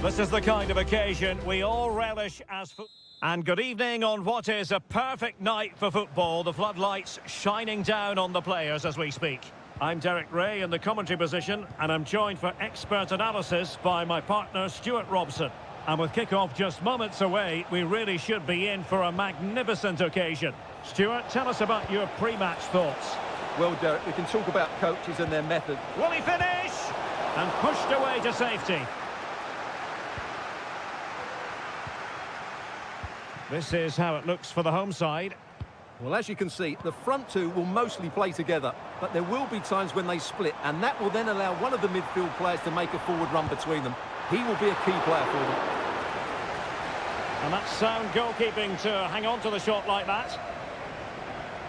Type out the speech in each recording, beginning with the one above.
This is the kind of occasion we all relish as And good evening on what is a perfect night for football. The floodlights shining down on the players as we speak. I'm Derek Ray in the commentary position, and I'm joined for expert analysis by my partner Stuart Robson. And with kick-off just moments away, we really should be in for a magnificent occasion. Stuart, tell us about your pre-match thoughts. Well, Derek, we can talk about coaches and their method. Will he finish? And pushed away to safety. This is how it looks for the home side. Well, as you can see, the front two will mostly play together, but there will be times when they split, and that will then allow one of the midfield players to make a forward run between them. He will be a key player for them. And that's sound goalkeeping to hang on to the shot like that.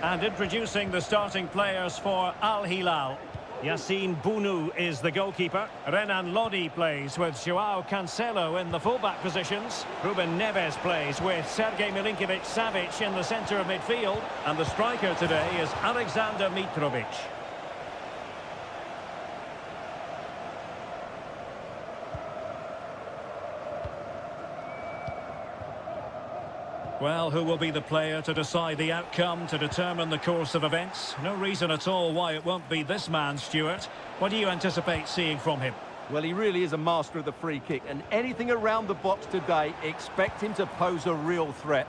And introducing the starting players for Al Hilal. Yassine Bounou is the goalkeeper. Renan Lodi plays with Joao Cancelo in the fullback positions. Ruben Neves plays with Sergej Milinkovic-Savic in the centre of midfield. And the striker today is Alexander Mitrovic. Well, who will be the player to decide the outcome, to determine the course of events? No reason at all why it won't be this man, Stuart. What do you anticipate seeing from him? Well, he really is a master of the free kick, and anything around the box today, expect him to pose a real threat.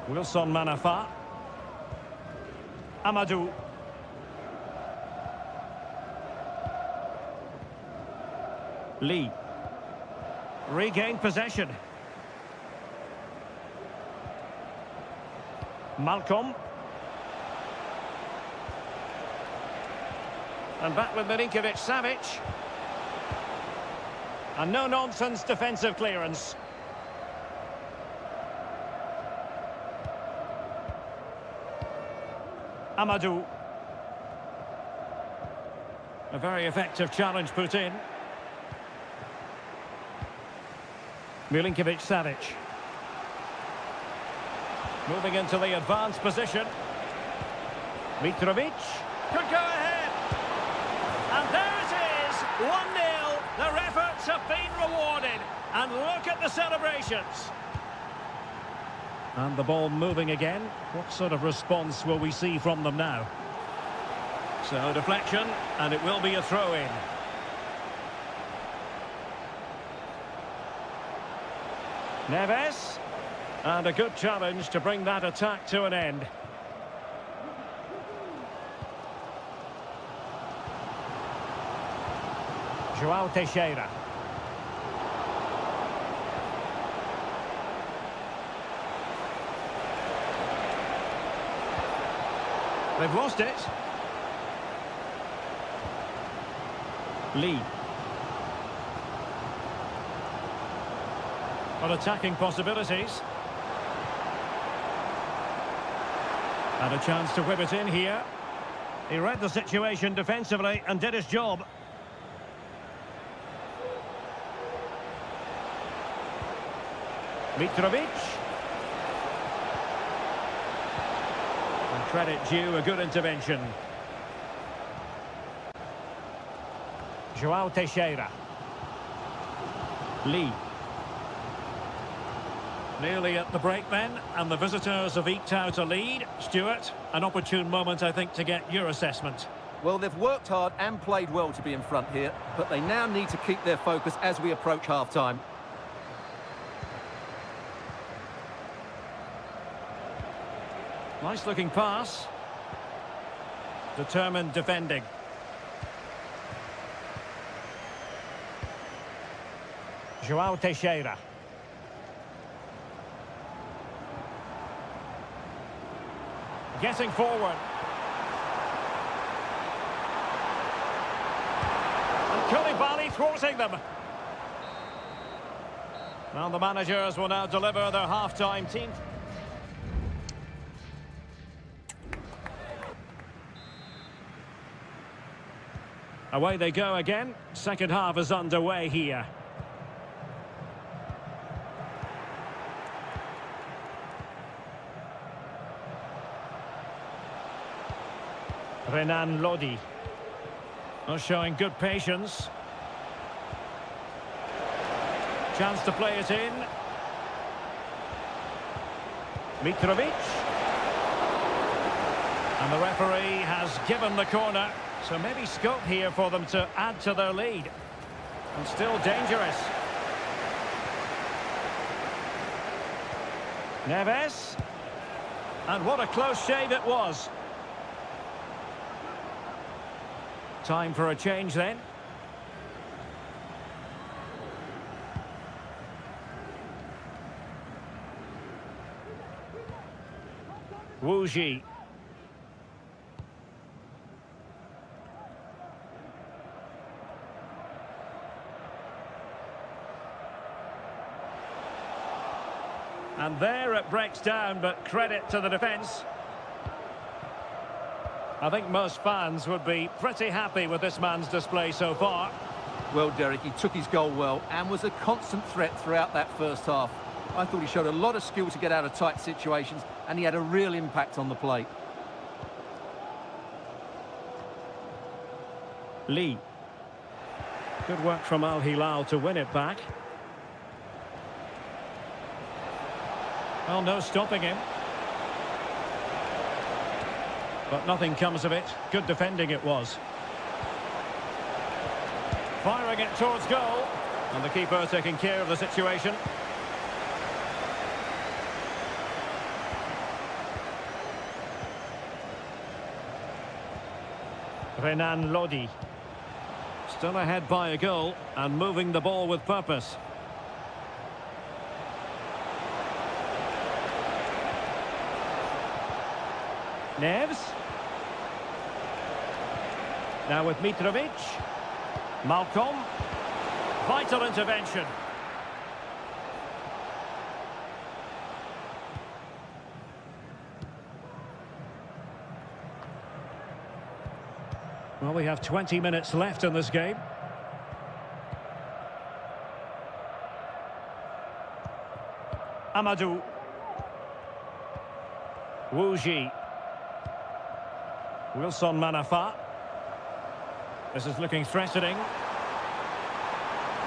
Wilson Manafa. Amadou. Lee. Regained possession. Malcolm. And back with Milinkovic-Savic. And no-nonsense defensive clearance. Amadou. A very effective challenge put in. Milinkovic-Savic. Moving into the advanced position. Mitrovic. Could go ahead. And there it is. 1-0. Their efforts have been rewarded. And look at the celebrations. And the ball moving again. What sort of response will we see from them now? So deflection, and it will be a throw-in. Neves, and a good challenge to bring that attack to an end. Joao Teixeira. They've lost it. Lee. Attacking possibilities. And a chance to whip it in here. He read the situation defensively and did his job. Mitrovic. And credit due, a good intervention. Joao Teixeira. Lee. Nearly at the break then, and the visitors have eked out a lead. Stuart, an opportune moment, I think, to get your assessment. Well, they've worked hard and played well to be in front here, but they now need to keep their focus as we approach half-time. Nice-looking pass. Determined defending. Joao Teixeira. Getting forward. And Koulibaly thwarting them. Well, the managers will now deliver their half-time team. Away they go again. Second half is underway here. Renan Lodi. Oh, showing good patience. Chance to play it in. Mitrovic. And the referee has given the corner. So maybe scope here for them to add to their lead. And still dangerous. Neves. And what a close shave it was. Time for a change then. Wuji. And there it breaks down, but credit to the defence. I think most fans would be pretty happy with this man's display so far. Well, Derek, he took his goal well and was a constant threat throughout that first half. I thought he showed a lot of skill to get out of tight situations, and he had a real impact on the plate. Lee. Good work from Al Hilal to win it back. Well, no stopping him. But nothing comes of it. Good defending it was. Firing it towards goal. And the keeper taking care of the situation. Renan Lodi. Still ahead by a goal and moving the ball with purpose. Neves. Now with Mitrovic. Malcolm. Vital intervention. Well, we have 20 minutes left in this game. Amadou. Wuji. Wilson Manafa. This is looking threatening.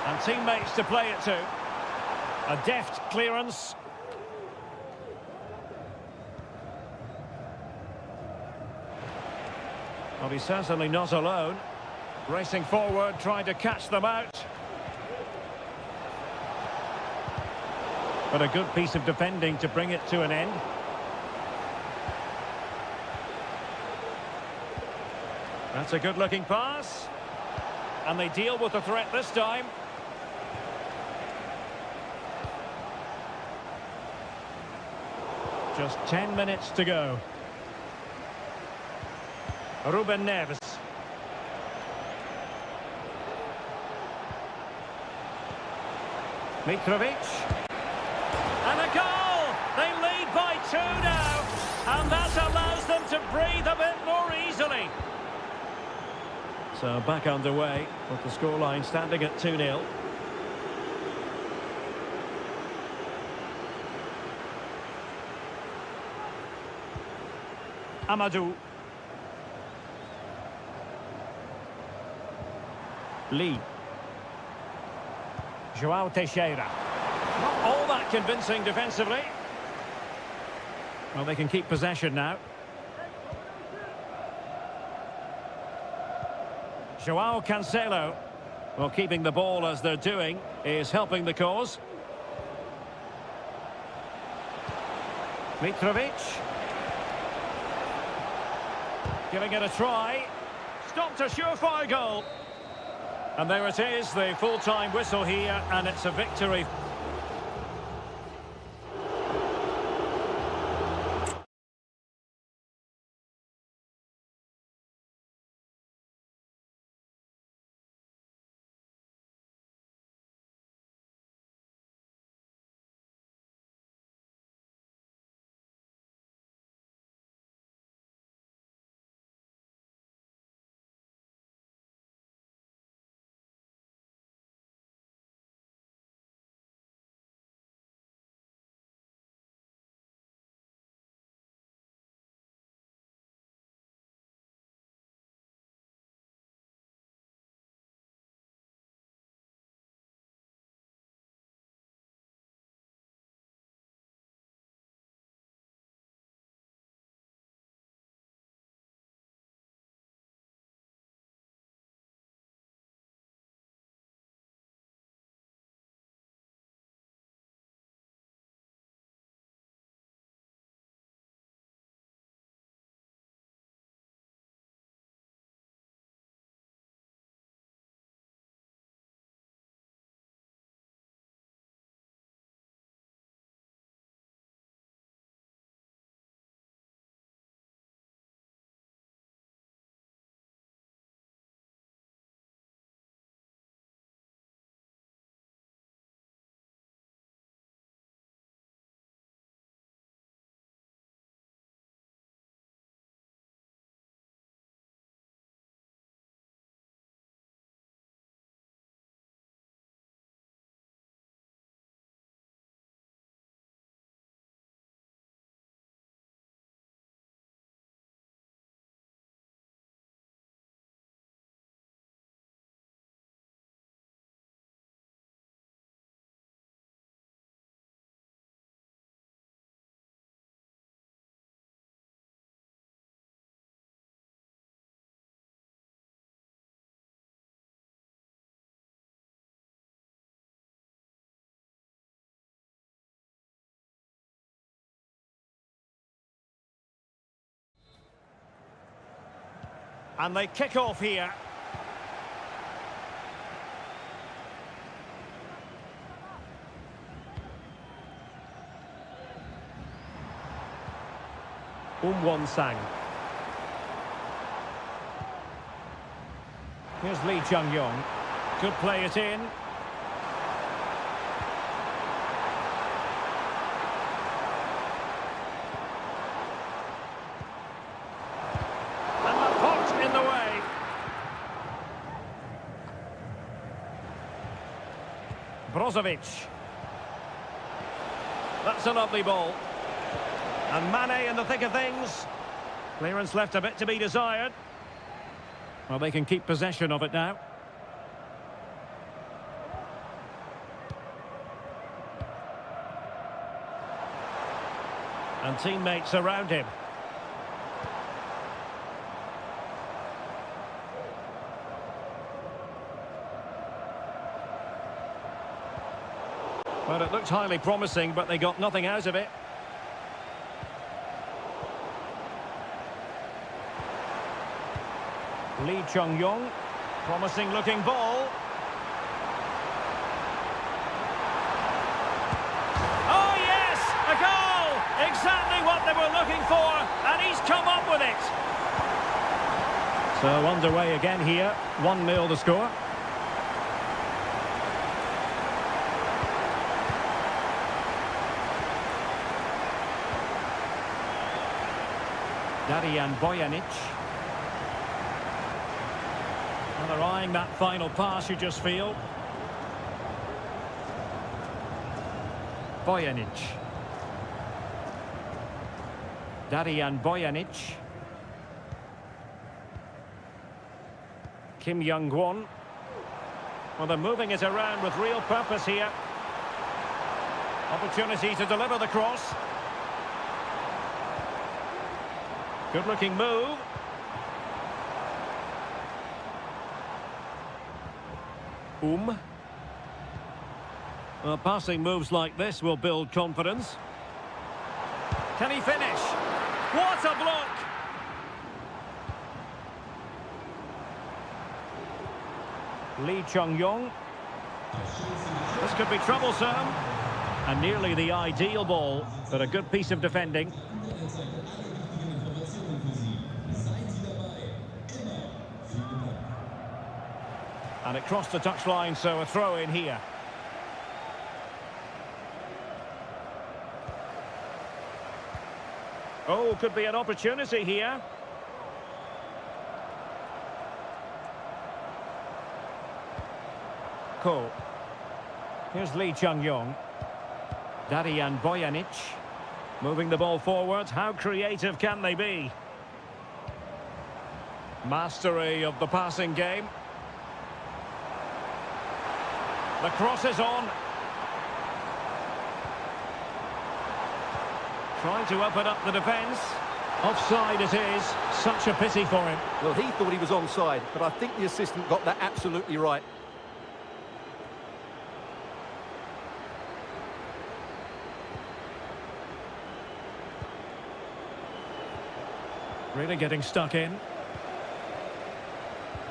And teammates to play it to. A deft clearance. Well, he's certainly not alone. Racing forward, trying to catch them out. But a good piece of defending to bring it to an end. That's a good-looking pass. And they deal with the threat this time. Just 10 minutes to go. Ruben Neves. Mitrovic. And a goal! They lead by 2 now. And that allows them to breathe a bit more easily. So back underway with the scoreline standing at 2-0. Amadou. Lee. João Teixeira. Not all that convincing defensively. Well, they can keep possession now. João Cancelo. Well, keeping the ball as they're doing is helping the cause. Mitrovic. Giving it a try. Stopped a surefire goal. And there it is, the full-time whistle here, and it's a victory. And they kick off here. Won-sang. Here's Lee Chung-yong. Could play it in. And the pot in the way. Brozovic. That's a lovely ball. And Mane in the thick of things. Clearance left a bit to be desired. Well, they can keep possession of it now. And teammates around him. Well, it looked highly promising, but they got nothing out of it. Lee Chung-yong, promising looking ball. Oh yes, a goal! Exactly what they were looking for, and he's come up with it. So underway again here, 1-0 the score. Darian Bojanic. And they're eyeing that final pass, you just feel. Bojanic. Darian Bojanic. Kim Young-won. Well, they're moving it around with real purpose here. Opportunity to deliver the cross. Good-looking move. Well, passing moves like this will build confidence. Can he finish? What a block! Lee Chung-yong. This could be troublesome. And nearly the ideal ball, but a good piece of defending. And it crossed the touchline, so a throw in here. Oh, could be an opportunity here. Ko. Here's Lee Chung-yong. Darian Bojanic. Moving the ball forward. How creative can they be? Mastery of the passing game. The cross is on. Trying to open up the defence. Offside it is. Such a pity for him. Well, he thought he was onside, but I think the assistant got that absolutely right. Really getting stuck in.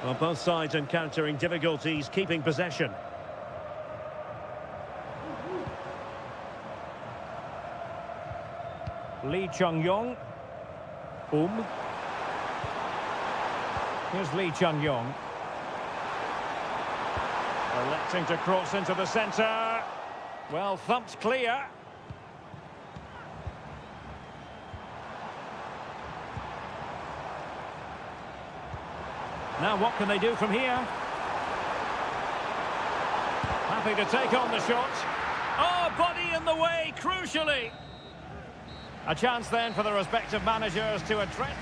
Well, both sides encountering difficulties keeping possession. Lee Chung-yong. Here's Lee Chung-yong. Electing to cross into the centre. Well, thumped clear. Now what can they do from here? Happy to take on the shot. Oh, body in the way, crucially. A chance then for the respective managers to address.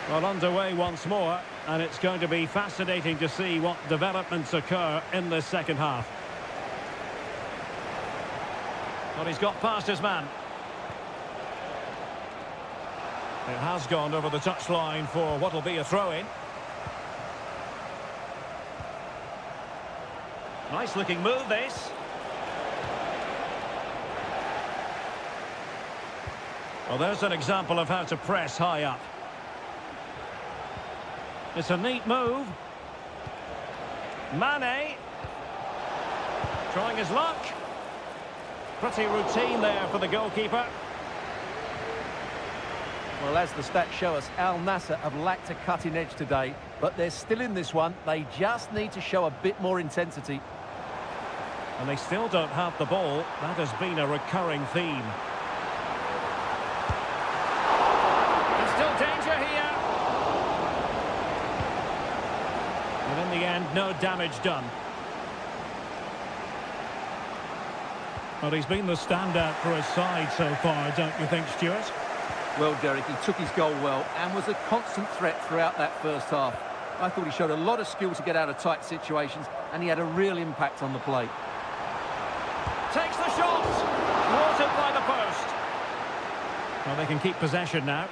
Well, underway once more, and it's going to be fascinating to see what developments occur in this second half. But he's got past his man. It has gone over the touchline for what will be a throw-in. Nice looking move, this. Well, there's an example of how to press high up. It's a neat move. Mane. Trying his luck. Pretty routine there for the goalkeeper. Well, as the stats show us, Al Nassr have lacked a cutting edge today, but they're still in this one. They just need to show a bit more intensity. And they still don't have the ball. That has been a recurring theme. There's still danger here. And in the end, no damage done. Well, he's been the standout for his side so far, don't you think, Stuart? Well, Derek, he took his goal well and was a constant threat throughout that first half. I thought he showed a lot of skill to get out of tight situations, and he had a real impact on the play. Takes the shot! Thwarted by the post. Well, they can keep possession now.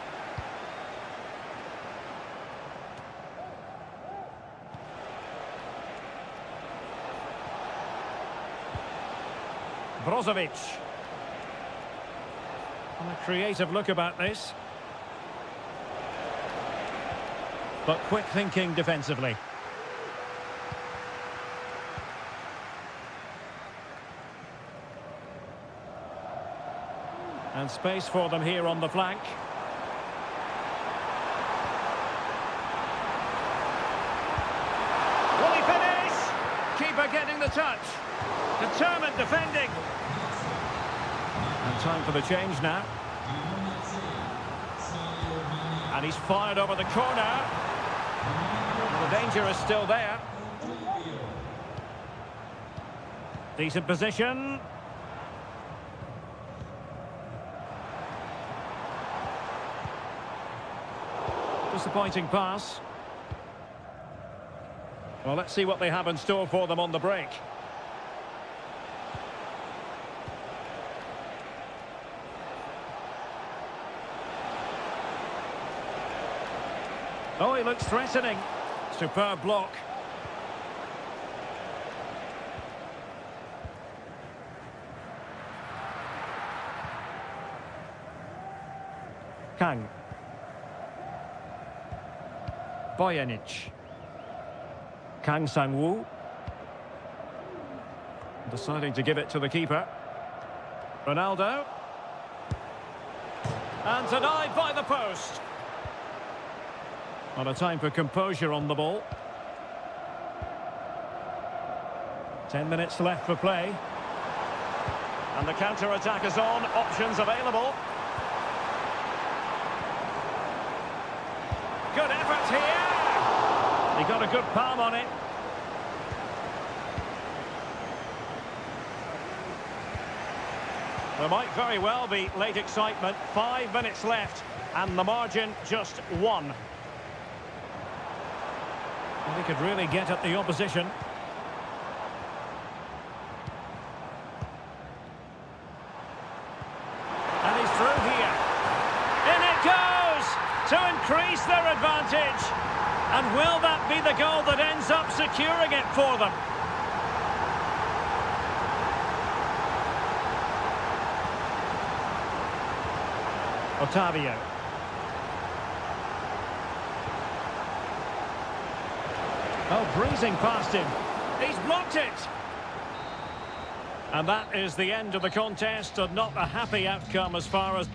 Brozovic. And a creative look about this. But quick thinking defensively. And space for them here on the flank. Will he finish? Keeper getting the touch. Determined defending. And time for the change now. And he's fired over the corner. The danger is still there. Decent position. Disappointing pass. Well, let's see what they have in store for them on the break. Oh, he looks threatening. Superb block. Kang. Bojanic. Kang Sang-woo. Deciding to give it to the keeper. Ronaldo. And denied by the post. Not a time for composure on the ball. 10 minutes left for play. And the counter-attack is on. Options available. Good effort here. He got a good palm on it. There might very well be late excitement. 5 minutes left. And the margin just 1. Well, he could really get at the opposition. And he's through here. In it goes! To increase their advantage. And will that be the goal that ends up securing it for them? Otavio. Oh, breezing past him. He's blocked it. And that is the end of the contest, and not a happy outcome as far as...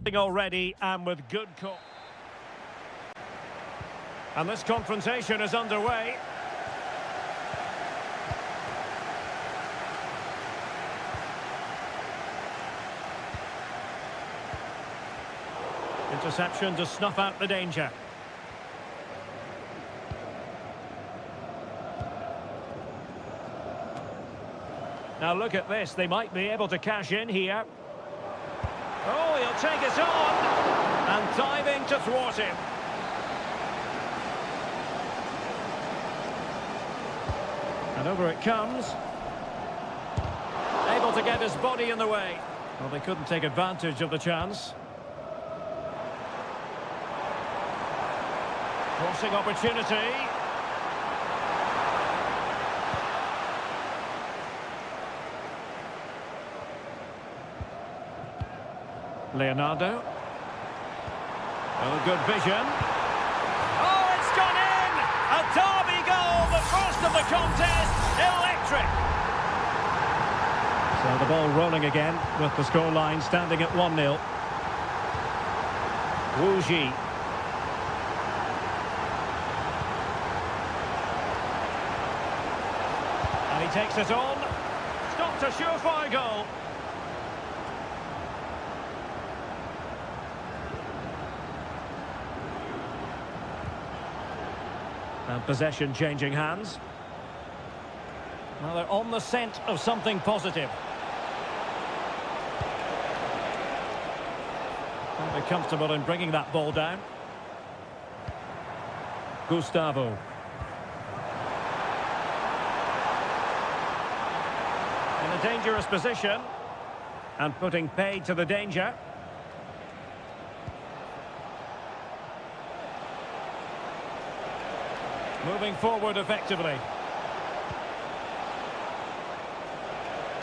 Already and with good call. And this confrontation is underway. Interception to snuff out the danger. Now look at this, they might be able to cash in here. Oh, he'll take it on! And diving to thwart him. And over it comes. Able to get his body in the way. Well, they couldn't take advantage of the chance. Crossing opportunity. Leonardo. Oh, good vision. Oh, it's gone in! A derby goal, the first of the contest. Electric. So the ball rolling again with the scoreline standing at 1-0. Wu Ji. And he takes it on. Stopped a surefire goal. And possession changing hands. Well, they're on the scent of something positive. And they're comfortable in bringing that ball down. Gustavo. In a dangerous position. And putting paid to the danger. Moving forward effectively.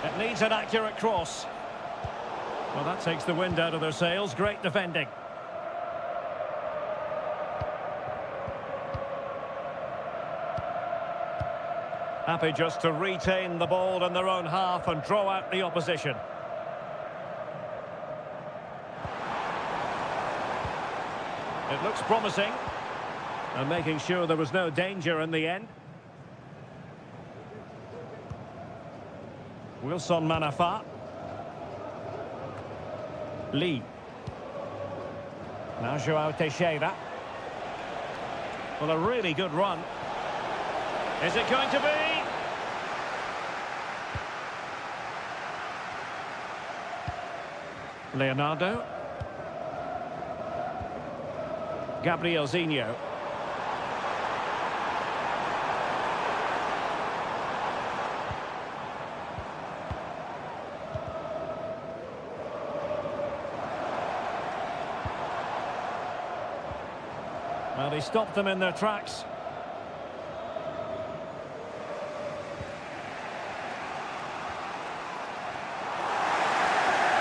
It needs an accurate cross. Well, that takes the wind out of their sails. Great defending. Happy just to retain the ball in their own half and draw out the opposition. It looks promising. And making sure there was no danger in the end. Wilson Manafa. Lee. Now João Teixeira. Well, a really good run. Is it going to be? Leonardo. Gabriel Zinho. Well, he stopped them in their tracks.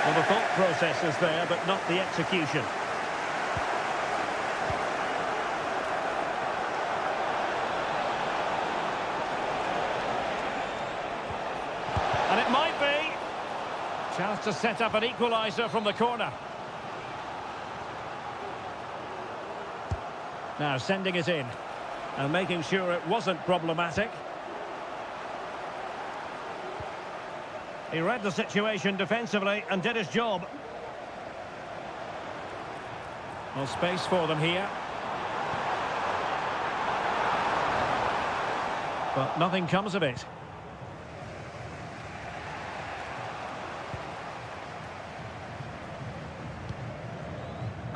Well, the thought process is there, but not the execution. And it might be. Chance to set up an equaliser from the corner. Now sending it in and making sure it wasn't problematic. He read the situation defensively and did his job. Well, space for them here. But nothing comes of it.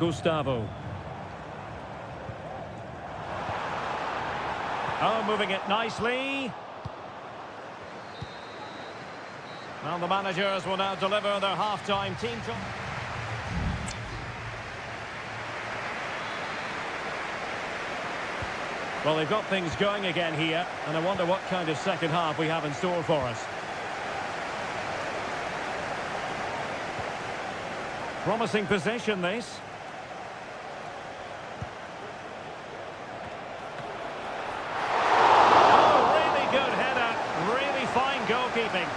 Gustavo. Oh, moving it nicely. Well, the managers will now deliver their half-time team talk. Well, they've got things going again here, and I wonder what kind of second half we have in store for us. Promising possession, this. Goalkeeping.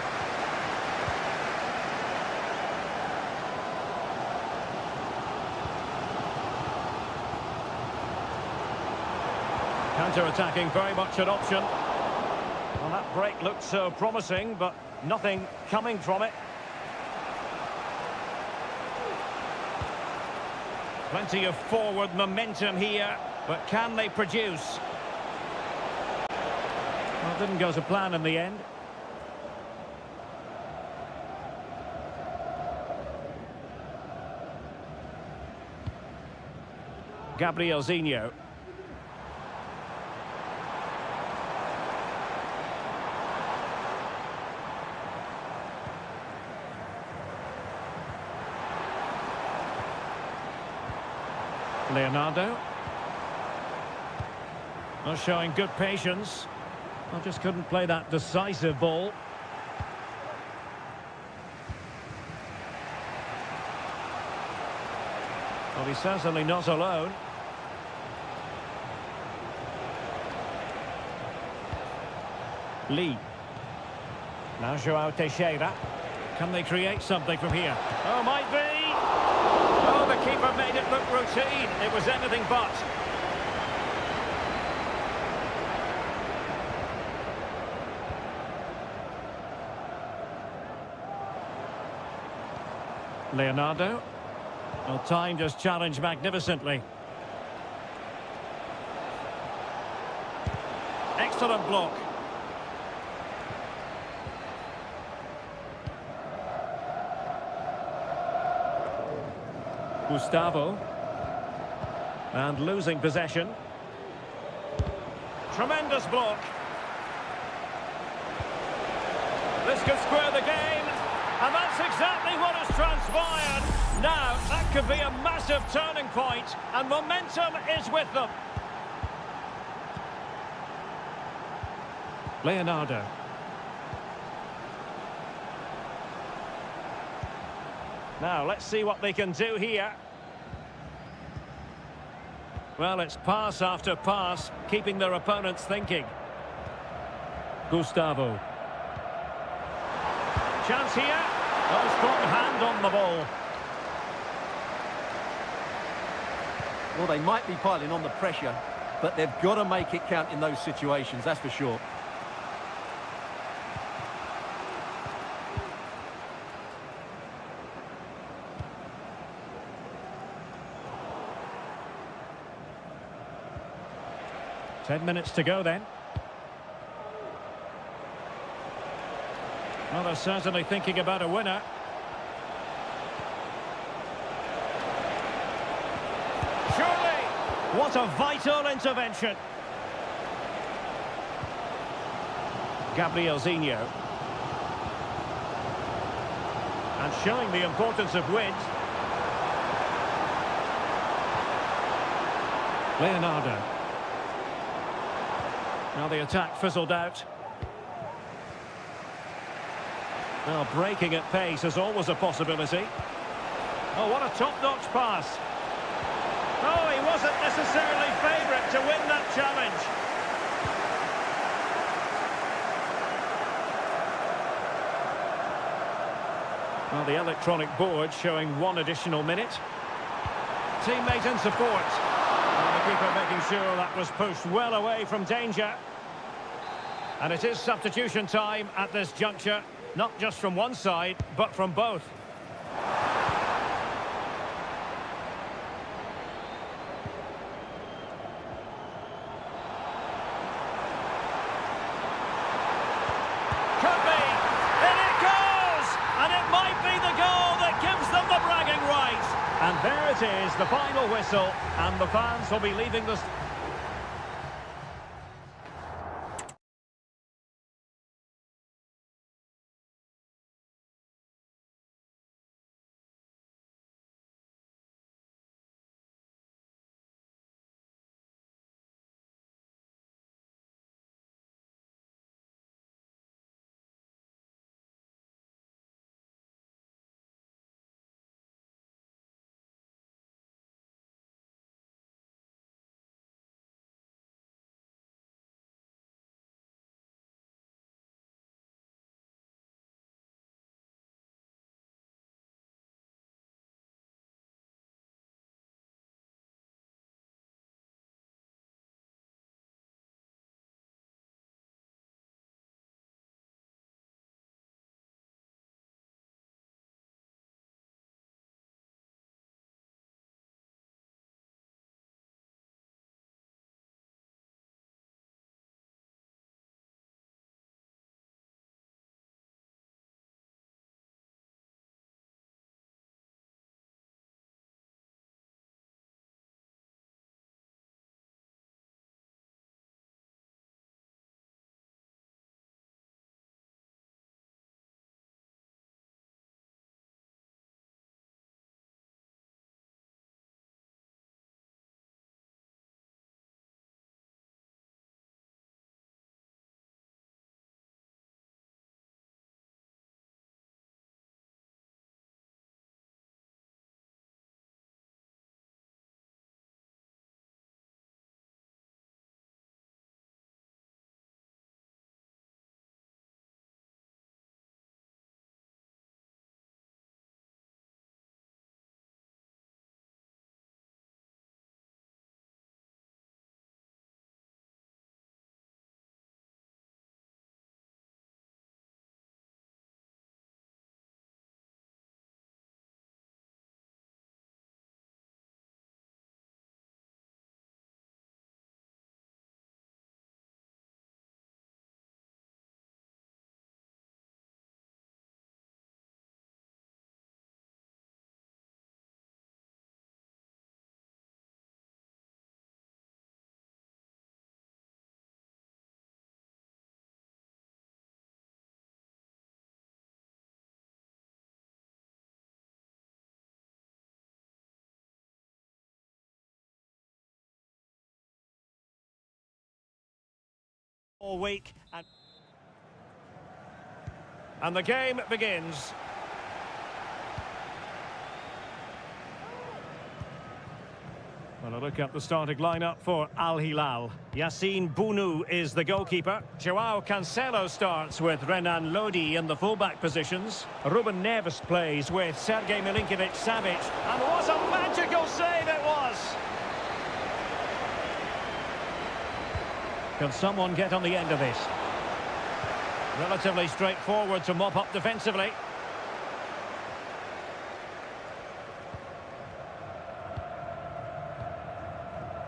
Counter-attacking, very much an option. Well, that break looked so promising, but nothing coming from it. Plenty of forward momentum here, but can they produce? Well, it didn't go to plan in the end. Gabrielzinho. Leonardo. Not showing good patience. I just couldn't play that decisive ball. Well, he's certainly not alone. Lee. Now João Teixeira. Can they create something from here? Oh, might be! Oh, the keeper made it look routine. It was anything but. Leonardo. Well, timed his challenge magnificently. Excellent block. Gustavo. And losing possession. Tremendous block. This could square the game. And that's exactly what has transpired. Now, that could be a massive turning point, and momentum is with them. Leonardo. Now, let's see what they can do here. Well, it's pass after pass, keeping their opponents thinking. Gustavo. Chance here. Oh, strong hand on the ball. Well, they might be piling on the pressure, but they've got to make it count in those situations, that's for sure. Ten minutes to go then. Well, they're certainly thinking about a winner. Surely! What a vital intervention. Gabrielzinho. And showing the importance of wins. Leonardo. Now the attack fizzled out. Well, breaking at pace is always a possibility. Oh, what a top-notch pass. Oh, he wasn't necessarily favourite to win that challenge. Well, the electronic board showing 1 additional minute. Teammate in support. And the keeper making sure that was pushed well away from danger. And it is substitution time at this juncture. Not just from one side, but from both. Could be! In it goes! And it might be the goal that gives them the bragging rights. And there it is, the final whistle. And the fans will be leaving the... all week. And the game begins. Well, a look at the starting lineup for Al Hilal. Yassine Bounou is the goalkeeper. Joao Cancelo starts with Renan Lodi in the fullback positions. Ruben Neves plays with Sergej Milinkovic-Savic. And what a magical save it was! Can someone get on the end of this? Relatively straightforward to mop up defensively.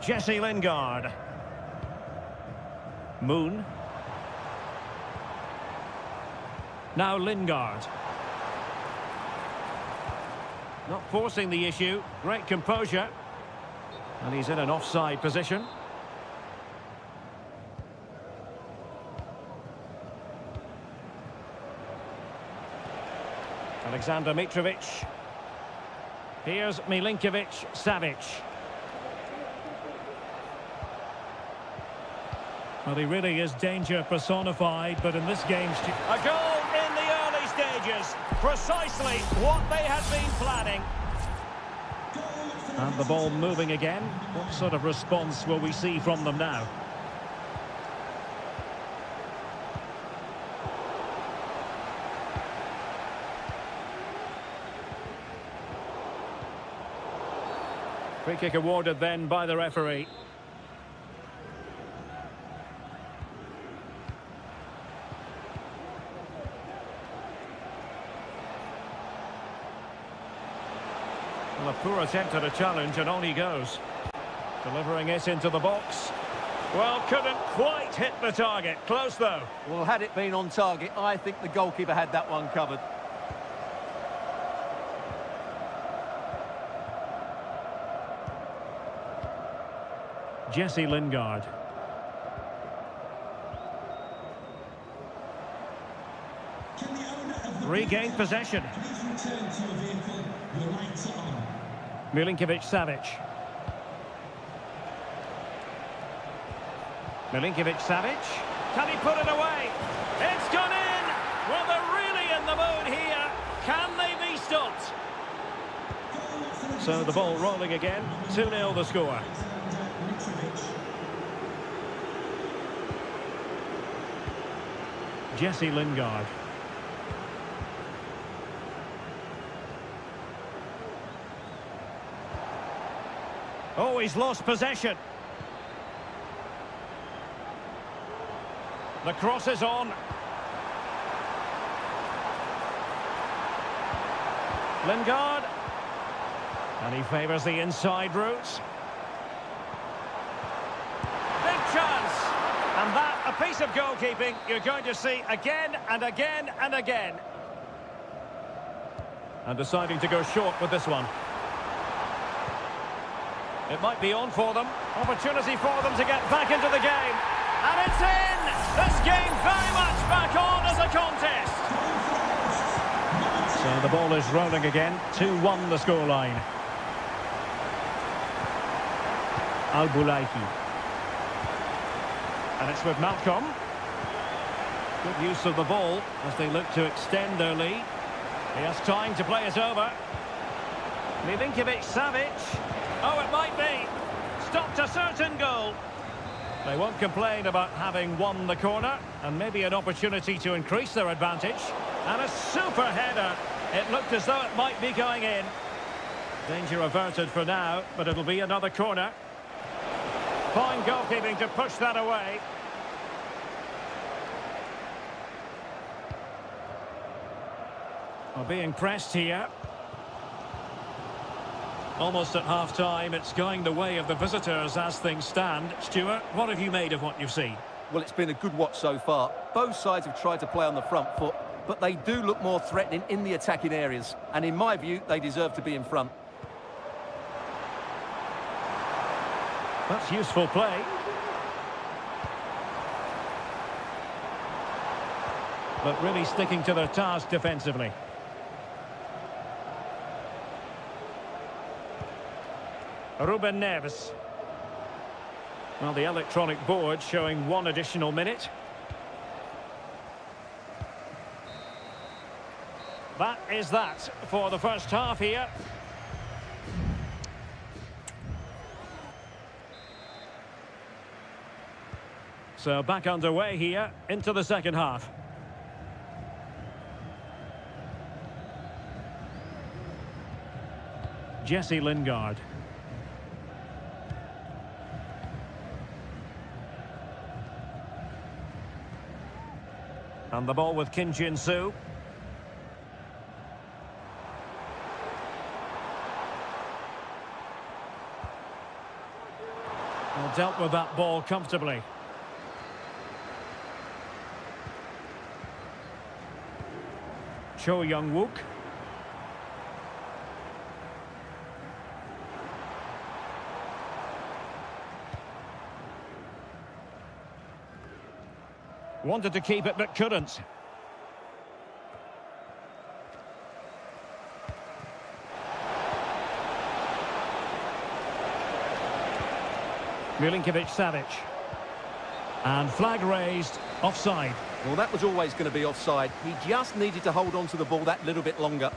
Jesse Lingard. Moon. Now Lingard. Not forcing the issue. Great composure. And he's in an offside position. Alexander Mitrovic. Here's Milinkovic-Savic. Well, he really is danger personified, but in this game... A goal in the early stages. Precisely what they had been planning. And the ball moving again. What sort of response will we see from them now? Free kick awarded then by the referee. Well, a poor attempt at a challenge, and on he goes. Delivering it into the box. Well, couldn't quite hit the target. Close, though. Well, had it been on target, I think the goalkeeper had that one covered. Jesse Lingard. Regained possession. Milinkovic-Savic. Milinkovic-Savic. Can he put it away? It's gone in! Well, they're really in the mood here. Can they be stopped? So the ball rolling again. 2-0 the score. Jesse Lingard. Oh, he's lost possession. The cross is on. Lingard. And he favours the inside route. Big chance. And that, a piece of goalkeeping you're going to see again and again and again. And deciding to go short with this one. It might be on for them. Opportunity for them to get back into the game. And it's in! This game very much back on as a contest. So the ball is rolling again. 2-1 the scoreline. Al-Boulaiki. And it's with Malcolm. Good use of the ball as they look to extend their lead. He has time to play it over. Milinkovic-Savic. Oh, it might be. Stopped a certain goal. They won't complain about having won the corner, and maybe an opportunity to increase their advantage. And a super header. It looked as though it might be going in. Danger averted for now, but it'll be another corner. Fine goalkeeping to push that away. Well, being pressed here. Almost at half-time, it's going the way of the visitors as things stand. Stuart, what have you made of what you've seen? Well, it's been a good watch so far. Both sides have tried to play on the front foot, but they do look more threatening in the attacking areas. And in my view, they deserve to be in front. That's useful play. But really sticking to their task defensively. Ruben Neves. Well, the electronic board showing 1 additional minute. That is that for the first half here. So back underway here into the second half. Jesse Lingard. And the ball with Kim Jin-soo. Well, dealt with that ball comfortably. Cho Young-wook. Wanted to keep it but couldn't. Milinkovic-Savic. And flag raised, offside. Well, that was always going to be offside. He just needed to hold on to the ball that little bit longer.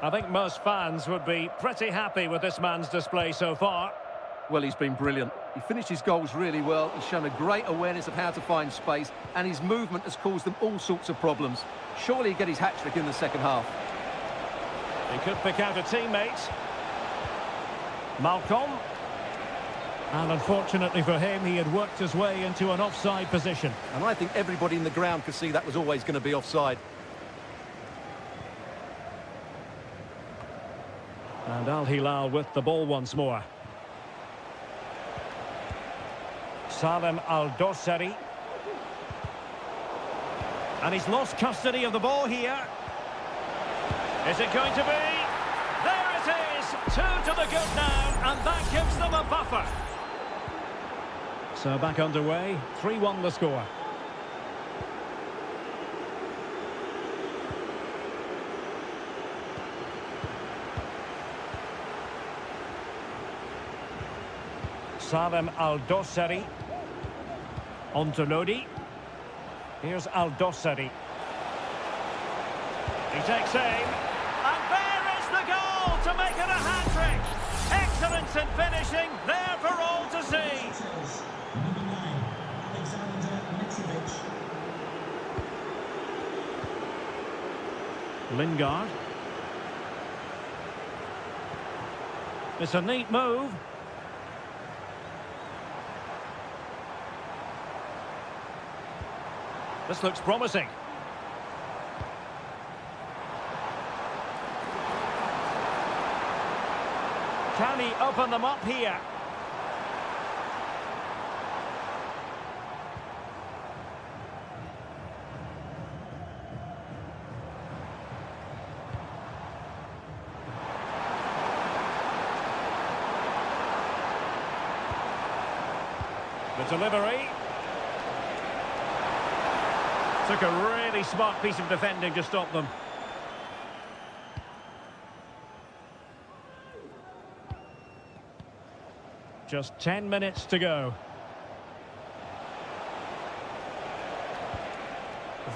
I think most fans would be pretty happy with this man's display so far. Well, he's been brilliant. He finished his goals really well. He's shown a great awareness of how to find space, and his movement has caused them all sorts of problems. Surely he'll get his hat-trick in the second half. He could pick out a teammate. Malcolm. And unfortunately for him, he had worked his way into an offside position. And I think everybody in the ground could see that was always going to be offside. And Al Hilal with the ball once more. Salem Al-Dosari. And he's lost custody of the ball here. Is it going to be? There it is! 2 to the good now, and that gives them a buffer. So back underway, 3-1 the score. Salem Al-Dosari. On to Lodi. Here's Al-Dosari. He takes aim. And there is the goal to make it a hat-trick. Excellence in finishing, there for all to see. Lingard. It's a neat move. This looks promising. Can he open them up here? The delivery. Took a really smart piece of defending to stop them. Just 10 minutes to go.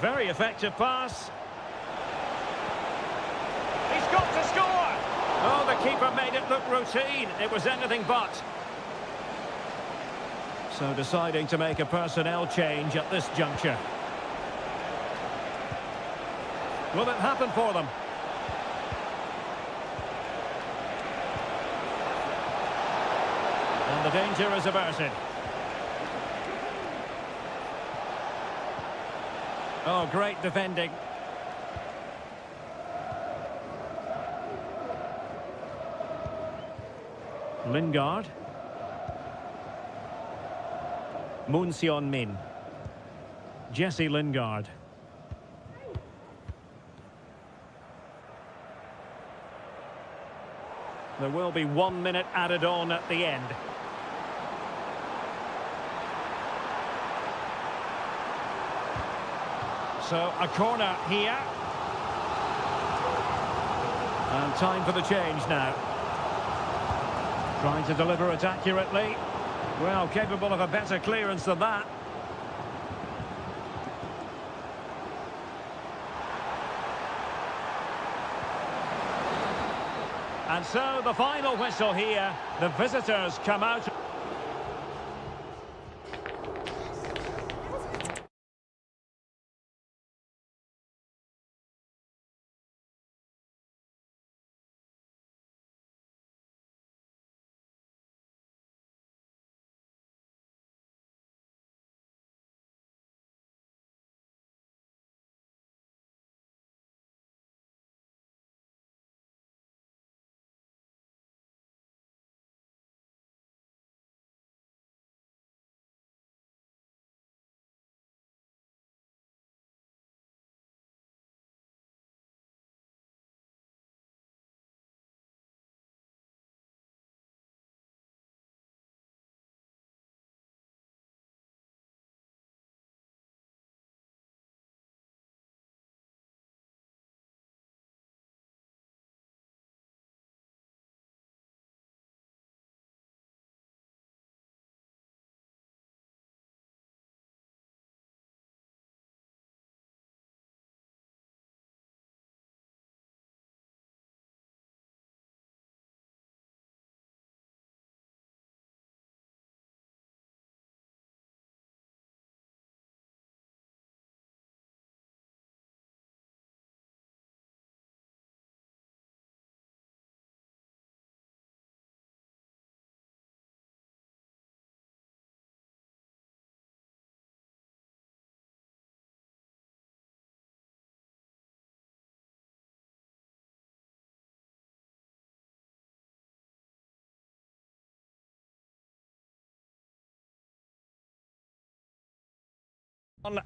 Very effective pass. He's got to score! Oh, the keeper made it look routine. It was anything but. So deciding to make a personnel change at this juncture. Will it happen for them? And the danger is averted. Oh, great defending. Lingard. Moon Seon-min. Jesse Lingard. There will be 1 minute added on at the end. So a corner here. And time for the change now. Trying to deliver it accurately. Well, capable of a better clearance than that. And so the final whistle here. The visitors come out.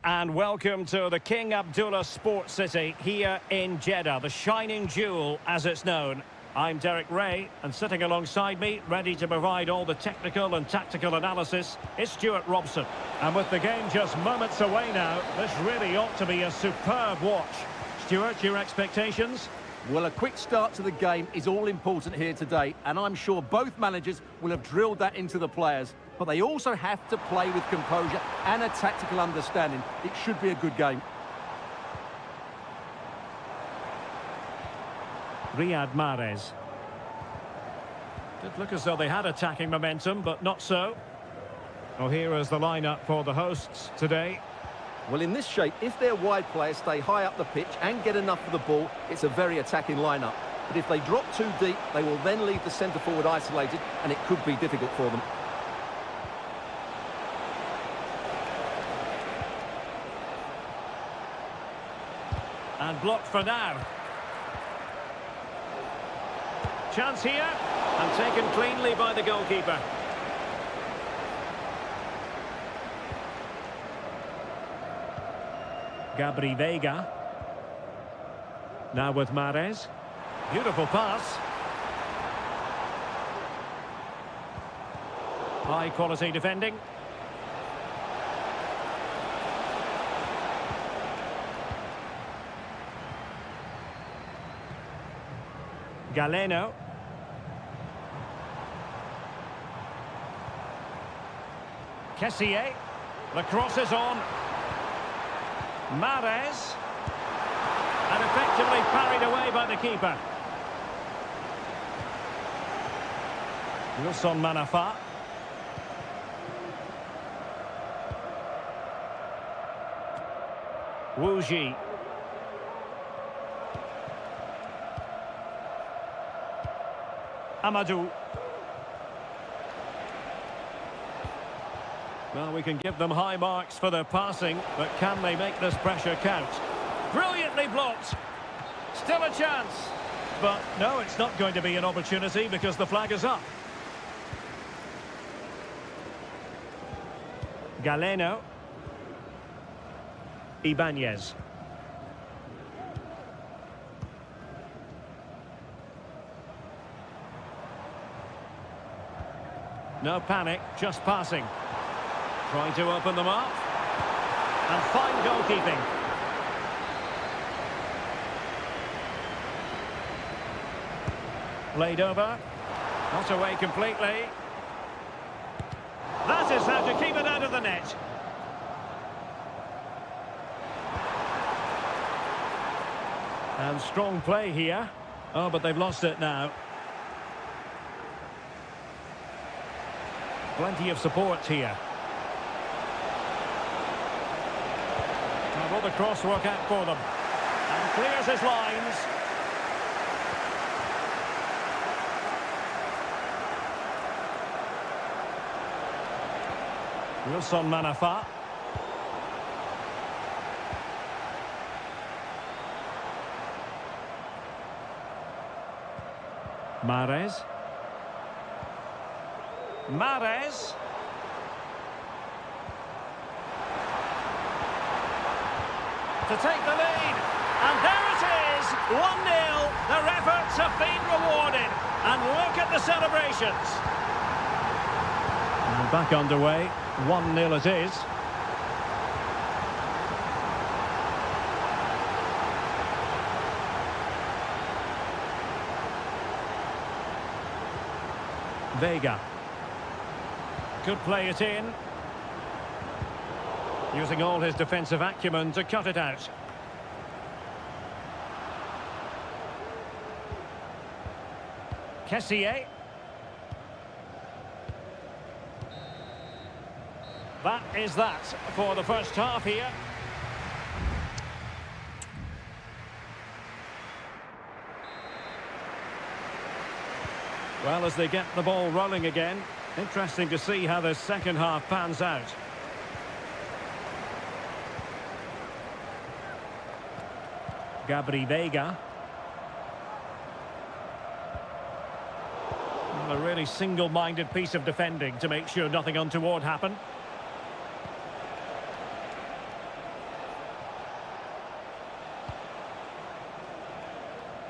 And welcome to the King Abdullah Sports City here in Jeddah, the shining jewel as it's known. I'm Derek Ray, and sitting alongside me, ready to provide all the technical and tactical analysis, is Stuart Robson. And with the game just moments away now, this really ought to be a superb watch. Stuart, your expectations? Well, a quick start to the game is all important here today, and I'm sure both managers will have drilled that into the players. But they also have to play with composure and a tactical understanding. It should be a good game. Riyad Mahrez. Did look as though they had attacking momentum, but not so. Well, here is the lineup for the hosts today. Well, in this shape, if their wide players stay high up the pitch and get enough of the ball, it's a very attacking lineup. But if they drop too deep, they will then leave the centre-forward isolated, and it could be difficult for them. And blocked for now. Chance here, and taken cleanly by the goalkeeper. Gabri Veiga. Now with Mahrez. Beautiful pass. High quality defending. Galeno. Kessié. The cross is on. Mahrez. And effectively parried away by the keeper. Wilson Manafa. Wu Ji. Amadou. Well, we can give them high marks for their passing, but can they make this pressure count? Brilliantly blocked. Still a chance. But no, it's not going to be an opportunity because the flag is up. Galeno. Ibanez. No panic, just passing. Trying to open them up. And fine goalkeeping. Played over. Not away completely. That is how to keep it out of the net. And strong play here. Oh, but they've lost it now. Plenty of support here. Now will the cross work out for them? And clears his lines. Wilson Manafa. Mahrez. Mahrez. To take the lead. And there it is, 1-0. Their efforts have been rewarded. And look at the celebrations. And back underway, 1-0 it is. Vega. Could play it in. Using all his defensive acumen to cut it out. Kessié. That is that for the first half here. Well, as they get the ball rolling again, interesting to see how the second half pans out. Gabri Vega. Well, a really single-minded piece of defending to make sure nothing untoward happened.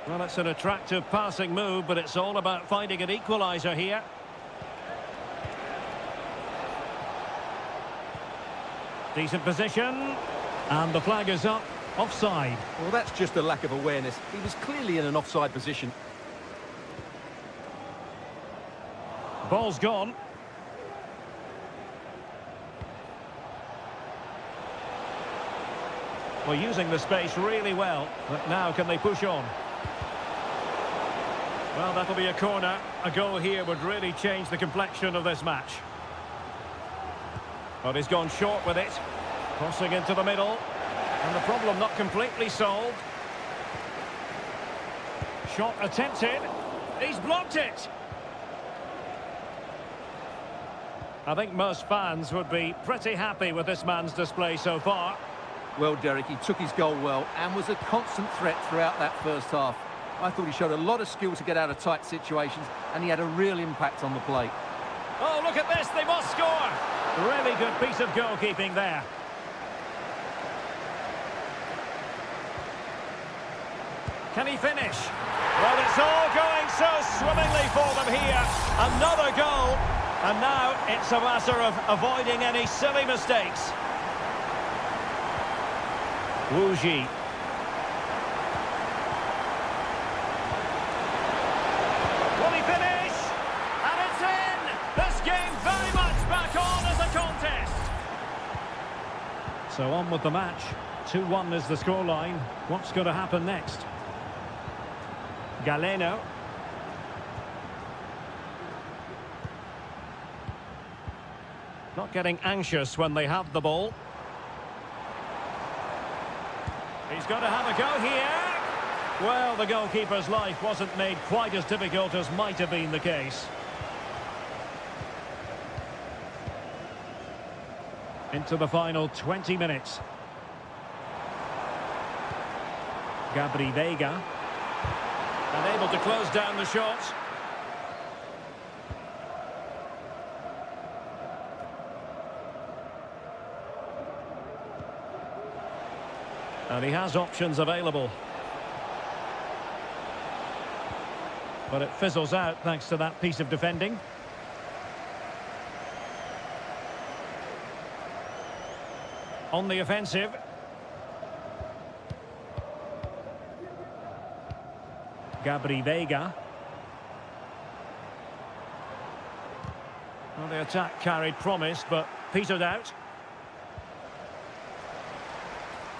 Well, it's an attractive passing move, but it's all about finding an equaliser here. Decent position. And the flag is up. Offside. Well, that's just a lack of awareness. He was clearly in an offside position. Ball's gone. Well, using the space really well. But now can they push on? Well, that'll be a corner. A goal here would really change the complexion of this match. But he's gone short with it. Crossing into the middle. And the problem not completely solved. Shot attempted. He's blocked it. I think most fans would be pretty happy with this man's display so far. Well, Derek, he took his goal well and was a constant threat throughout that first half. I thought he showed a lot of skill to get out of tight situations, and he had a real impact on the plate. Oh, look at this, they must score! Really good piece of goalkeeping there. Can he finish? Well, it's all going so swimmingly for them here. Another goal, and now it's a matter of avoiding any silly mistakes. Wu Ji. Will he finish? And it's in! This game very much back on as a contest. So on with the match. 2-1 is the scoreline. What's going to happen next? Galeno. Not getting anxious when they have the ball. He's got to have a go here. Well, the goalkeeper's life wasn't made quite as difficult as might have been the case. Into the final 20 minutes. Gabri Vega. Unable to close down the shot. And he has options available. But it fizzles out thanks to that piece of defending. On the offensive. Gabri Vega. Well, the attack carried promise, but petered out.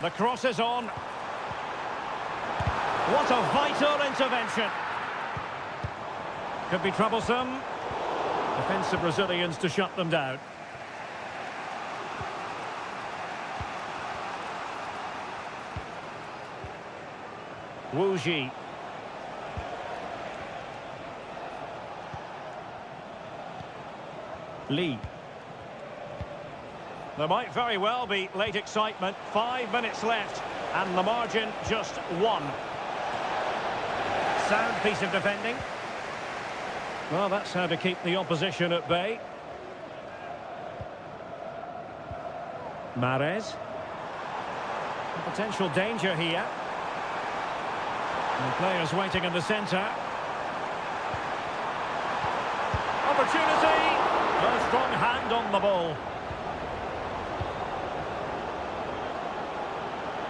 The cross is on. What a vital intervention. Could be troublesome. Defensive Brazilians to shut them down. Wu Ji. Lee. There might very well be late excitement. 5 minutes left, and the margin just 1. Sound piece of defending. Well, that's how to keep the opposition at bay. Mahrez. Potential danger here. And players waiting in the centre. Opportunity. A strong hand on the ball.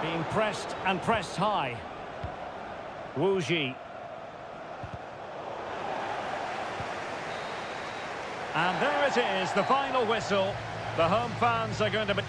Being pressed and pressed high. Wu Ji. And there it is, the final whistle. The home fans are going to be...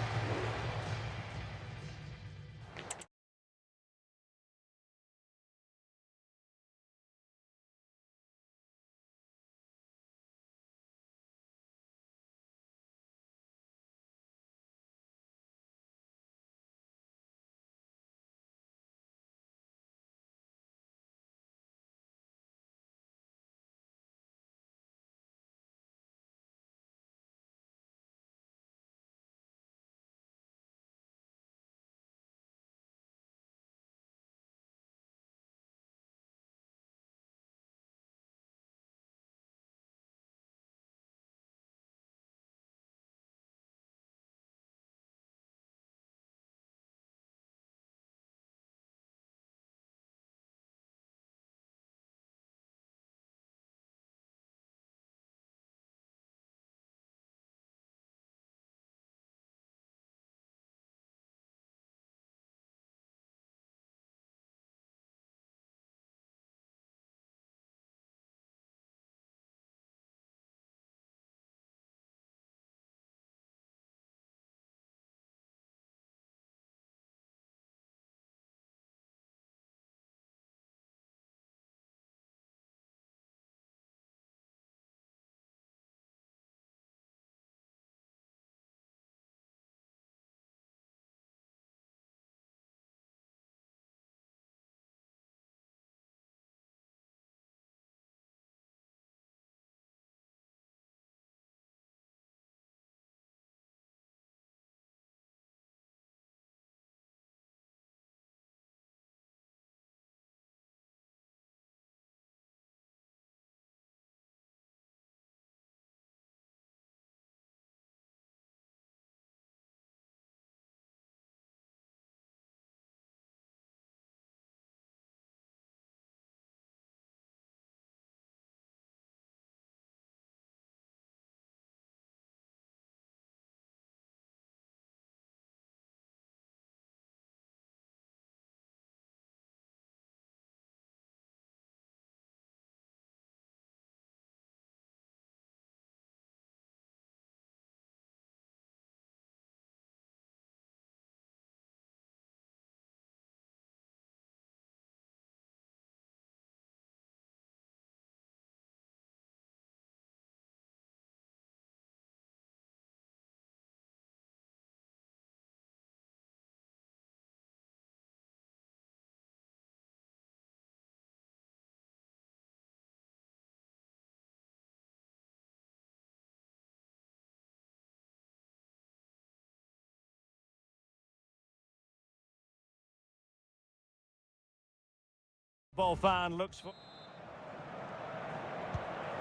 Ball fan looks for...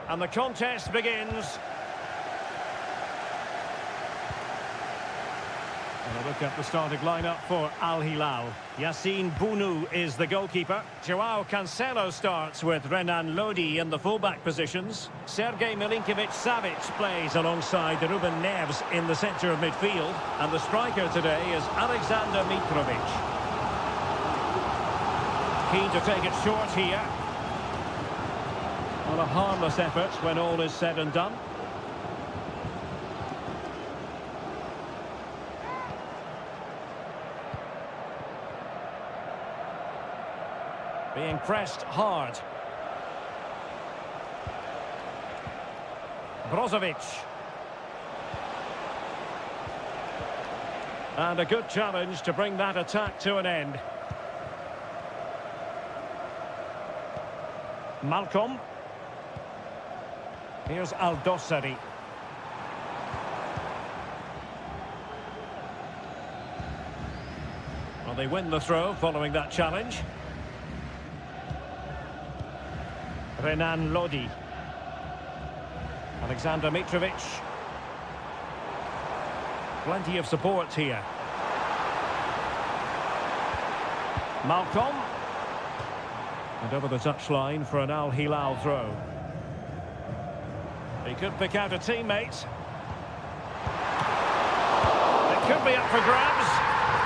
And the contest begins. And a look at the starting lineup for Al Hilal. Yassine Bounou is the goalkeeper. Joao Cancelo starts with Renan Lodi in the fullback positions. Sergej Milinkovic-Savic plays alongside Ruben Neves in the centre of midfield. And the striker today is Alexander Mitrovic. Keen to take it short here. Well, a harmless effort when all is said and done. Being pressed hard. Brozovic. And a good challenge to bring that attack to an end. Malcolm. Here's Aldosari. Well, they win the throw following that challenge. Renan Lodi. Alexander Mitrovic. Plenty of support here. Malcolm. And over the touchline for an Al Hilal throw. He could pick out a teammate. It could be up for grabs.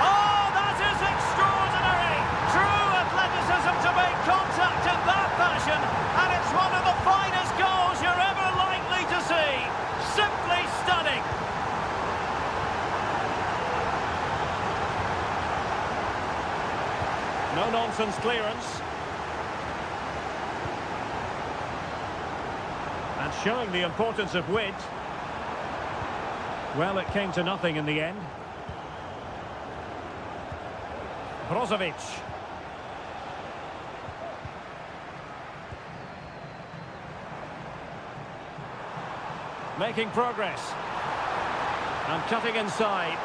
Oh, that is extraordinary! True athleticism to make contact in that fashion, and it's one of the finest goals you're ever likely to see. Simply stunning. No-nonsense clearance. And showing the importance of wit. Well, it came to nothing in the end. Brozovic. Making progress. And cutting inside.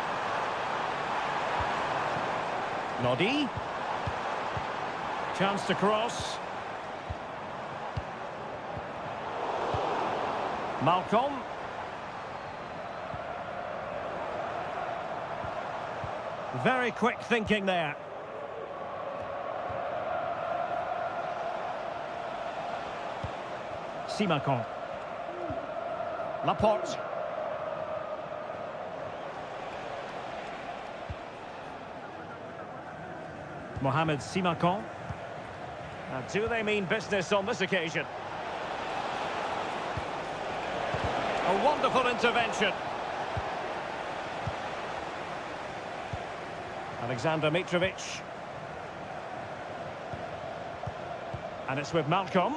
Lodi. Chance to cross. Malcolm. Very quick thinking there. Simakon. Laporte. Mohamed Simakon. Now, do they mean business on this occasion? A wonderful intervention. Alexander Mitrovic. And it's with Malcolm.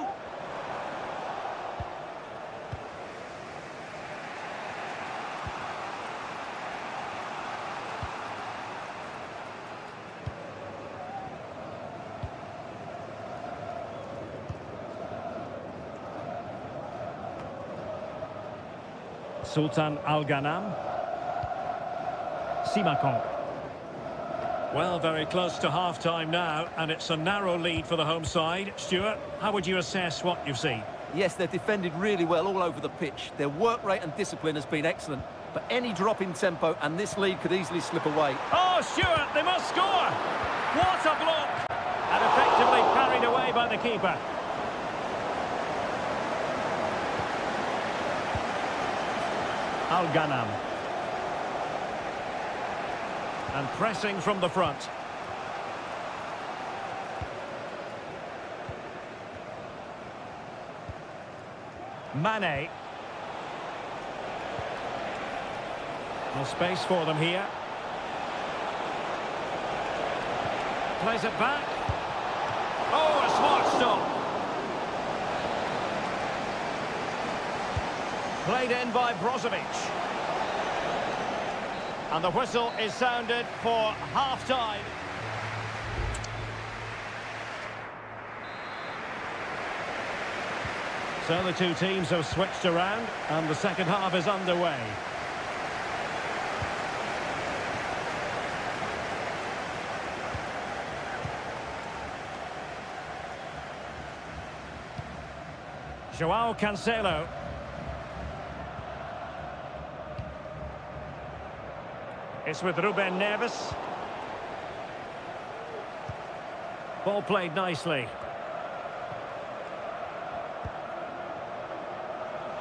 Sultan Al-Ghanam. Simakon. Well, very close to half-time now, and it's a narrow lead for the home side. Stuart, how would you assess what you've seen? Yes, they've defended really well all over the pitch. Their work rate and discipline has been excellent, but any drop in tempo and this lead could easily slip away. Oh, Stuart, they must score! What a block! And effectively carried away by the keeper. Al-Ghanam. And pressing from the front. Mane. No space for them here. Plays it back. Oh, a smart stop. Played in by Brozovic. And the whistle is sounded for half-time. So the two teams have switched around, and the second half is underway. Joao Cancelo. It's with Ruben Neves. Ball played nicely.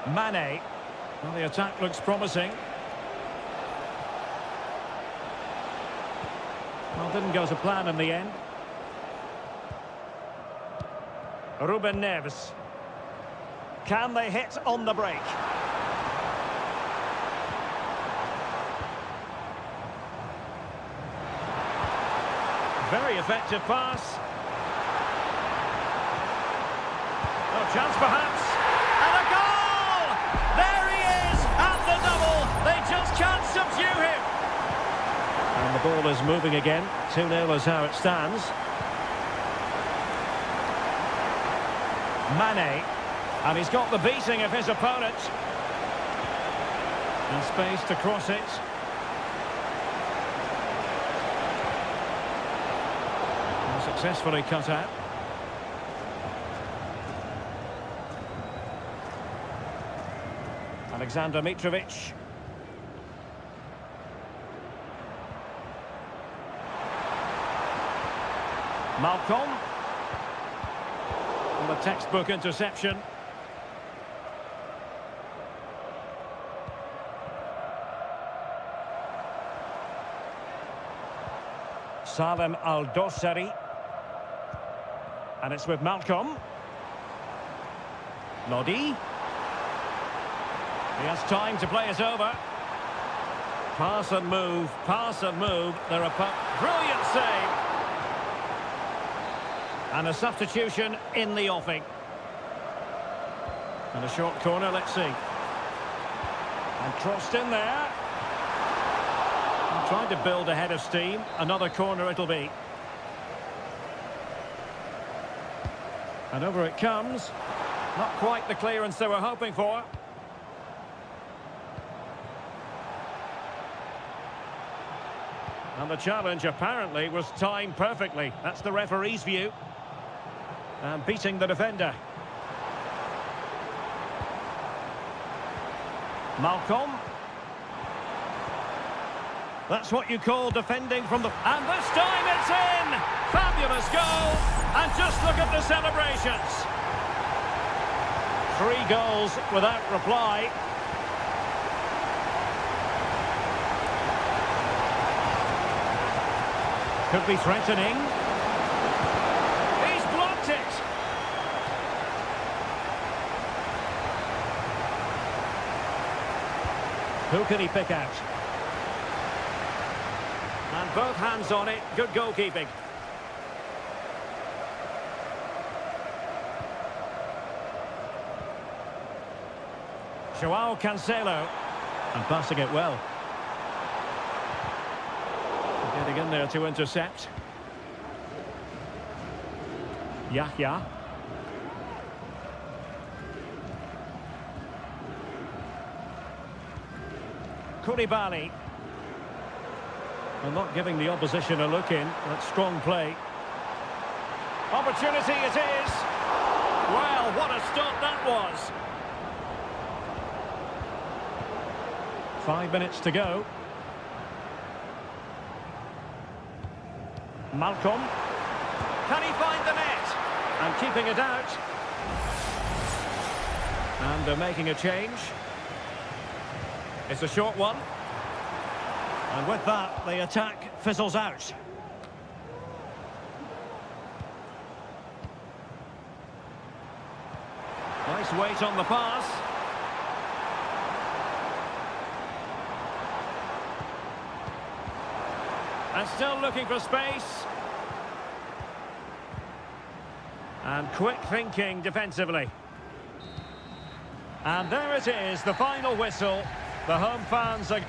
Mane. Well, the attack looks promising. Well, didn't go to plan in the end. Ruben Neves. Can they hit on the break? Very effective pass. Chance perhaps. And a goal! There he is at the double. They just can't subdue him. And the ball is moving again. 2-0 is how it stands. Mane. And he's got the beating of his opponent. And space to cross it. And successfully cut out. Alexander Mitrovic. Malcolm. And the textbook interception. Salem Al-Dossari. And it's with Malcolm. Lodi. He has time to play it over. Pass and move, pass and move. They're a brilliant save. And a substitution in the offing. And a short corner, let's see. And crossed in there. And trying to build a head of steam. Another corner it'll be. And over it comes. Not quite the clearance they were hoping for. And the challenge apparently was timed perfectly. That's the referee's view. And beating the defender. Malcolm. That's what you call defending from the... And this time it's in! Fabulous goal! And just look at the celebrations. 3 goals without reply. Could be threatening. He's blocked it. Who can he pick out? And both hands on it. Good goalkeeping. Joao Cancelo. And passing it well. Getting in there to intercept. Yahya. Koulibaly. Well, not giving the opposition a look in. That's strong play. Opportunity it is. Well, what a stop that was. 5 minutes to go. Malcolm. Can he find the net? And keeping it out. And they're making a change. It's a short one. And with that, the attack fizzles out. Nice weight on the pass. And still looking for space. And quick thinking defensively. And there it is, the final whistle. The home fans are...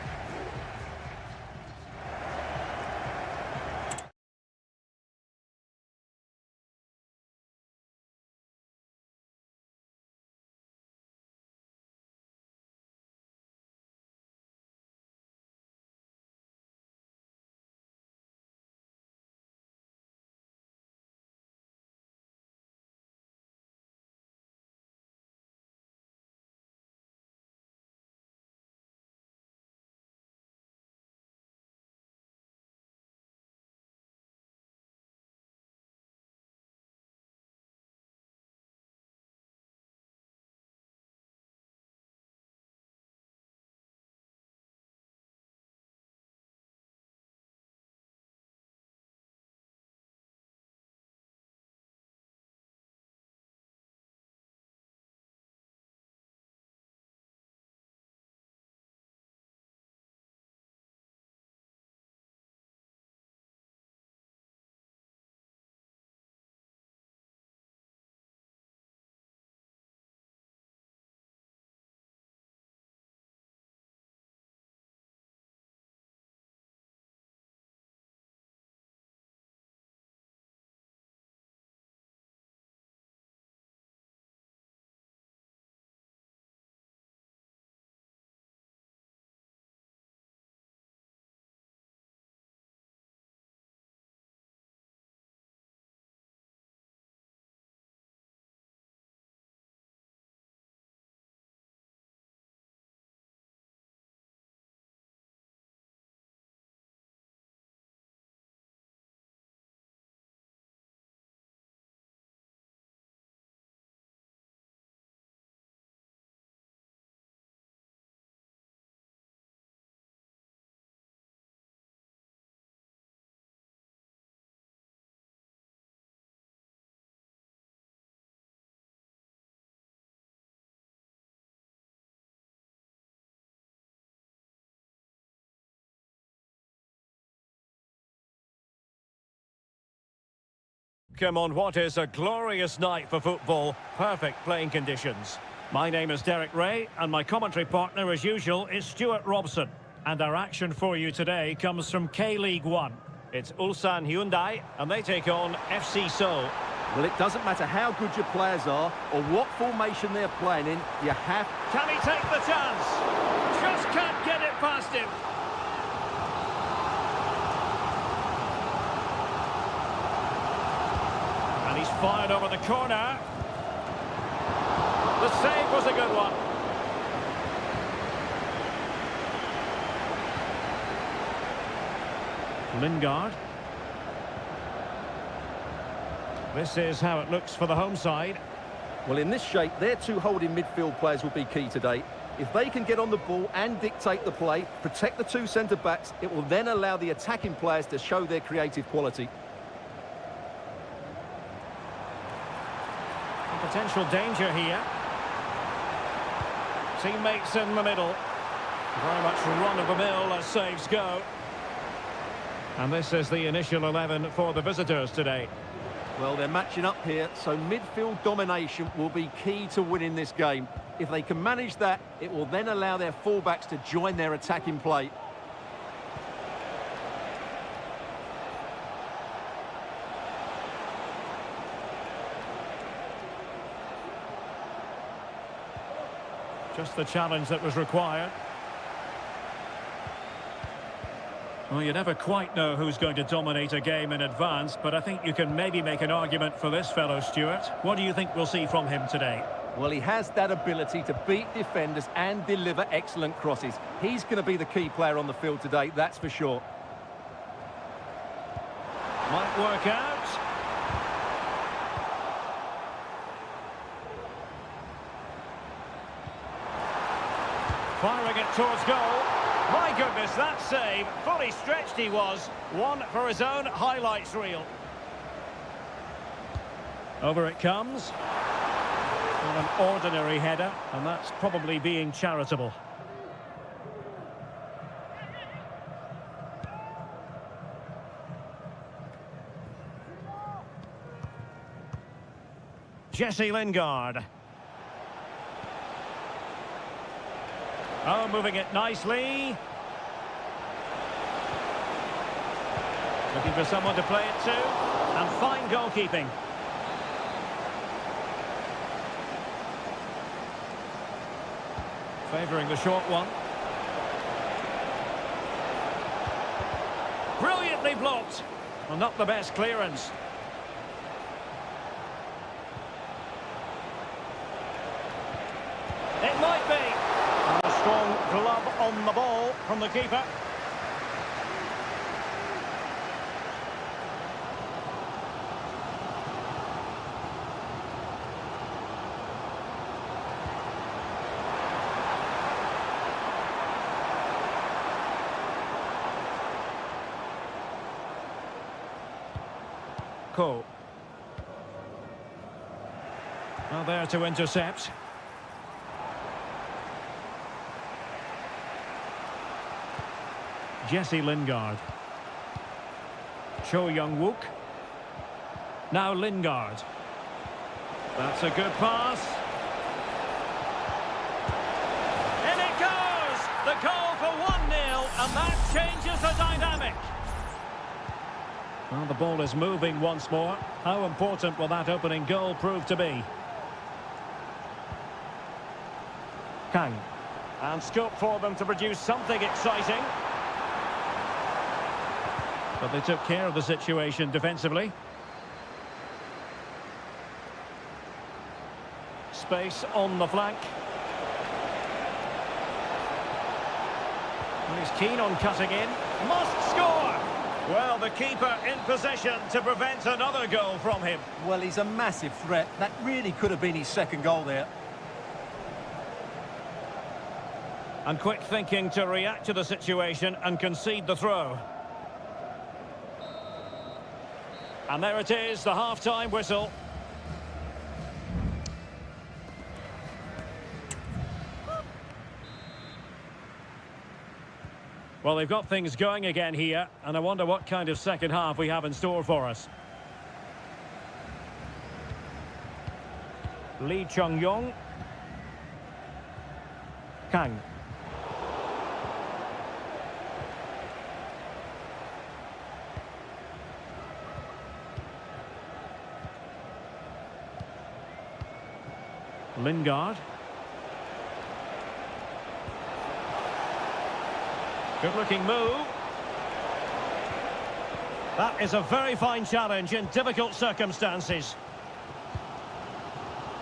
Come on, what is a glorious night for football. Perfect playing conditions. My name is Derek Ray, and my commentary partner, as usual, is Stuart Robson. And our action for you today comes from K-League 1. It's Ulsan Hyundai, and they take on FC Seoul. Well, it doesn't matter how good your players are or what formation they're playing in, you have... Can he take the chance? Just can't get it past him. And he's fired over the corner. The save was a good one. Lingard. This is how it looks for the home side. Well, in this shape, their two holding midfield players will be key today. If they can get on the ball and dictate the play, protect the two centre-backs, it will then allow the attacking players to show their creative quality. Potential danger here. Teammates in the middle. Very much run-of-the-mill as saves go. And this is the initial 11 for the visitors today. Well, they're matching up here, so midfield domination will be key to winning this game. If they can manage that, it will then allow their fullbacks to join their attacking play. Just the challenge that was required. Well, you never quite know who's going to dominate a game in advance, but I think you can maybe make an argument for this fellow, Stuart. What do you think we'll see from him today? Well, he has that ability to beat defenders and deliver excellent crosses. He's going to be the key player on the field today, that's for sure. Might work out. Firing it towards goal. My goodness, that save. Fully stretched he was. One for his own highlights reel. Over it comes. Not an ordinary header, and that's probably being charitable. Jesse Lingard. Oh, moving it nicely. Looking for someone to play it to. And fine goalkeeping. Favouring the short one. Brilliantly blocked. Well, not the best clearance. It might be. A strong glove on the ball from the keeper. Cole. Well, there to intercept. Jesse Lingard. Cho Young-wook. Now Lingard. That's a good pass. In it goes! The goal for 1-0, and that changes the dynamic. Well, the ball is moving once more. How important will that opening goal prove to be? Kang. And scope for them to produce something exciting. But they took care of the situation defensively. Space on the flank. And he's keen on cutting in. Must score! Well, the keeper in possession to prevent another goal from him. Well, he's a massive threat. That really could have been his second goal there. And quick thinking to react to the situation and concede the throw. And there it is, the half-time whistle. Well, they've got things going again here, and I wonder what kind of second half we have in store for us. Lee Chung-yong. Kang. Lingard. Good-looking move. That is a very fine challenge in difficult circumstances.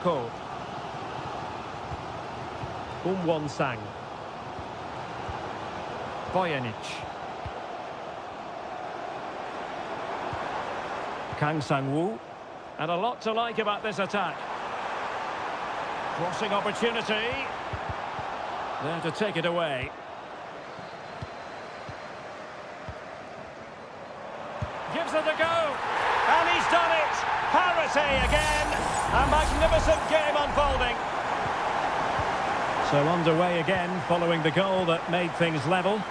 Ko. Won-sang. Bojanic. Kang Sang-woo. And a lot to like about this attack. Crossing opportunity. There to take it away. Gives it a go. And he's done it. Parity again. A magnificent game unfolding. So underway again following the goal that made things level.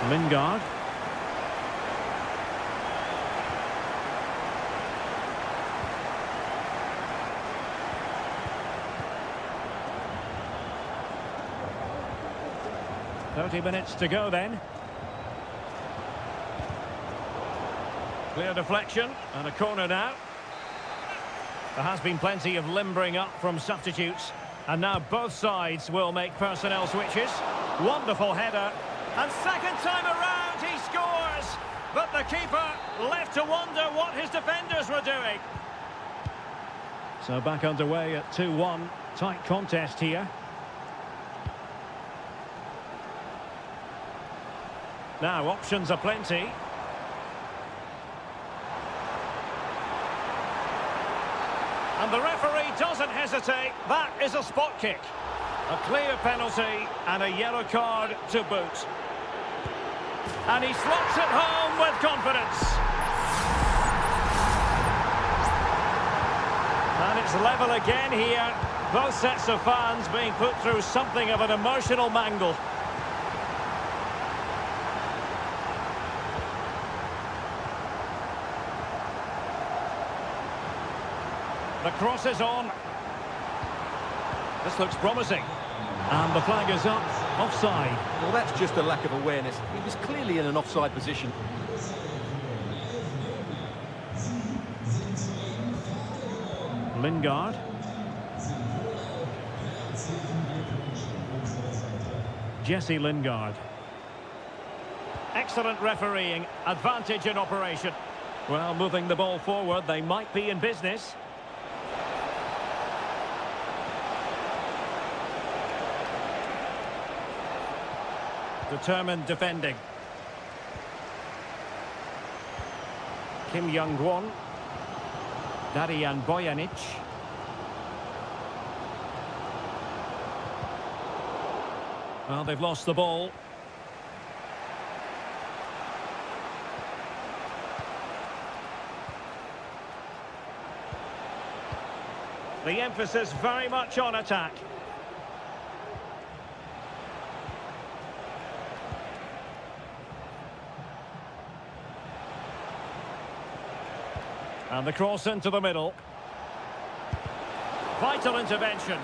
Lingard. "30 minutes to go then. Clear deflection and a corner now. There has been plenty of limbering up from substitutes, and now both sides will make personnel switches. Wonderful header, and second time around he scores, but the keeper left to wonder what his defenders were doing. So back underway at 2-1, tight contest here. Now options are plenty. And the referee doesn't hesitate. That is a spot kick. A clear penalty and a yellow card to boot. And he slots it home with confidence. And it's level again here. Both sets of fans being put through something of an emotional mangle. The cross is on. This looks promising. And the flag is up. Offside. Well, that's just a lack of awareness. He was clearly in an offside position. Lingard. Jesse Lingard. Excellent refereeing. Advantage in operation. Well, moving the ball forward, they might be in business. Determined defending. Kim Young-won. Darian Bojanic. Well, they've lost the ball. The emphasis very much on attack. And the cross into the middle. Vital intervention.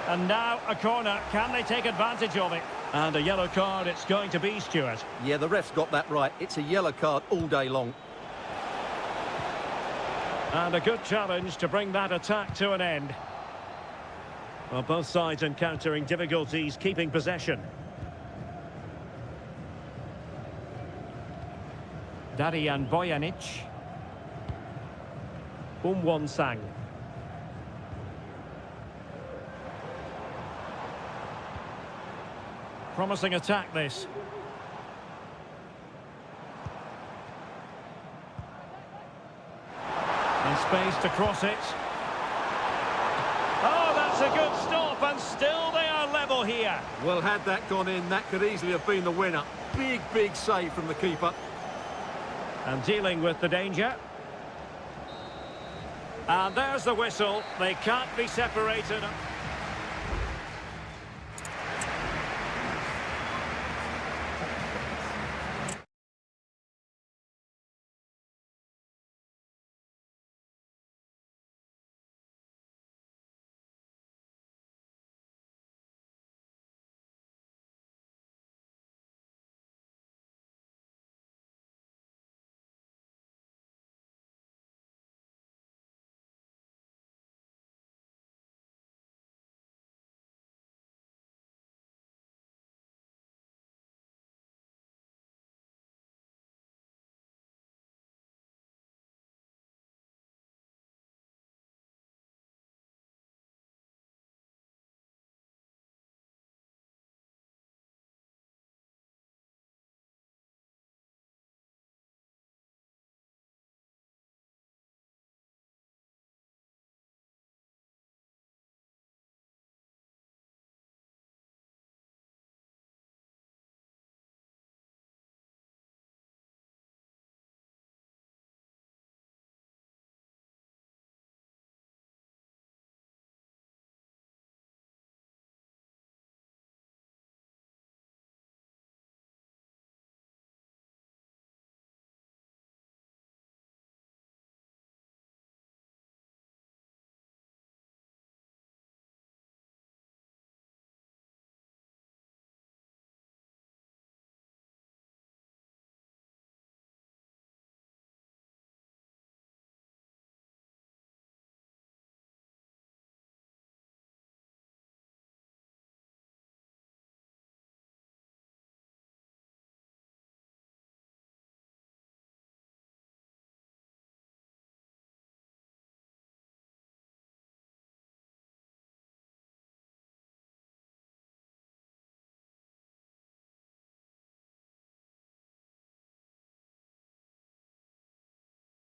And now a corner. Can they take advantage of it? And a yellow card it's going to be, Stuart. Yeah, the ref's got that right. It's a yellow card all day long. And a good challenge to bring that attack to an end. Well, both sides encountering difficulties keeping possession. Darian Bojanic. Won-sang. Promising attack, this. In space to cross it. Oh, that's a good stop, and still they are level here. Well, had that gone in, that could easily have been the winner. Big, big save from the keeper. And dealing with the danger. And there's the whistle. They can't be separated.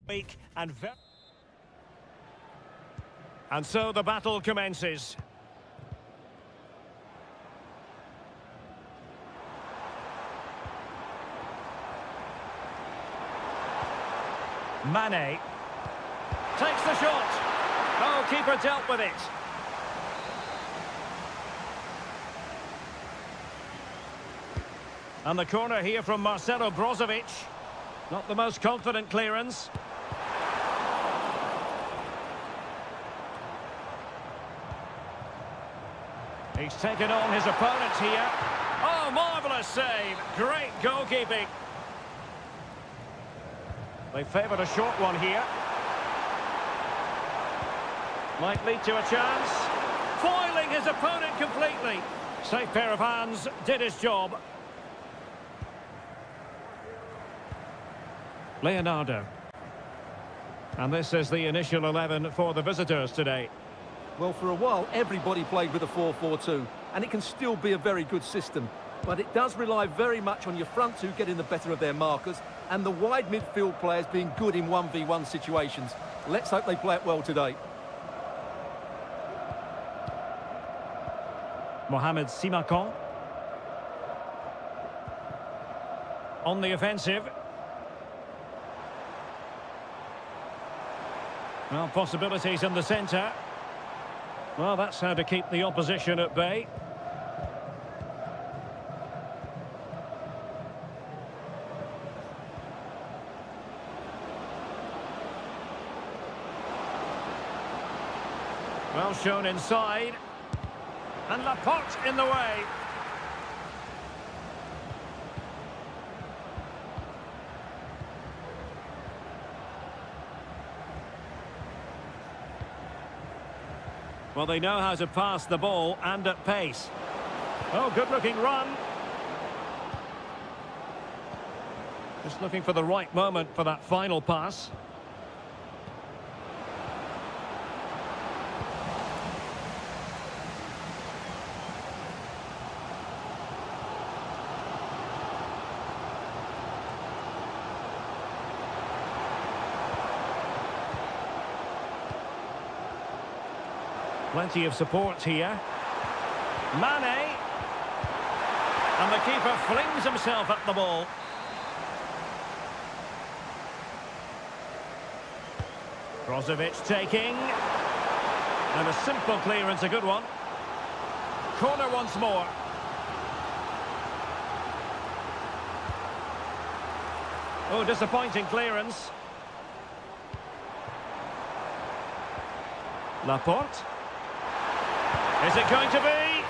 week and so the battle commences. Mane takes the shot. Oh, keeper dealt with it. And the corner here from Marcelo Brozovic. Not the most confident clearance. He's taken on his opponent here. Oh, marvellous save. Great goalkeeping. They favoured a short one here. Might lead to a chance. Foiling his opponent completely. Safe pair of hands, did his job. Leonardo. And this is the initial 11 for the visitors today. Well, for a while, everybody played with a 4-4-2, and it can still be a very good system. But it does rely very much on your front two getting the better of their markers, and the wide midfield players being good in 1v1 situations. Let's hope they play it well today. Mohamed Simakon. On the offensive. Well, possibilities in the centre. Well, that's how to keep the opposition at bay. Well shown inside. And Laporte in the way. Well, they know how to pass the ball and at pace. Oh, good-looking run. Just looking for the right moment for that final pass. Plenty of support here. Mane. And the keeper flings himself at the ball. Brozovic taking. And a simple clearance, a good one. Corner once more. Oh, disappointing clearance. Laporte. Is it going to be?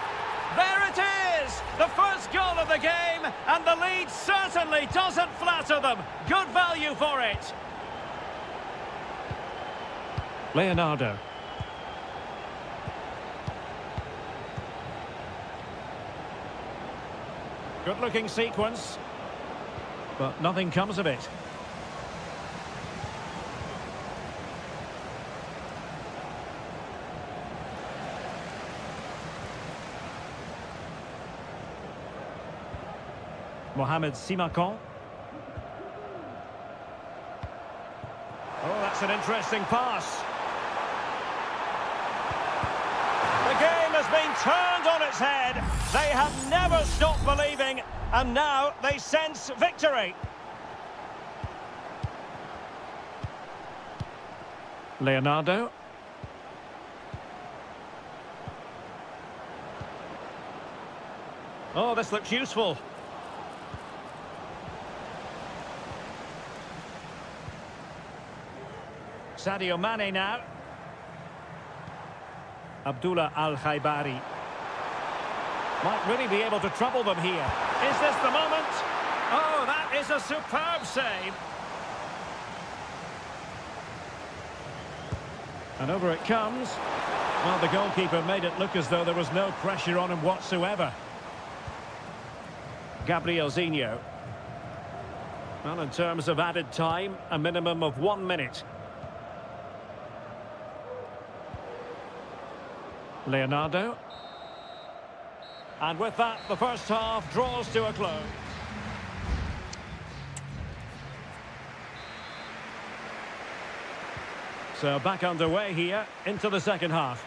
There it is! The first goal of the game, and the lead certainly doesn't flatter them. Good value for it. Leonardo. Good-looking sequence, but nothing comes of it. Mohamed Simakon. Oh, that's an interesting pass. The game has been turned on its head. They have never stopped believing, and now they sense victory. Leonardo. Oh, this looks useful. Sadio Mane now. Abdullah Al-Khaibari. Might really be able to trouble them here. Is this the moment? Oh, that is a superb save. And over it comes. Well, the goalkeeper made it look as though there was no pressure on him whatsoever. Gabriel Zinho. Well, in terms of added time, a minimum of 1 minute. Leonardo. And with that, the first half draws to a close. So back underway here into the second half.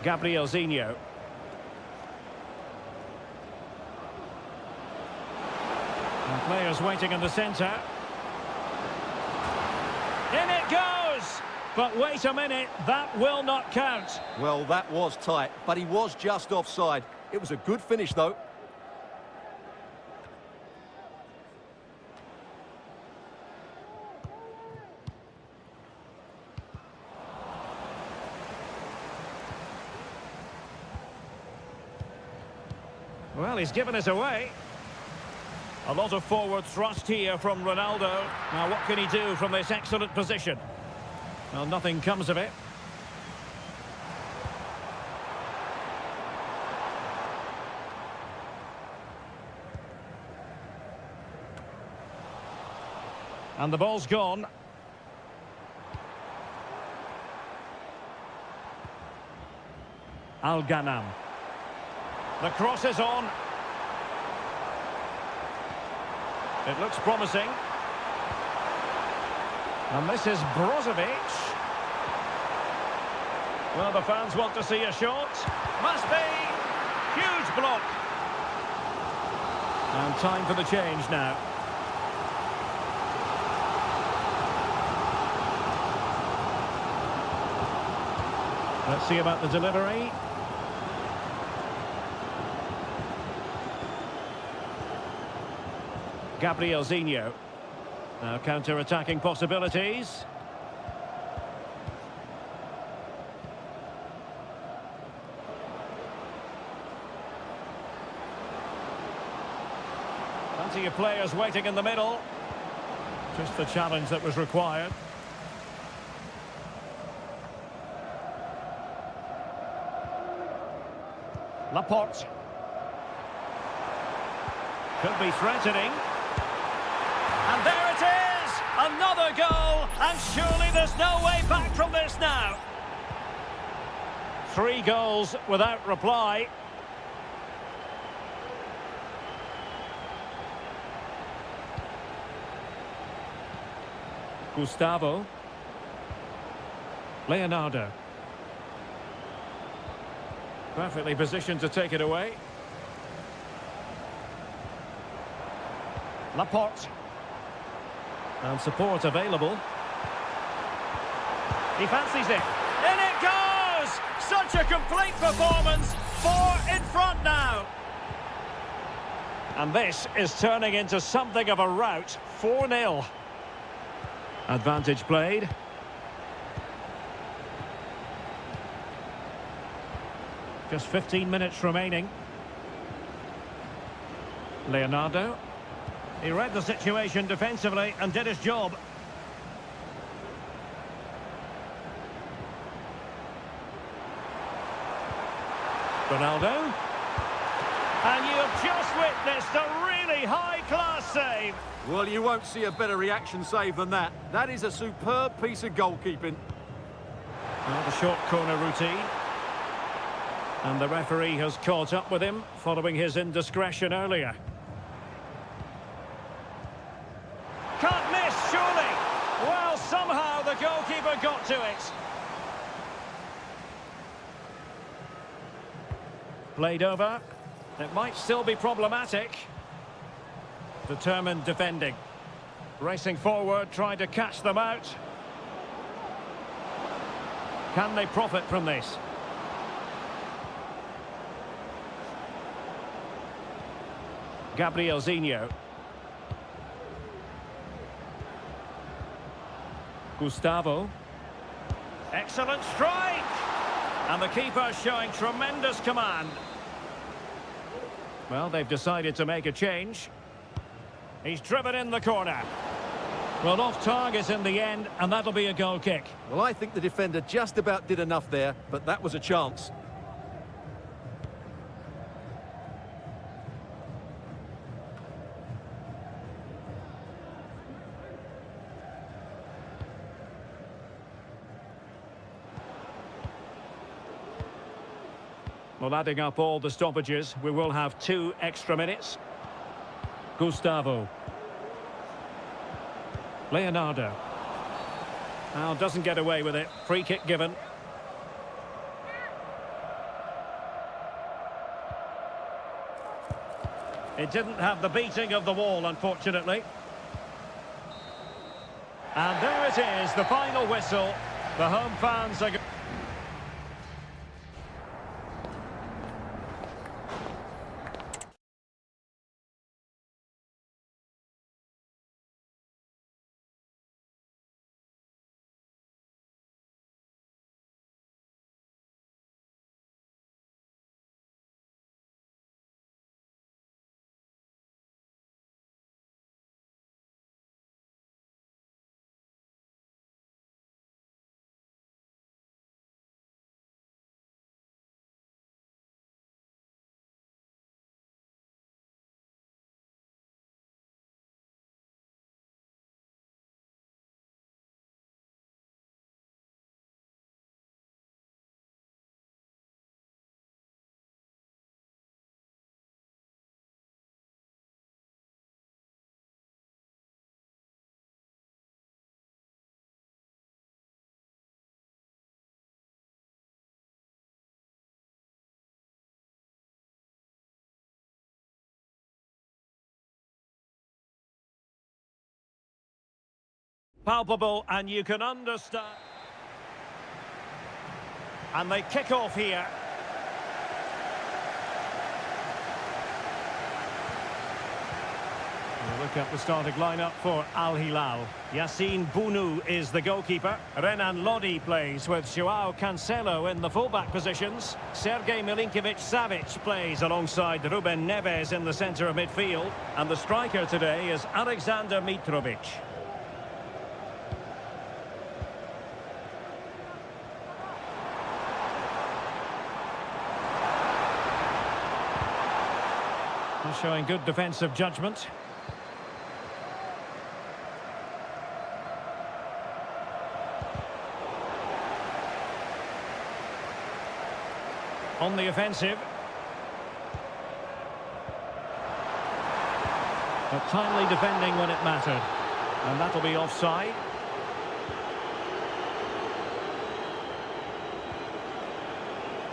Gabrielzinho. And players waiting in the centre. In it goes! But wait a minute, that will not count. Well, that was tight, but he was just offside. It was a good finish, though. Well, he's given us away. A lot of forward thrust here from Ronaldo. Now, what can he do from this excellent position? Well, nothing comes of it. And the ball's gone. Al-Ghanam. The cross is on. It looks promising. And this is Brozovic. Well, the fans want to see a shot. Must be. Huge block. And time for the change now. Let's see about the delivery. Gabrielzinho. Now counter-attacking possibilities. Plenty of players waiting in the middle. Just the challenge that was required. Laporte. Could be threatening. And there it is! Another goal! And surely there's no way back from this now. 3 goals without reply. Gustavo. Leonardo. Perfectly positioned to take it away. Laporte. And support available. He fancies it. In it goes! Such a complete performance. 4 in front now. And this is turning into something of a rout. 4-0. Advantage played. Just 15 minutes remaining. Leonardo. He read the situation defensively and did his job. Ronaldo. And you've just witnessed a really high-class save. Well, you won't see a better reaction save than that. That is a superb piece of goalkeeping. Well, the short corner routine. And the referee has caught up with him following his indiscretion earlier. Can't miss, surely. Well, somehow the goalkeeper got to it. Played over. It might still be problematic. Determined defending. Racing forward, trying to catch them out. Can they profit from this? Gabrielzinho. Gustavo. Excellent strike! And the keeper showing tremendous command. Well, they've decided to make a change. He's driven in the corner. Well, off target in the end, and that'll be a goal kick. Well, I think the defender just about did enough there, but that was a chance. Well, adding up all the stoppages, we will have 2 extra minutes. Gustavo. Leonardo. Now doesn't get away with it. Free kick given. It didn't have the beating of the wall, unfortunately. And there it is, the final whistle. The home fans are... palpable, and you can understand. And they kick off here. We'll look at the starting lineup for Al Hilal. Yassine Bounou is the goalkeeper. Renan Lodi plays with Joao Cancelo in the fullback positions. Sergej Milinkovic-Savic plays alongside Ruben Neves in the centre of midfield. And the striker today is Alexander Mitrovic. Showing good defensive judgment. On the offensive. But timely defending when it mattered. And that'll be offside.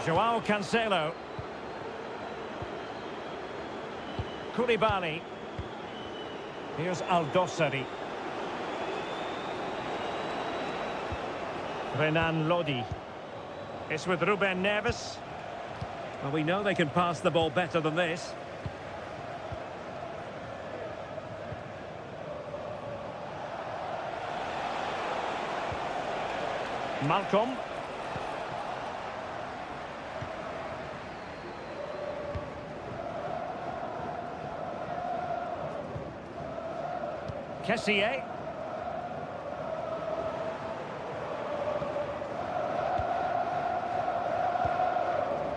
Joao Cancelo. Koulibaly. Here's Al-Dossari. Renan Lodi. It's with Ruben Neves. Well, we know they can pass the ball better than this. Malcolm. Kessié.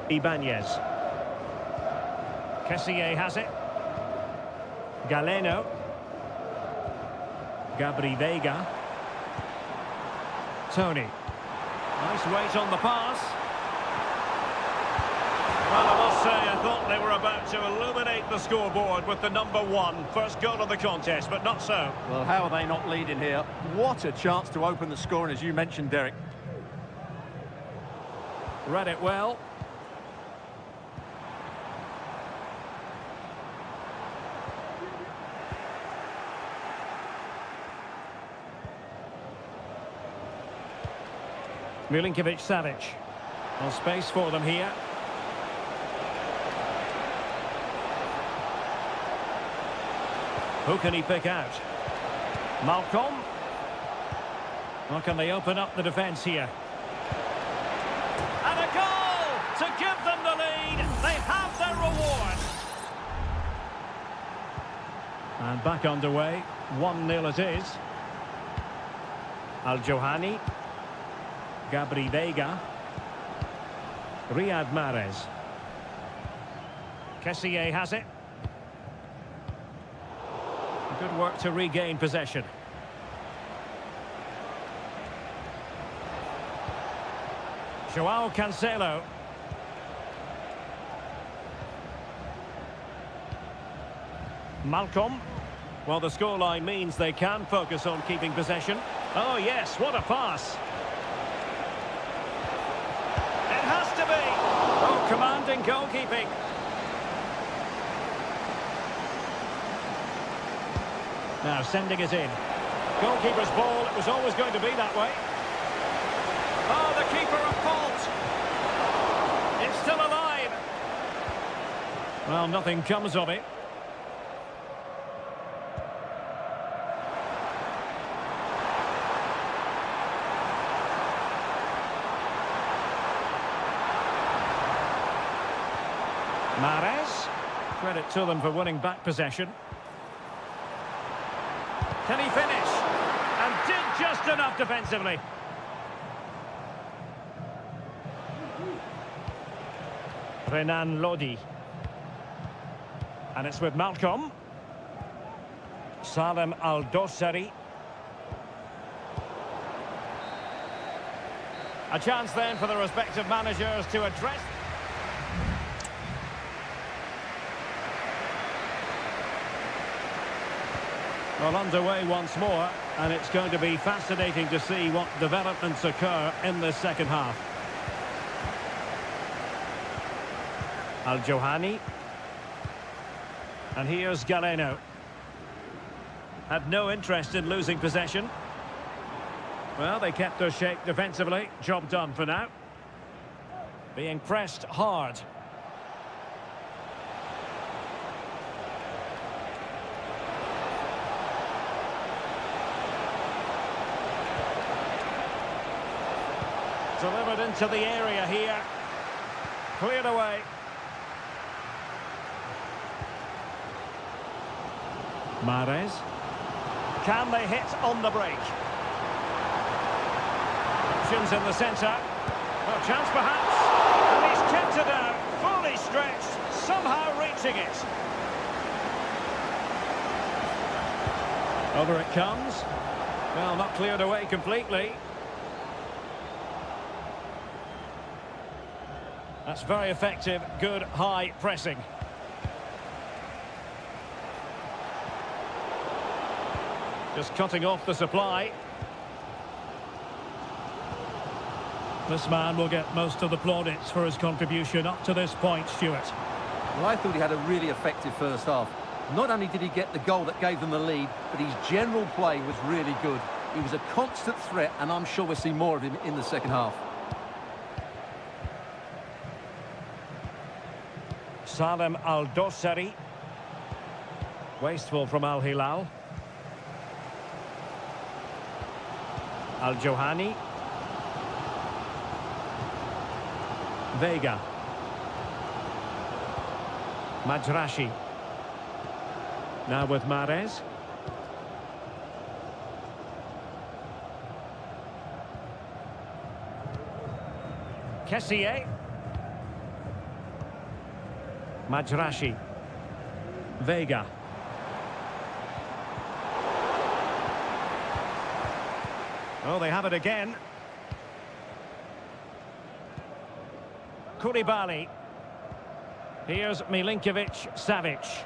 Ibanez. Kessié has it. Galeno. Gabri Veiga. Tony. Nice weight on the pass. Well, I must say, I thought they were about to illuminate the scoreboard with the number one. First goal of the contest, but not so. Well, how are they not leading here? What a chance to open the scoring, as you mentioned, Derek. Read it well. Milinkovic-Savic. No space for them here. Who can he pick out? Malcolm. Or can they open up the defence here? And a goal to give them the lead. They have their reward. And back underway. 1-0 it is. Al-Johani. Gabri Veiga. Riyad Mahrez. Kessié has it. Good work to regain possession. Joao Cancelo. Malcolm. Well, the scoreline means they can focus on keeping possession. Oh, yes, what a pass. It has to be. Oh, commanding goalkeeping. Now sending it in. Goalkeeper's ball, it was always going to be that way. Oh, the keeper at fault. It's still alive. Well, nothing comes of it. Mahrez. Credit to them for winning back possession. Can he finish? And did just enough defensively. Renan Lodi. And it's with Malcolm. Salem Al-Dossari. A chance then for the respective managers to address... Well, underway once more, and it's going to be fascinating to see what developments occur in the second half. Al-Johani. And here's Galeno. Had no interest in losing possession. Well, they kept their shape defensively. Job done for now. Being pressed hard. Delivered into the area here. Cleared away. Mahrez. Can they hit on the break? Options in the centre. A chance perhaps. And he's kept it out. Fully stretched. Somehow reaching it. Over it comes. Well, not cleared away completely. That's very effective, good high pressing. Just cutting off the supply. This man will get most of the plaudits for his contribution up to this point, Stuart. Well, I thought he had a really effective first half. Not only did he get the goal that gave them the lead, but his general play was really good. He was a constant threat, and I'm sure we'll see more of him in the second half. Salem Al-Dossari. Wasteful from Al Hilal. Al-Johani. Vega. Majrashi. Now with Mahrez. Kessié. Majrashi. Vega. Oh, they have it again. Koulibaly. Here's Milinkovic-Savic.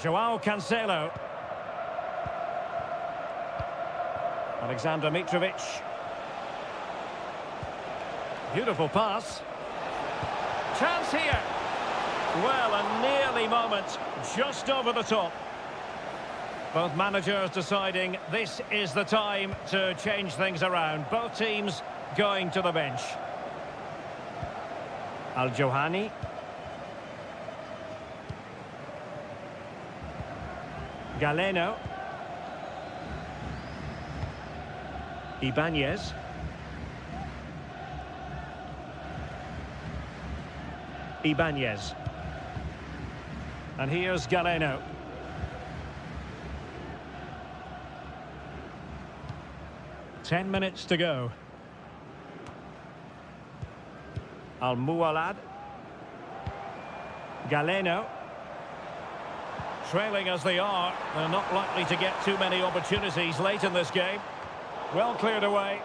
Joao Cancelo. Alexander Mitrovic. Beautiful pass. Chance here. Well, a nearly moment, just over the top. Both managers deciding this is the time to change things around. Both teams going to the bench. Al-Johani. Galeno. Ibanez. Ibanez. And here's Galeno. Ten minutes to go. Al-Mualad. Galeno. Trailing as they are, they're not likely to get too many opportunities late in this game. Well cleared away.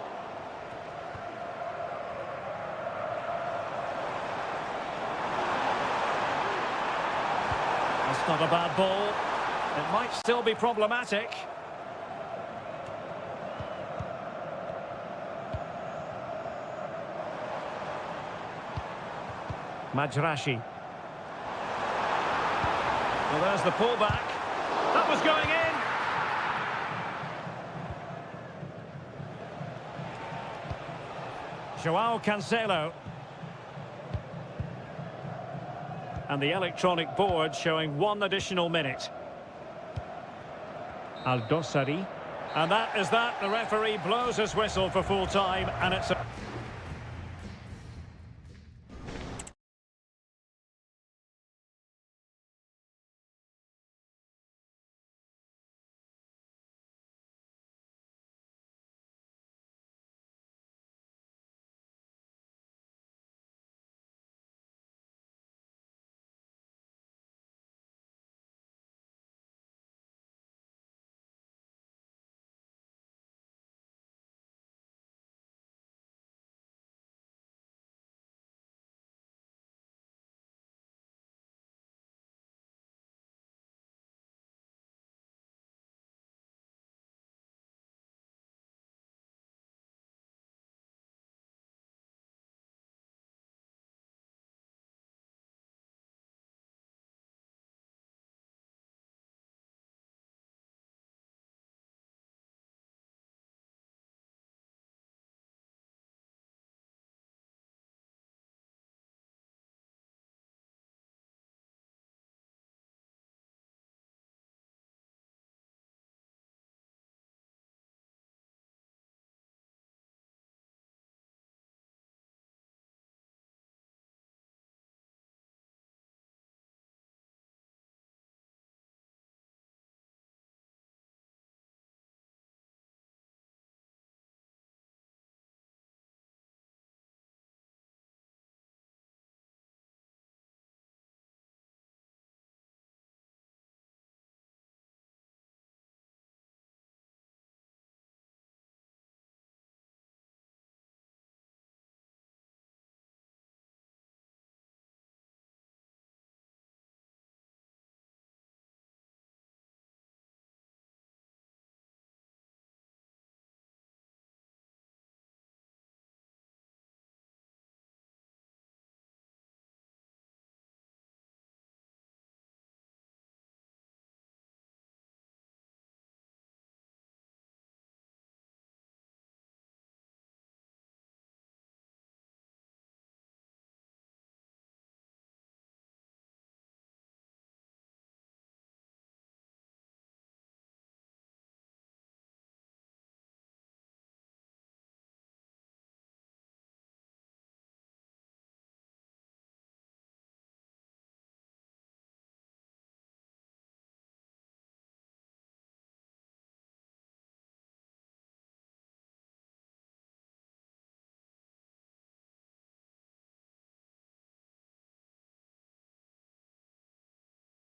That's not a bad ball. It might still be problematic. Majrashi. Well, there's the pullback. That was going in. Joao Cancelo. And the electronic board showing 1 additional minute. Aldosari. And that is that. The referee blows his whistle for full time, and it's a...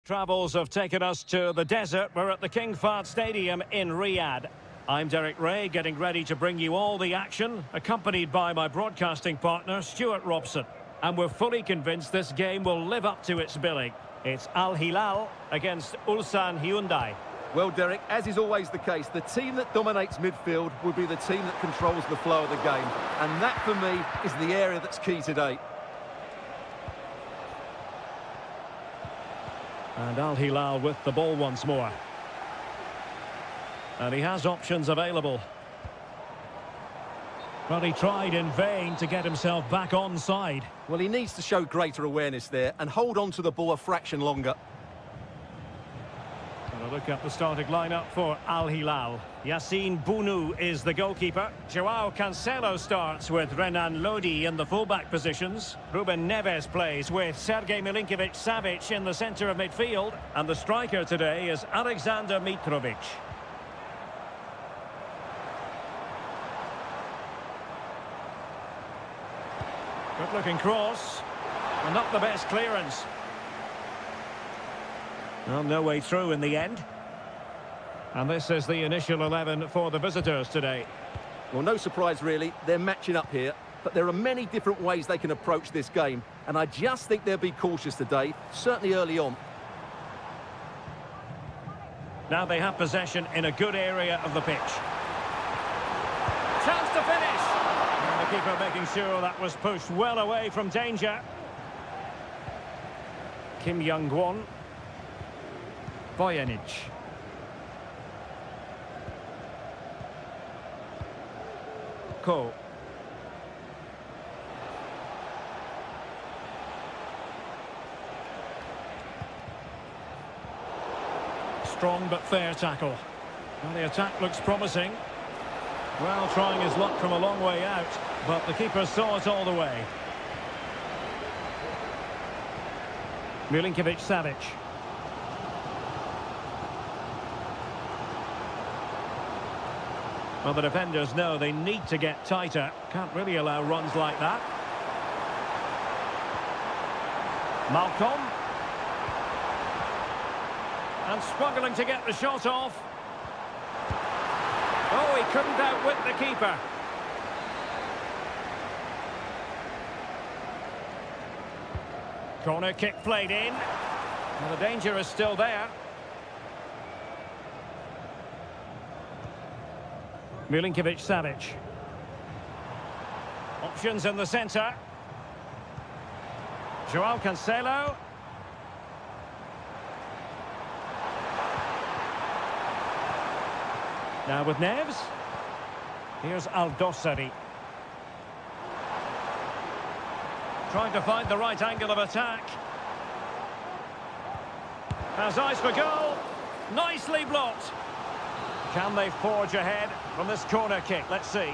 Travels have taken us to the desert. We're at the King Fahd Stadium in Riyadh. I'm Derek Ray, getting ready to bring you all the action, accompanied by my broadcasting partner, Stuart Robson. And we're fully convinced this game will live up to its billing. It's Al Hilal against Ulsan Hyundai. Well, Derek, as is always the case, the team that dominates midfield will be the team that controls the flow of the game. And that, for me, is the area that's key today. And Al Hilal with the ball once more. And he has options available. But he tried in vain to get himself back onside. Well, he needs to show greater awareness there and hold on to the ball a fraction longer. And a look at the starting lineup for Al Hilal. Yassine Bounou is the goalkeeper. Joao Cancelo starts with Renan Lodi in the fullback positions. Ruben Neves plays with Sergej Milinkovic-Savic in the centre of midfield. And the striker today is Alexander Mitrovic. Good-looking cross. And not the best clearance. Well, no way through in the end. And this is the initial 11 for the visitors today. Well, no surprise, really. They're matching up here. But there are many different ways they can approach this game. And I just think they'll be cautious today, certainly early on. Now they have possession in a good area of the pitch. Chance to finish. And the keeper making sure that was pushed well away from danger. Kim Young-won. Bojanic. Ko. Strong but fair tackle. Well, the attack looks promising. Well, trying his luck from a long way out, but the keeper saw it all the way. Milinkovic-Savic. Well, the defenders know they need to get tighter. Can't really allow runs like that. Malcolm. And struggling to get the shot off. Oh, he couldn't outwit the keeper. Corner kick played in. Well, the danger is still there. Milinkovic-Savic. Options in the centre. Joao Cancelo. Now with Neves. Here's Aldosari. Trying to find the right angle of attack. Has eyes for goal. Nicely blocked. Can they forge ahead from this corner kick? Let's see.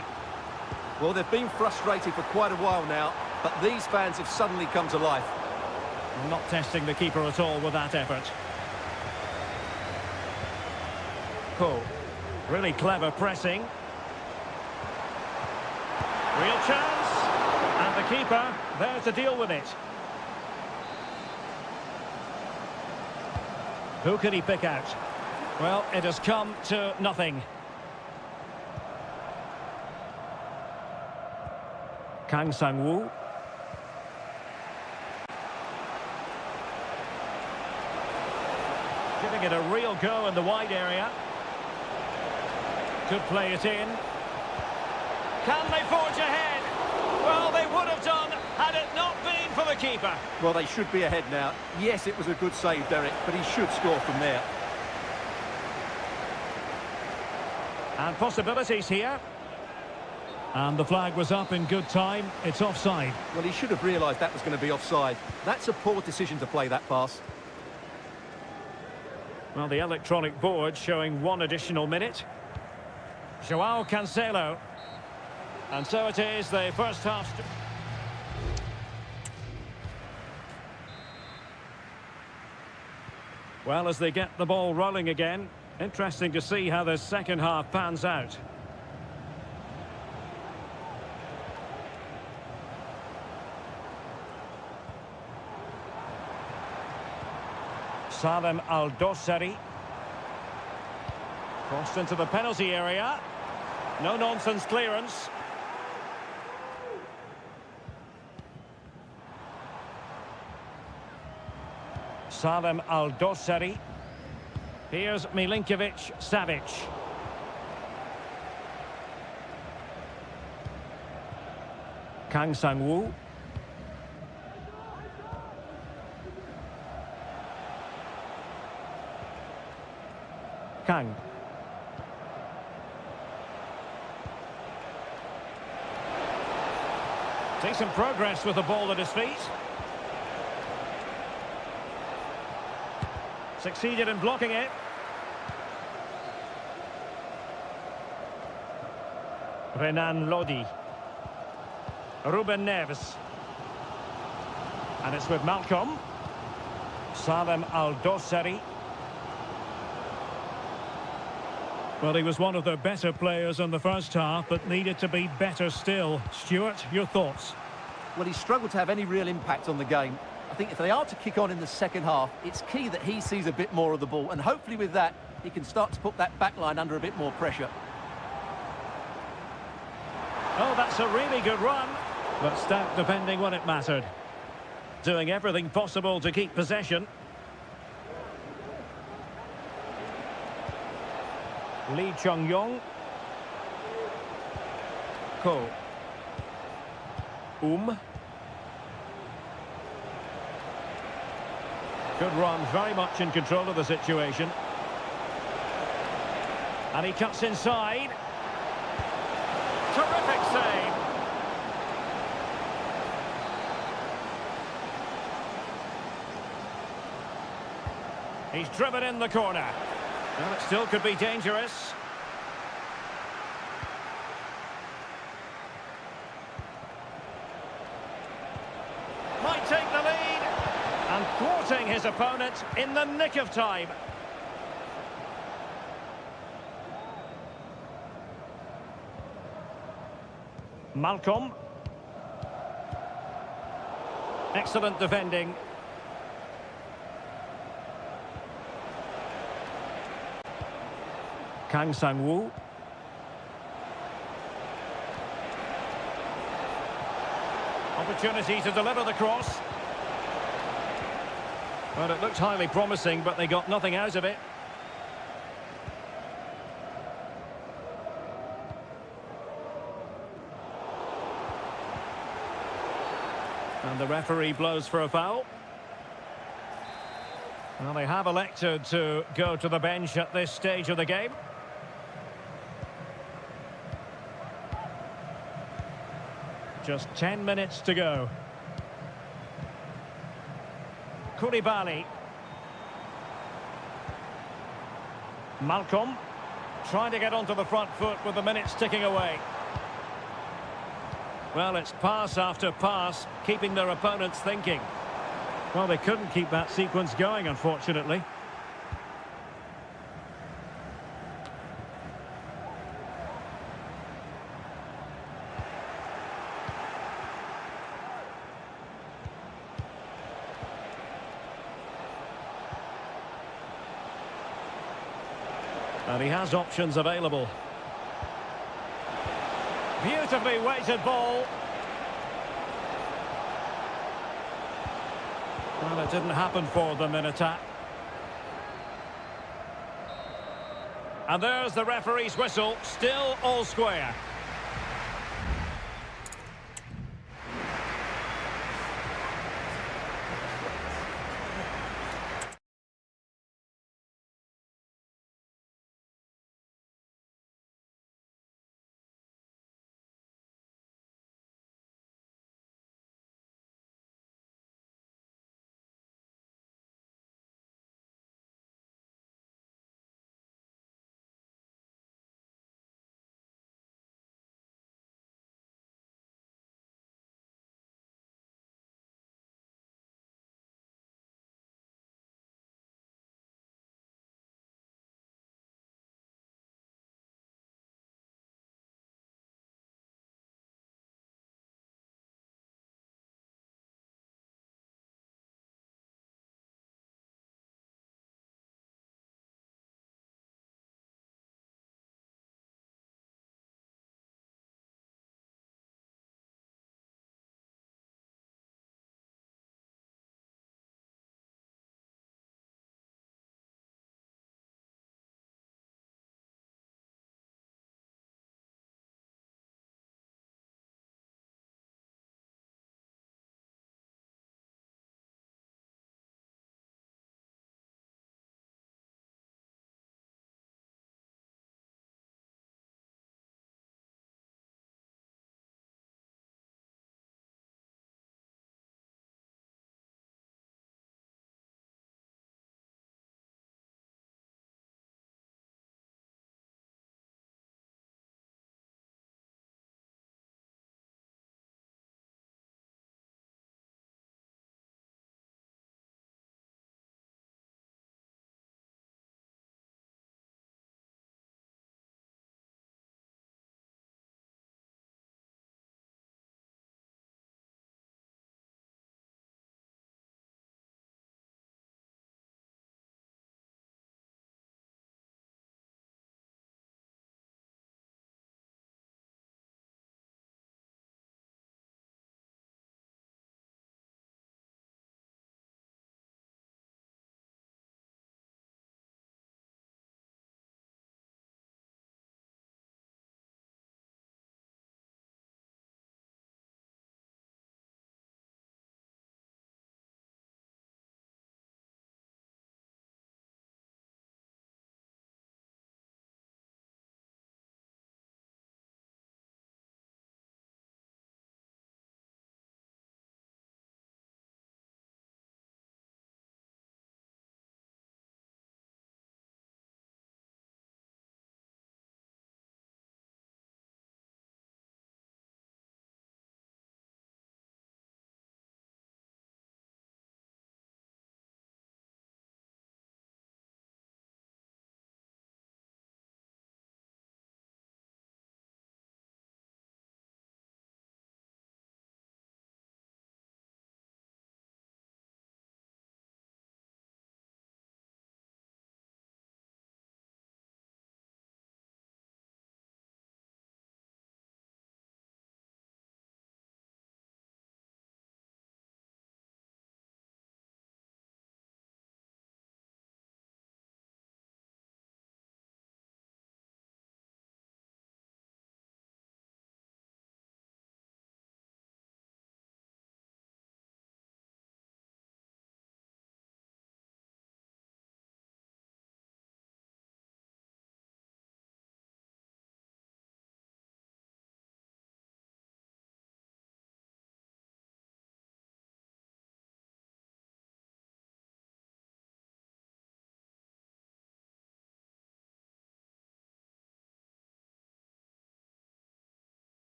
Well, they've been frustrated for quite a while now, but these fans have suddenly come to life. Not testing the keeper at all with that effort. Ko. Really clever pressing. Real chance. And the keeper there to deal with it. Who could he pick out? Well, it has come to nothing. Kang Sang-woo. Giving it a real go in the wide area. Could play it in. Can they forge ahead? Well, they would have done had it not been for the keeper. Well, they should be ahead now. Yes, it was a good save, Derek, but he should score from there. And possibilities here. And the flag was up in good time. It's offside. Well, he should have realised that was going to be offside. That's a poor decision to play that pass. Well, the electronic board showing one additional minute. Joao Cancelo. And so it is, the first half. Well, as they get the ball rolling again, interesting to see how the second half pans out. Salem Aldosari. Crossed into the penalty area. No-nonsense clearance. Salem Aldosari. Here's Milinkovic-Savic. Kang Sang-woo. Kang. Decent progress with the ball at his feet. Succeeded in blocking it. Renan Lodi. Ruben Neves. And it's with Malcolm. Salem Aldosari. Well, he was one of their better players in the first half, but needed to be better still. Stuart, your thoughts? Well, he struggled to have any real impact on the game. I think if they are to kick on in the second half, it's key that he sees a bit more of the ball, and hopefully with that, he can start to put that back line under a bit more pressure. Oh, that's a really good run, but stout defending when it mattered. Doing everything possible to keep possession. Lee Chung-yong. Ko. Good run, very much in control of the situation. And he cuts inside. Terrific save. He's driven in the corner. Well, it still could be dangerous. Might take the lead. And thwarting his opponent in the nick of time. Malcolm. Excellent defending. Kang Sang-woo. Opportunity to deliver the cross. Well, it looked highly promising, but they got nothing out of it. And the referee blows for a foul. Well, they have elected to go to the bench at this stage of the game. Just 10 minutes to go. Koulibaly. Malcolm trying to get onto the front foot with the minutes ticking away. Well, it's pass after pass, keeping their opponents thinking. Well, they couldn't keep that sequence going, unfortunately. And he has options available. Beautifully weighted ball. Well, it didn't happen for them in attack. And there's the referee's whistle, still all square.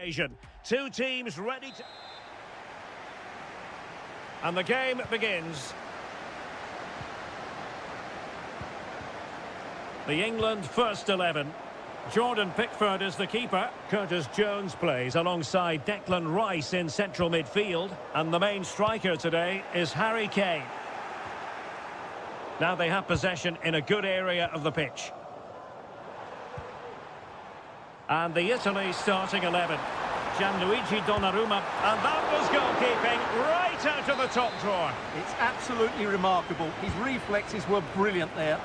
Asian. Two teams ready to... And the game begins. The England first 11. Jordan Pickford is the keeper. Curtis Jones plays alongside Declan Rice in central midfield. And the main striker today is Harry Kane. Now they have possession in a good area of the pitch. And the Italy starting 11. Gianluigi Donnarumma. And that was goalkeeping right out of the top drawer. It's absolutely remarkable. His reflexes were brilliant there.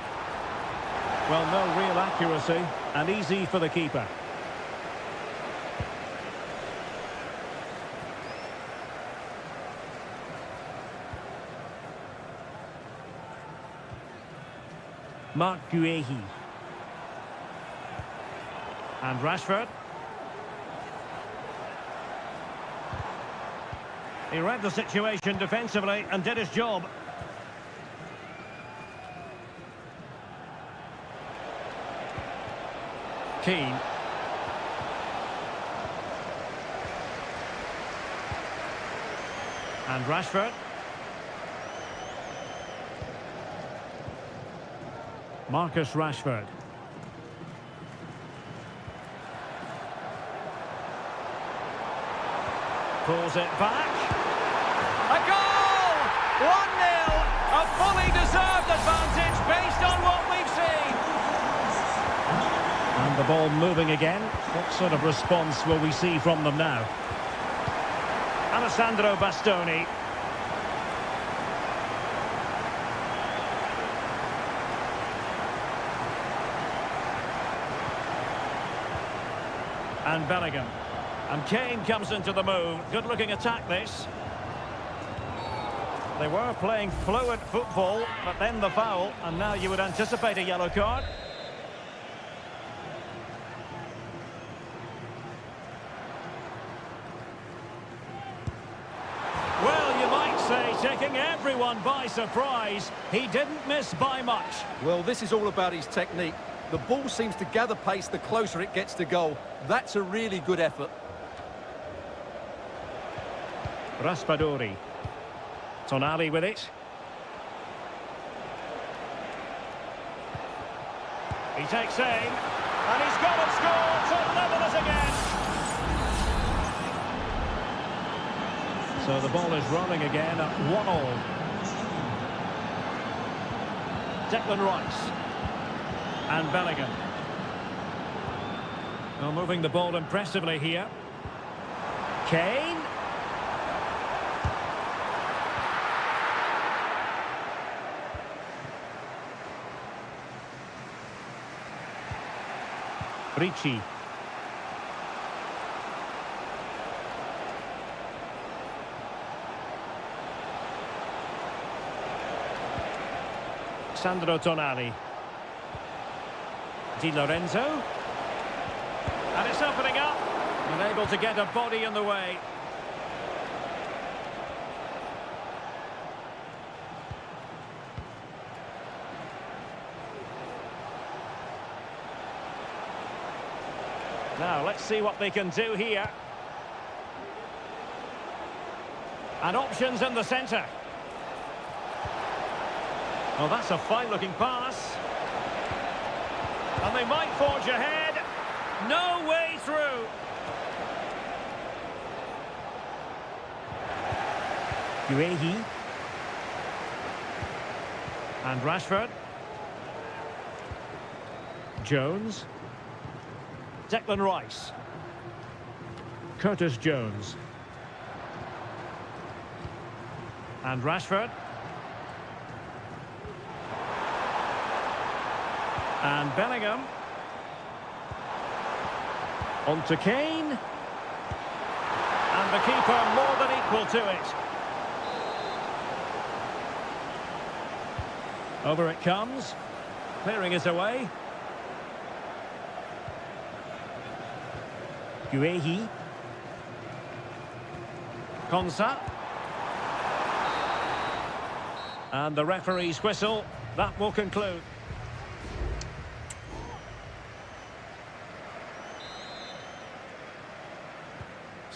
Well, no real accuracy, and easy for the keeper. Mark Guehi. And Rashford. He read the situation defensively and did his job. Keane. And Rashford. Marcus Rashford. Pulls it back. A goal! 1-0! A fully deserved advantage based on what we've seen. And the ball moving again. What sort of response will we see from them now? Alessandro Bastoni. And Bellingham. And Kane comes into the move. Good-looking attack, this. They were playing fluid football, but then the foul, and now you would anticipate a yellow card. Well, you might say taking everyone by surprise. He didn't miss by much. Well, this is all about his technique. The ball seems to gather pace the closer it gets to goal. That's a really good effort. Raspadori. Tonali with it. He takes aim. And he's got it scored to level it again. So the ball is rolling again at 1-1. Declan Rice. And Bellingham. Well, moving the ball impressively here. Kane. Ricci. Sandro Tonali. Di Lorenzo. And it's opening up. Unable to get a body in the way. Now, let's see what they can do here. And options in the centre. Oh, that's a fine-looking pass. And they might forge ahead. No way through. Guehi. And Rashford. Jones. Declan Rice. Curtis Jones. And Rashford. And Bellingham. On to Kane. And the keeper more than equal to it. Over it comes. Clearing it away. Guehi. Konsa. And the referee's whistle. That will conclude.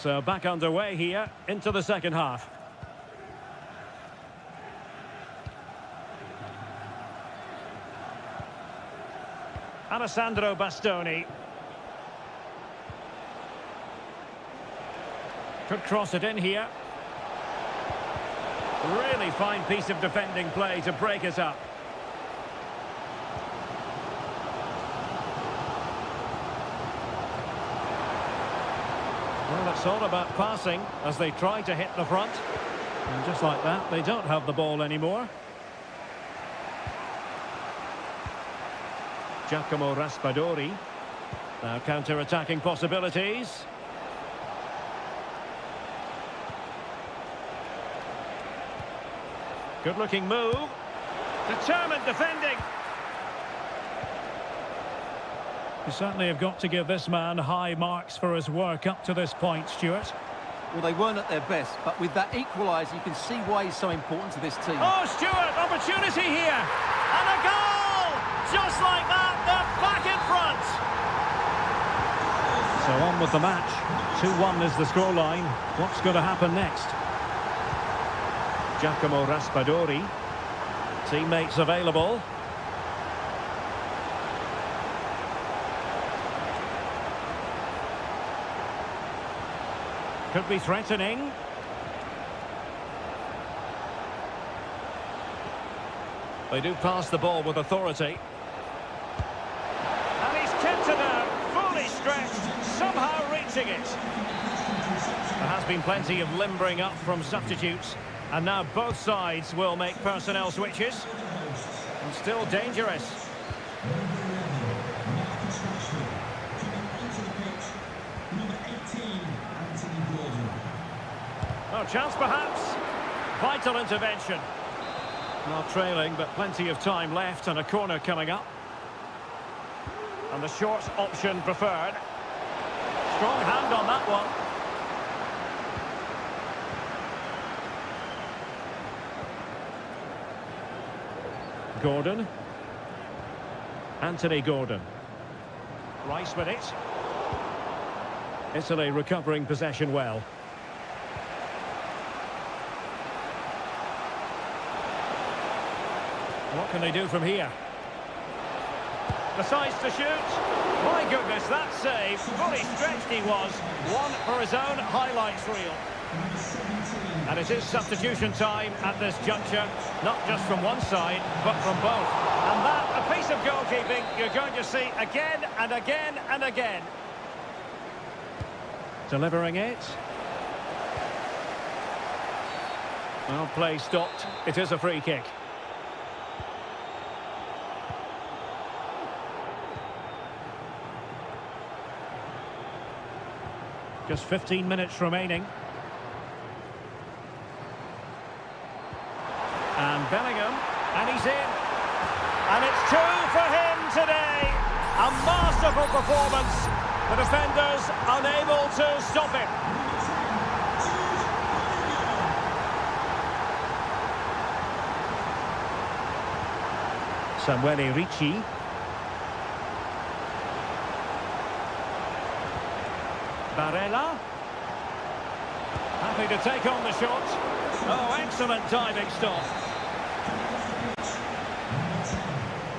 So back underway here into the second half. Alessandro Bastoni. Could cross it in here. Really fine piece of defending play to break us up. Well, it's all about passing as they try to hit the front. And just like that, they don't have the ball anymore. Giacomo Raspadori. Now counter-attacking possibilities. Good-looking move. Determined defending. You certainly have got to give this man high marks for his work up to this point, Stuart. Well, they weren't at their best, but with that equaliser, you can see why he's so important to this team. Oh, Stuart, opportunity here. And a goal! Just like that, they're back in front. So on with the match. 2-1 is the scoreline. What's going to happen next? Giacomo Raspadori. Teammates available. Could be threatening. They do pass the ball with authority. And he's kept it out, fully stretched, somehow reaching it. There has been plenty of limbering up from substitutes. And now both sides will make personnel switches. And still dangerous. Oh, chance perhaps. Vital intervention. Not trailing, but plenty of time left and a corner coming up. And the short option preferred. Strong hand on that one. Gordon. Anthony Gordon. Rice with it. Italy recovering possession well. What can they do from here? Decides to shoot. My goodness, that save. Fully stretched he was. One for his own highlights reel. And it is substitution time at this juncture. Not just from one side, but from both. And that, a piece of goalkeeping you're going to see again and again and again. Delivering it. Well, play stopped. It is a free kick. Just 15 minutes remaining. And Bellingham, and he's in. And it's 2 for him today. A masterful performance. The defenders unable to stop him. Samuele Ricci. Barella. Happy to take on the shot. Oh, excellent diving stop.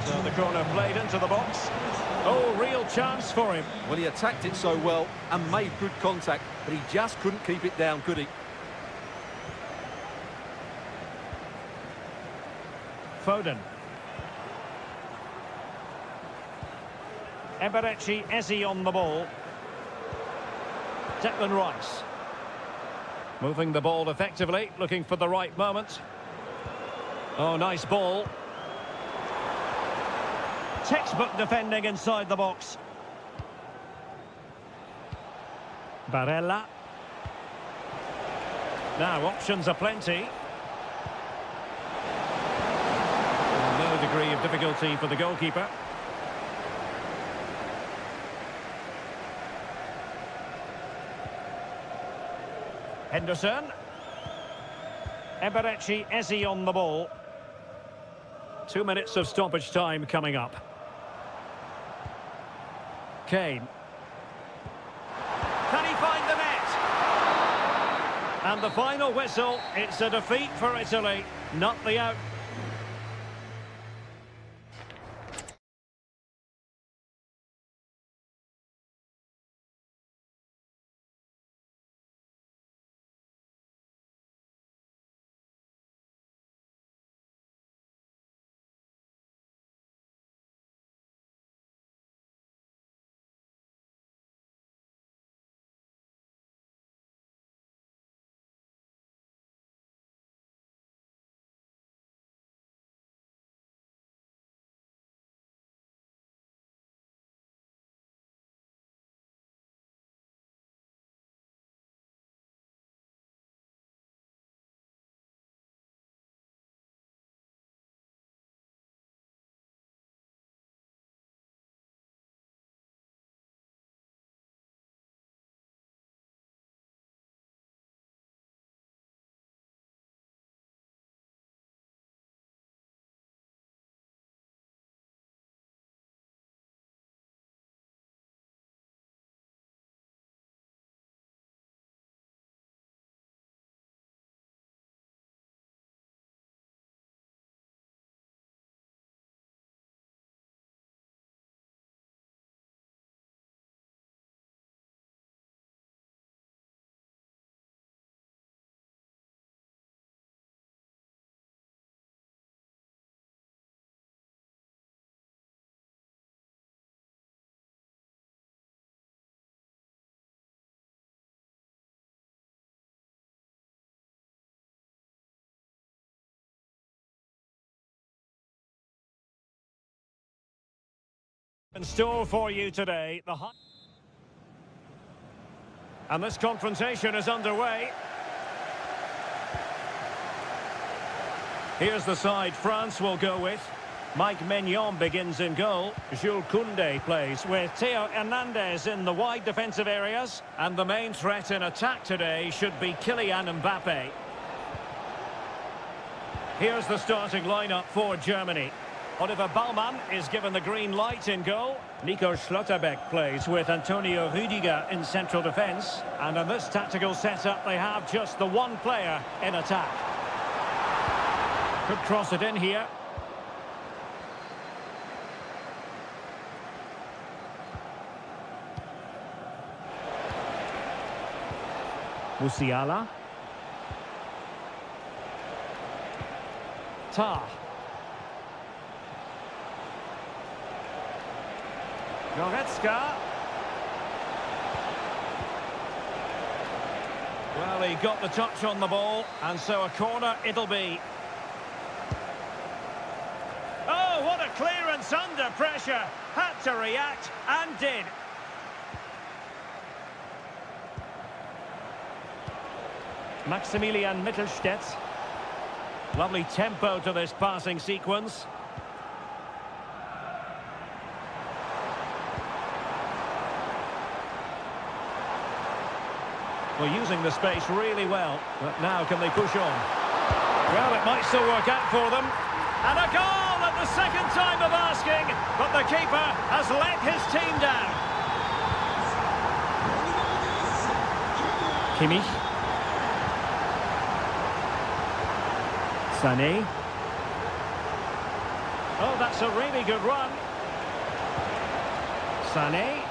So the corner played into the box. Oh, real chance for him. Well, he attacked it so well and made good contact, but he just couldn't keep it down, could he? Foden. Eberechi Eze on the ball. Declan Rice. Moving the ball effectively, looking for the right moment. Oh, nice ball. Textbook defending inside the box. Barella. Now, options are plenty. No degree of difficulty for the goalkeeper. Henderson. Eberechi Eze on the ball. 2 minutes of stoppage time coming up. Kane. Can he find the net? And the final whistle, it's a defeat for Italy, not the out. In store for you today, and this confrontation is underway. Here's the side France will go with. Mike Maignan begins in goal. Jules Koundé plays with Theo Hernandez in the wide defensive areas. And the main threat in attack today should be Kylian Mbappe. Here's the starting lineup for Germany. Oliver Baumann is given the green light in goal. Nico Schlotterbeck plays with Antonio Rüdiger in central defence. And in this tactical setup, they have just the one player in attack. Could cross it in here. Musiala. Tah. Goretzka. Well, he got the touch on the ball, and so a corner it'll be. Oh, what a clearance under pressure. Had to react, and did. Maximilian Mittelstädt. Lovely tempo to this passing sequence. Well, using the space really well, but now can they push on? Well, it might still work out for them. And a goal at the second time of asking, but the keeper has let his team down. Kimmich. Sané. Oh, that's a really good run. Sané.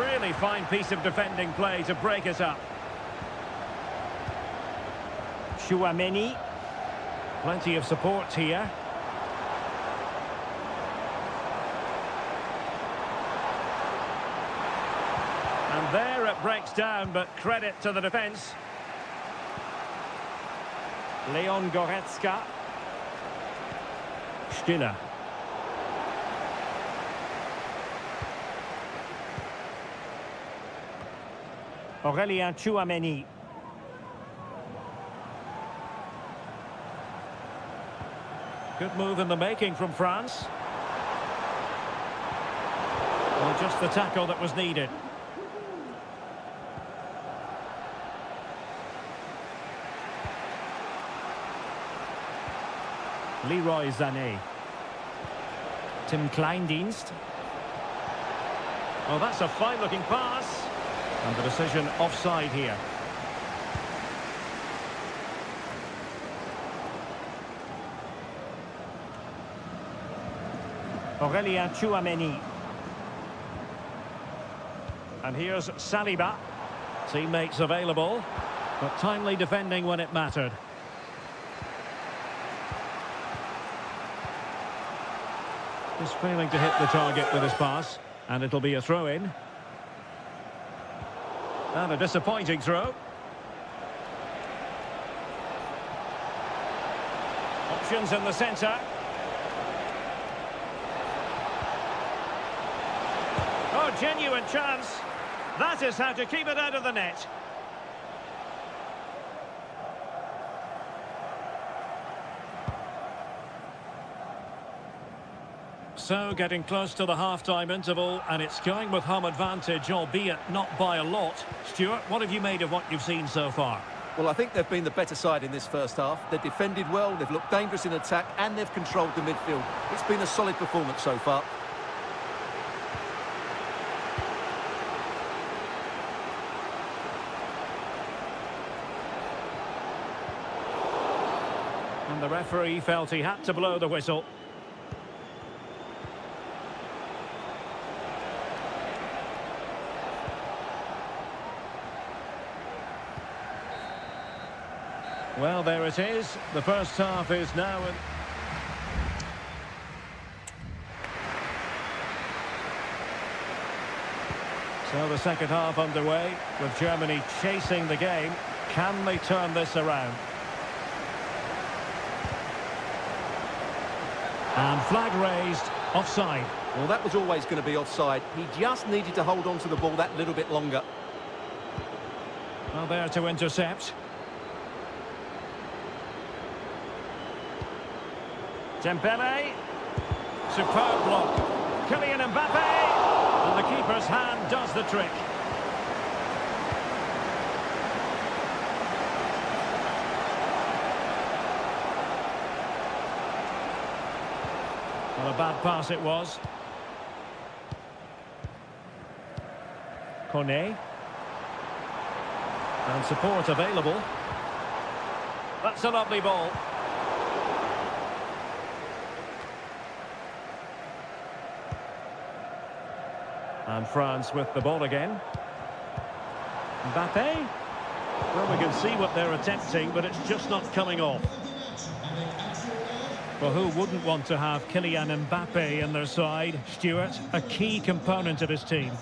Really fine piece of defending play to break it up. Chouameni. Plenty of support here. And there it breaks down, but credit to the defence. Leon Goretzka. Stiller. Aurélien Chouameni. Good move in the making from France. Well, just the tackle that was needed. Leroy Sané. Tim Kleindienst. Oh, that's a fine-looking pass. And the decision offside here. Aurélien Tchouameni. And here's Saliba. Teammates available, but timely defending when it mattered. Just failing to hit the target with his pass, and it'll be a throw-in. And a disappointing throw. Options in the centre. Oh, genuine chance. That is how to keep it out of the net. So, getting close to the half-time interval, and it's going with home advantage, albeit not by a lot. Stuart, what have you made of what you've seen so far? Well, I think they've been the better side in this first half. They've defended well, they've looked dangerous in attack, and they've controlled the midfield. It's been a solid performance so far. And the referee felt he had to blow the whistle. Well, there it is. The first half is now... So the second half underway, with Germany chasing the game. Can they turn this around? And flag raised, offside. Well, that was always going to be offside. He just needed to hold on to the ball that little bit longer. Well, there to intercept. Dembele. Superb block. Kylian Mbappe. And the keeper's hand does the trick. Well, a bad pass it was. Kone. And support available. That's a lovely ball. And France with the ball again. Mbappe. Well, we can see what they're attempting, but it's just not coming off. Well, who wouldn't want to have Kylian Mbappe in their side? Stuart, a key component of his team.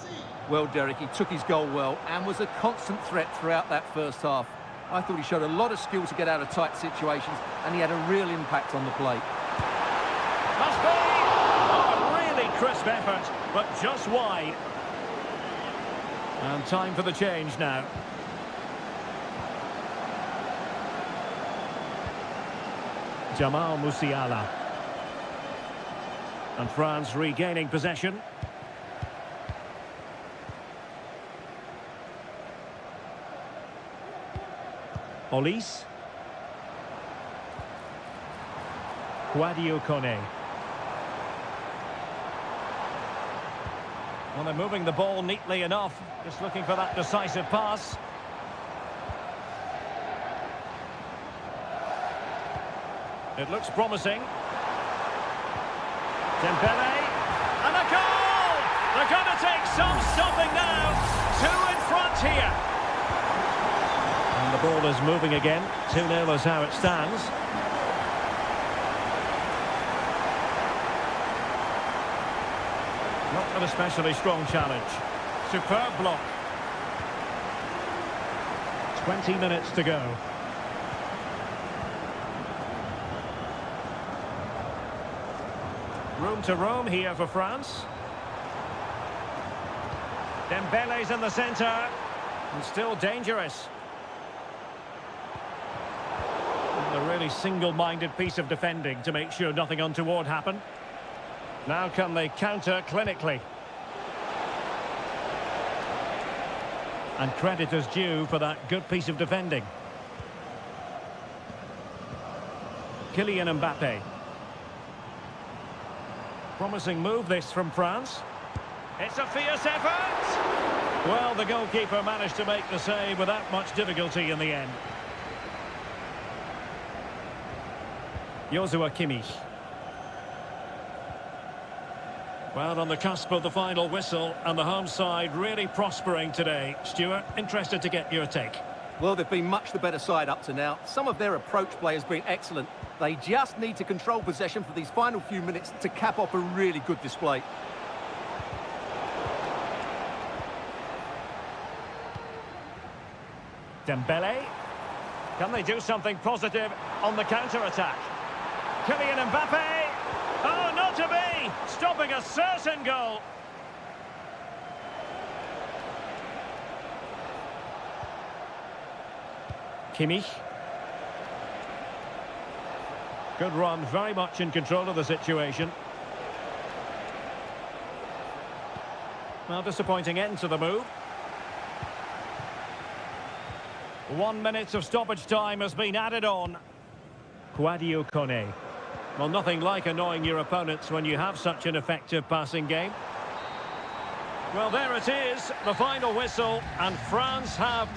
Well, Derek, he took his goal well and was a constant threat throughout that first half. I thought he showed a lot of skill to get out of tight situations, and he had a real impact on the play. Must be! Oh, a really crisp effort, but just wide. And time for the change now. Jamal Musiala. And France regaining possession. Olise. Sadio Kone. Well, they're moving the ball neatly enough. Just looking for that decisive pass. It looks promising. Dembele. And a goal! They're going to take some stopping now. Two in front here. And the ball is moving again. 2-0 is how it stands. Not an especially strong challenge. Superb block. 20 minutes to go. Room to roam here for France. Dembele's in the centre. And still dangerous. And a really single-minded piece of defending to make sure nothing untoward happened. Now can they counter clinically? And credit is due for that good piece of defending. Kylian Mbappe. Promising move this from France. It's a fierce effort! Well, the goalkeeper managed to make the save without much difficulty in the end. Joshua Kimmich. Well, on the cusp of the final whistle, and the home side really prospering today. Stuart, interested to get your take. Well, they've been much the better side up to now. Some of their approach play has been excellent. They just need to control possession for these final few minutes to cap off a really good display. Dembele. Can they do something positive on the counter-attack? Kylian Mbappe. Oh, not to be! Stopping a certain goal. Kimmich. Good run, very much in control of the situation. Well, disappointing end to the move. 1 minute of stoppage time has been added on. Kouadio Kone. Well, nothing like annoying your opponents when you have such an effective passing game. Well, there it is, the final whistle, and France have...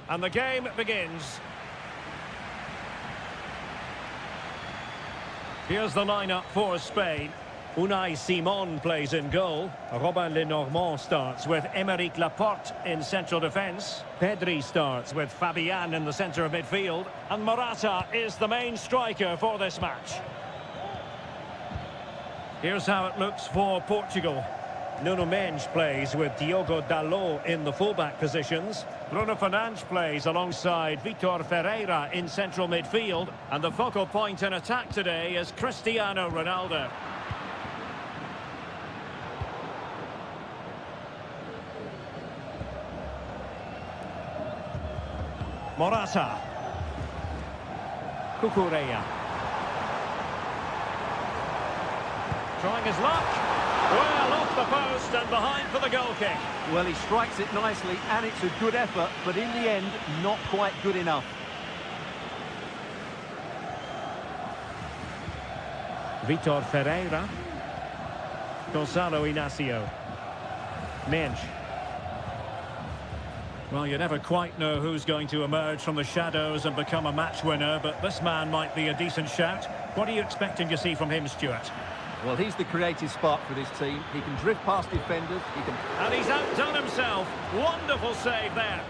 And the game begins. Here's the lineup for Spain. Unai Simon plays in goal. Robin Lenormand starts with Aymeric Laporte in central defence. Pedri starts with Fabian in the centre of midfield. And Morata is the main striker for this match. Here's how it looks for Portugal. Nuno Mendes plays with Diogo Dalot in the fullback positions. Bruno Fernandes plays alongside Vitor Ferreira in central midfield. And the focal point in attack today is Cristiano Ronaldo. Morata. Cucurella. Trying his luck. Well, off the post and behind for the goal kick. Well, he strikes it nicely, and it's a good effort, but in the end, not quite good enough. Vitor Ferreira. Gonzalo Inacio. Mendes. Well, you never quite know who's going to emerge from the shadows and become a match winner, but this man might be a decent shout. What are you expecting to see from him, Stuart? Well, he's the creative spark for this team. He can drift past defenders. He can... And he's outdone himself. Wonderful save there.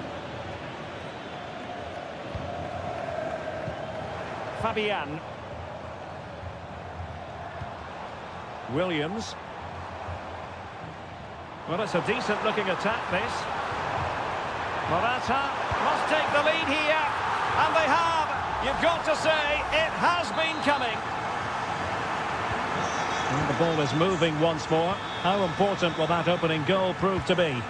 Fabian. Williams. Well, it's a decent-looking attack, this. Morata must take the lead here. And they have. You've got to say, it has been coming. And the ball is moving once more. How important will that opening goal prove to be?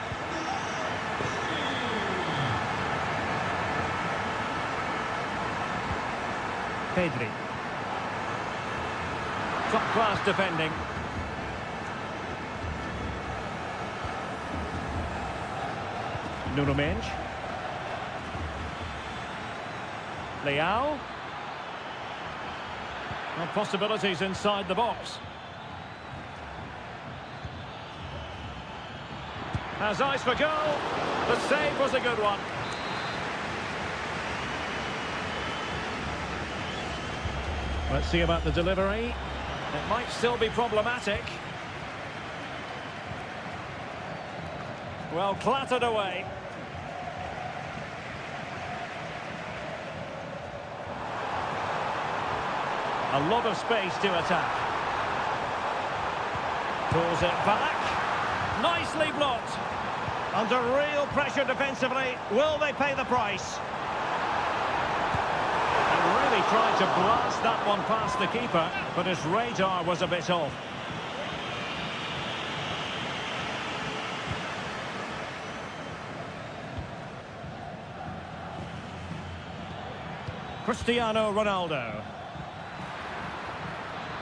Pedri. Top-class defending. Nuno Mendes. Leao. Well, possibilities inside the box. Has eyes for goal. The save was a good one. Let's see about the delivery. It might still be problematic. Well, clattered away. A lot of space to attack. Pulls it back. Nicely blocked. Under real pressure defensively. Will they pay the price? And really tried to blast that one past the keeper, but his radar was a bit off. Cristiano Ronaldo.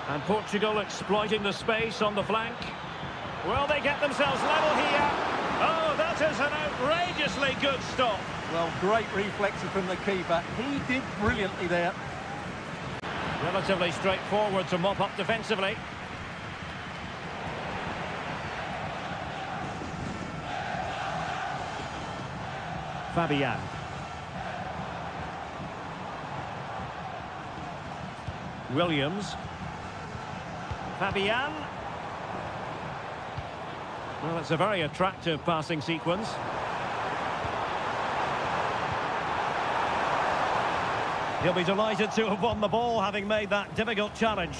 And Portugal exploiting the space on the flank. Will they get themselves level here? Oh, that is an outrageously good stop. Well, great reflexes from the keeper. He did brilliantly there. Relatively straightforward to mop up defensively. Fabian. Williams. Fabian. Well, it's a very attractive passing sequence. He'll be delighted to have won the ball, having made that difficult challenge.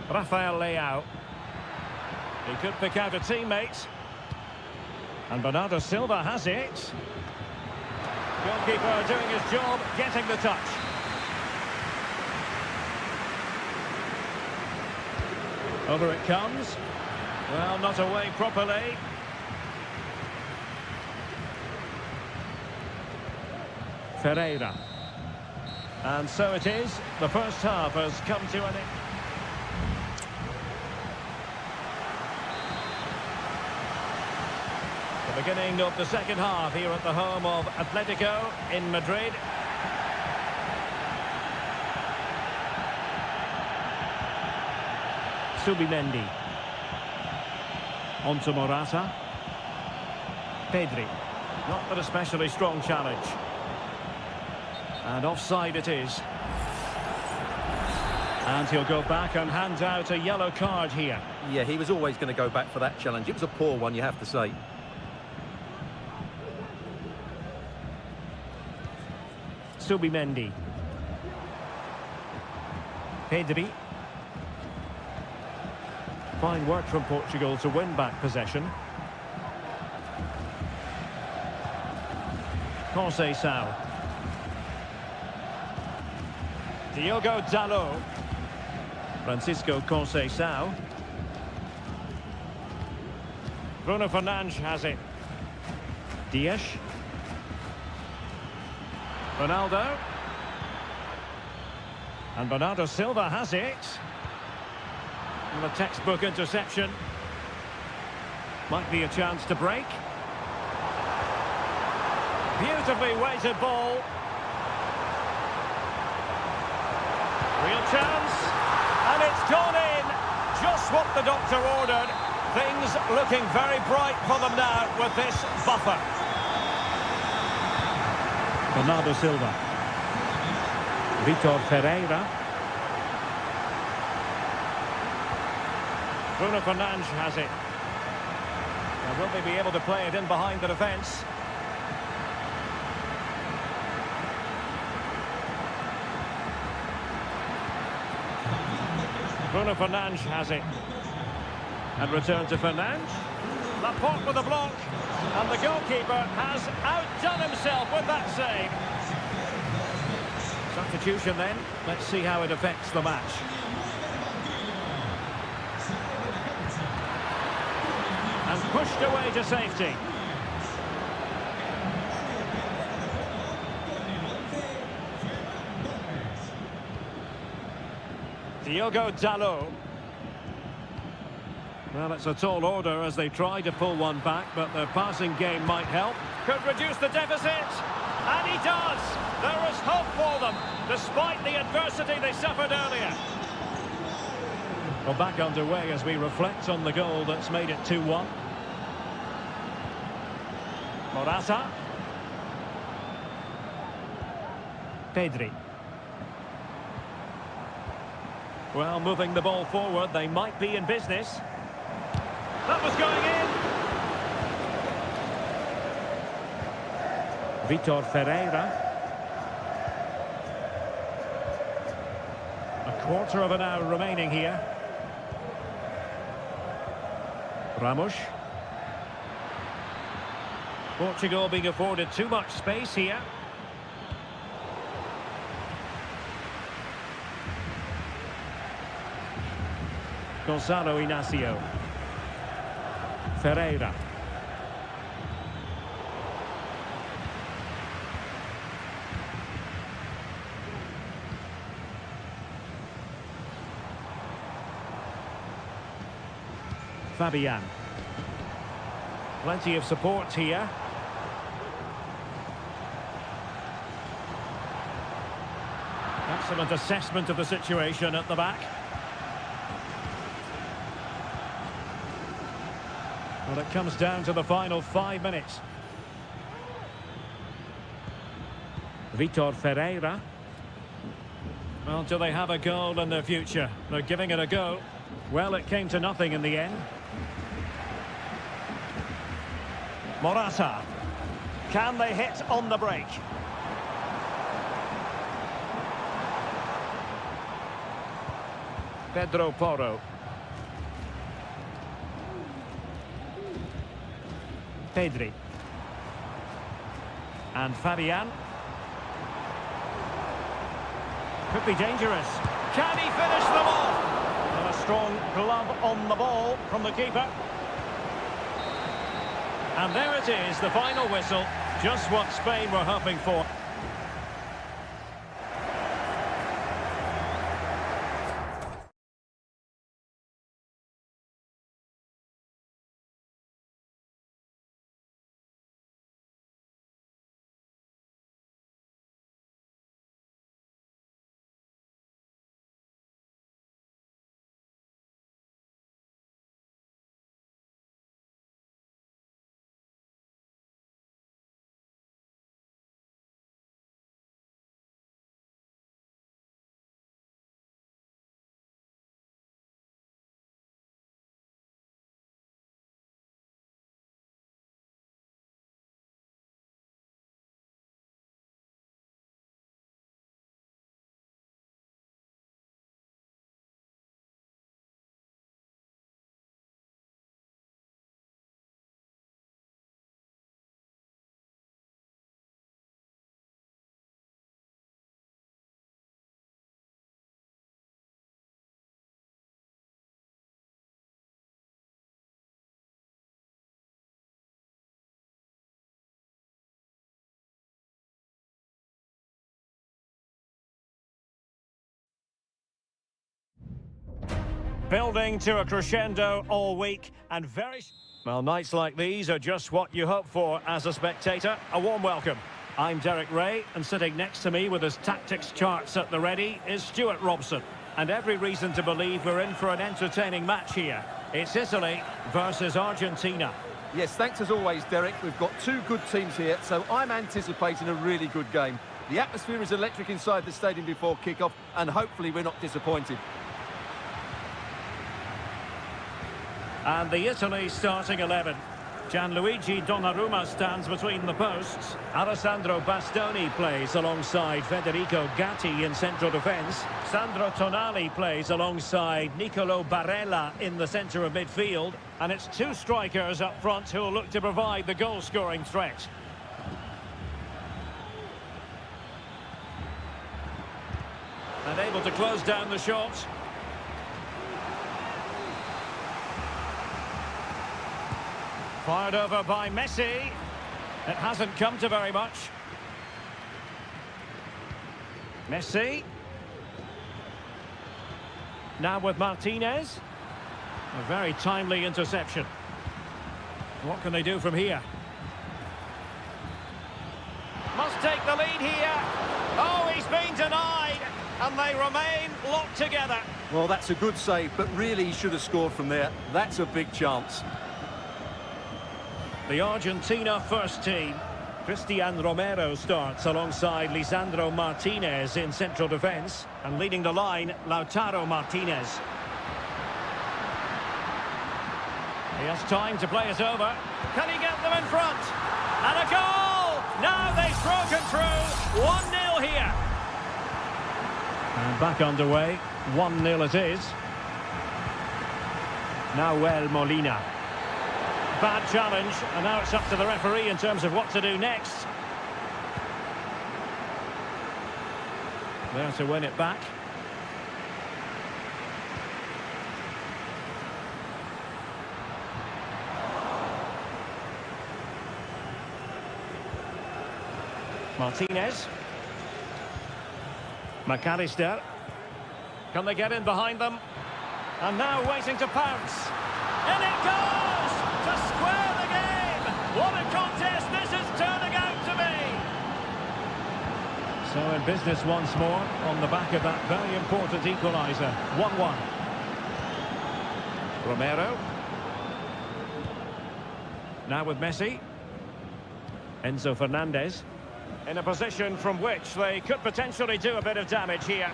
Rafael Leao. He could pick out a teammate. And Bernardo Silva has it. Goalkeeper doing his job, getting the touch. Over it comes. Well, not away properly. Ferreira. And so it is. The first half has come to an end. The beginning of the second half here at the home of Atletico in Madrid. Subimendi. On to Morata. Pedri. Not an especially strong challenge. And offside it is. And he'll go back and hand out a yellow card here. Yeah, he was always going to go back for that challenge. It was a poor one, you have to say. Subimendi. Pedri. Fine work from Portugal to win back possession. Conceição. Diogo Dalot. Francisco Conceição. Bruno Fernandes has it. Dias. Ronaldo. And Bernardo Silva has it. And a textbook interception. Might be a chance to break. Beautifully weighted ball. Real chance. And it's gone in. Just what the doctor ordered. Things looking very bright for them now with this buffer. Bernardo Silva. Vitor Pereira. Bruno Fernandes has it. Now, will they be able to play it in behind the defence? Bruno Fernandes has it. And return to Fernandes. Laporte with a block. And the goalkeeper has outdone himself with that save. Substitution then. Let's see how it affects the match. And pushed away to safety. Diogo Dalot. Well, it's a tall order as they try to pull one back, but their passing game might help. Could reduce the deficit. And he does. There is hope for them, despite the adversity they suffered earlier. Well, back underway as we reflect on the goal that's made it 2-1. Morata. Pedri. Well, moving the ball forward, they might be in business. That was going in. Vitor Ferreira. A quarter of an hour remaining here. Ramos. Portugal being afforded too much space here. Gonzalo Inacio. Ferreira. Fabian. Plenty of support here. Excellent assessment of the situation at the back. Well, it comes down to the final 5 minutes. Vitor Ferreira. Well, do they have a goal in their future? They're giving it a go. Well, it came to nothing in the end. Morata. Can they hit on the break? Pedro Porro. Pedri. And Fabian. Could be dangerous. Can he finish them off? And a strong glove on the ball from the keeper. And there it is, the final whistle. Just what Spain were hoping for. Building to a crescendo all week and very... Well, nights like these are just what you hope for as a spectator. A warm welcome. I'm Derek Ray, and sitting next to me with his tactics charts at the ready is Stuart Robson. And every reason to believe we're in for an entertaining match here. It's Italy versus Argentina. Yes, thanks as always, Derek. We've got two good teams here, so I'm anticipating a really good game. The atmosphere is electric inside the stadium before kick-off, and hopefully we're not disappointed. And the Italy starting 11. Gianluigi Donnarumma stands between the posts. Alessandro Bastoni plays alongside Federico Gatti in central defence. Sandro Tonali plays alongside Nicolo Barella in the centre of midfield. And it's two strikers up front who will look to provide the goal-scoring threat. And able to close down the shot. Fired over by Messi. It hasn't come to very much. Messi. Now with Martinez. A very timely interception. What can they do from here? Must take the lead here. Oh, he's been denied. And they remain locked together. Well, that's a good save, but really he should have scored from there. That's a big chance. The Argentina first team. Cristian Romero starts alongside Lisandro Martinez in central defence. And leading the line, Lautaro Martinez. He has time to play it over. Can he get them in front? And a goal! Now they've broken through. 1-0 here. And back underway. 1-0 it is. Nahuel Molina. Bad challenge, and now it's up to the referee in terms of what to do next. There to win it back. Martinez. McAllister. Can they get in behind them? And now waiting to pounce. In it goes! To square the game! What a contest this is turning out to be! So in business once more, on the back of that very important equaliser. 1-1. Romero. Now with Messi. Enzo Fernandez. In a position from which they could potentially do a bit of damage here.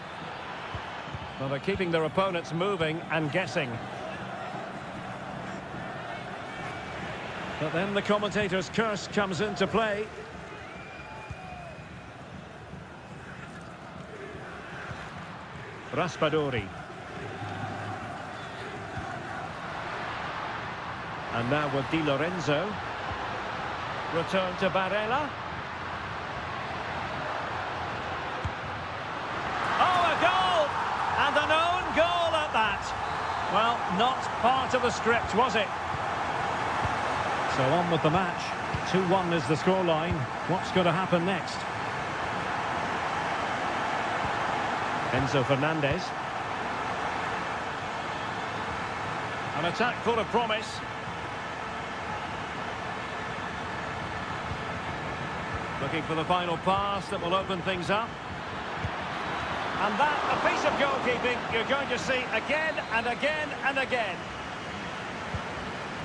Well, they're keeping their opponents moving and guessing. But then the commentator's curse comes into play. Raspadori. And now with Di Lorenzo. Return to Barella. Oh, a goal! And an own goal at that. Well, not part of the script, was it? So on with the match. 2-1 is the scoreline. What's going to happen next? Enzo Fernandez. An attack full of promise. Looking for the final pass that will open things up. And that, a piece of goalkeeping you're going to see again and again and again.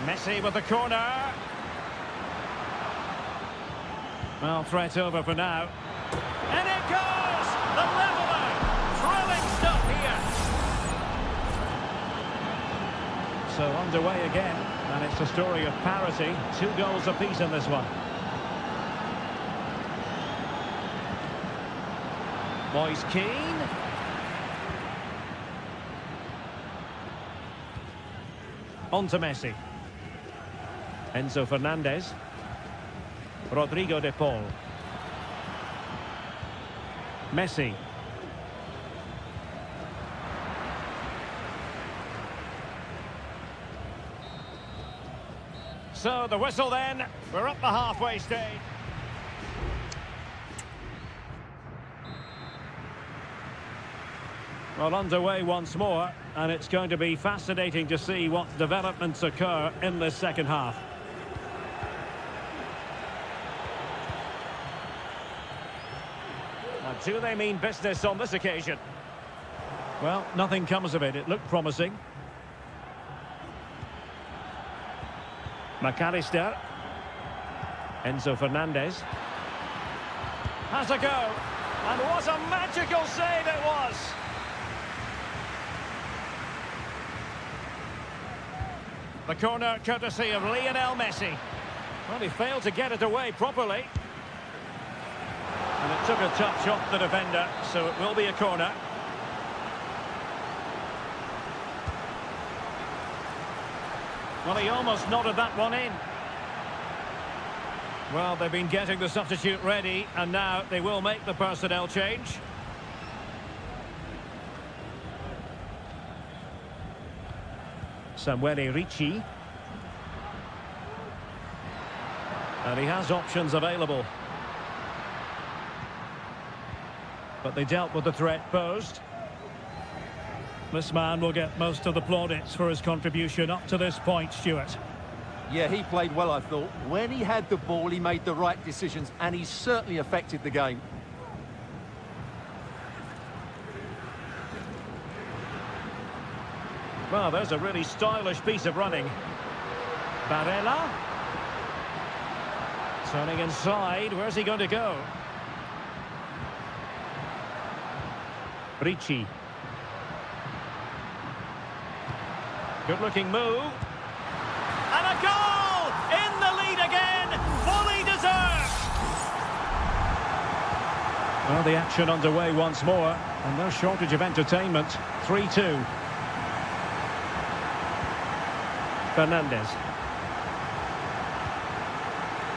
Messi with the corner. Well, threat over for now. And it goes! The leveller! Thrilling stuff here. So underway again. And it's a story of parity. 2 goals apiece in this one. Moise Keane. On to Messi. Enzo Fernandez. Rodrigo de Paul. Messi. So the whistle then. We're up the halfway stage. Well, underway once more, and it's going to be fascinating to see what developments occur in this second half. Now, do they mean business on this occasion? Well, nothing comes of it. It looked promising. McAllister. Enzo Fernandez. Has a go. And what a magical save it was! The corner courtesy of Lionel Messi. Well, he failed to get it away properly. And it took a touch off the defender, so it will be a corner. Well, he almost nodded that one in. Well, they've been getting the substitute ready, and now they will make the personnel change. Samuele Ricci. And he has options available. But they dealt with the threat posed. This man will get most of the plaudits for his contribution up to this point, Stuart. Yeah, he played well, I thought. When he had the ball, he made the right decisions, and he certainly affected the game. Well, there's a really stylish piece of running. Barella. Turning inside. Where's he going to go? Ricci. Good-looking move. And a goal! In the lead again! Fully deserved! Well, the action underway once more. And no shortage of entertainment. 3-2. Fernandez.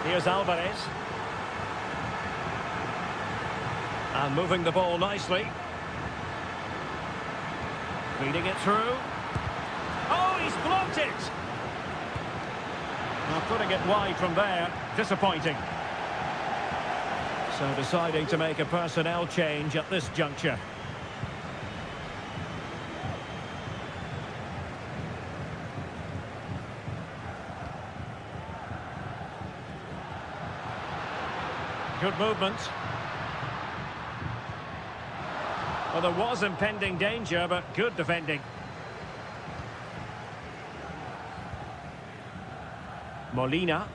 Here's Alvarez. And moving the ball nicely. Feeding it through. Oh, he's blocked it! Well, putting it wide from there. Disappointing. So deciding to make a personnel change at this juncture. Good movement. Well, there was impending danger, but good defending. Molina.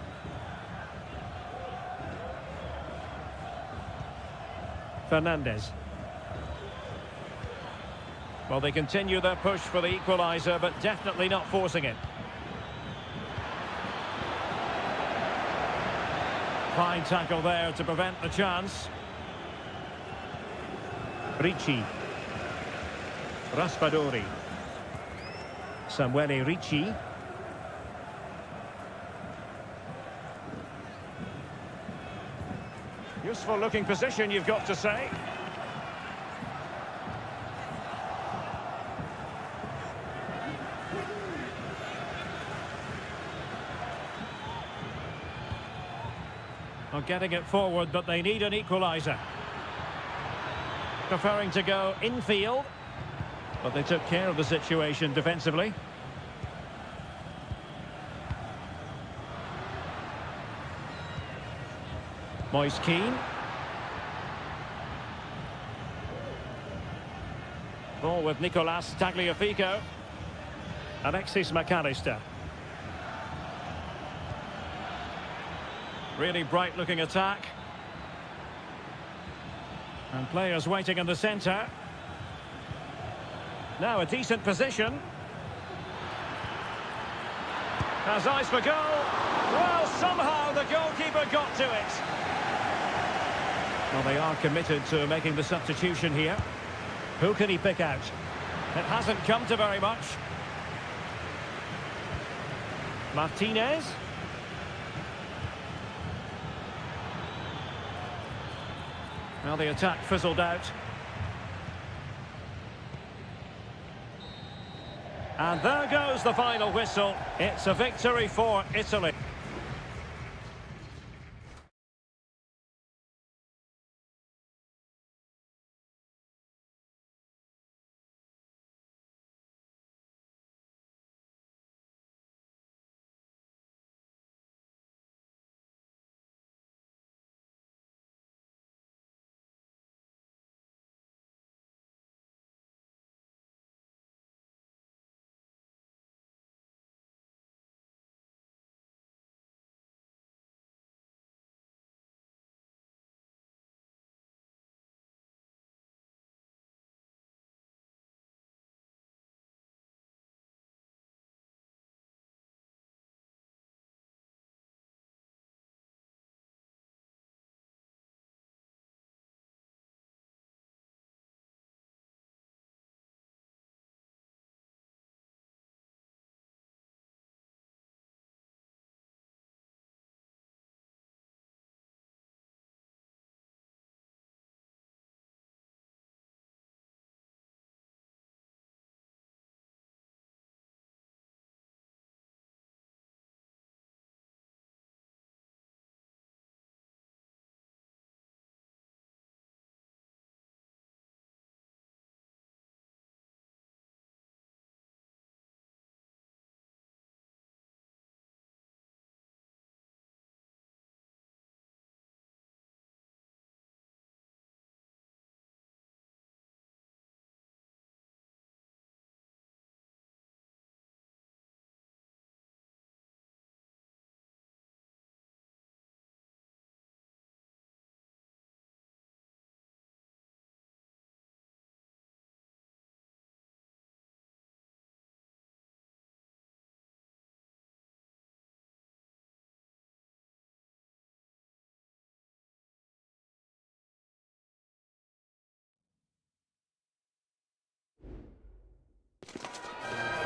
Fernandez. Well, they continue their push for the equaliser, but definitely not forcing it. Fine tackle there to prevent the chance. Ricci. Raspadori. Samuele Ricci. Useful looking position, you've got to say. Well, getting it forward, but they need an equaliser. Preferring to go infield, but they took care of the situation defensively. Moise Kean. Ball with Nicolas Tagliafico. Alexis McAllister. Really bright looking attack. And players waiting in the centre. Now a decent position. Has eyes for goal. Well, somehow the goalkeeper got to it. Well, they are committed to making the substitution here. Who can he pick out? It hasn't come to very much. Martinez. Well, the attack fizzled out. And there goes the final whistle. It's a victory for Italy.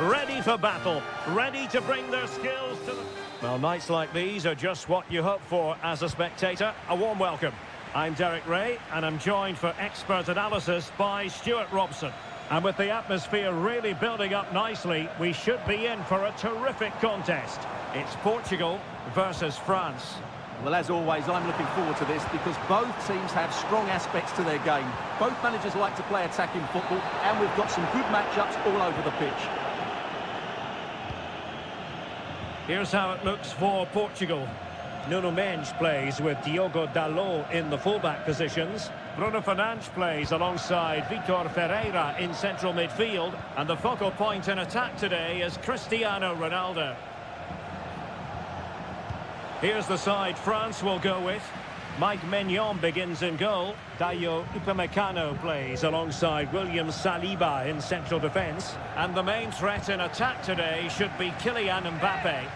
ready for battle, ready to bring their skills to the... Well, nights like these are just what you hope for as a spectator. A warm welcome. I'm Derek Ray, and I'm joined for expert analysis by Stuart Robson. And with the atmosphere really building up nicely, we should be in for a terrific contest. It's Portugal versus France. Well, as always, I'm looking forward to this because both teams have strong aspects to their game. Both managers like to play attacking football, and we've got some good matchups all over the pitch. Here's how it looks for Portugal. Nuno Mendes plays with Diogo Dalot in the fullback positions. Bruno Fernandes plays alongside Vitor Ferreira in central midfield. And the focal point in attack today is Cristiano Ronaldo. Here's the side France will go with. Mike Maignan begins in goal. Dayo Upamecano plays alongside William Saliba in central defence. And the main threat in attack today should be Kylian Mbappe.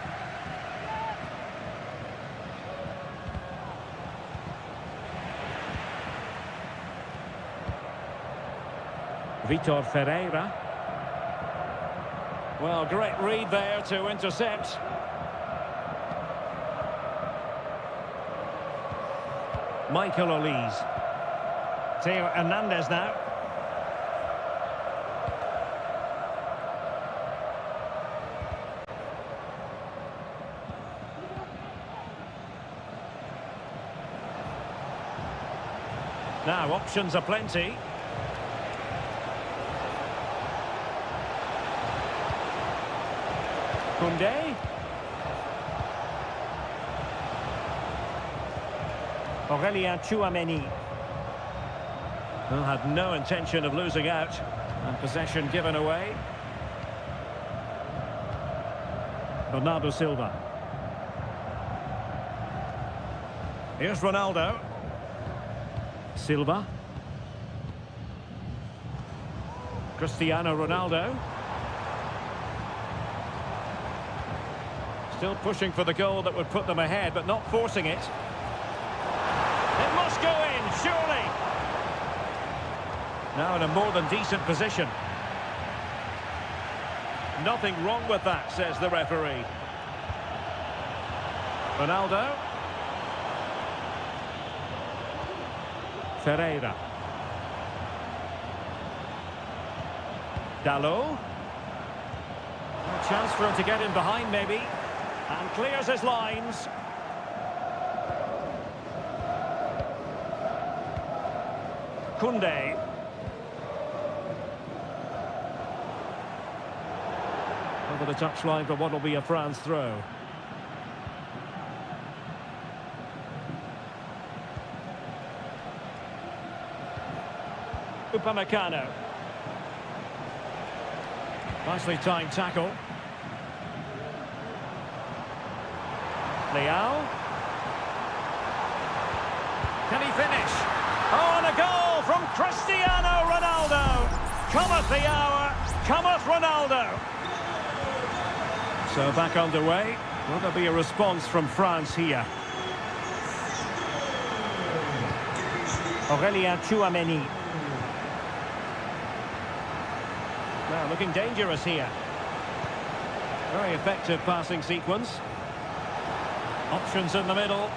Vitor Ferreira. Well, great read there to intercept. Michael Olise. Theo Hernandez now. Now, options are plenty. Koundé. Aurélien Tchouameni. Well, had no intention of losing out. And possession given away. Bernardo Silva. Here's Ronaldo. Silva. Cristiano Ronaldo. Still pushing for the goal that would put them ahead, but not forcing it. It must go in, surely. Now in a more than decent position. Nothing wrong with that, says the referee. Ronaldo. Ferreira. Dalot. A chance for him to get in behind, maybe. And clears his lines. Koundé. Over the touchline for what will be a France throw. Upamecano. Nicely timed tackle. Leao. Can he finish? Oh, and a goal from Cristiano Ronaldo. Cometh the hour, cometh Ronaldo. So back underway. Will there be a response from France here? Aurélien Tchouameni. Well, looking dangerous here. Very effective passing sequence. Options in the middle.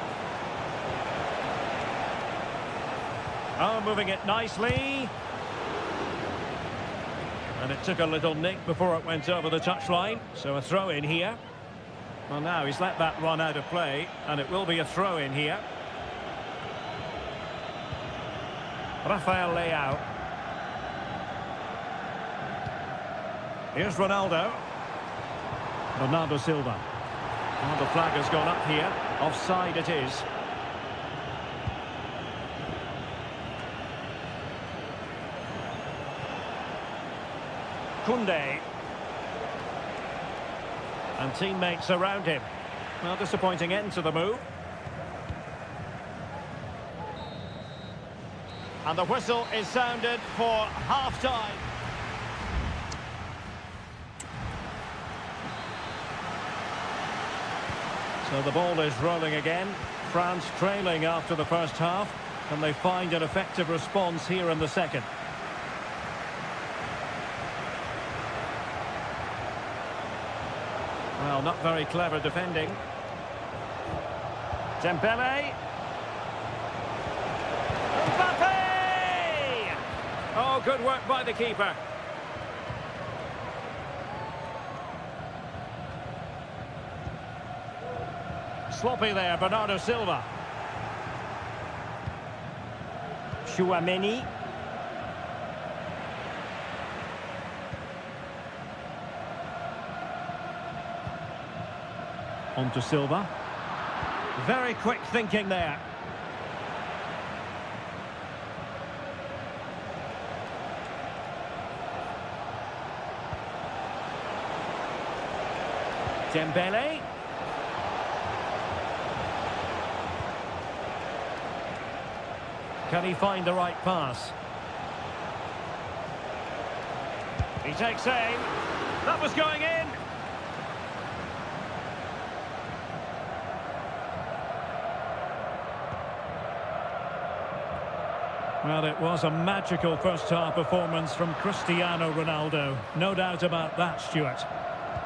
Oh, moving it nicely. And it took a little nick before it went over the touchline. So a throw in here. Well, now he's let that run out of play. And it will be a throw in here. Rafael Leao. Here's Ronaldo. Bernardo Silva. Oh, the flag has gone up here. Offside it is. Koundé. And teammates around him. Well, disappointing end to the move. And the whistle is sounded for half-time. So the ball is rolling again. France trailing after the first half. Can they find an effective response here in the second? Well, not very clever defending. Dembele. Mbappe! Oh, good work by the keeper. Sloppy there, Bernardo Silva. Chouameni. On to Silva. Very quick thinking there. Dembele. Can he find the right pass? He takes aim. That was going in. Well, it was a magical first-half performance from Cristiano Ronaldo. No doubt about that, Stuart.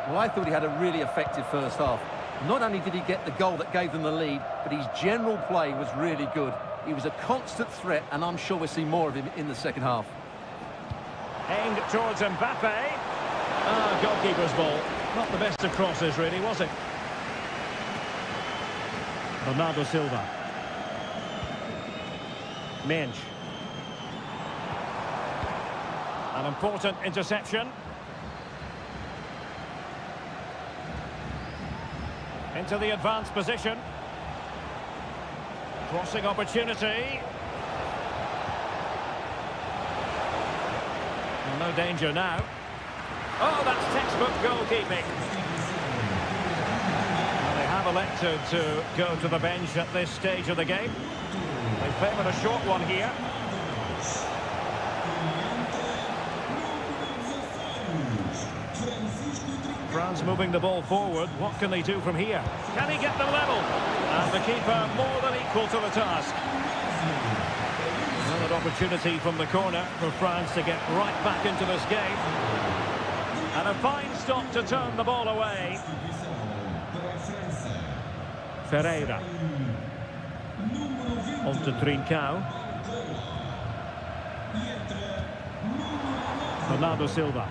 Well, I thought he had a really effective first half. Not only did he get the goal that gave them the lead, but his general play was really good. He was a constant threat, and I'm sure we'll see more of him in the second half. Aimed towards Mbappe. Ah, goalkeeper's ball. Not the best of crosses, really, was it? Bernardo Silva. Minge. An important interception. Into the advanced position. Crossing opportunity. Well, no danger now. Oh, that's textbook goalkeeping. Well, they have elected to go to the bench at this stage of the game. They favoured a short one here. France moving the ball forward. What can they do from here? Can he get them level? And the keeper more than equal to the task. Another opportunity from the corner for France to get right back into this game. And a fine stop to turn the ball away. Ferreira. On to Trincao. Bernardo Silva.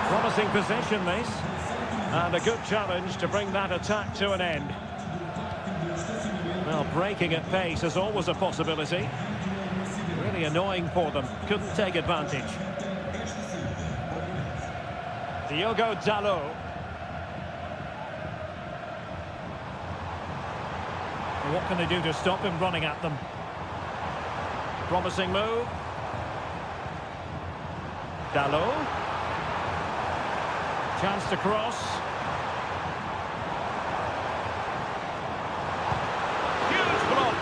Promising possession, this. And a good challenge to bring that attack to an end. Well, breaking at pace is always a possibility. Really annoying for them. Couldn't take advantage. Diogo Dalot. What can they do to stop him running at them? Promising move. Dalot. Chance to cross. Huge block.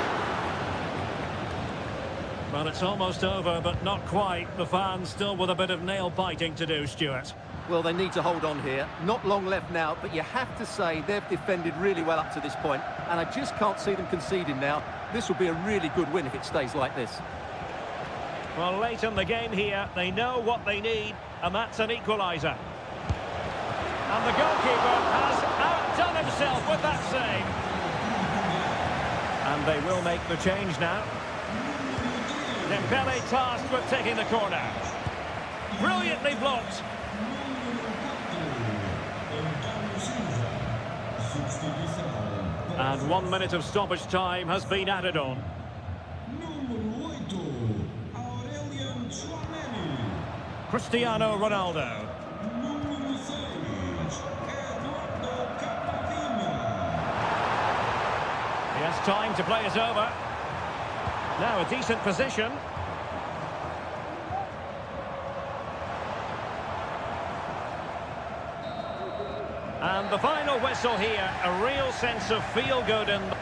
Well, it's almost over, but not quite. The fans still with a bit of nail-biting to do, Stuart. Well, they need to hold on here. Not long left now, but you have to say they've defended really well up to this point, and I just can't see them conceding now. This will be a really good win if it stays like this. Well, late in the game here, they know what they need, and that's an equaliser. And the goalkeeper has outdone himself with that save. And they will make the change now. Dembele tasked with taking the corner. Brilliantly blocked. And 1 minute of stoppage time has been added on. Cristiano Ronaldo. He has time to play it over. Now a decent position. And the final whistle here, a real sense of feel-good in the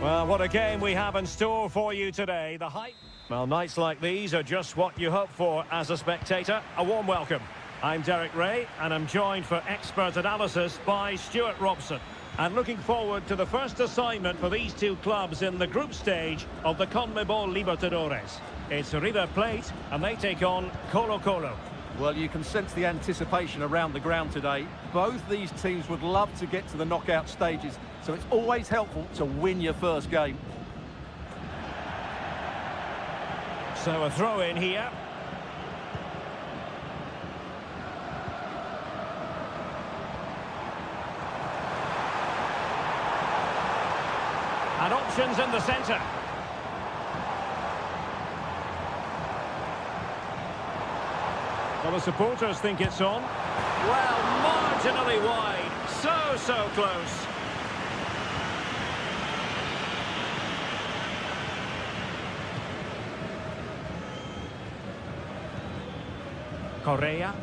Well, what a game we have in store for you today. The hype. Well, nights like these are just what you hope for as a spectator. A warm welcome. I'm Derek Ray, and I'm joined for expert analysis by Stuart Robson. And looking forward to the first assignment for these two clubs in the group stage of the CONMEBOL Libertadores. It's River Plate, and they take on Colo-Colo. Well, you can sense the anticipation around the ground today. Both these teams would love to get to the knockout stages, so it's always helpful to win your first game. So a throw in here. And options in the centre. Well, the supporters think it's on. Well, marginally wide. So close. Correa.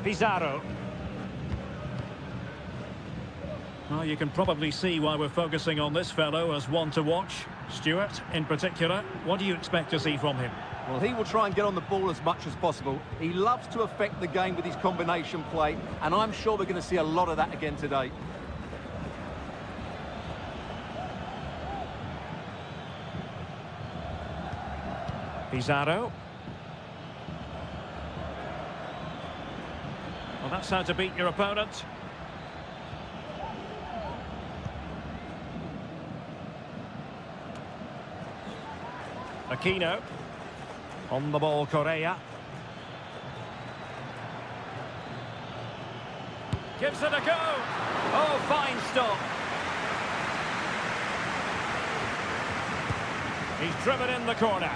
Pizarro. Well, you can probably see why we're focusing on this fellow as one to watch. Stuart, in particular, what do you expect to see from him? Well, he will try and get on the ball as much as possible. He loves to affect the game with his combination play, and I'm sure we're going to see a lot of that again today. Pizarro. Well, that's how to beat your opponent. Aquino. On the ball, Correa. Gives it a go. Oh, fine stop. He's driven in the corner.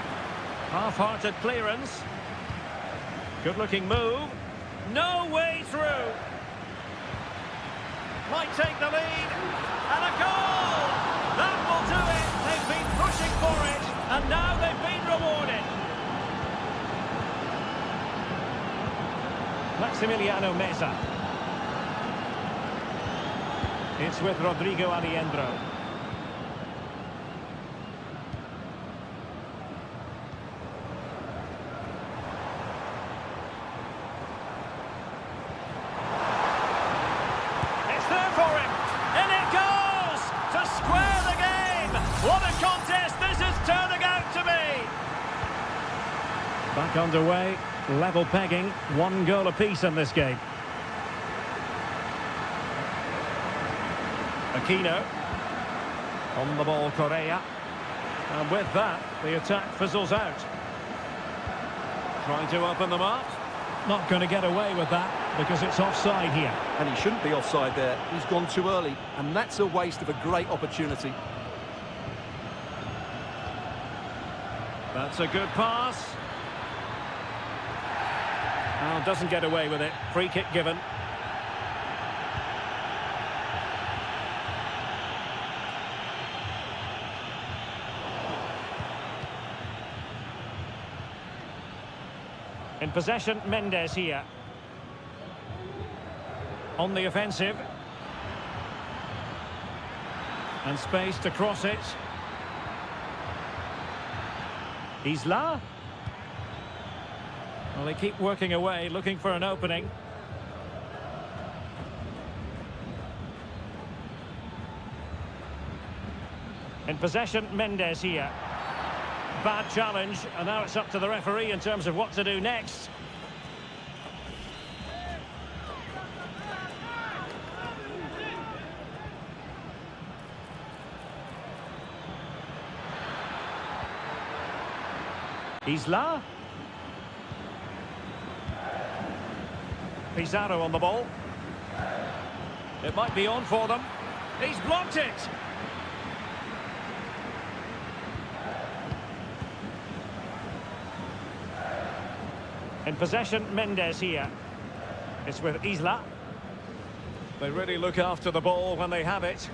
Half-hearted clearance. Good-looking move. No way through. Might take the lead. And a goal! That will do it. They've been pushing for it. And now they've been rewarded. Maximiliano Meza. It's with Rodrigo Aliendro. It's there for him. And it goes to square the game. What a contest this is turning out to be. Back underway. Level pegging, 1 goal apiece in this game. Aquino. On the ball, Correa. And with that, the attack fizzles out. Trying to open them up. Not going to get away with that because it's offside here. And he shouldn't be offside there. He's gone too early, and that's a waste of a great opportunity. That's a good pass. Oh, doesn't get away with it. Free kick given. In possession, Mendes here. On the offensive. And space to cross it. Isla. Well, they keep working away, looking for an opening. In possession, Mendes here. Bad challenge, and now it's up to the referee in terms of what to do next. Isla. Pizarro on the ball. It might be on for them. He's blocked it. In possession, Mendes here. It's with Isla. They really look after the ball when they have it.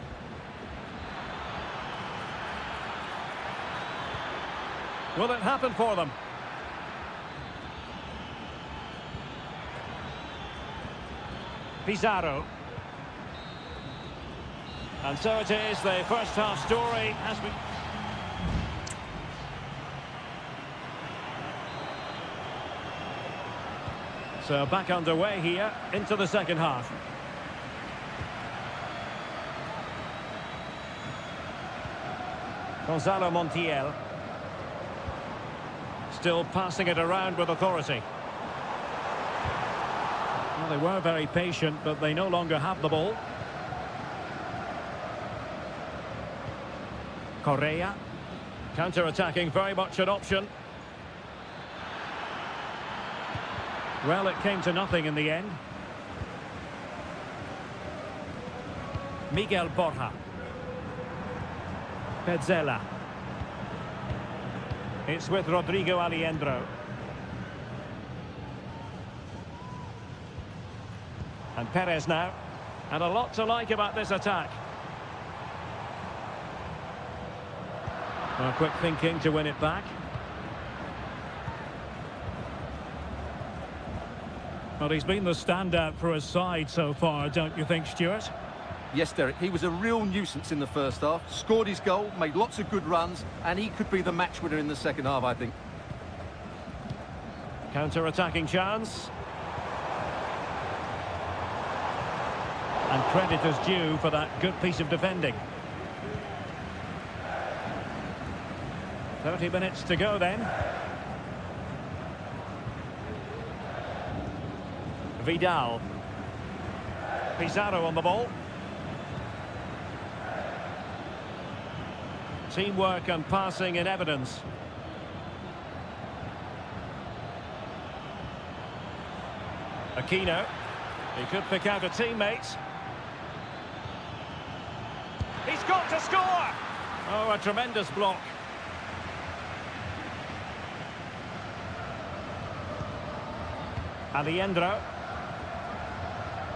Will it happen for them? Pizarro. And so it is, the first half story has been... So back underway here, into the second half. Gonzalo Montiel. Still passing it around with authority. Well, they were very patient, but they no longer have the ball. Correa. Counter-attacking, very much an option. Well, it came to nothing in the end. Miguel Borja. Petzela. It's with Rodrigo Aliendro. And Perez now. And a lot to like about this attack. Well, quick thinking to win it back. Well, he's been the standout for his side so far, don't you think, Stuart? Yes, Derek, he was a real nuisance in the first half. Scored his goal, made lots of good runs, and he could be the match winner in the second half, I think. Counter-attacking chance. And credit is due for that good piece of defending. 30 minutes to go then. Vidal. Pizarro on the ball. Teamwork and passing in evidence. Aquino. He could pick out a teammate. He's got to score! Oh, a tremendous block. Aliendro.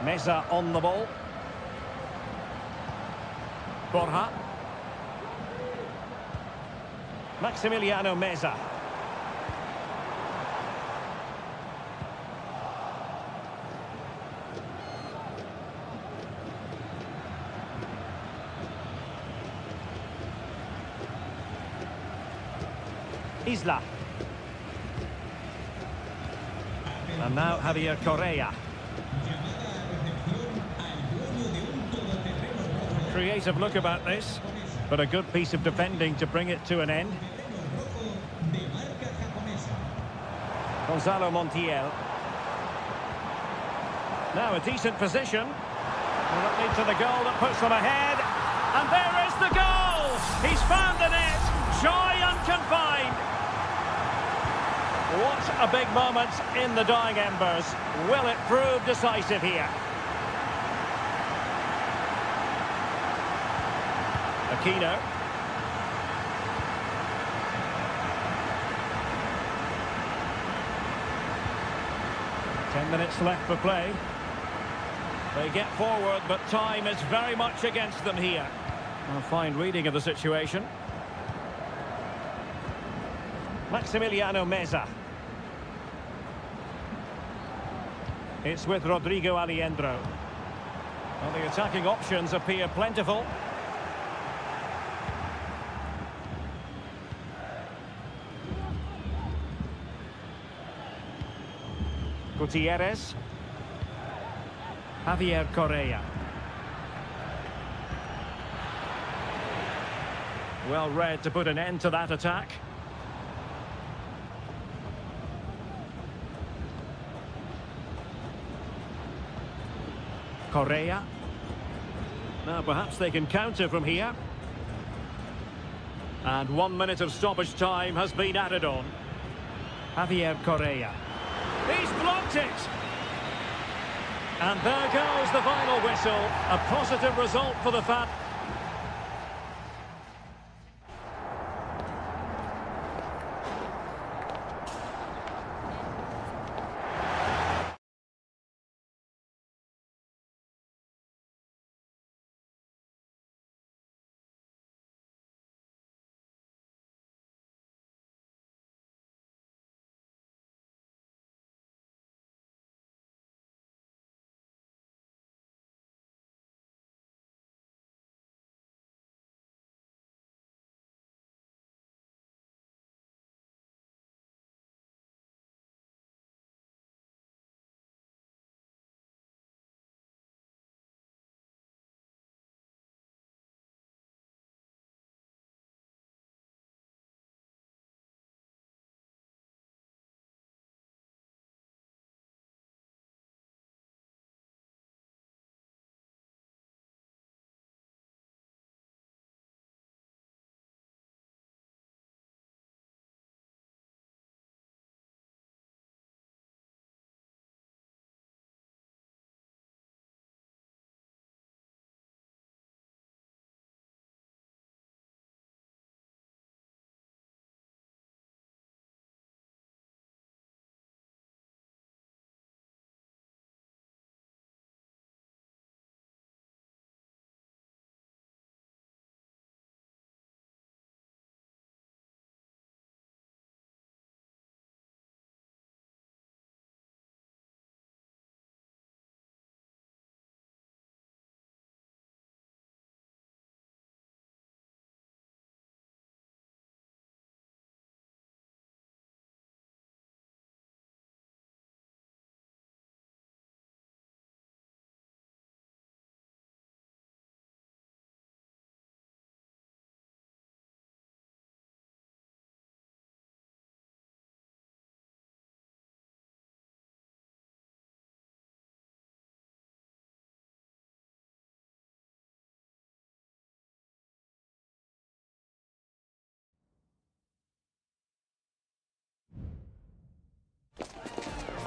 Meza on the ball. Borja. Maximiliano Meza. Isla. And now Javier Correa. Creative look about this, but a good piece of defending to bring it to an end. Gonzalo Montiel. Now a decent position. Will it lead to the goal that puts them ahead? And there is the goal! He's found the net! Joy unconfined! What a big moment in the dying embers. Will it prove decisive here? Aquino. Ten minutes left for play. They get forward, but time is very much against them here. A fine reading of the situation. Maximiliano Meza. It's with Rodrigo Aliendro. Well, the attacking options appear plentiful. Gutierrez. Javier Correa. Well read to put an end to that attack. Correa. Now perhaps they can counter from here. And 1 minute of stoppage time has been added on. Javier Correa. He's blocked it! And there goes the final whistle. A positive result for the fans.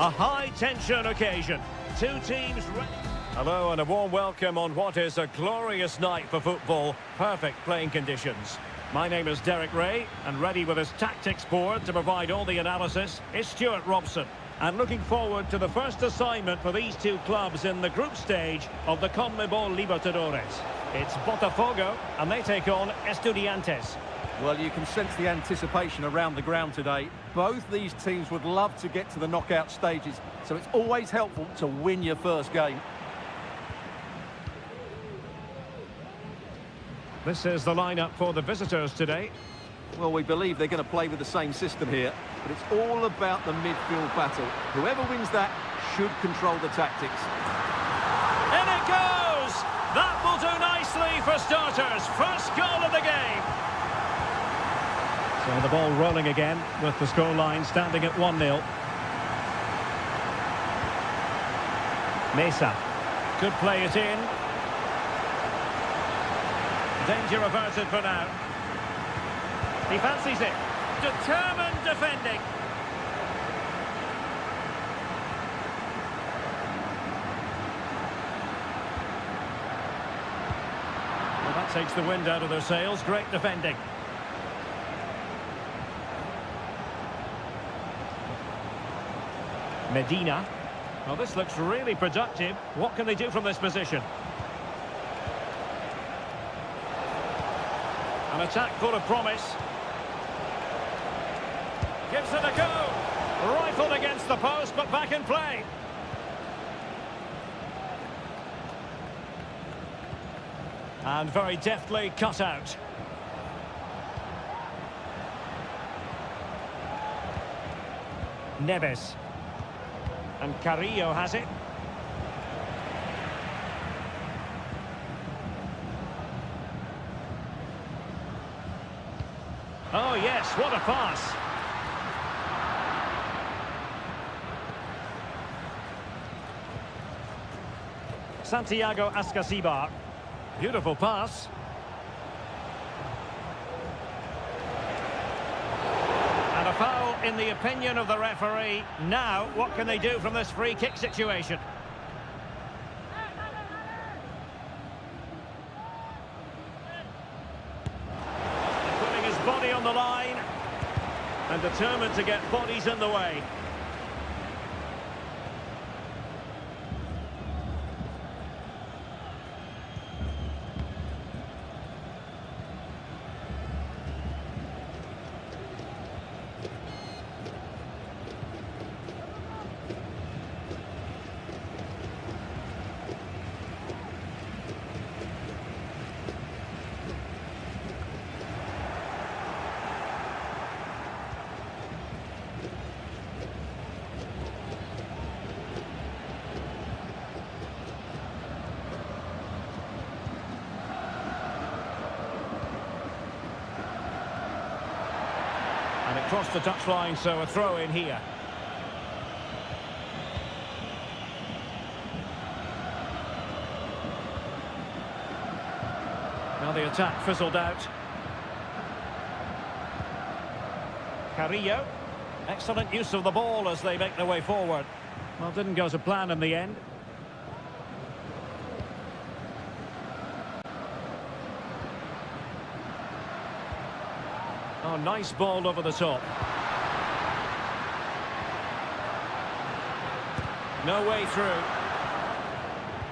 A high-tension occasion. Two teams ready. Hello and a warm welcome on what is a glorious night for football. Perfect playing conditions. My name is Derek Ray, and ready with his tactics board to provide all the analysis is Stuart Robson. And looking forward to the first assignment for these two clubs in the group stage of the CONMEBOL Libertadores. It's Botafogo, and they take on Estudiantes. Well, you can sense the anticipation around the ground today. Both these teams would love to get to the knockout stages, so it's always helpful to win your first game. This is the lineup for the visitors today. Well, we believe they're going to play with the same system here, but it's all about the midfield battle. Whoever wins that should control the tactics. In it goes! That will do nicely for starters. First goal of the game. So the ball rolling again with the scoreline standing at 1-0. Mesa could play it in. Danger averted for now. He fancies it. Determined defending. Well, that takes the wind out of their sails. Great defending. Medina. Well, this looks really productive. What can they do from this position? An attack full of promise. Gives it a go. Rifled against the post, but back in play. And very deftly cut out. Neves. And Carrillo has it. Oh yes, what a pass. Santiago Ascasibar. Beautiful pass. And a foul in the opinion of the referee. Now, what can they do from this free kick situation? Putting his body on the line and determined to get bodies in the way. And it crossed the touchline, so a throw in here. Now the attack fizzled out. Carrillo. Excellent use of the ball as they make their way forward. Well, didn't go to plan in the end. Oh, nice ball over the top. No way through.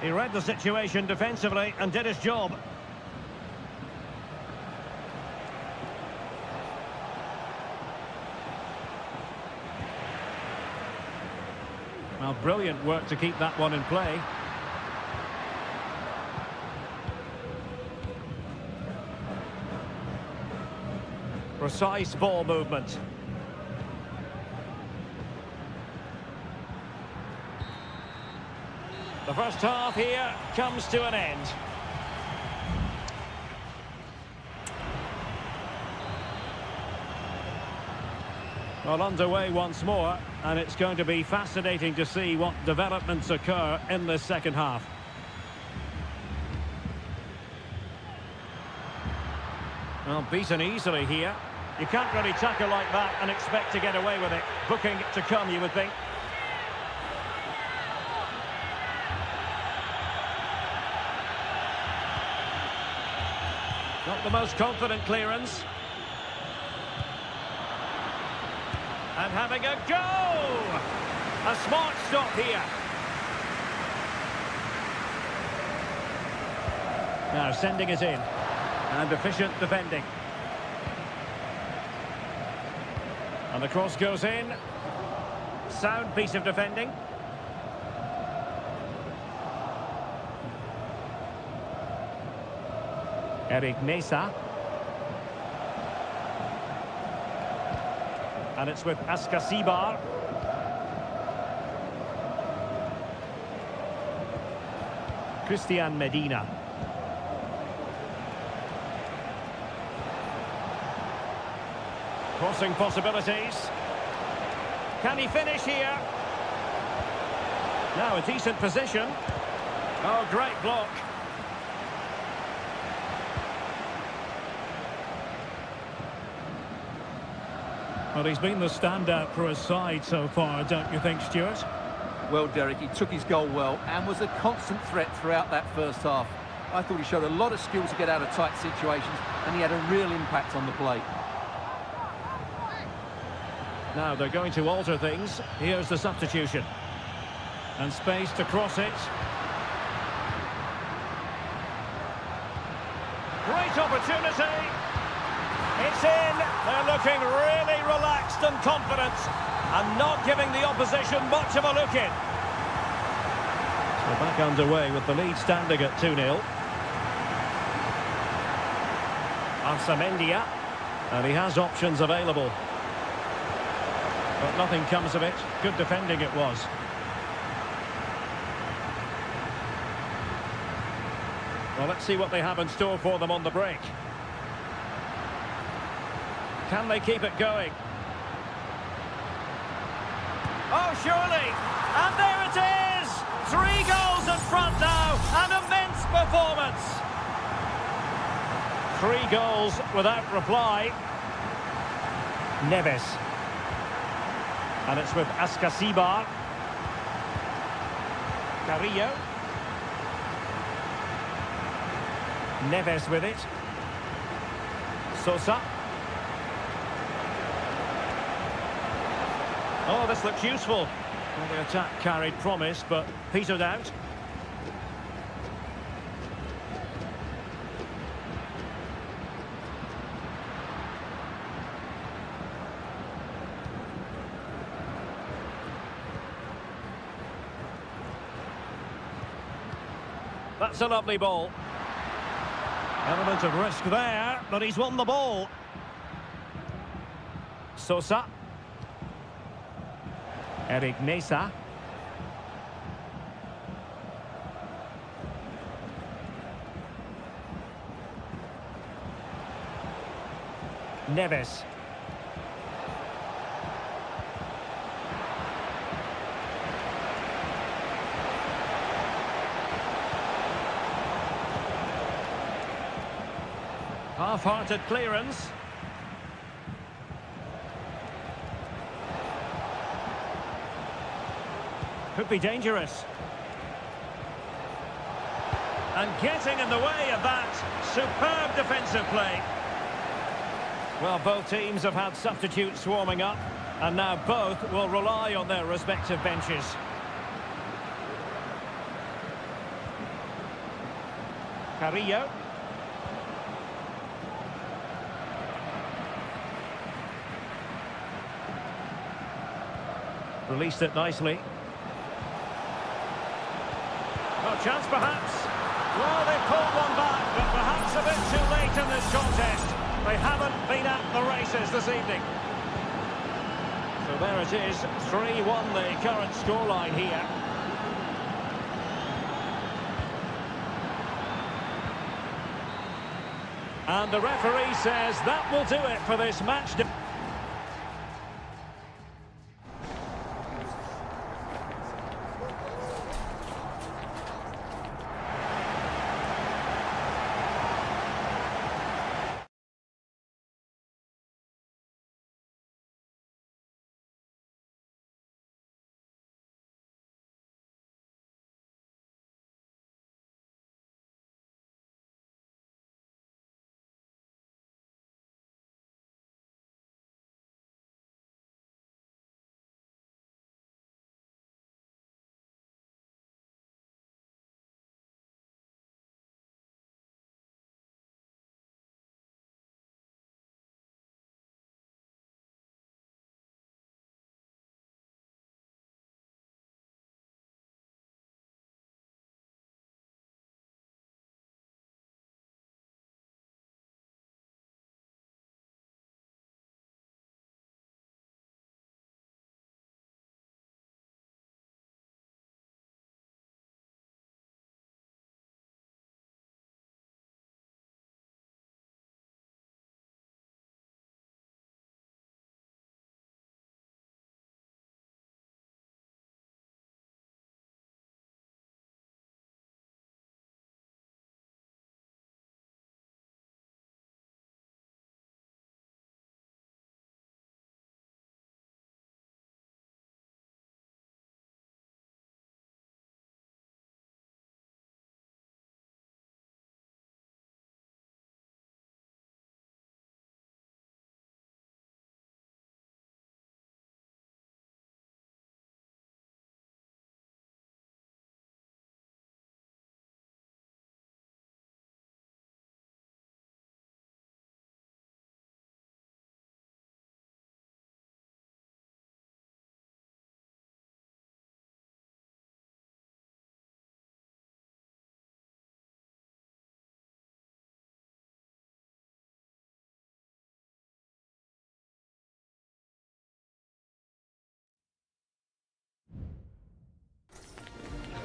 He read the situation defensively and did his job. Well, brilliant work to keep that one in play. Precise ball movement. The first half here comes to an end. Well, underway once more, and it's going to be fascinating to see what developments occur in this second half. Well, beaten easily here. You can't really tackle like that and expect to get away with it. Booking to come, you would think. Not the most confident clearance. And having a go! A smart stop here. Now sending it in. And efficient defending. And the cross goes in. Sound piece of defending. Eric Mesa. And it's with Askasibar. Christian Medina. Crossing possibilities. Can he finish here? Now a decent position. Oh, great block. Well, he's been the standout for his side so far, don't you think, Stuart? Well, Derek, he took his goal well and was a constant threat throughout that first half. I thought he showed a lot of skill to get out of tight situations, and he had a real impact on the play. Now they're going to alter things. Here's the substitution. And space to cross it. Great opportunity. It's in. They're looking really relaxed and confident and not giving the opposition much of a look in. So back underway with the lead standing at 2-0. Arsamendia. And he has options available. But nothing comes of it. Good defending it was. Well, let's see what they have in store for them on the break. Can they keep it going? Oh, surely! And there it is! 3 goals in front now. An immense performance. 3 goals without reply. Neves. And it's with Askasibar. Carrillo. Neves with it. Sosa. Oh, this looks useful. Well, the attack carried promise, but petered out. That's a lovely ball. Element of risk there, but he's won the ball. Sosa. Eric Mesa. Neves. Half-hearted clearance. Could be dangerous. And getting in the way of that superb defensive play. Well, both teams have had substitutes warming up, and now both will rely on their respective benches. Carrillo. Released it nicely. Well, chance perhaps. Well, they pulled one back, but perhaps a bit too late in this contest. They haven't been at the races this evening. So there it is, 3-1 the current scoreline here. And the referee says that will do it for this match.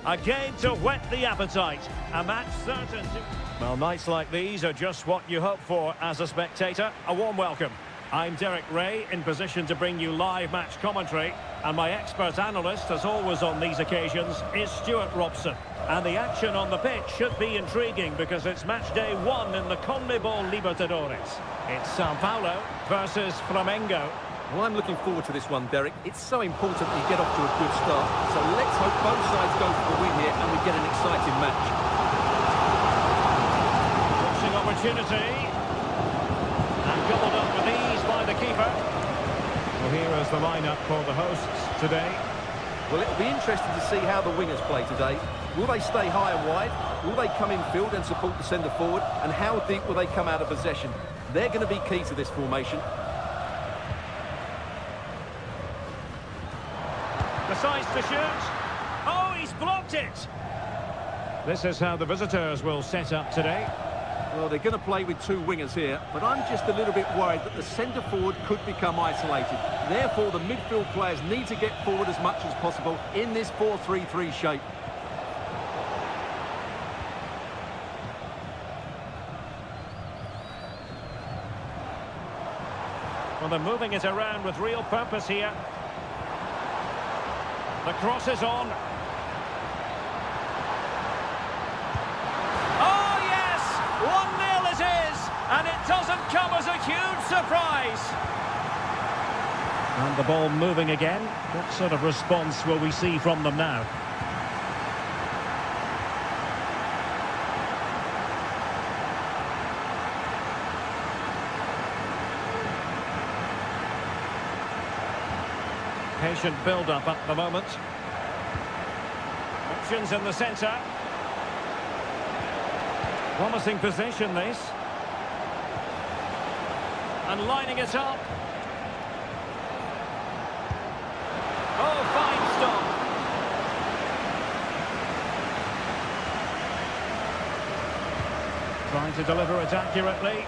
A game to whet the appetite. A match certain to... Well, nights like these are just what you hope for as a spectator. A warm welcome. I'm Derek Ray, in position to bring you live match commentary. And my expert analyst, as always on these occasions, is Stuart Robson. And the action on the pitch should be intriguing because it's match day 1 in the CONMEBOL Libertadores. It's Sao Paulo versus Flamengo. Well, I'm looking forward to this one, Derek. It's so important that you get off to a good start. So let's hope both sides go for the win here and we get an exciting match. Crossing opportunity. And gobbled up with ease by the keeper. Well, here is the lineup for the hosts today. Well, it'll be interesting to see how the wingers play today. Will they stay high and wide? Will they come in field and support the centre forward? And how deep will they come out of possession? They're going to be key to this formation. Decides to shoot. Oh, he's blocked it. This is how the visitors will set up today. Well, they're going to play with two wingers here, but I'm just a little bit worried that the centre forward could become isolated. Therefore, the midfield players need to get forward as much as possible in this 4-3-3 shape. Well, they're moving it around with real purpose here. The cross is on. Oh, yes! 1-0 it is! And it doesn't come as a huge surprise. And the ball moving again. What sort of response will we see from them now? Patient build-up at the moment. Options in the centre. Promising position, this. And lining it up. Oh, fine stop. Trying to deliver it accurately.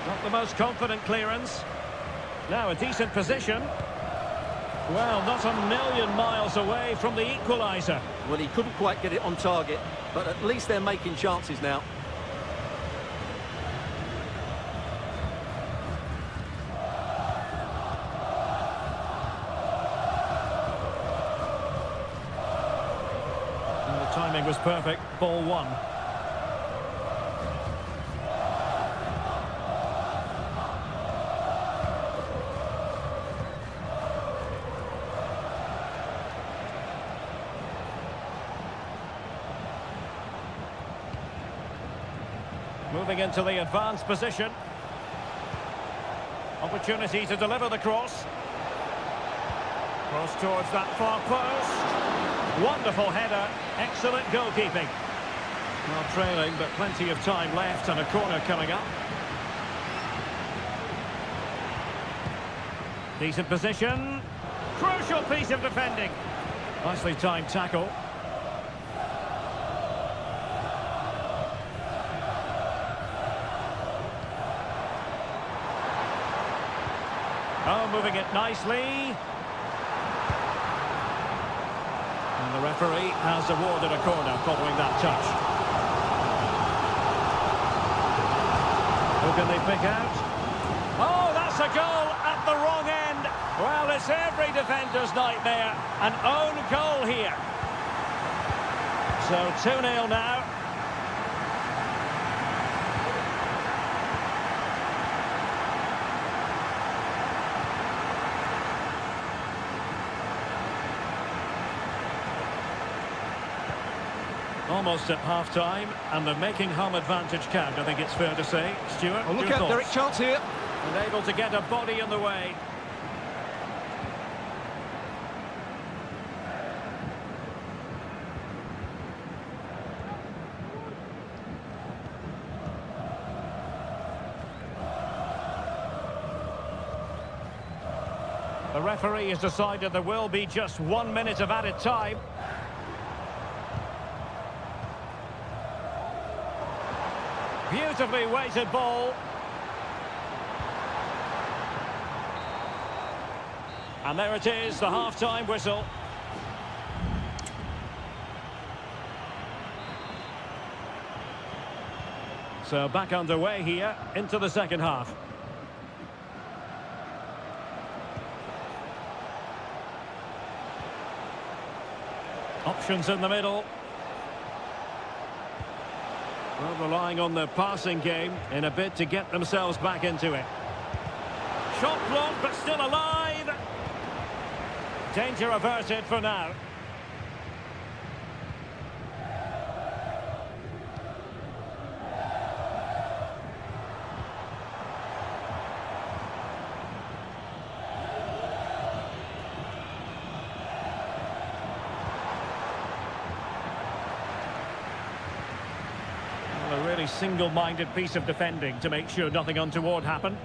Not the most confident clearance. Now a decent position. Well, not a million miles away from the equaliser. Well, he couldn't quite get it on target, but at least they're making chances now. And the timing was perfect. Ball one. Moving into the advanced position. Opportunity to deliver the cross. Cross towards that far post. Wonderful header. Excellent goalkeeping. Well, trailing, but plenty of time left and a corner coming up. Decent position. Crucial piece of defending. Nicely timed tackle. Oh, moving it nicely. And the referee has awarded a corner following that touch. Who can they pick out? Oh, that's a goal at the wrong end. Well, it's every defender's nightmare. An own goal here. So 2-0 now. Almost at half-time, and they're making home advantage count, I think it's fair to say. Stuart, oh, look out, Derek, chance here. And able to get a body in the way. The referee has decided there will be just 1 minute of added time. Beautifully weighted ball. And there it is, the half-time whistle. So back underway here into the second half. Options in the middle. Well, relying on the passing game in a bid to get themselves back into it. Shot blocked, but still alive. Danger averted for now. A really single-minded piece of defending to make sure nothing untoward happened.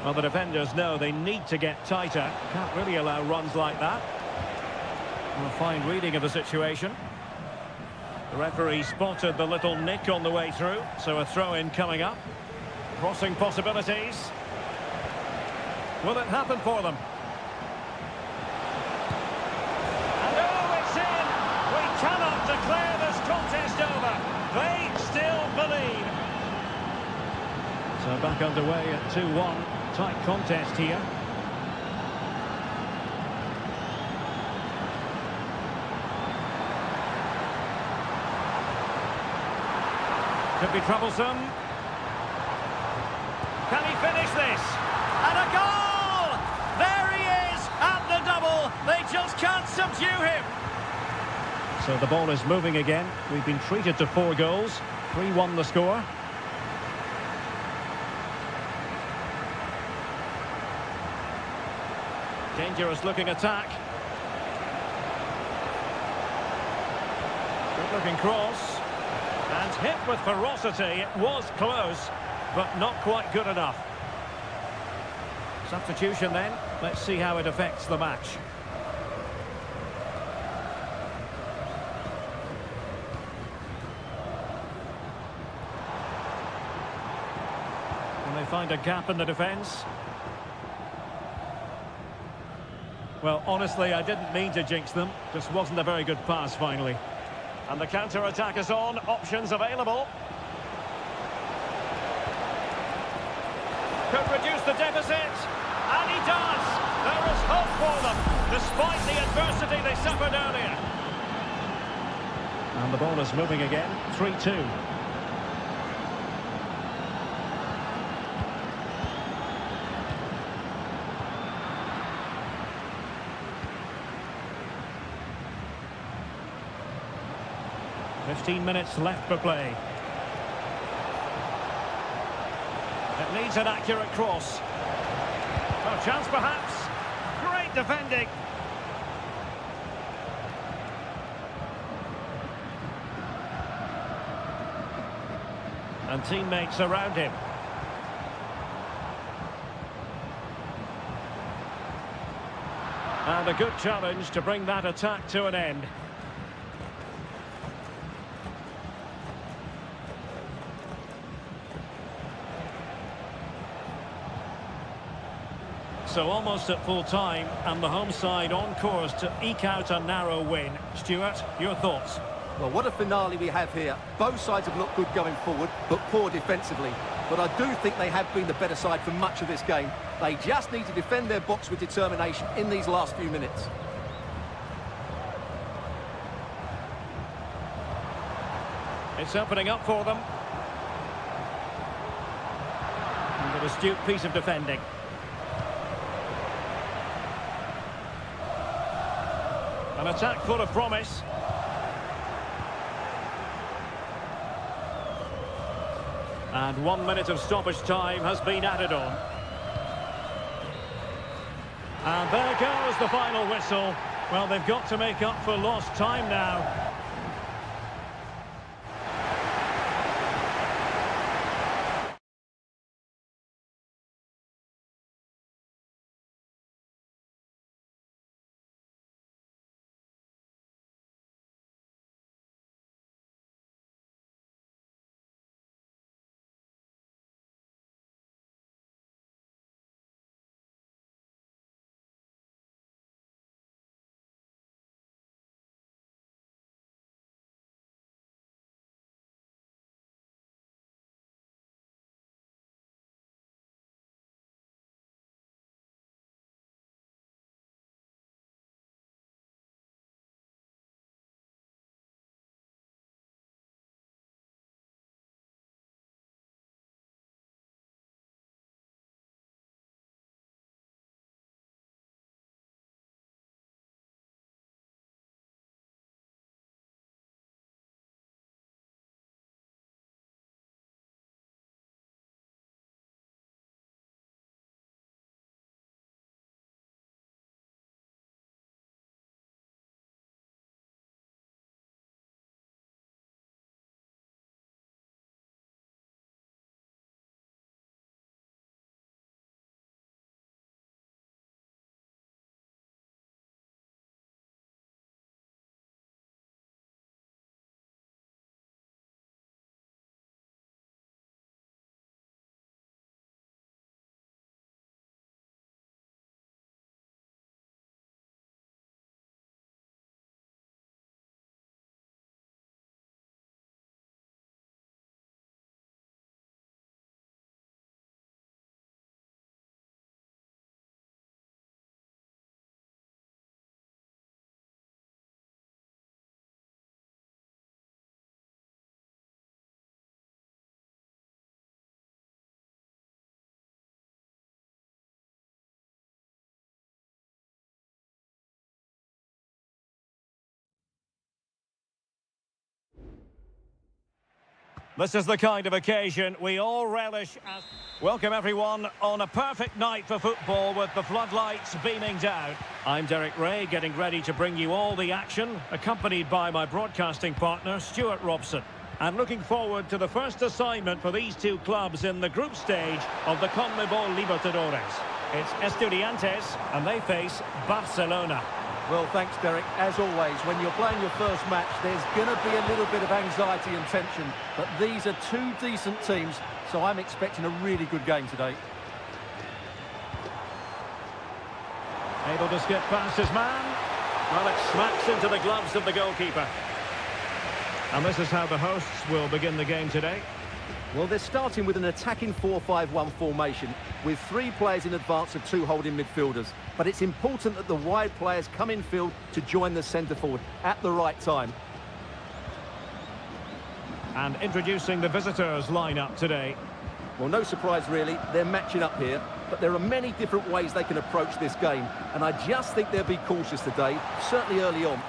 Well, the defenders know they need to get tighter. Can't really allow runs like that. A fine reading of the situation. The referee spotted the little nick on the way through, so a throw-in coming up. Crossing possibilities. Will it happen for them? And oh, it's in! We cannot declare this contest over. They still believe. So back underway at 2-1. Tight contest here. Could be troublesome. Can he finish this? And a goal! There he is at the double. They just can't subdue him. So the ball is moving again. We've been treated to 4 goals. 3-1 the score. Dangerous looking attack. Good looking cross. And hit with ferocity. It was close, but not quite good enough. Substitution then. Let's see how it affects the match. Can they find a gap in the defence? Well, honestly, I didn't mean to jinx them. Just wasn't a very good pass, finally. And the counter-attack is on. Options available. Could reduce the deficit. And he does. There is hope for them, despite the adversity they suffered earlier. And the ball is moving again. 3-2. Minutes left for play. It needs an accurate cross. Oh, chance perhaps. Great defending. And teammates around him. And a good challenge to bring that attack to an end. So almost at full time, and the home side on course to eke out a narrow win. Stuart, your thoughts? Well, what a finale we have here. Both sides have looked good going forward, but poor defensively. But I do think they have been the better side for much of this game. They just need to defend their box with determination in these last few minutes. It's opening up for them. And an astute piece of defending. An attack full of promise. And 1 minute of stoppage time has been added on. And there goes the final whistle. Well, they've got to make up for lost time now. This is the kind of occasion we all relish as... Welcome everyone on a perfect night for football with the floodlights beaming down. I'm Derek Ray, getting ready to bring you all the action, accompanied by my broadcasting partner, Stuart Robson. And looking forward to the first assignment for these two clubs in the group stage of the CONMEBOL Libertadores. It's Estudiantes, and they face Barcelona. Well, thanks, Derek. As always, when you're playing your first match, there's going to be a little bit of anxiety and tension. But these are two decent teams, so I'm expecting a really good game today. Able to skip past his man. Well, it smacks into the gloves of the goalkeeper. And this is how the hosts will begin the game today. Well, they're starting with an attacking 4-5-1 formation with 3 players in advance of 2 holding midfielders. But it's important that the wide players come in field to join the centre forward at the right time. And introducing the visitors' lineup today. Well, no surprise really, they're matching up here, but there are many different ways they can approach this game, and I just think they'll be cautious today, certainly early on.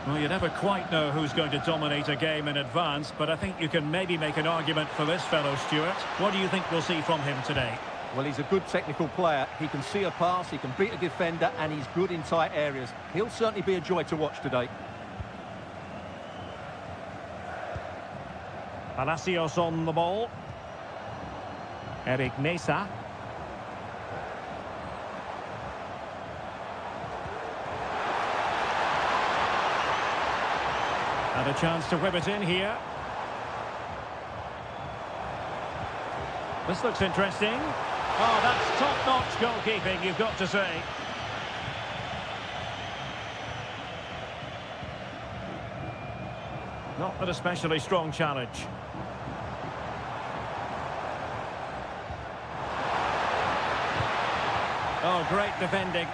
Well, you never quite know who's going to dominate a game in advance, but I think you can maybe make an argument for this fellow, Stuart. What do you think we'll see from him today? Well, he's a good technical player. He can see a pass, he can beat a defender, and he's good in tight areas. He'll certainly be a joy to watch today. Palacios on the ball. Eric Mesa. And a chance to whip it in here. This looks interesting. Oh, that's top-notch goalkeeping, you've got to say. Not an especially strong challenge. Oh, great defending.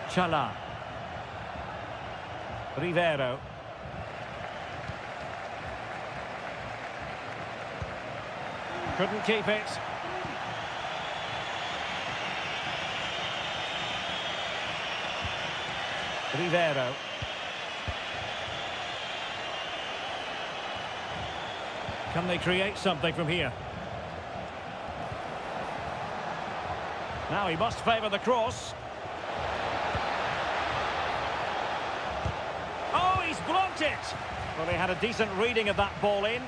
Chala. Rivero. Couldn't keep it. Rivero. Can they create something from here? Now he must favour the cross. Oh, he's blocked it! Well, he had a decent reading of that ball in.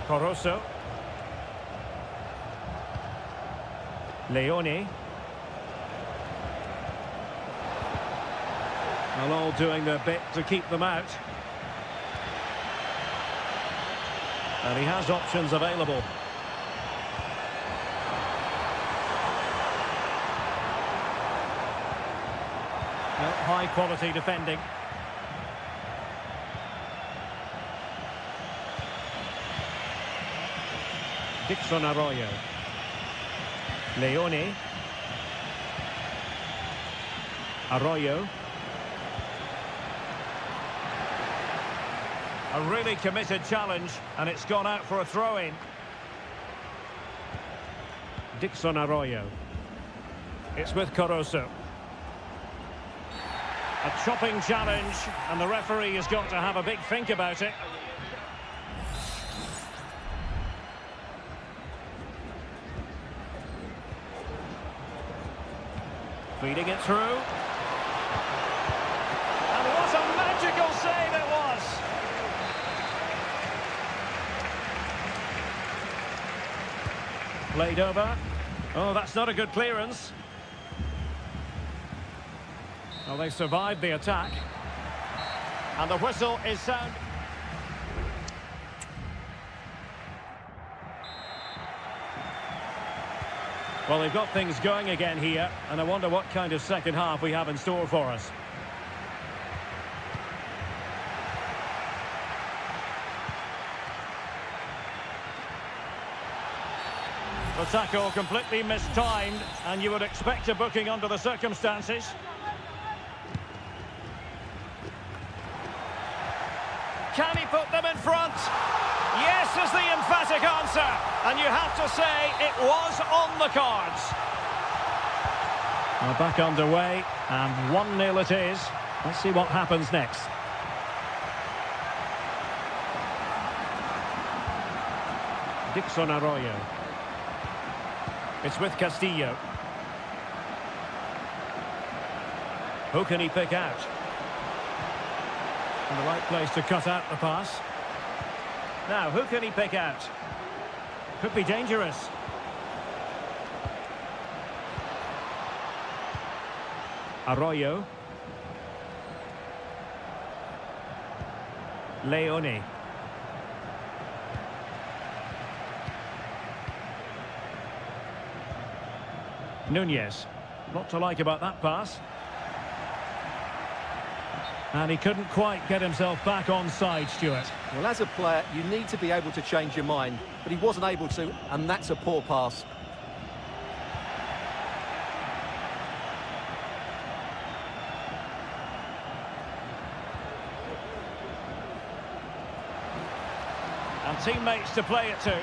Corosso. Leone. Well, all doing their bit to keep them out. And he has options available. Well, high quality defending. Dixon Arroyo. Leone. Arroyo. A really committed challenge, and it's gone out for a throw-in. Dixon Arroyo. It's with Corosso. A chopping challenge, and the referee has got to have a big think about it. Feeding it through. And what a magical save it was! Played over. Oh, that's not a good clearance. Well, they survived the attack. And the whistle is sound. Well, they've got things going again here, and I wonder what kind of second half we have in store for us. The tackle completely mistimed, and you would expect a booking under the circumstances. Can he put them in front? Yes is the emphatic answer. And you have to say it was on the cards. We're back underway, and 1-0 it is. Let's see what happens next. Dixon Arroyo. It's with Castillo. Who can he pick out? In the right place to cut out the pass. Now, who can he pick out? Could be dangerous. Arroyo. Leone. Nunez. Lot to like about that pass. And he couldn't quite get himself back on side, Stuart. Well, as a player, you need to be able to change your mind, but he wasn't able to, and that's a poor pass. And teammates to play it to.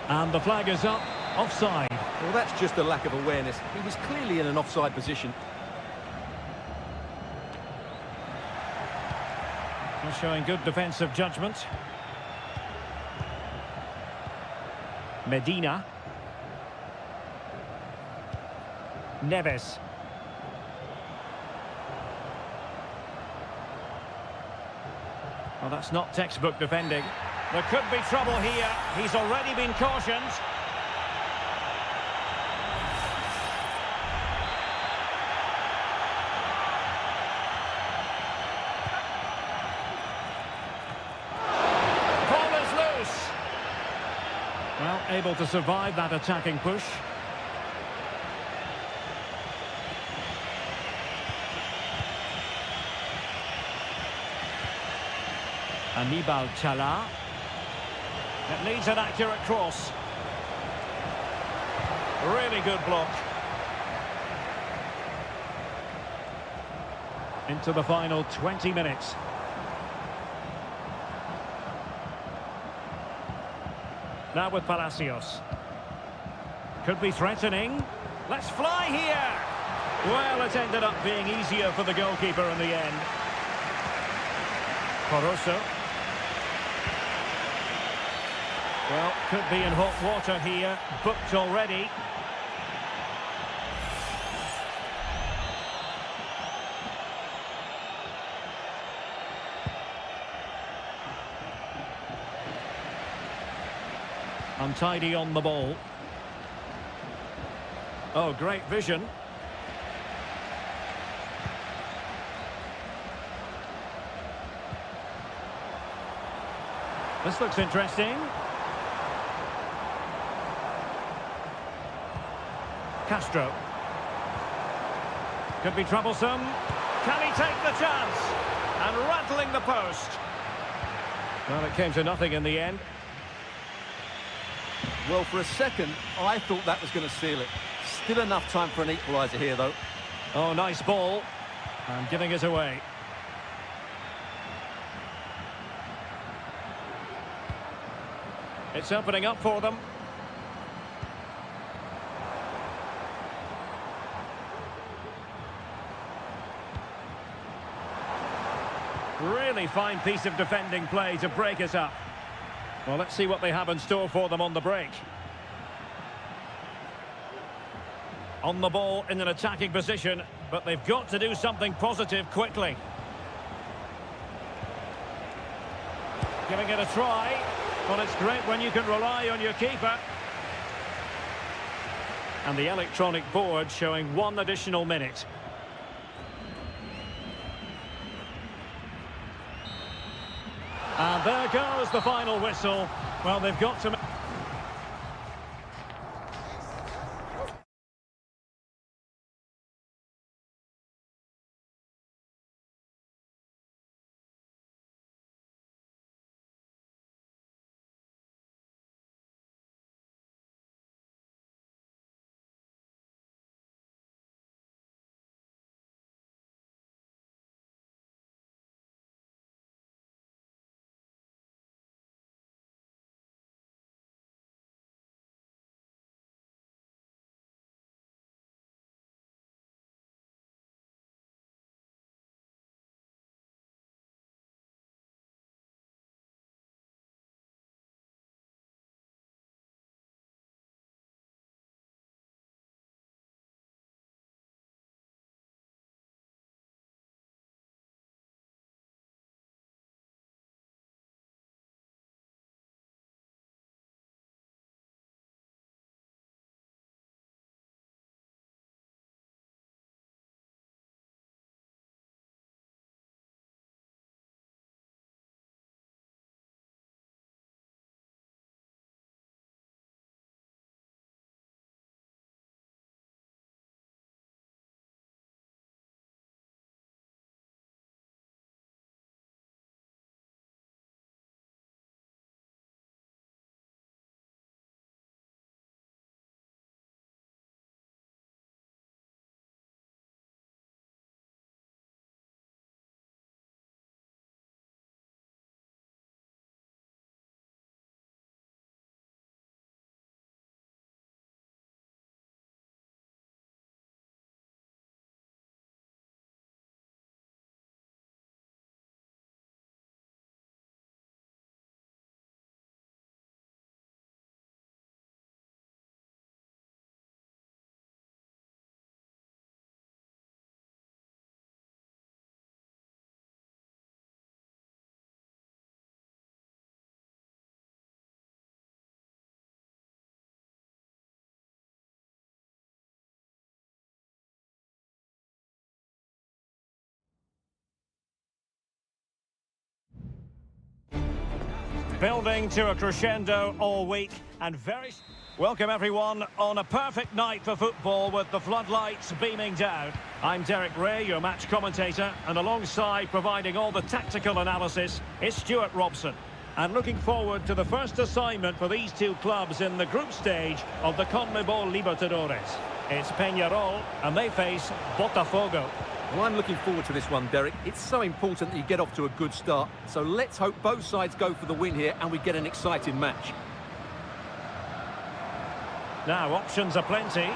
And the flag is up, offside. Well, that's just a lack of awareness. He was clearly in an offside position. They're showing good defensive judgment. Medina. Neves. Well, that's not textbook defending. There could be trouble here. He's already been cautioned. Ball is loose. Well, able to survive that attacking push. Anibal Chala. It needs an accurate cross. Really good block. Into the final 20 minutes. Now with Palacios. Could be threatening. Let's fly here. Well, it ended up being easier for the goalkeeper in the end. Coroso. Well, could be in hot water here. Booked already. Untidy on the ball. Oh, great vision. This looks interesting. Castro. Could be troublesome. Can he take the chance? And rattling the post. Well, it came to nothing in the end. Well, for a second, I thought that was going to seal it. Still enough time for an equaliser here, though. Oh, nice ball. And giving it away. It's opening up for them. Really fine piece of defending play to break it up. Well, let's see what they have in store for them on the break. On the ball in an attacking position, but they've got to do something positive quickly. Giving it a try. Well, it's great when you can rely on your keeper. And the electronic board showing 1 additional minute. And there goes the final whistle. Well, they've got to... Building to a crescendo all week and very... Welcome everyone on a perfect night for football with the floodlights beaming down. I'm Derek Ray, your match commentator, and alongside providing all the tactical analysis is Stuart Robson. And looking forward to the first assignment for these two clubs in the group stage of the CONMEBOL Libertadores. It's Peñarol and they face Botafogo. Well, I'm looking forward to this one, Derek. It's so important that you get off to a good start. So let's hope both sides go for the win here and we get an exciting match. Now, options are plenty.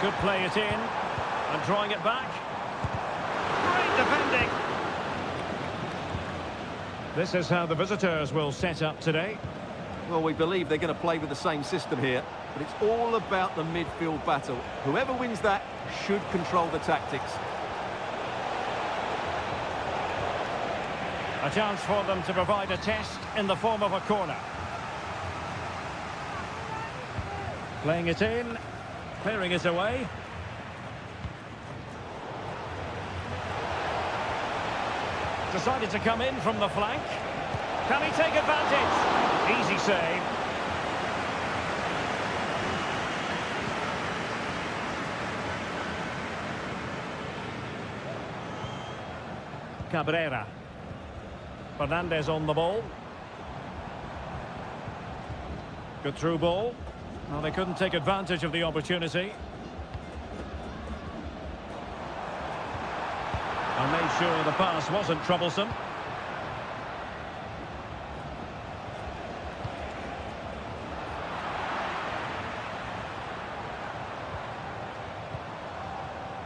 Could play it in and drawing it back. Great defending. This is how the visitors will set up today. Well, we believe they're going to play with the same system here, but it's all about the midfield battle. Whoever wins that should control the tactics. A chance for them to provide a test in the form of a corner. Playing it in, clearing it away. Decided to come in from the flank. Can he take advantage? Easy save. Cabrera. Fernandez on the ball. Good through ball. Well, they couldn't take advantage of the opportunity. And made sure the pass wasn't troublesome.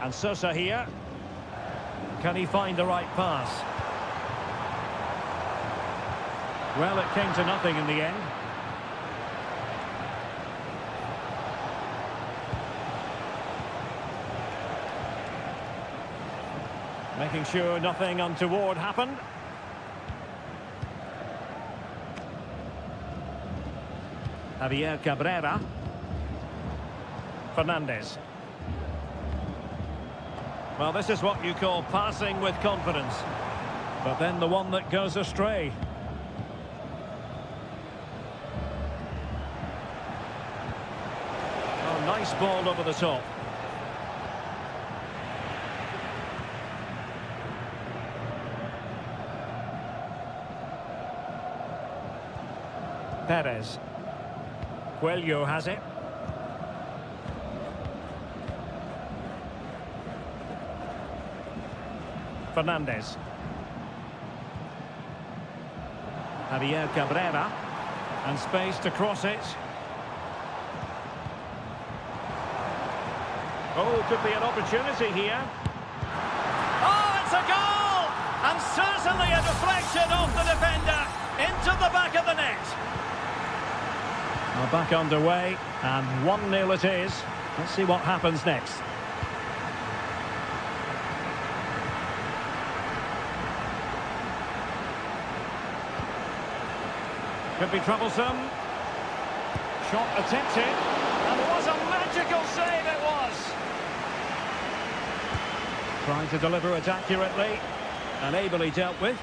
And Sosa here. Can he find the right pass? Well, it came to nothing in the end. Making sure nothing untoward happened. Javier Cabrera. Fernandez. Well, this is what you call passing with confidence. But then the one that goes astray. Oh, nice ball over the top. Perez. Coelho has it. Fernandez. Javier Cabrera. And space to cross it. Oh, could be an opportunity here. Oh, it's a goal! And certainly a deflection off the defender into the back of the net. Well, back underway, and 1-0 it is. Let's see what happens next. Could be troublesome. Shot attempted, and what a magical save it was! Trying to deliver it accurately, and ably dealt with.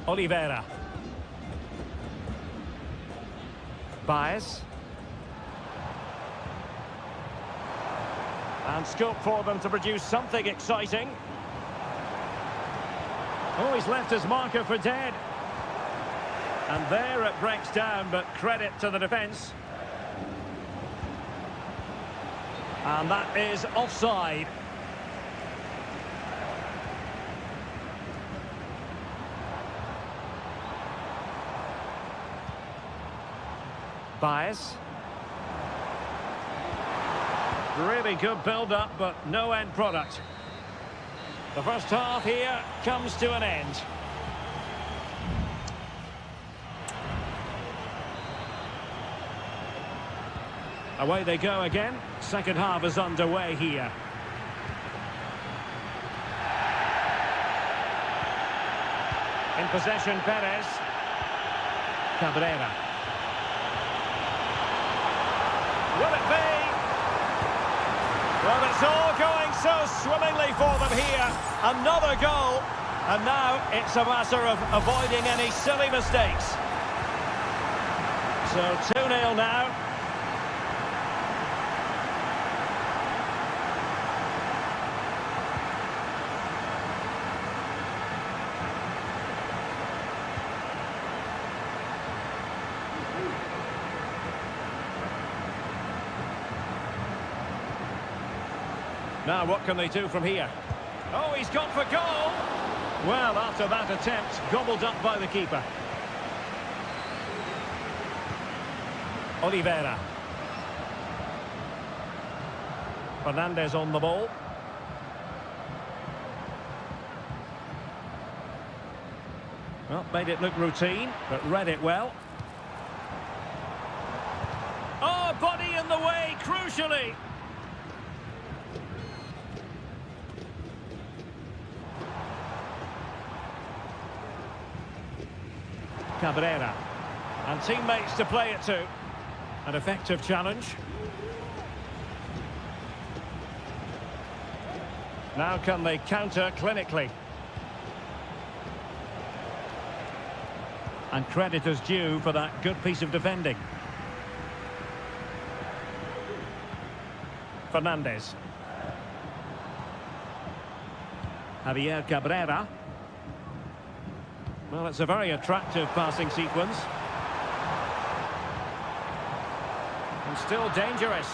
Oliveira. Baez. And scope for them to produce something exciting. Oh, he's left his marker for dead. And there it breaks down, but credit to the defence. And that is offside. Baez. Really good build-up, but no end product. The first half here comes to an end. Away they go again. Second half is underway here. In possession, Perez. Cabrera. Will it be? Well, it's all going so swimmingly for them here. Another goal. And now it's a matter of avoiding any silly mistakes. So 2-0 now. Now what can they do from here? Oh, he's gone for goal! Well, after that attempt, gobbled up by the keeper. Oliveira. Fernandez on the ball. Well, made it look routine, but read it well. Oh, body in the way, crucially! Cabrera. And teammates to play it to. An effective challenge. Now can they counter clinically? And credit is due for that good piece of defending. Fernandez. Javier Cabrera. Well, it's a very attractive passing sequence. And still dangerous.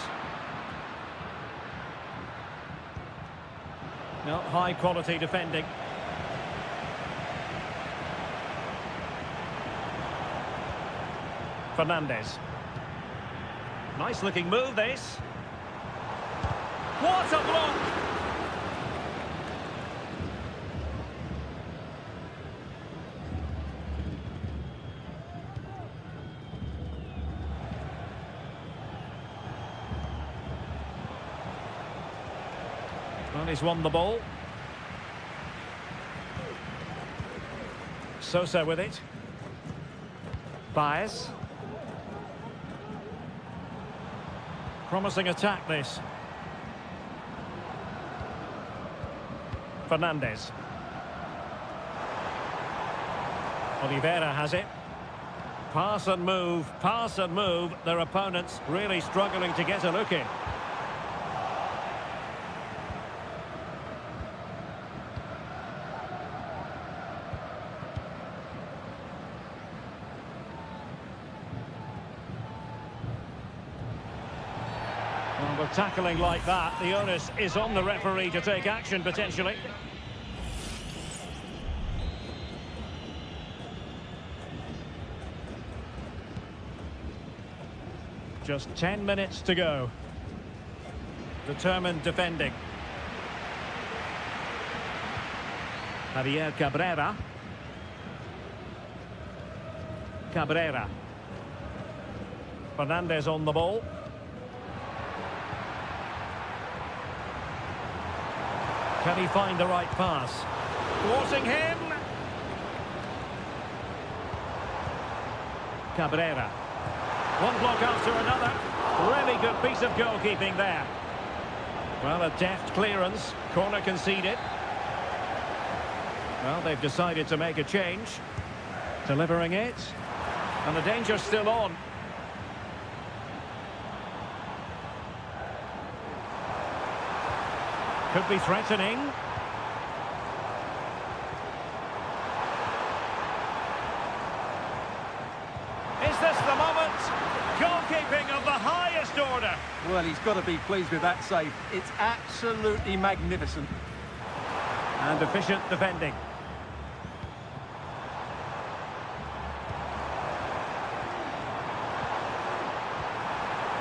No, high quality defending. Fernandez. Nice looking move, this. What a block! Well, he's won the ball. Sosa with it. Baez. Promising attack, this. Fernandez. Oliveira has it. Pass and move, pass and move. Their opponents really struggling to get a look in. Well, with tackling like that, the onus is on the referee to take action, potentially. Just 10 minutes to go. Determined defending. Javier Cabrera. Cabrera. Fernandez on the ball. Can he find the right pass? Thwarting him. Cabrera. One block after another. Really good piece of goalkeeping there. Well, a deft clearance. Corner conceded. Well, they've decided to make a change. Delivering it. And the danger's still on. Could be threatening. Is this the moment? Goalkeeping of the highest order. Well, he's got to be pleased with that save. It's absolutely magnificent. And efficient defending.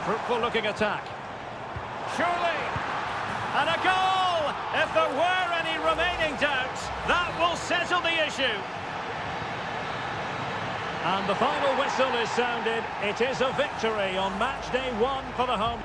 Fruitful looking attack. Surely. And a goal! If there were any remaining doubts, that will settle the issue. And the final whistle is sounded. It is a victory on match day 1 for the home.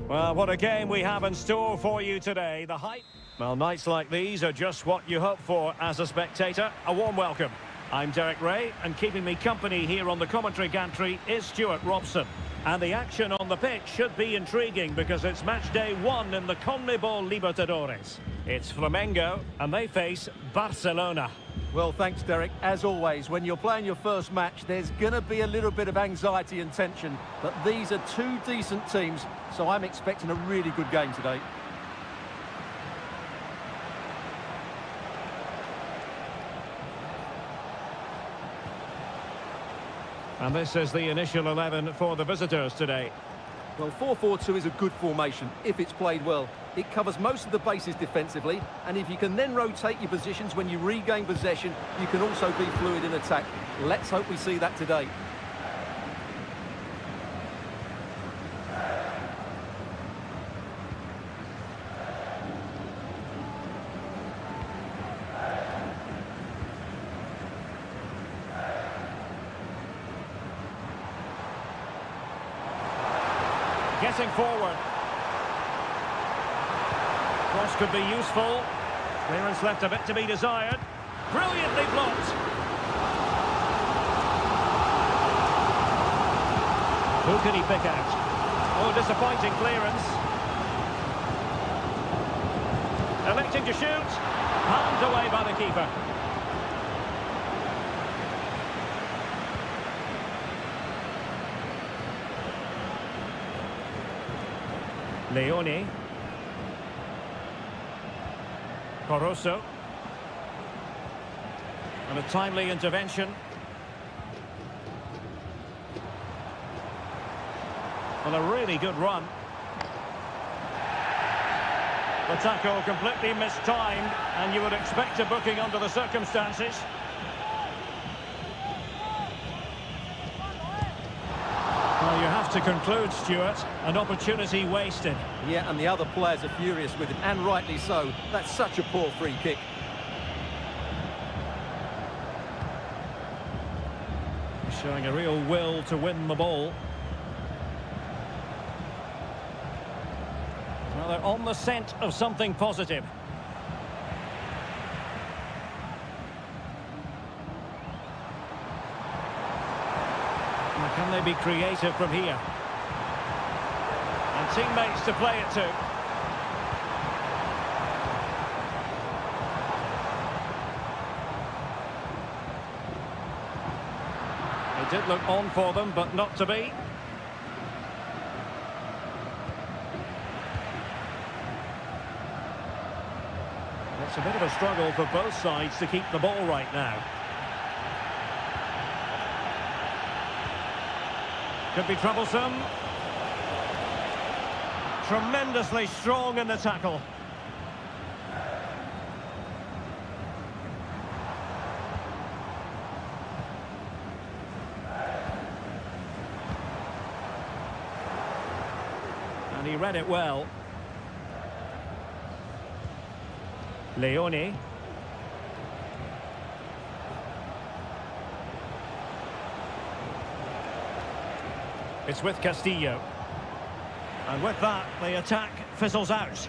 Well, what a game we have in store for you today. The hype. Well, nights like these are just what you hope for as a spectator. A warm welcome. I'm Derek Ray, and keeping me company here on the commentary gantry is Stuart Robson. And the action on the pitch should be intriguing because it's match day 1 in the CONMEBOL Libertadores. It's Flamengo, and they face Barcelona. Well, thanks, Derek. As always, when you're playing your first match, there's going to be a little bit of anxiety and tension. But these are two decent teams, so I'm expecting a really good game today. And this is the initial 11 for the visitors today. Well, 4-4-2 is a good formation if it's played well. It covers most of the bases defensively, and if you can then rotate your positions when you regain possession, you can also be fluid in attack. Let's hope we see that today. Getting forward. Cross could be useful. Clearance left a bit to be desired. Brilliantly blocked. Who can he pick out? Oh, disappointing clearance. Electing to shoot. Palmed away by the keeper. Leone. Caruso. And a timely intervention. Well, a really good run. The tackle completely mistimed, and you would expect a booking under the circumstances. Well, you have to conclude, Stuart, an opportunity wasted. Yeah, and the other players are furious with him, and rightly so. That's such a poor free kick. Showing a real will to win the ball. Well, they're on the scent of something positive. Can they be creative from here? And teammates to play it to. It did look on for them, but not to be. It's a bit of a struggle for both sides to keep the ball right now. Could be troublesome. Tremendously strong in the tackle. And he read it well. Leone. It's with Castillo. And with that, the attack fizzles out.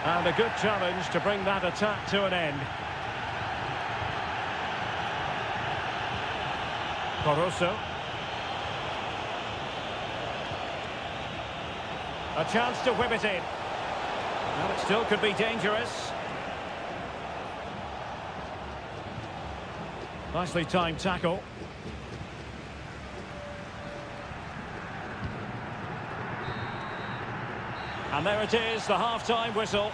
And a good challenge to bring that attack to an end. Caruso. A chance to whip it in. Well, it still could be dangerous. Nicely timed tackle. And there it is, the half-time whistle.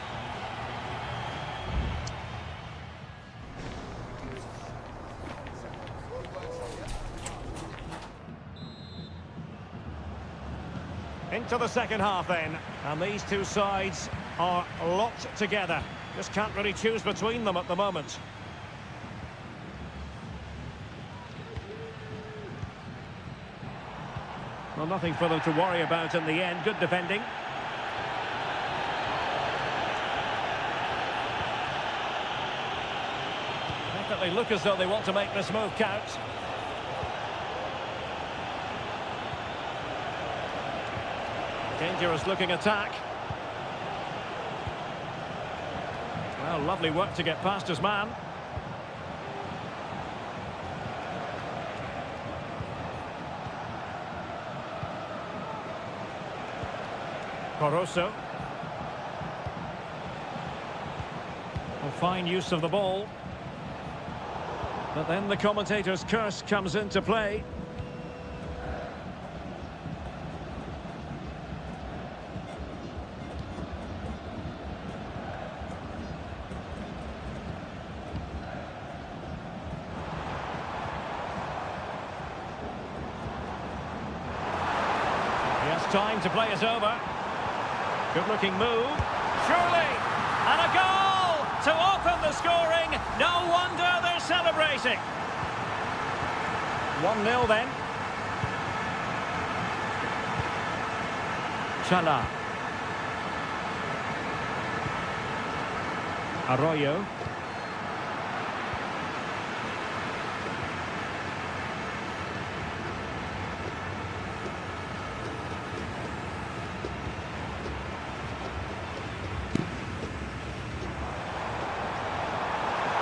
Into the second half then, and these two sides are locked together. Just can't really choose between them at the moment. Well, nothing for them to worry about in the end. Good defending. certainly look as though they want to make this move count. Dangerous looking attack. Well, lovely work to get past his man. Barroso. Well, fine use of the ball. But then the commentator's curse comes into play. He has time to play it over. Good-looking move. Surely! And a goal to open the scoring. No wonder they're celebrating. 1-0 then. Chala. Arroyo.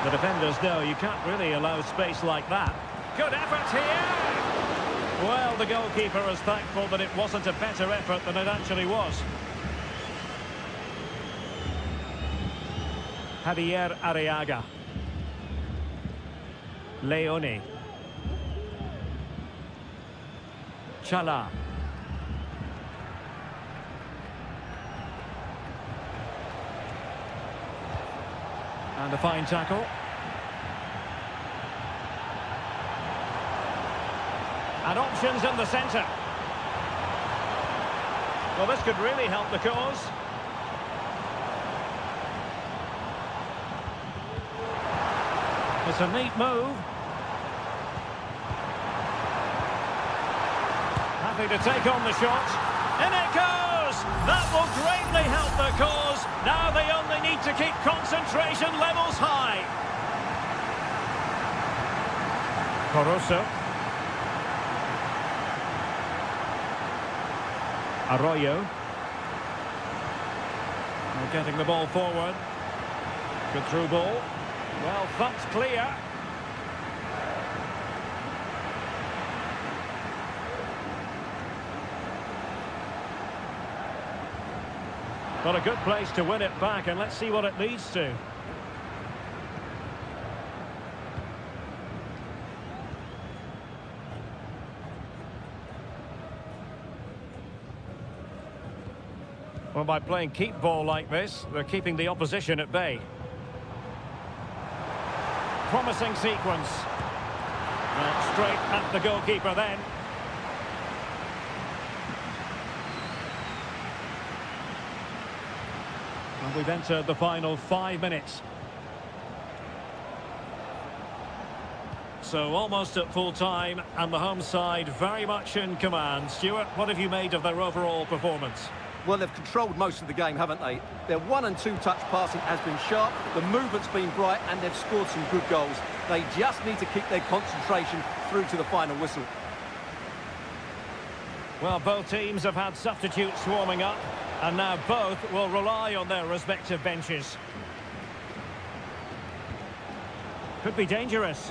The defenders know you can't really allow space like that. Good effort here! Well, the goalkeeper is thankful that it wasn't a better effort than it actually was. Javier Arriaga. Leone. Chala. And a fine tackle. And options in the centre. Well, this could really help the cause. It's a neat move. Happy to take on the shot. In it goes! That will greatly help the cause. Now they only need to keep concentration levels high. Barroso. Arroyo. They're getting the ball forward. Good through ball. Well, thumped clear. Got a good place to win it back, and let's see what it leads to. Well, by playing keep ball like this, they're keeping the opposition at bay. Promising sequence. Straight at the goalkeeper then. And we've entered the final 5 minutes. So almost at full time, and the home side very much in command. Stuart, what have you made of their overall performance? Well, they've controlled most of the game, haven't they? Their 1- and 2-touch passing has been sharp, the movement's been bright, and they've scored some good goals. They just need to keep their concentration through to the final whistle. Well, both teams have had substitutes warming up, and now both will rely on their respective benches. Could be dangerous.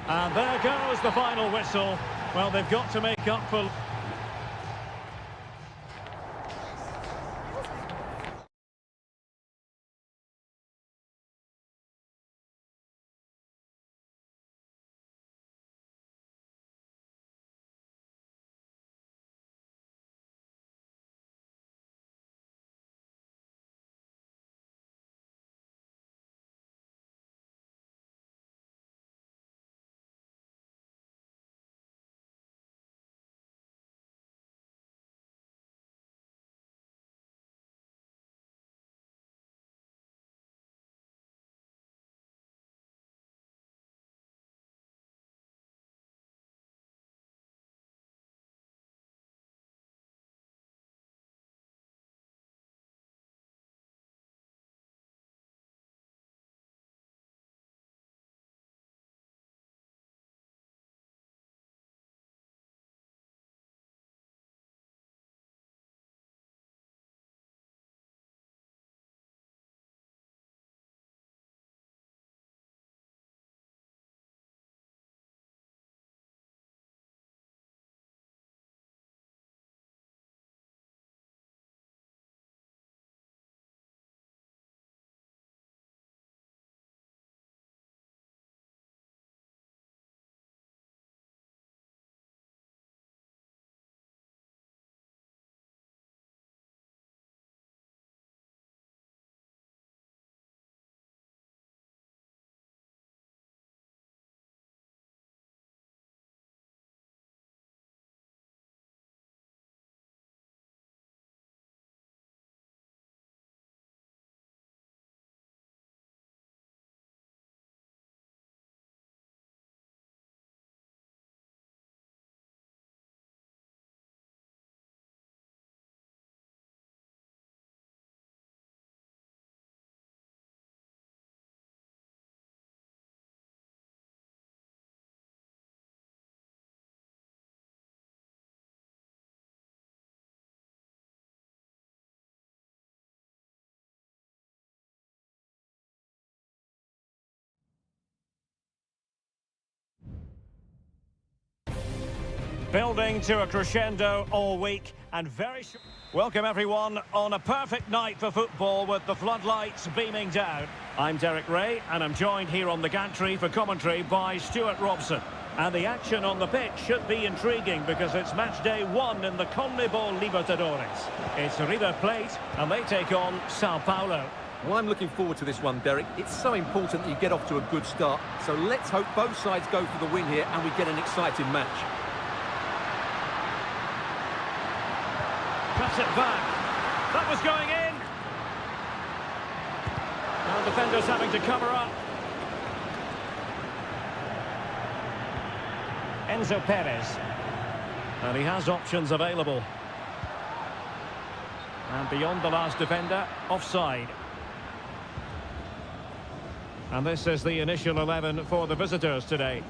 And there goes the final whistle. Well, they've got to make up for... Building to a crescendo all week and very... Welcome everyone on a perfect night for football with the floodlights beaming down. I'm Derek Ray and I'm joined here on the gantry for commentary by Stuart Robson. And the action on the pitch should be intriguing because it's match day 1 in the CONMEBOL Libertadores. It's River Plate and they take on Sao Paulo. Well, I'm looking forward to this one, Derek. It's so important that you get off to a good start. So let's hope both sides go for the win here and we get an exciting match. Cuts it back. That was going in. Now defenders having to cover up. Enzo Perez. And he has options available. And beyond the last defender, offside. And this is the initial 11 for the visitors today.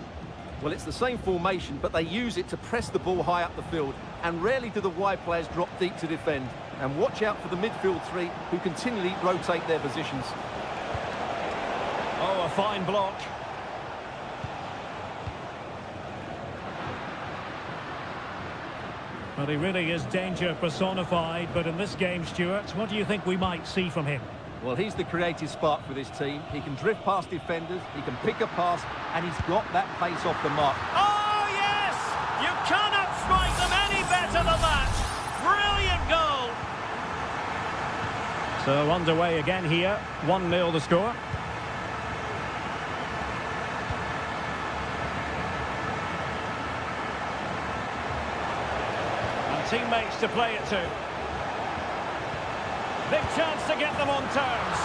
Well, it's the same formation, but they use it to press the ball high up the field. And rarely do the wide players drop deep to defend. And watch out for the midfield three, who continually rotate their positions. Oh, a fine block. Well, he really is danger personified, but in this game, Stuart, what do you think we might see from him? Well, he's the creative spark for this team. He can drift past defenders, he can pick a pass, and he's got that pace off the mark. Oh, yes! You cannot strike them any better than that! Brilliant goal! So, underway again here. 1-0 the score. And teammates to play it to. Big chance to get them on terms.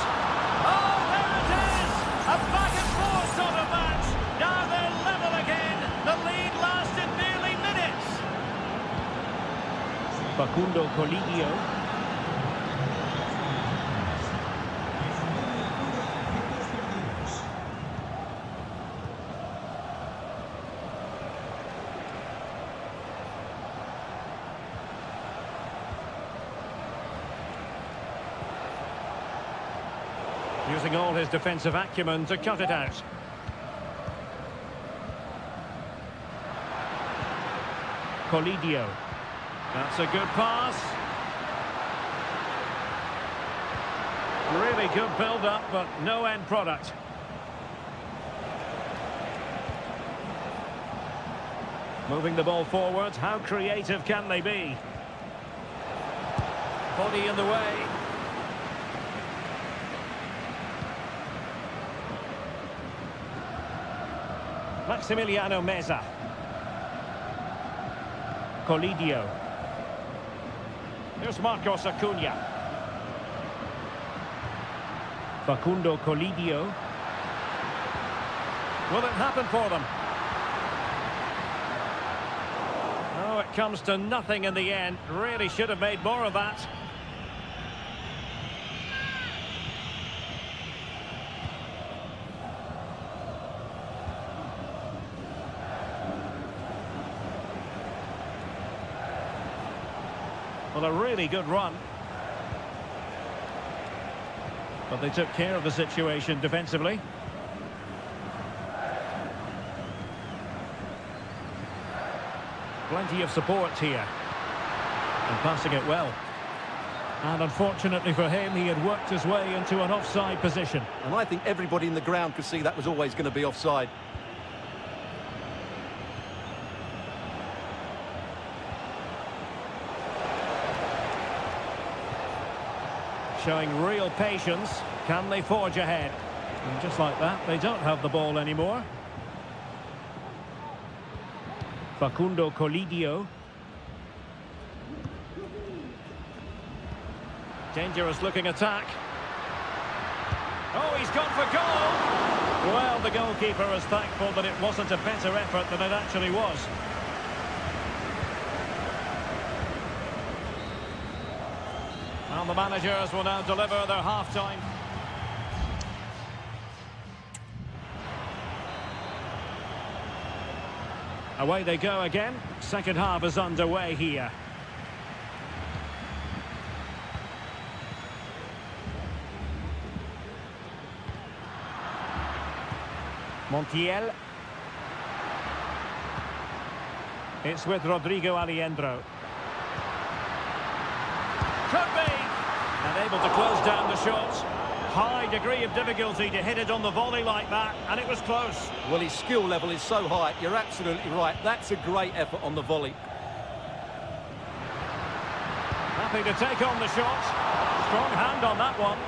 Oh, there it is! A back-and-forth sort of match. Now they're level again. The lead lasted nearly minutes. Facundo Colidio. Using all his defensive acumen to cut it out. Colidio. That's a good pass. Really good build-up, but no end product. Moving the ball forward. How creative can they be? Body in the way. Maximiliano Meza. Colidio. Here's Marcos Acuna. Facundo Colidio. Will it happen for them? Oh, it comes to nothing in the end. Really should have made more of that. Well, a really good run. But they took care of the situation defensively. Plenty of support here. And passing it well. And unfortunately for him, he had worked his way into an offside position. And I think everybody in the ground could see that was always going to be offside. Showing real patience. Can they forge ahead? And just like that, they don't have the ball anymore. Facundo Colidio. Dangerous looking attack. Oh, he's gone for goal! Well, the goalkeeper is thankful that it wasn't a better effort than it actually was. And the managers will now deliver their half-time. Away they go again. Second half is underway here. Montiel. It's with Rodrigo Aliendro. Could be! And able to close down the shots. High degree of difficulty to hit it on the volley like that, and it was close. Well, his skill level is so high. You're absolutely right. That's a great effort on the volley. Happy to take on the shot. Strong hand on that one.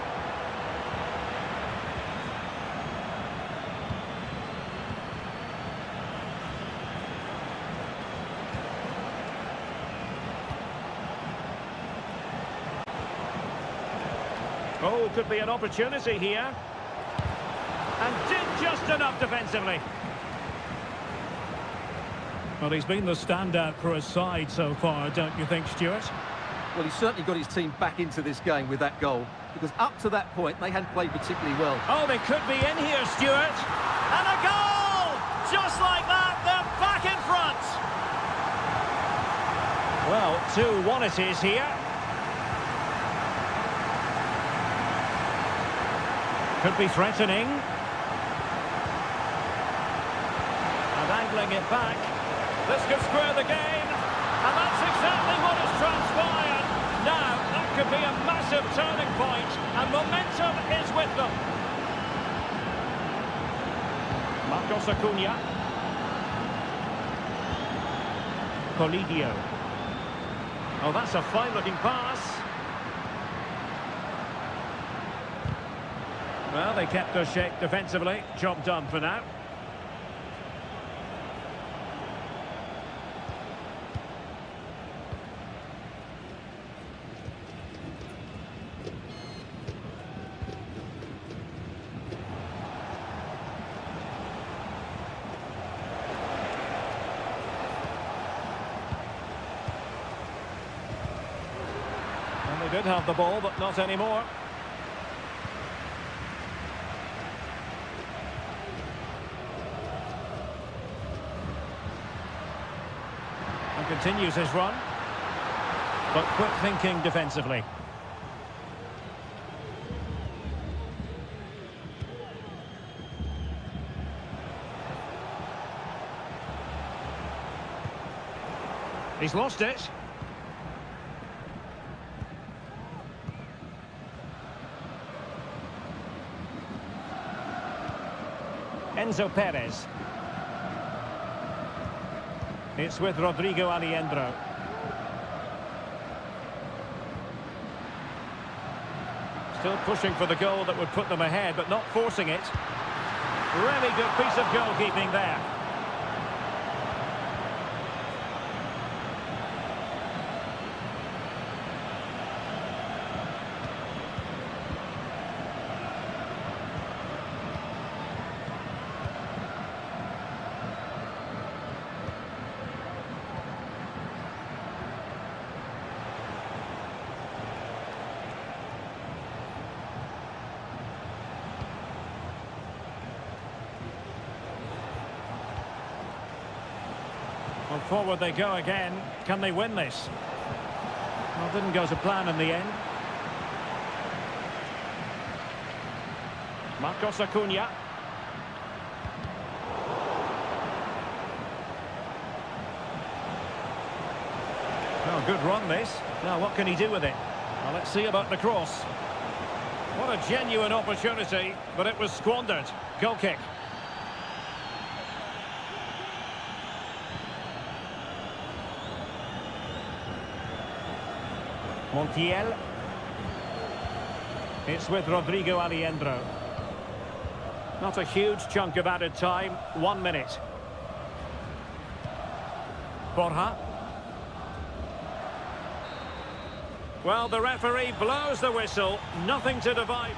Oh, could be an opportunity here. And did just enough defensively. Well, he's been the standout for his side so far, don't you think, Stuart? Well, he's certainly got his team back into this game with that goal, because up to that point, they hadn't played particularly well. Oh, they could be in here, Stuart. And a goal! Just like that, they're back in front. Well, 2-1 it is here. Could be threatening. And angling it back. This could square the game. And that's exactly what has transpired. Now, that could be a massive turning point. And momentum is with them. Marcos Acuna. Colidio. Oh, that's a fine-looking pass. Well, they kept their shape defensively. Job done for now. And they did have the ball, but not anymore. Continues his run, but quick thinking defensively. He's lost it. Enzo Perez. It's with Rodrigo Aliendro. Still pushing for the goal that would put them ahead, but not forcing it. Really good piece of goalkeeping there. Well, forward they go again. Can they win this? Well, didn't go to plan in the end. Marcos Acuna. Oh, good run this. Now, what can he do with it? Well, let's see about the cross. What a genuine opportunity, but it was squandered. Goal kick. Montiel. It's with Rodrigo Aliendro. Not a huge chunk of added time. 1 minute. Borja. Well, the referee blows the whistle. Nothing to divide.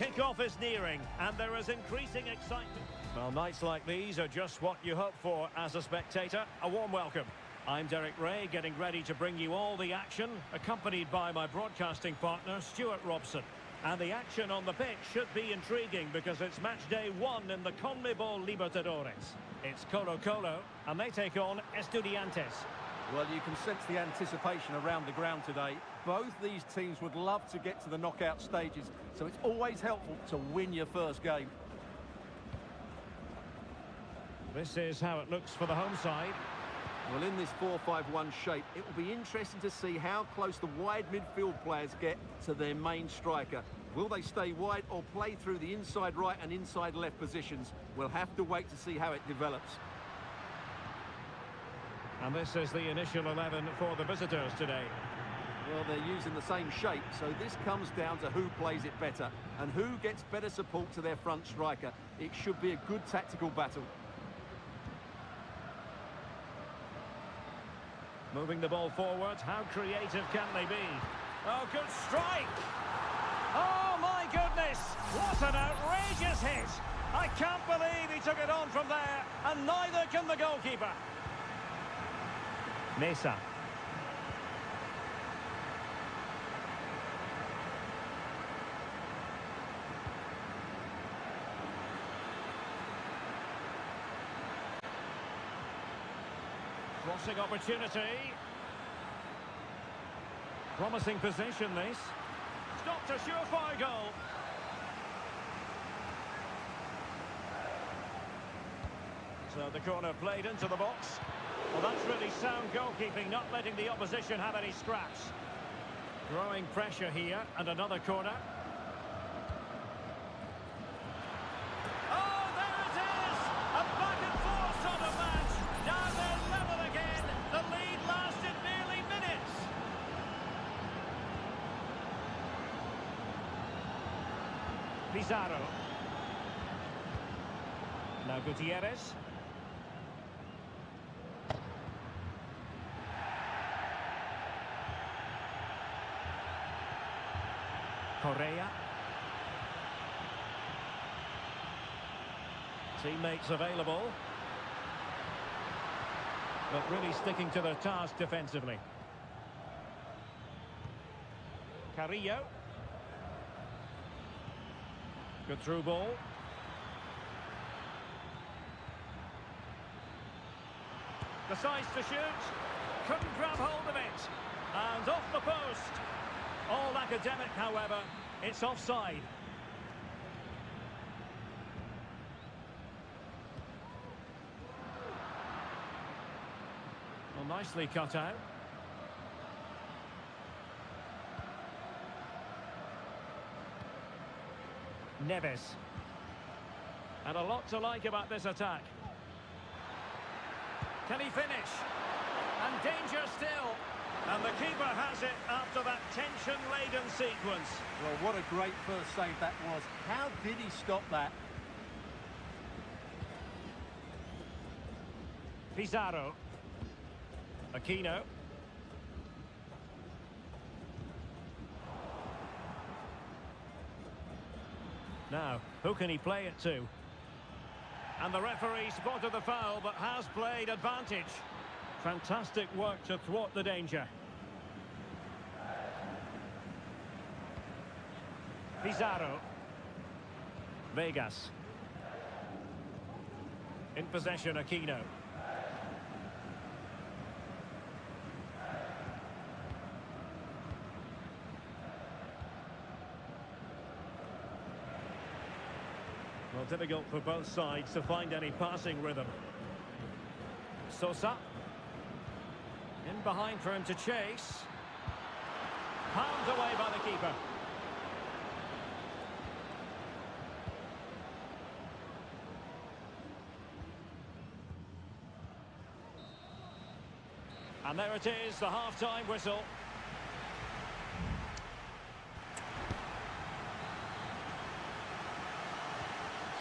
Kick-off is nearing, and there is increasing excitement. Well, nights like these are just what you hope for as a spectator. A warm welcome. I'm Derek Ray, getting ready to bring you all the action, accompanied by my broadcasting partner, Stuart Robson. And the action on the pitch should be intriguing because it's match day 1 in the CONMEBOL Libertadores. It's Colo-Colo, and they take on Estudiantes. Well, you can sense the anticipation around the ground today. Both these teams would love to get to the knockout stages, so it's always helpful to win your first game. This is how it looks for the home side. Well, in this 4-5-1 shape, it will be interesting to see how close the wide midfield players get to their main striker. Will they stay wide or play through the inside right and inside left positions? We'll have to wait to see how it develops. And this is the initial 11 for the visitors today. Well, they're using the same shape, so this comes down to who plays it better and who gets better support to their front striker. It should be a good tactical battle. Moving the ball forward, how creative can they be? Oh, good strike! Oh, my goodness! What an outrageous hit! I can't believe he took it on from there, and neither can the goalkeeper. Mesa. Crossing opportunity. Promising position, this. Stopped a surefire goal. So the corner played into the box. Well, that's really sound goalkeeping, not letting the opposition have any scraps. Growing pressure here, and another corner. Oh, there it is! A back and forth sort of match. Now they're level again. The lead lasted nearly minutes. Pizarro. Now Gutierrez. Correa. Teammates available. But really sticking to their task defensively. Carrillo. Good through ball. Decides to shoot. Couldn't grab hold of it. And off the post. All academic, however, it's offside. Well, nicely cut out. Neves. And a lot to like about this attack. Can he finish? And danger still. And the keeper has it after that tension-laden sequence. Well, what a great first save that was. How did he stop that? Pizarro. Aquino. Now, who can he play it to? And the referee spotted the foul, but has played advantage. Fantastic work to thwart the danger. Pizarro. Vegas. In possession, Aquino. Well, difficult for both sides to find any passing rhythm. Sosa. In behind for him to chase. Palmed away by the keeper. And there it is, the half-time whistle.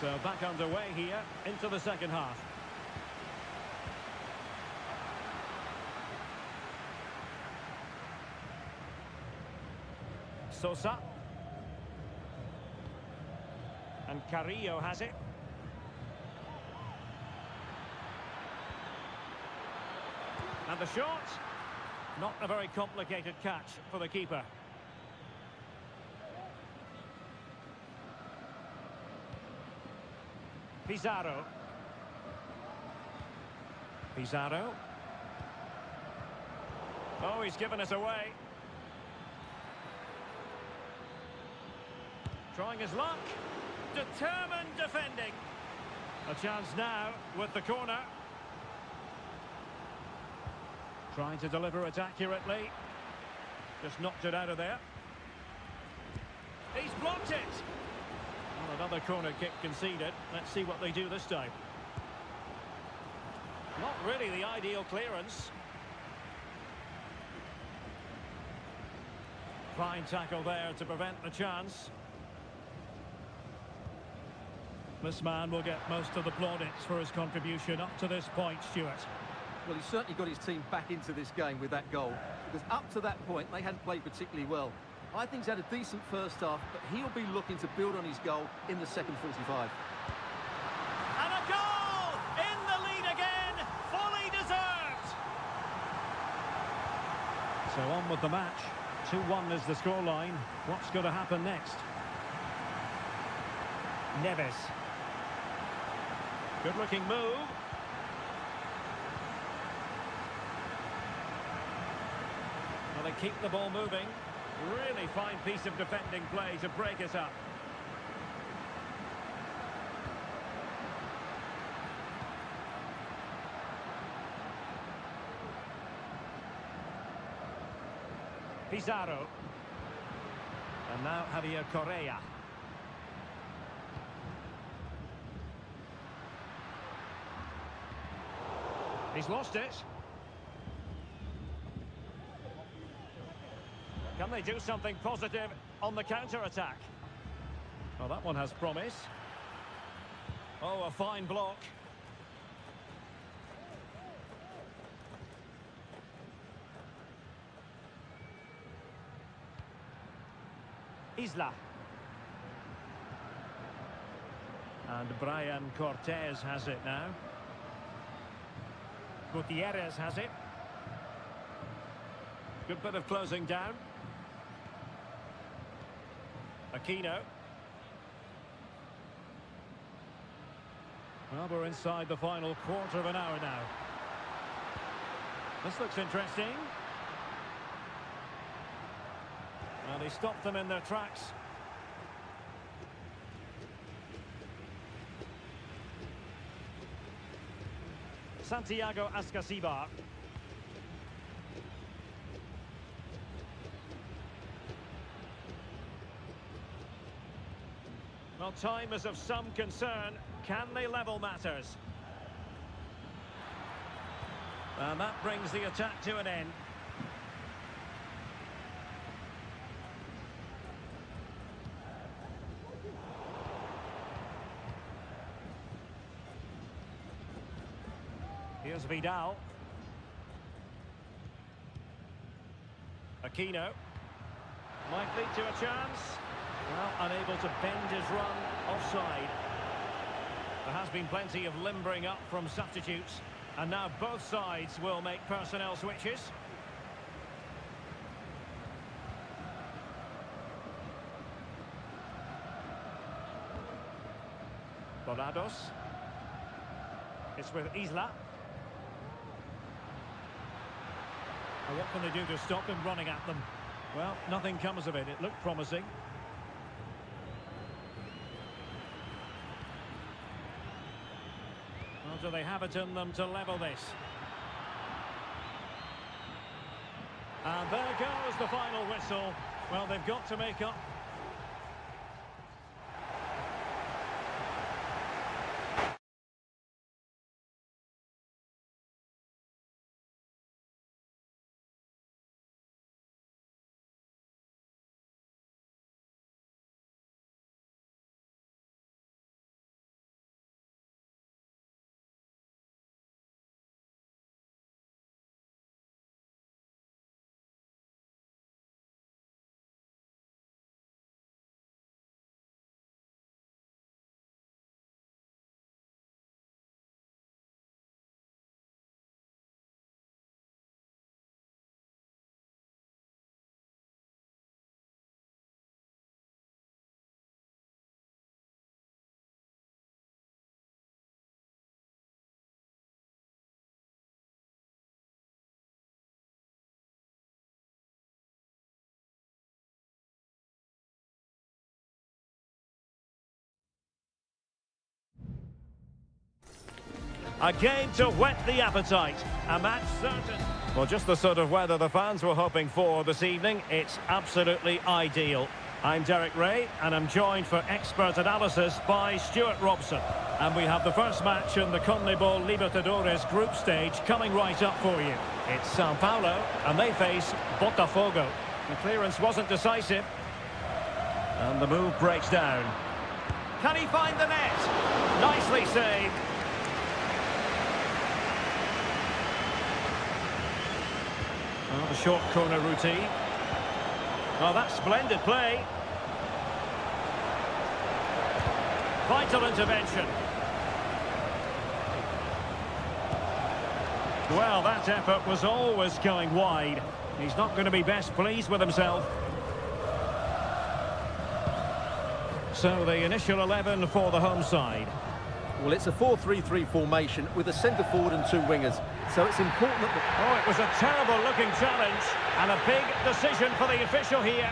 So back underway here into the second half. Sosa. Carrillo has it. And the shot. Not a very complicated catch for the keeper. Pizarro. Pizarro. Oh, he's given us away. Trying his luck. Determined defending. A chance now with the corner. Trying to deliver it accurately. Just knocked it out of there. He's blocked it. Well, another corner kick conceded. Let's see what they do this time. Not really the ideal clearance. Fine tackle there to prevent the chance. This man will get most of the plaudits for his contribution up to this point, Stuart. Well, he certainly got his team back into this game with that goal, because up to that point, they hadn't played particularly well. I think he's had a decent first half, but he'll be looking to build on his goal in the second 45. And a goal! In the lead again! Fully deserved! So on with the match. 2-1 is the scoreline. What's going to happen next? Neves. Good-looking move. Well, they keep the ball moving. Really fine piece of defending play to break it up. Pizarro. And now Javier Correa. He's lost it. Can they do something positive on the counter-attack? Well, that one has promise. Oh, a fine block. Isla. And Brian Cortez has it now. Gutierrez has it. Good bit of closing down. Aquino. Well, we're inside the final quarter of an hour now. This looks interesting. Well, he stopped them in their tracks. Santiago Ascasibar. Well, time is of some concern. Can they level matters? And that brings the attack to an end. Here's Vidal. Aquino. Might lead to a chance. Well, unable to bend his run offside. There has been plenty of limbering up from substitutes. And now both sides will make personnel switches. Dorados. It's with Isla. Well, what can they do to stop him running at them? Well, nothing comes of it. It looked promising. Well, do they have it in them to level this? And there goes the final whistle. Well, they've got to make up A game to whet the appetite. A match certain. Well, just the sort of weather the fans were hoping for this evening. It's absolutely ideal. I'm Derek Ray, and I'm joined for expert analysis by Stuart Robson. And we have the first match in the CONMEBOL Libertadores group stage coming right up for you. It's Sao Paulo, and they face Botafogo. The clearance wasn't decisive. And the move breaks down. Can he find the net? Nicely saved. Well, the short corner routine. Well, that's splendid play. Vital intervention. Well, that effort was always going wide. He's not going to be best pleased with himself. So the initial 11 for the home side. Well, it's a 4-3-3 formation with a centre forward and two wingers. So it's important that... Oh, it was a terrible-looking challenge and a big decision for the official here.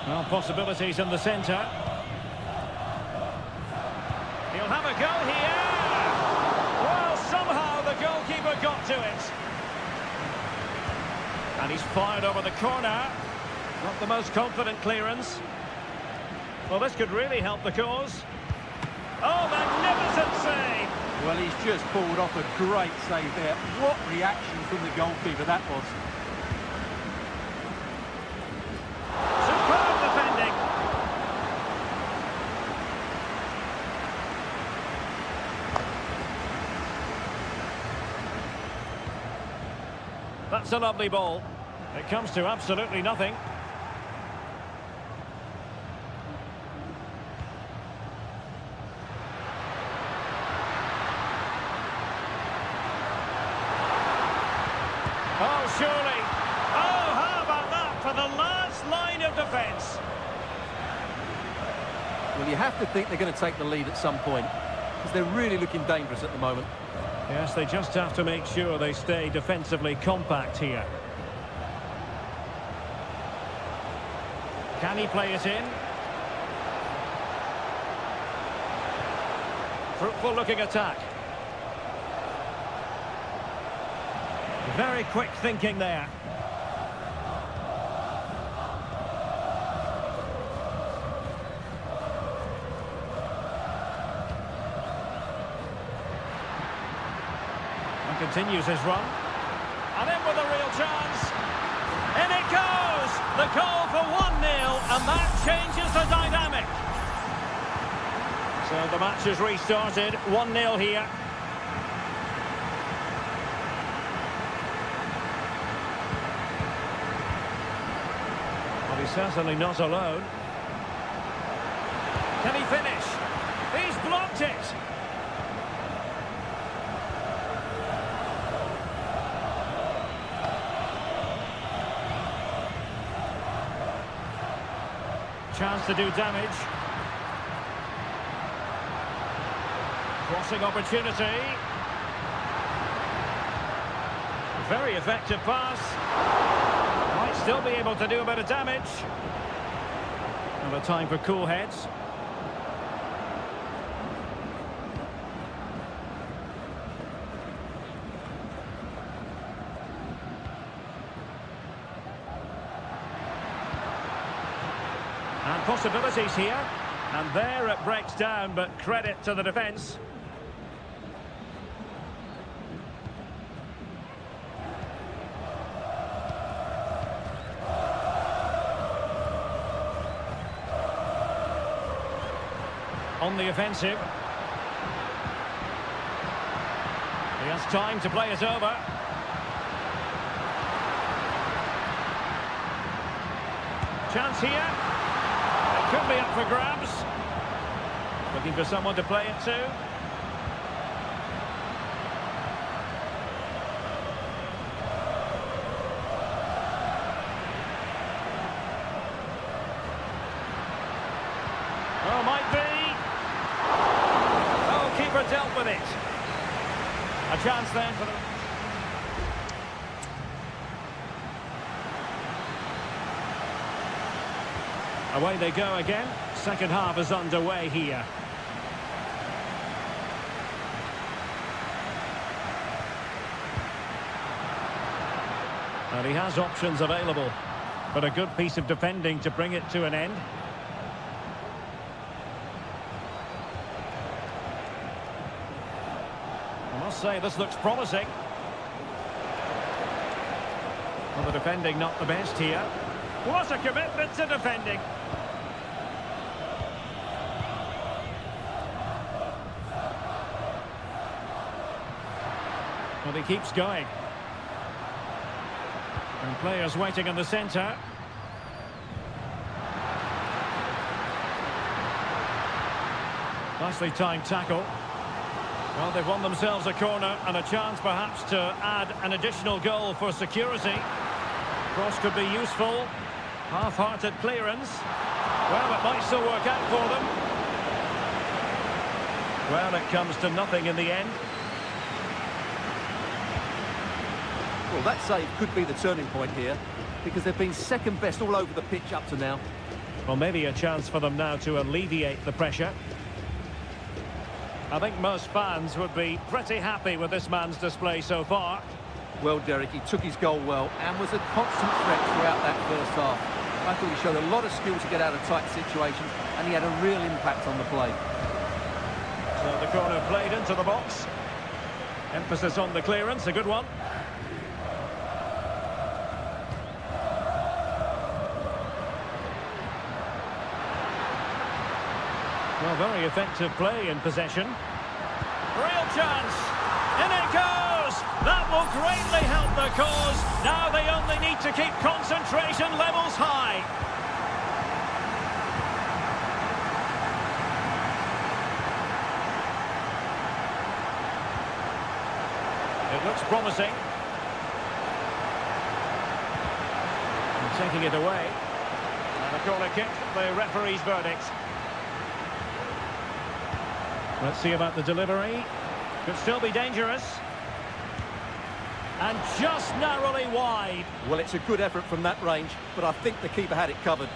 Well, possibilities in the centre. He'll have a go here. Well, somehow the goalkeeper got to it. And he's fired over the corner. Not the most confident clearance. Well, this could really help the cause. Oh, magnificent save! Well, he's just pulled off a great save there. What reaction from the goalkeeper that was. Superb defending. That's a lovely ball. It comes to absolutely nothing. Oh, surely. Oh, how about that for the last line of defence? Well, you have to think they're going to take the lead at some point, because they're really looking dangerous at the moment. Yes, they just have to make sure they stay defensively compact here. Can he play it in? Fruitful looking attack. Very quick thinking there. And continues his run. And in with a real chance. In it goes! The goal for 1-0, and that changes the dynamic. So the match has restarted, 1-0 here. Well, he's certainly not alone. Can he finish? He's blocked it! Chance to do damage. Crossing opportunity. Very effective pass. Might still be able to do a bit of damage. And a time for cool heads. And possibilities here. And there it breaks down, but credit to the defence. On the offensive. He has time to play it over. Chance here. Could be up for grabs. Looking for someone to play it to. Oh, might be. Oh, keeper dealt with it. A chance then for the... Away they go again. Second half is underway here. And he has options available, but a good piece of defending to bring it to an end. I must say, this looks promising. Well, the defending not the best here. What a commitment to defending. Well, he keeps going. And players waiting in the centre. Nicely timed tackle. Well, they've won themselves a corner and a chance perhaps to add an additional goal for security. Cross could be useful. Half-hearted clearance. Well, it might still work out for them. Well, it comes to nothing in the end. Well, that save could be the turning point here, because they've been second best all over the pitch up to now. Well, maybe a chance for them now to alleviate the pressure. I think most fans would be pretty happy with this man's display so far. Well, Derek, he took his goal well and was a constant threat throughout that first half. I thought he showed a lot of skill to get out of tight situations, and he had a real impact on the play. So the corner played into the box. Emphasis on the clearance, a good one. Well, very effective play in possession. Real chance. In it goes. That will greatly help the cause. Now they only need to keep concentration levels high. It looks promising. And taking it away. And a corner kick, the referee's verdict. Let's see about the delivery. Could still be dangerous. And just narrowly wide. Well, it's a good effort from that range, but I think the keeper had it covered.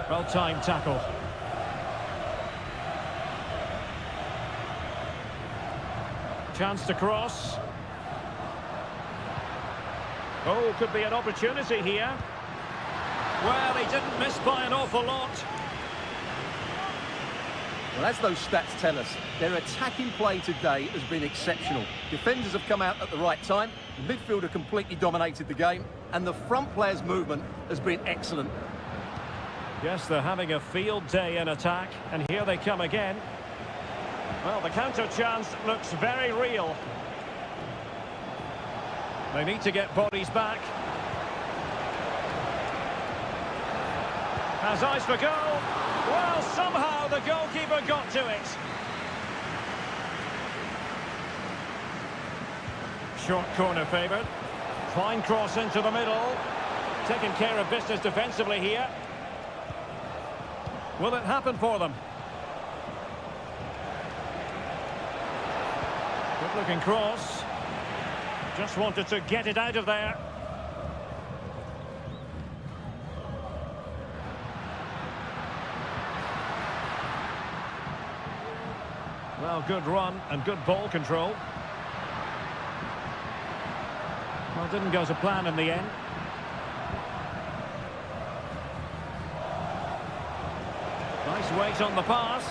Well-timed tackle. Chance to cross. Oh, could be an opportunity here. Well, he didn't miss by an awful lot. Well, as those stats tell us, their attacking play today has been exceptional. Defenders have come out at the right time, the midfielder completely dominated the game, and the front players' movement has been excellent. Yes, they're having a field day in attack, and here they come again. Well, the counter chance looks very real. They need to get bodies back. Has eyes for goal. Well, somehow the goalkeeper got to it. Short corner favoured. Fine cross into the middle. Taking care of business defensively here. Will it happen for them? Good looking cross. Just wanted to get it out of there. Well, good run and good ball control. Well, didn't go to plan in the end. Nice weight on the pass.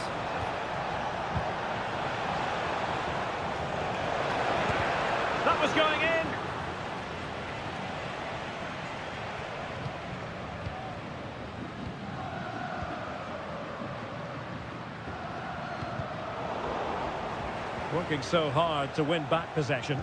That was going in. Working so hard to win back possession.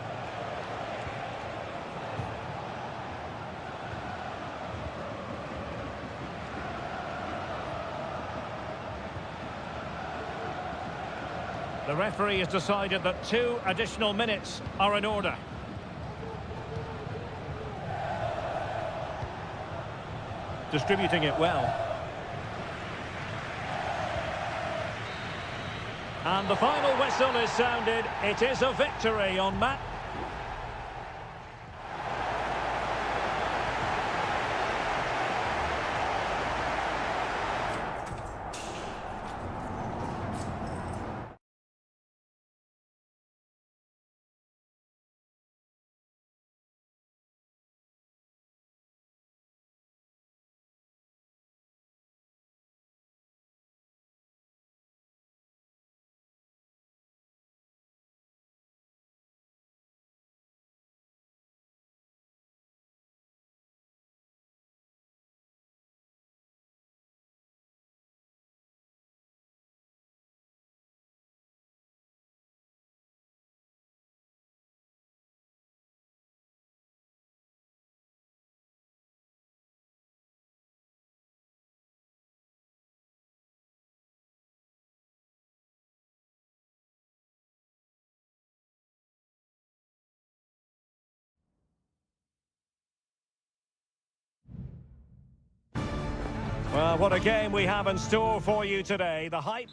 The referee has decided that 2 additional minutes are in order. Distributing it well. And the final whistle is sounded. It is a victory on Matt. Well, what a game we have in store for you today. The hype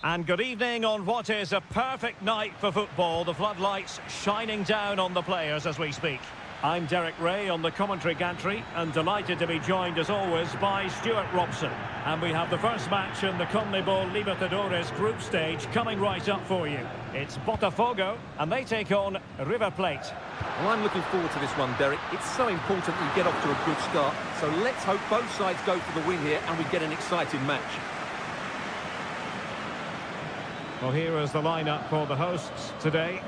and good evening on what is a perfect night for football. The floodlights shining down on the players as we speak. I'm Derek Ray on the commentary gantry and delighted to be joined as always by Stuart Robson. And we have the first match in the CONMEBOL Libertadores group stage coming right up for you. It's Botafogo and they take on River Plate. Well, I'm looking forward to this one, Derek. It's so important that you get off to a good start. So let's hope both sides go for the win here and we get an exciting match. Well, here is the lineup for the hosts today.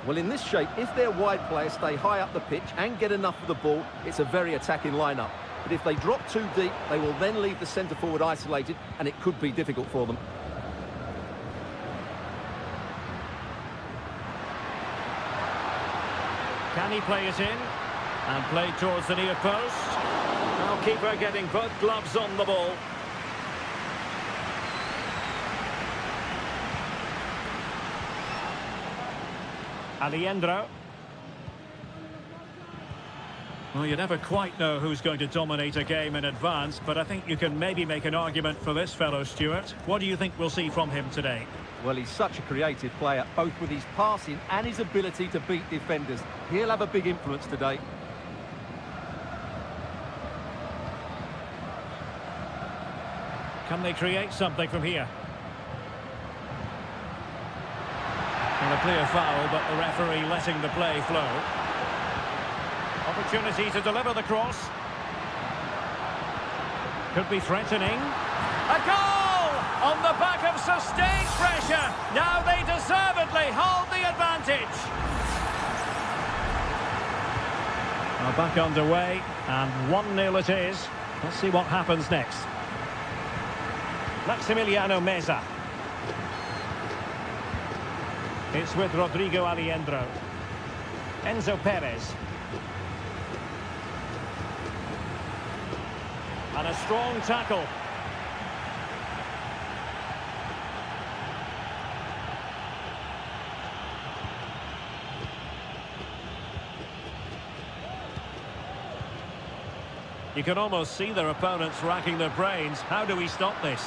Well, in this shape, if their wide players stay high up the pitch and get enough of the ball, it's a very attacking lineup. But if they drop too deep, they will then leave the centre forward isolated, and it could be difficult for them. Can he play it in? And play towards the near post. Now keeper getting both gloves on the ball. Alejandro. Well, you never quite know who's going to dominate a game in advance, but I think you can maybe make an argument for this fellow, Stuart. What do you think we'll see from him today? Well, he's such a creative player, both with his passing and his ability to beat defenders. He'll have a big influence today. Can they create something from here? And a clear foul, but the referee letting the play flow. Opportunity to deliver the cross. Could be threatening. A goal! On the back of sustained pressure. Now they deservedly hold the advantage. Now back underway, and 1-0 it is. Let's see what happens next. Maximiliano Meza. It's with Rodrigo Alejandro. Enzo Perez. And a strong tackle. You can almost see their opponents racking their brains. How do we stop this?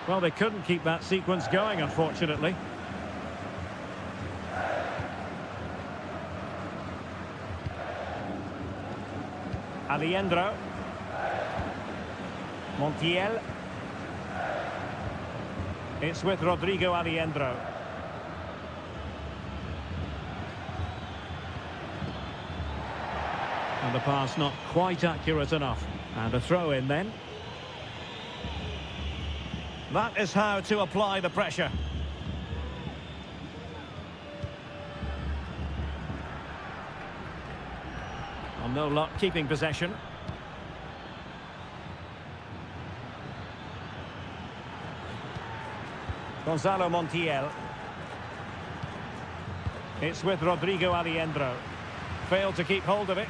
Well, they couldn't keep that sequence going, unfortunately. Alejandro. Montiel. It's with Rodrigo Alejandro. And the pass not quite accurate enough. And a throw in then. That is how to apply the pressure. No luck keeping possession. Gonzalo Montiel. It's with Rodrigo Alejandro. Failed to keep hold of it.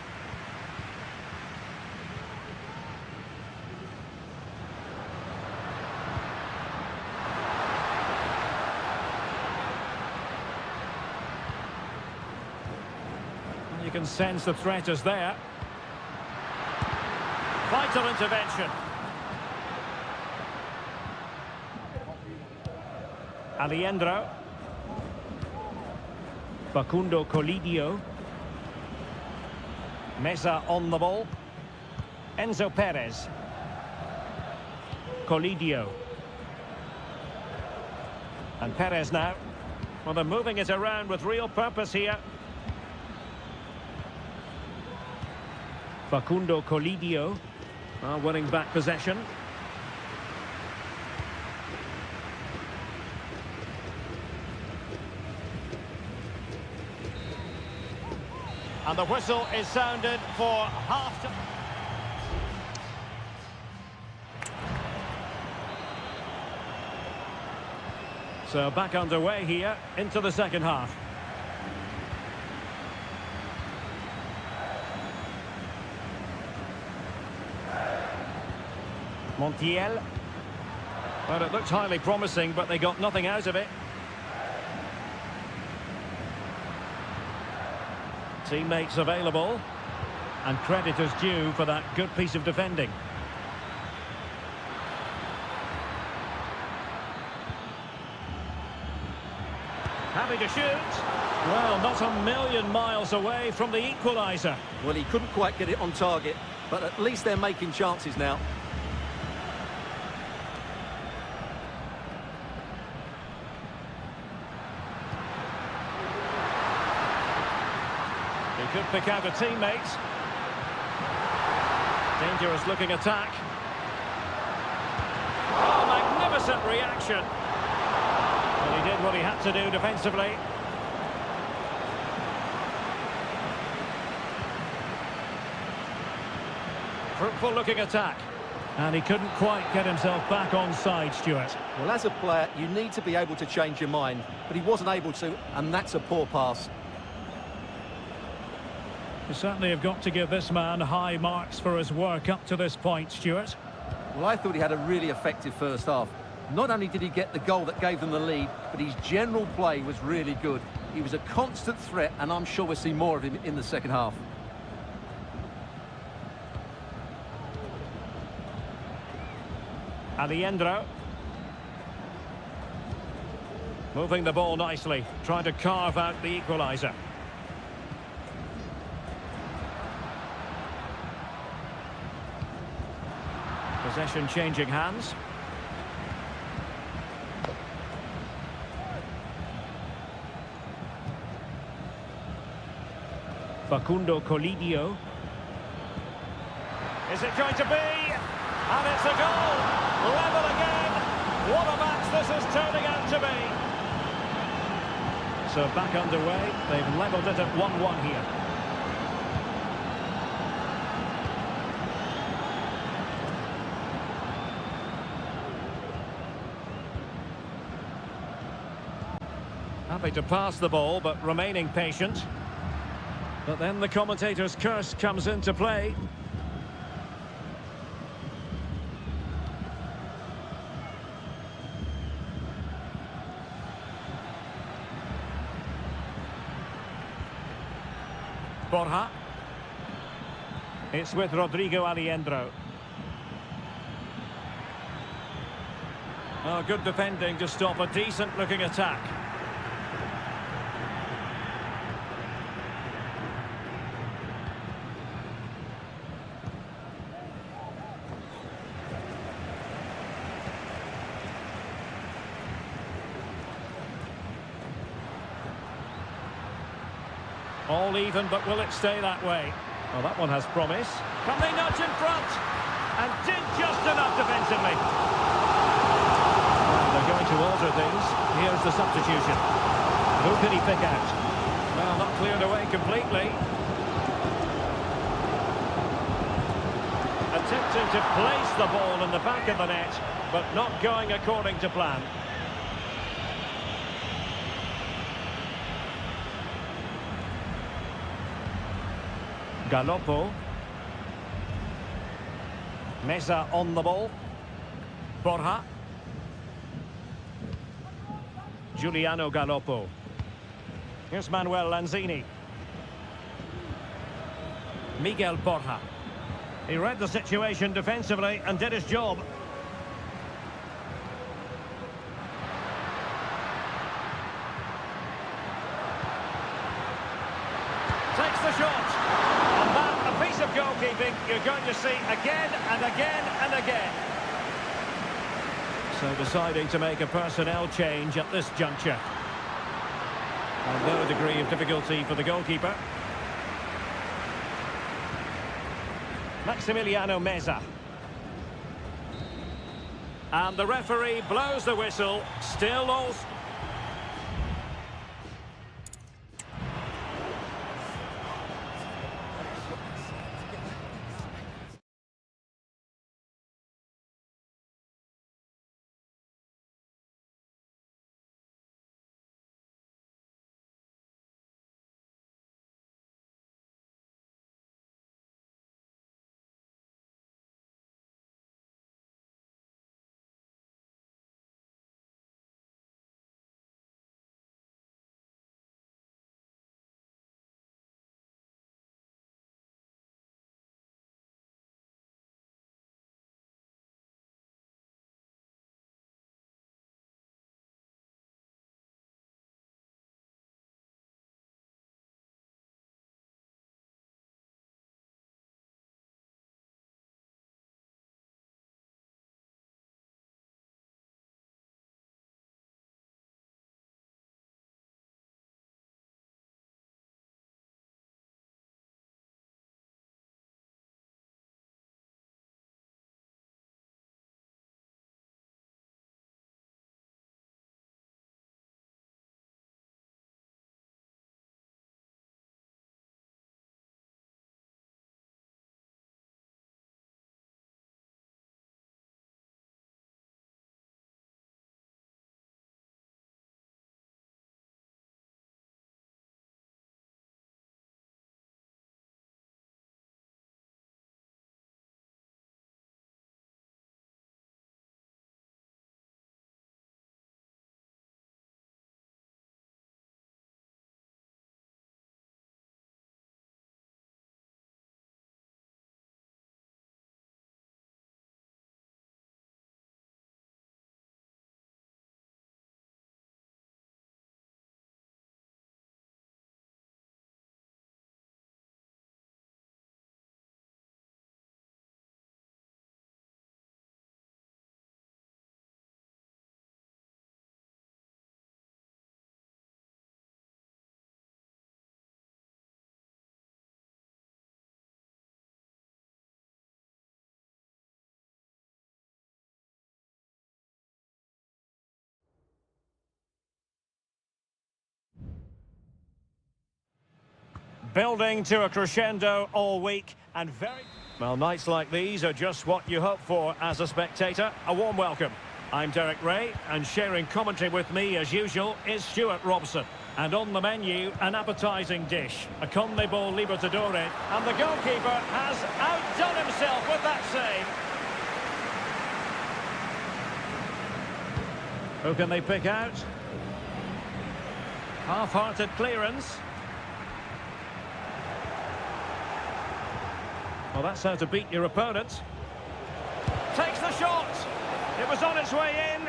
You can sense the threat is there. Vital intervention. Alejandro. Facundo Colidio. Meza on the ball. Enzo Perez. Colidio. And Perez now. Well, they're moving it around with real purpose here. Facundo Colidio, winning back possession. And the whistle is sounded for half-time. So back underway here into the second half. Montiel. Well, it looked highly promising, but they got nothing out of it. Teammates available. And credit is due for that good piece of defending. Happy to shoot. Well, not a million miles away from the equaliser. Well, he couldn't quite get it on target, but at least they're making chances now. He could pick out a teammate. Dangerous looking attack. Oh, magnificent reaction. But he did what he had to do defensively. Fruitful looking attack. And he couldn't quite get himself back on side, Stuart. Well, as a player, you need to be able to change your mind, but he wasn't able to, and that's a poor pass. You certainly have got to give this man high marks for his work up to this point, Stuart. Well, I thought he had a really effective first half. Not only did he get the goal that gave them the lead, but his general play was really good. He was a constant threat, and I'm sure we'll see more of him in the second half. Alejandro. Moving the ball nicely, trying to carve out the equaliser. Possession changing hands. Facundo Colidio. Is it going to be? And it's a goal! Level again! What a match this is turning out to be! So back underway, they've levelled it at 1-1 here. Happy to pass the ball, but remaining patient. But then the commentator's curse comes into play. Borja. It's with Rodrigo Alejandro. Oh, good defending to stop a decent-looking attack. All even, but will it stay that way? Well, that one has promise. Can they nudge in front? And did just enough defensively. Well, they're going to alter things. Here's the substitution. Who can he pick out? Well, not cleared away completely. Attempting to place the ball in the back of the net, but not going according to plan. Galoppo. Meza on the ball. Borja. Giuliano Galoppo. Here's Manuel Lanzini. Miguel Borja. He read the situation defensively and did his job. Takes the shot. A piece of goalkeeping you're going to see again and again and again. So deciding to make a personnel change at this juncture. And no degree of difficulty for the goalkeeper. Maximiliano Meza. And the referee blows the whistle. Still all... Building to a crescendo all week and very... Well, nights like these are just what you hope for as a spectator. A warm welcome. I'm Derek Ray, and sharing commentary with me, as usual, is Stuart Robson. And on the menu, an appetising dish, a CONMEBOL Libertadores, and the goalkeeper has outdone himself with that save. Who can they pick out? Half-hearted clearance. Well, that's how to beat your opponent. Takes the shot. It was on its way in.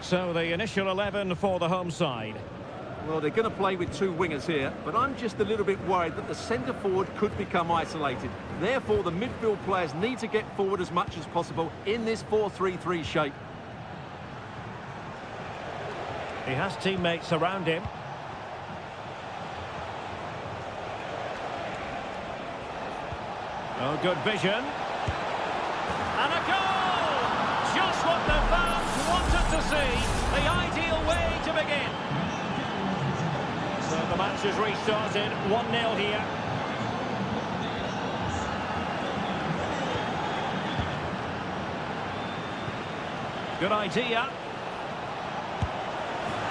So the initial 11 for the home side. Well, they're going to play with two wingers here, but I'm just a little bit worried that the centre forward could become isolated. Therefore, the midfield players need to get forward as much as possible in this 4-3-3 shape. He has teammates around him. Oh, good vision. And a goal! Just what the fans wanted to see. The ideal way to begin. So the match has restarted. 1-0 here. Good idea.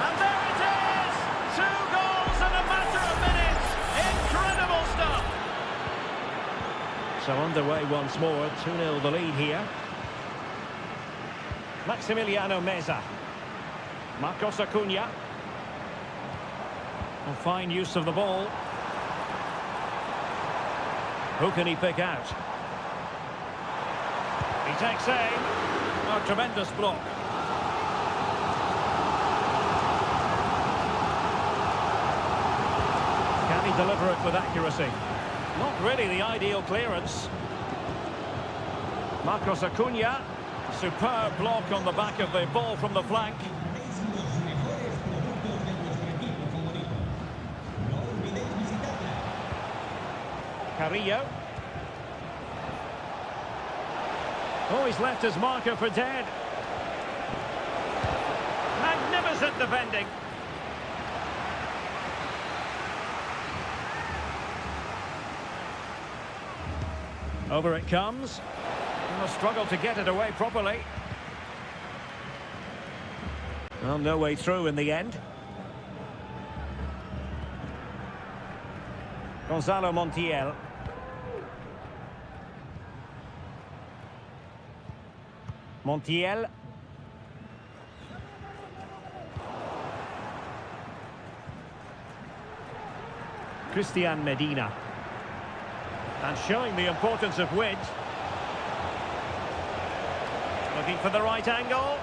And there it is! 2 goals in a matter of minutes. Incredible stuff. So underway once more, 2-0 the lead here. Maximiliano Meza. Marcos Acuna. Well, fine use of the ball. Who can he pick out? He takes aim. Oh, tremendous block. Can he deliver it with accuracy? Not really the ideal clearance. Marcos Acuna. Superb block on the back of the ball from the flank. Carrillo. Oh, he's left his marker for dead. Magnificent defending. Over it comes. And a struggle to get it away properly. Well, no way through in the end. Gonzalo Montiel. Montiel. Christian Medina. And showing the importance of width. Looking for the right angle.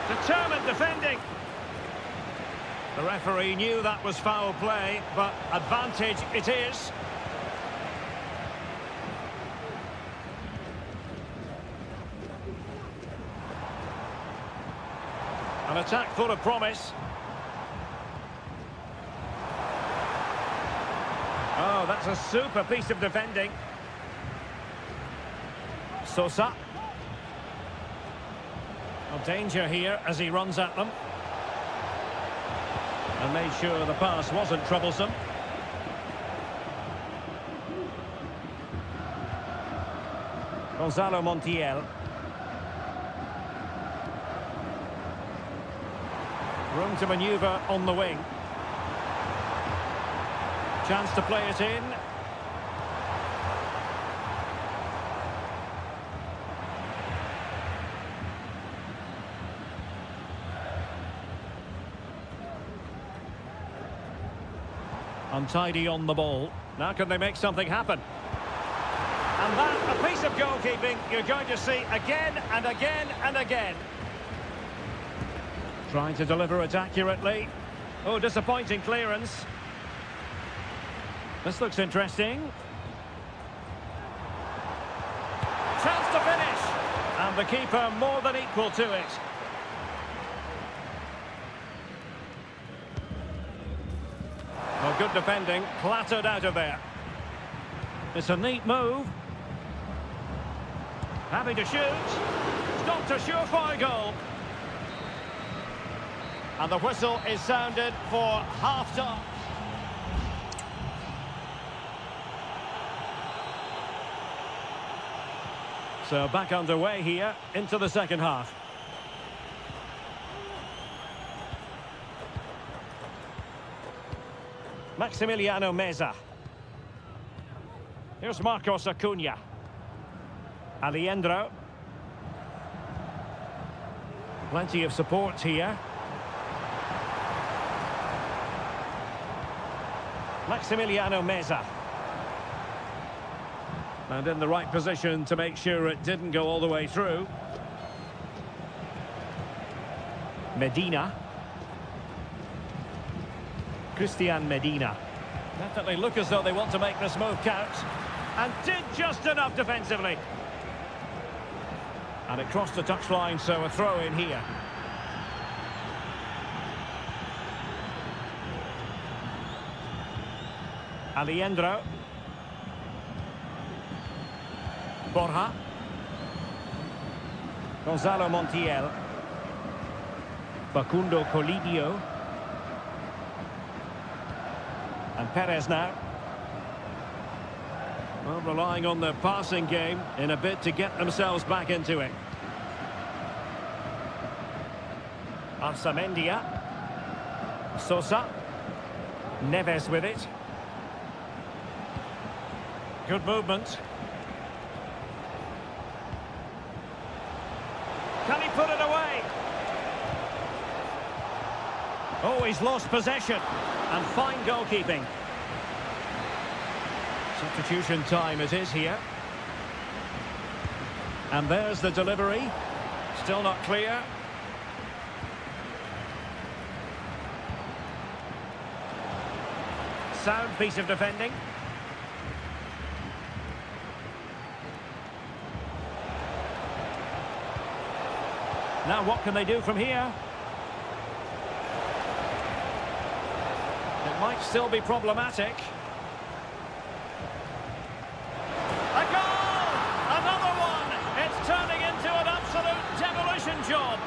Determined defending. The referee knew that was foul play, but advantage it is. An attack full of promise. Oh, that's a super piece of defending. Sosa. Well, danger here as he runs at them. And made sure the pass wasn't troublesome. Gonzalo Montiel. Room to manoeuvre on the wing. Chance to play it in. Untidy on the ball. Now can they make something happen? And that, a piece of goalkeeping you're going to see again and again and again. Trying to deliver it accurately. Oh, disappointing clearance. This looks interesting. Chance to finish. And the keeper more than equal to it. Well, good defending, clattered out of there. It's a neat move. Happy to shoot. Stopped a surefire goal. And the whistle is sounded for half-time. So back underway here into the second half. Maximiliano Meza. Here's Marcos Acuna. Alejandro. Plenty of support here. Maximiliano Meza. And in the right position to make sure it didn't go all the way through. Medina. Christian Medina. Definitely look as though they want to make this move count. And did just enough defensively. And it crossed the touchline, so a throw in here. Alejandro. Borja. Gonzalo Montiel. Facundo Colidio. And Perez now. Well, relying on the passing game in a bid to get themselves back into it. Arsamendia. Sosa. Neves with it. Good movement. Can he put it away? Oh, he's lost possession. And fine goalkeeping. Substitution time it is here. And there's the delivery. Still not clear. Sound piece of defending. Now what can they do from here? It might still be problematic. A goal! Another one! It's turning into an absolute demolition job.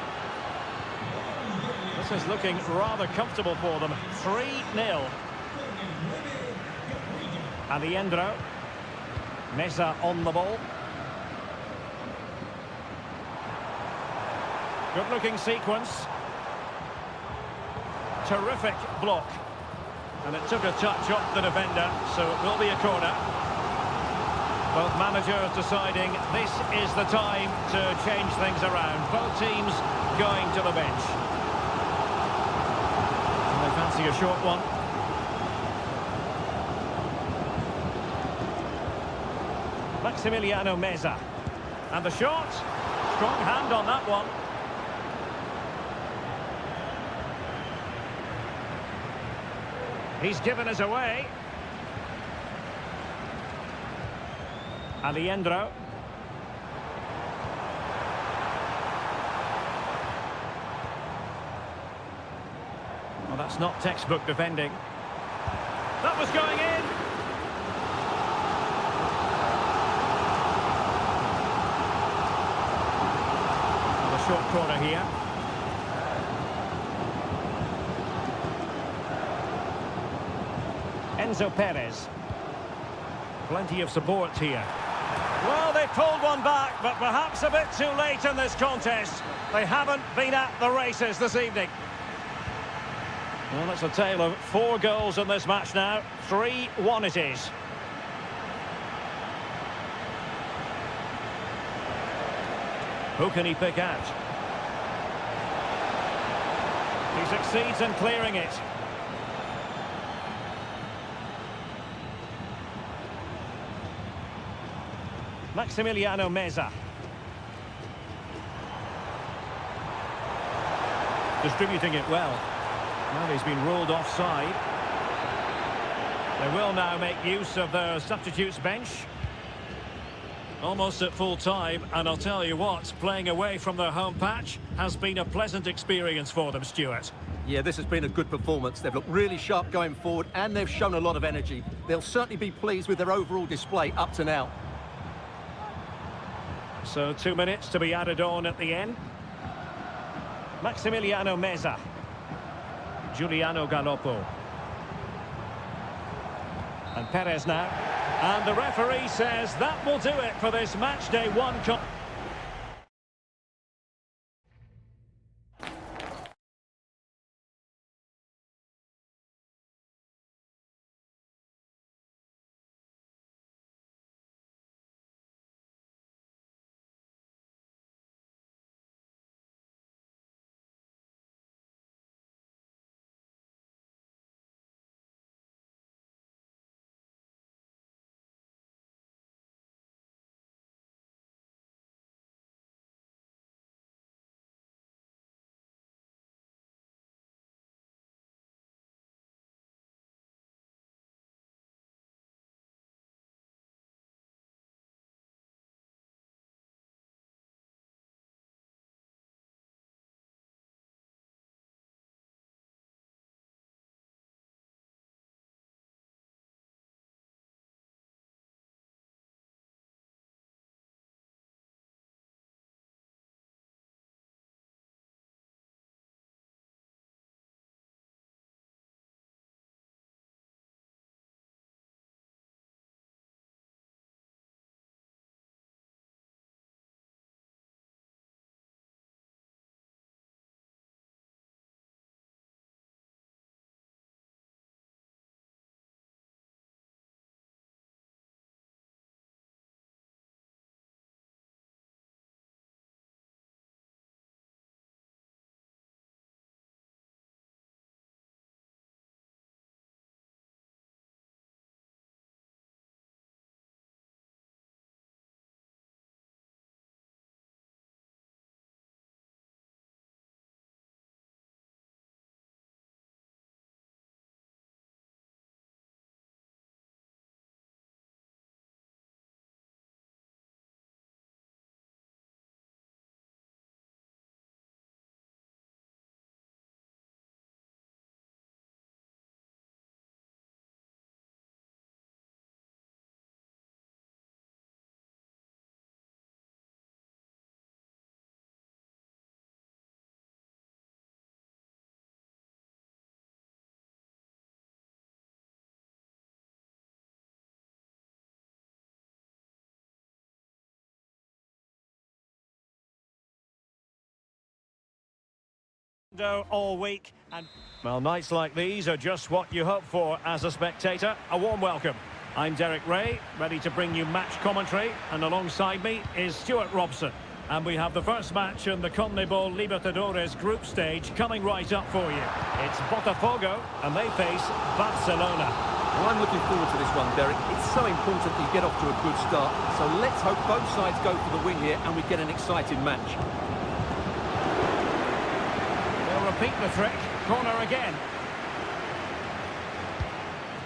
This is looking rather comfortable for them. 3-0. Alejandro. Meza on the ball. Good-looking sequence. Terrific block. And it took a touch off the defender, so it will be a corner. Both managers deciding this is the time to change things around. Both teams going to the bench. And they fancy a short one. Maximiliano Meza. And the shot. Strong hand on that one. He's given us away. Alejandro. Well, that's not textbook defending. That was going in. And a short corner here. Enzo Perez. Plenty of support here. Well, they pulled one back, but perhaps a bit too late in this contest. They haven't been at the races this evening. Well, it's a tale of 4 goals in this match now. 3-1 it is. Who can he pick out? He succeeds in clearing it. Maximiliano Meza. Distributing it well. Well, he's been ruled offside. They will now make use of their substitutes bench. Almost at full time, and I'll tell you what, playing away from their home patch has been a pleasant experience for them, Stuart. Yeah, this has been a good performance. They've looked really sharp going forward, and they've shown a lot of energy. They'll certainly be pleased with their overall display up to now. So 2 minutes to be added on at the end. Maximiliano Meza. Giuliano Galoppo. And Perez now. And the referee says that will do it for this match day one. All week, and well, nights like these are just what you hope for as a spectator. A warm welcome. I'm Derek Ray, ready to bring you match commentary, and alongside me is Stuart Robson. And we have the first match in the CONMEBOL Libertadores group stage coming right up for you. It's Botafogo, and they face Barcelona. Well, I'm looking forward to this one, Derek. It's so important that you get off to a good start. So let's hope both sides go for the win here and we get an exciting match. Repeat the trick, corner again.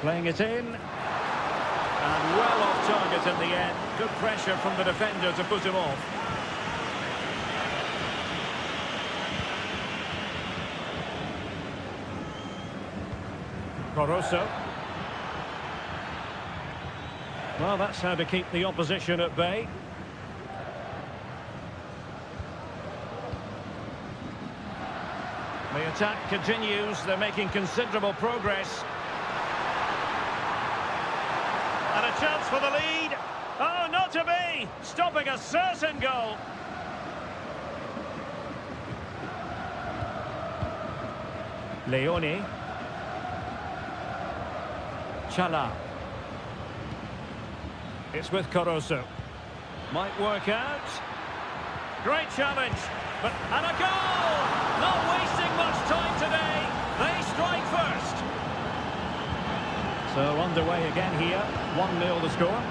Playing it in. And well off target in the end. Good pressure from the defender to put him off. Caruso. Well, that's how to keep the opposition at bay. The attack continues, they're making considerable progress. And a chance for the lead. Oh, not to be! Stopping a certain goal. Leone. Chala. It's with Caruso. Might work out. Great challenge. And a goal! Not wasting much time today. They strike first. So underway again here. 1-0 the score.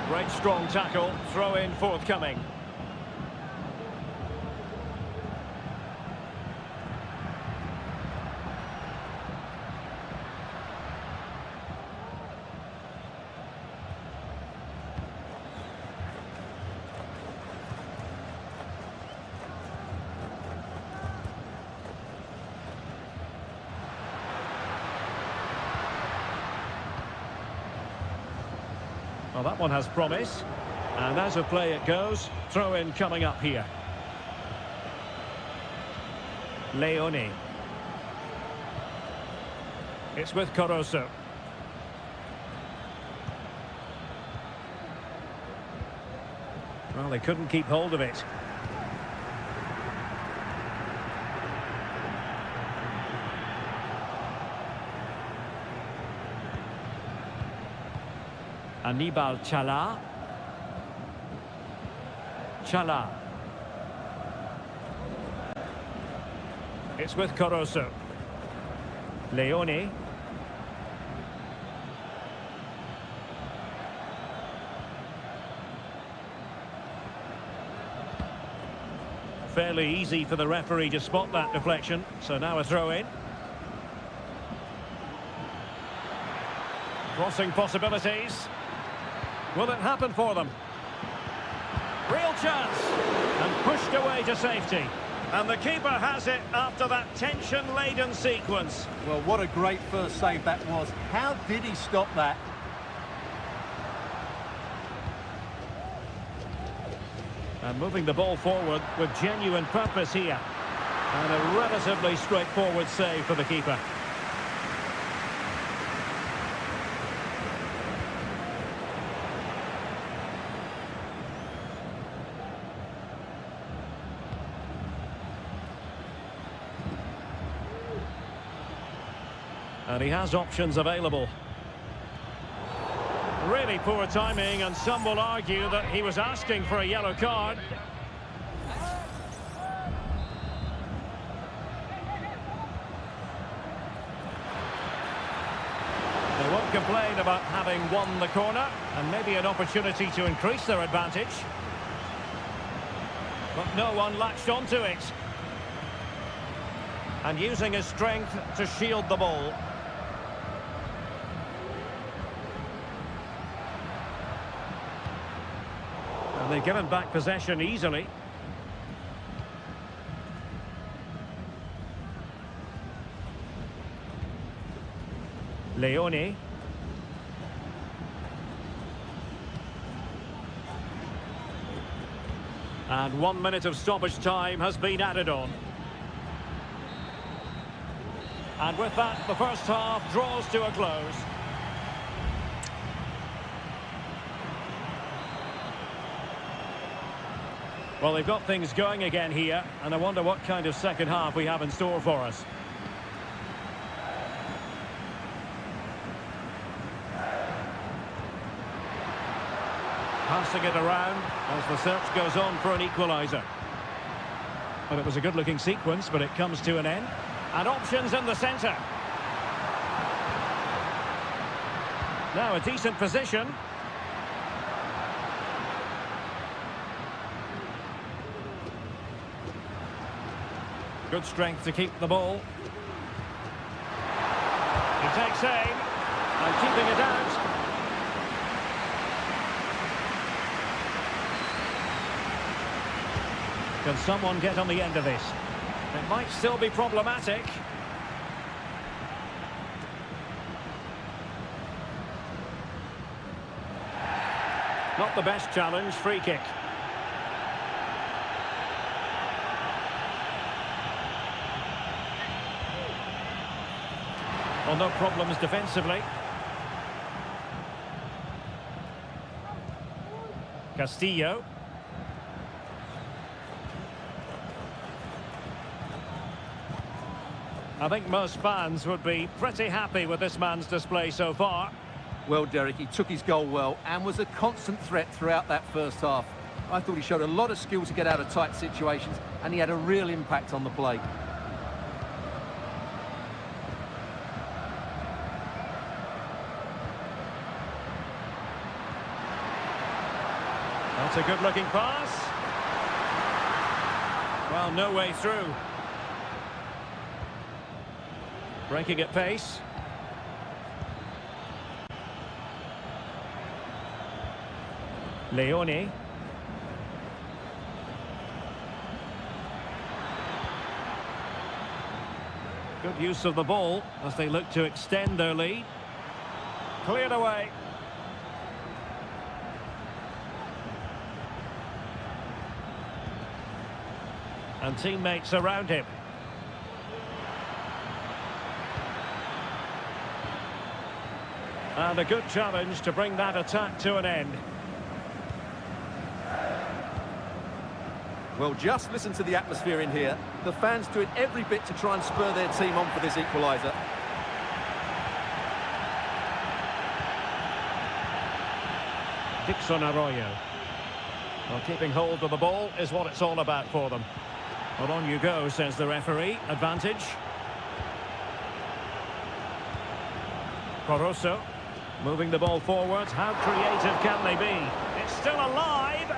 Great strong tackle. Throw in forthcoming. Well, that one has promise. And as a play it goes, throw in coming up here. Leone. It's with Caruso. Well, they couldn't keep hold of it. Anibal Chala. Chala. It's with Caruso. Leone. Fairly easy for the referee to spot that deflection, so now a throw-in. Crossing possibilities. Will it happen for them? Real chance. And pushed away to safety. And the keeper has it after that tension-laden sequence. Well, what a great first save that was. How did he stop that? And moving the ball forward with genuine purpose here. And a relatively straightforward save for the keeper. And he has options available. Really poor timing, and some will argue that he was asking for a yellow card. They won't complain about having won the corner, and maybe an opportunity to increase their advantage. But no one latched onto it. And using his strength to shield the ball. And they've given back possession easily. Leone. And 1 minute of stoppage time has been added on. And with that, the first half draws to a close. Well, they've got things going again here, and I wonder what kind of second half we have in store for us. Passing it around as the search goes on for an equaliser. Well, it was a good-looking sequence, but it comes to an end. And options in the centre. Now a decent position. Good strength to keep the ball. He takes aim and keeping it out. Can someone get on the end of this? It might still be problematic. Not the best challenge, free kick. Well, no problems defensively. Castillo. I think most fans would be pretty happy with this man's display so far. Well, Derek, he took his goal well and was a constant threat throughout that first half. I thought he showed a lot of skill to get out of tight situations, and he had a real impact on the play. That's a good-looking pass. Well, no way through. Breaking at pace. Leone. Good use of the ball as they look to extend their lead. Cleared away. and teammates around him. And a good challenge to bring that attack to an end. Well, just listen to the atmosphere in here. The fans doing every bit to try and spur their team on for this equaliser. Dixon Arroyo. Well, keeping hold of the ball is what it's all about for them. Well, on you go, says the referee. Advantage. Corosso. Moving the ball forwards. How creative can they be? It's still alive.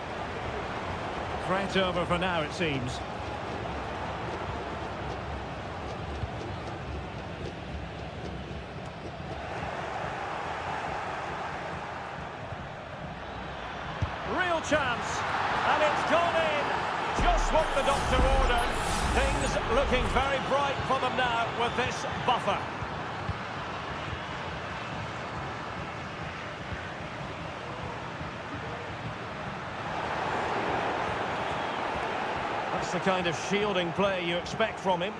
Threat over for now, it seems. Real chance. And it's gone in. Just what the doctor ordered. Things looking very bright for them now with this buffer. That's the kind of shielding play you expect from him.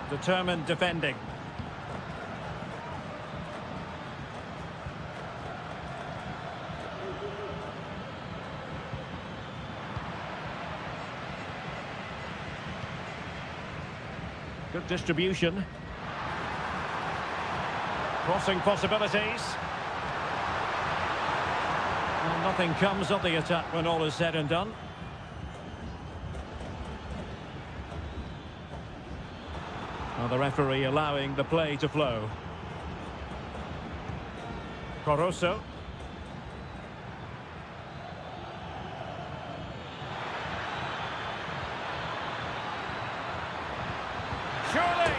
Determined defending. Good distribution. Crossing possibilities. Well, nothing comes of the attack when all is said and done. Well, the referee allowing the play to flow. Corosso. Surely,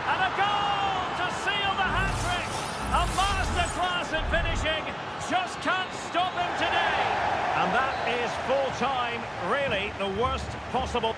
and a goal to seal the hat-trick. A masterclass in finishing. Just can't stop him today. And that is full time, really the worst possible.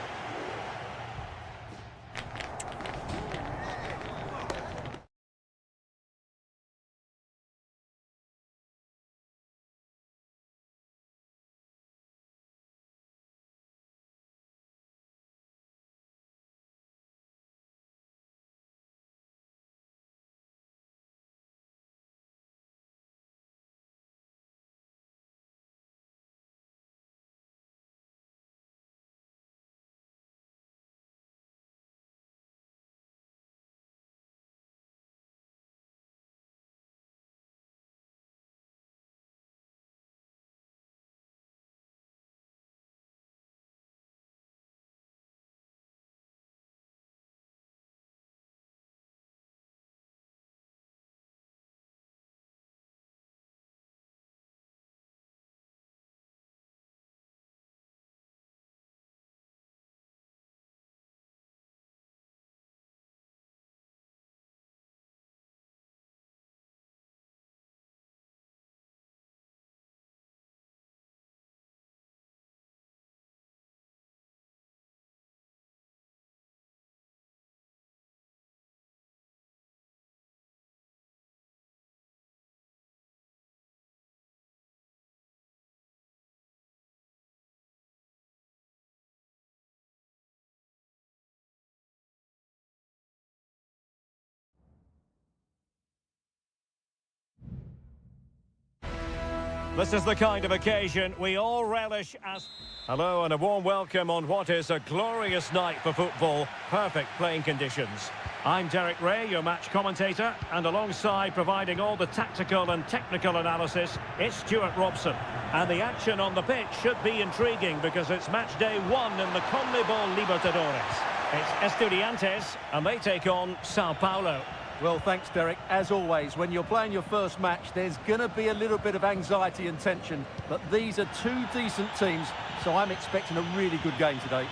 This is the kind of occasion we all relish as... Hello and a warm welcome on what is a glorious night for football. Perfect playing conditions. I'm Derek Ray, your match commentator, and alongside providing all the tactical and technical analysis, it's Stuart Robson. And the action on the pitch should be intriguing because it's match day 1 in the CONMEBOL Libertadores. It's Estudiantes, and they take on Sao Paulo. Well, thanks, Derek. As always, when you're playing your first match, there's going to be a little bit of anxiety and tension. But these are two decent teams, so I'm expecting a really good game today.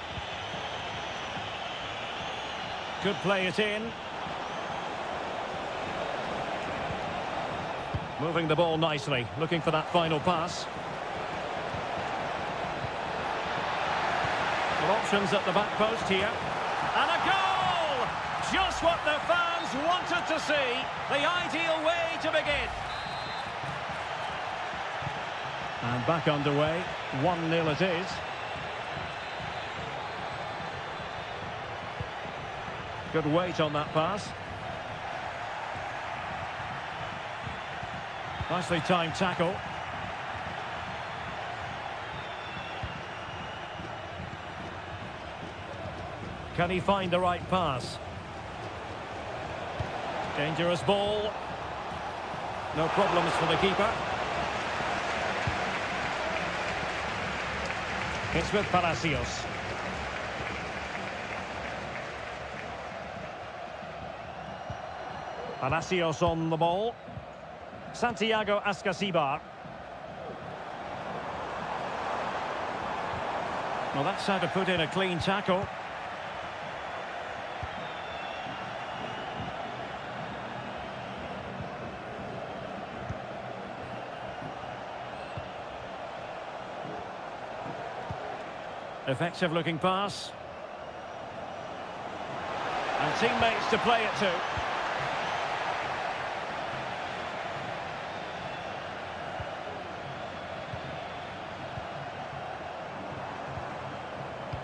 Could play it in. Moving the ball nicely, looking for that final pass. Well, options at the back post here. And a goal! Just what the fans wanted to see. The ideal way to begin. And back underway, 1-0 it is. Good weight on that pass. Nicely timed tackle. Can he find the right pass? Dangerous ball. No problems for the keeper. It's with Palacios. Palacios on the ball. Santiago Ascasibar. Well, that's how to put in a clean tackle. Effective looking pass. And teammates to play it to.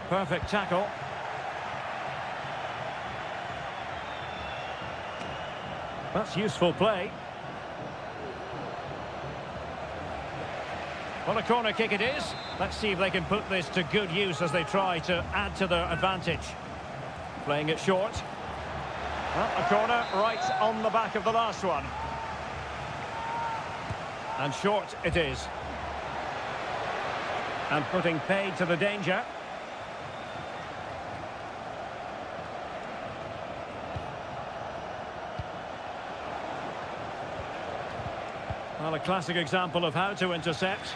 Perfect tackle. That's useful play. Well, a corner kick it is. Let's see if they can put this to good use as they try to add to their advantage. Playing it short. Well, a corner right on the back of the last one. And short it is. And putting paid to the danger. Well, a classic example of how to intercept.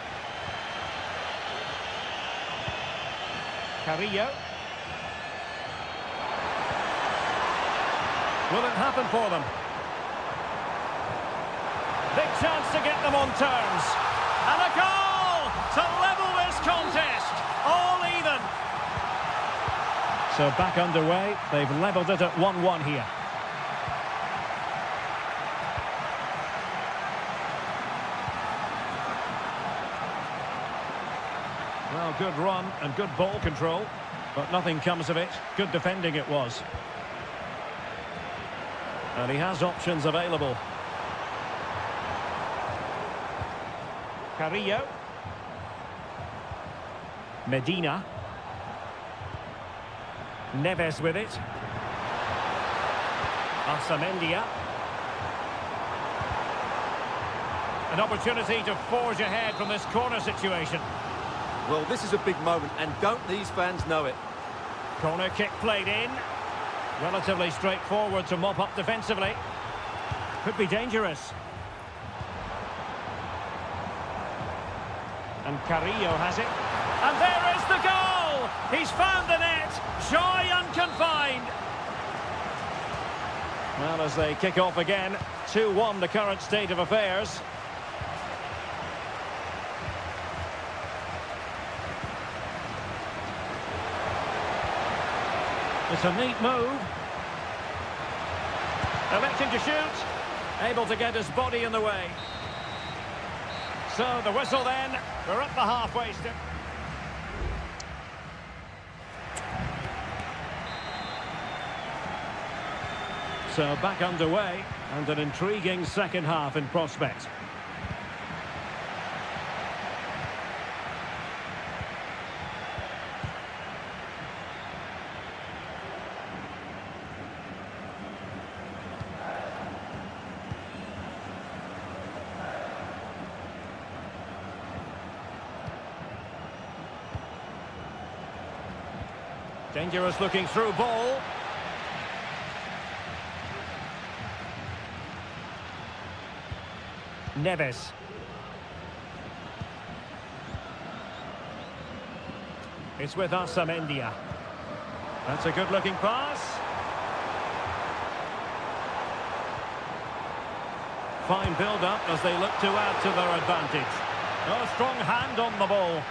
Carrillo. Will it happen for them? Big chance to get them on terms. And a goal to level this contest. All even. So back underway. They've levelled it at 1-1 here. Well, good run and good ball control, but nothing comes of it. Good defending it was. And he has options available. Carrillo. Medina. Neves with it. Arsamendia. An opportunity to forge ahead from this corner situation. Well, this is a big moment, and don't these fans know it? Corner kick played in. Relatively straightforward to mop up defensively. Could be dangerous. And Carrillo has it. And there is the goal! He's found the net. Joy unconfined. Well, as they kick off again, 2-1 the current state of affairs. It's a neat move. Electing to shoot. Able to get his body in the way. So the whistle then. We're at the halfway step. So back underway and an intriguing second half in prospect. Dangerous looking through ball. Neves. It's with Arsamendia. That's a good looking pass. Fine build up as they look to add to their advantage. Oh, a strong hand on the ball.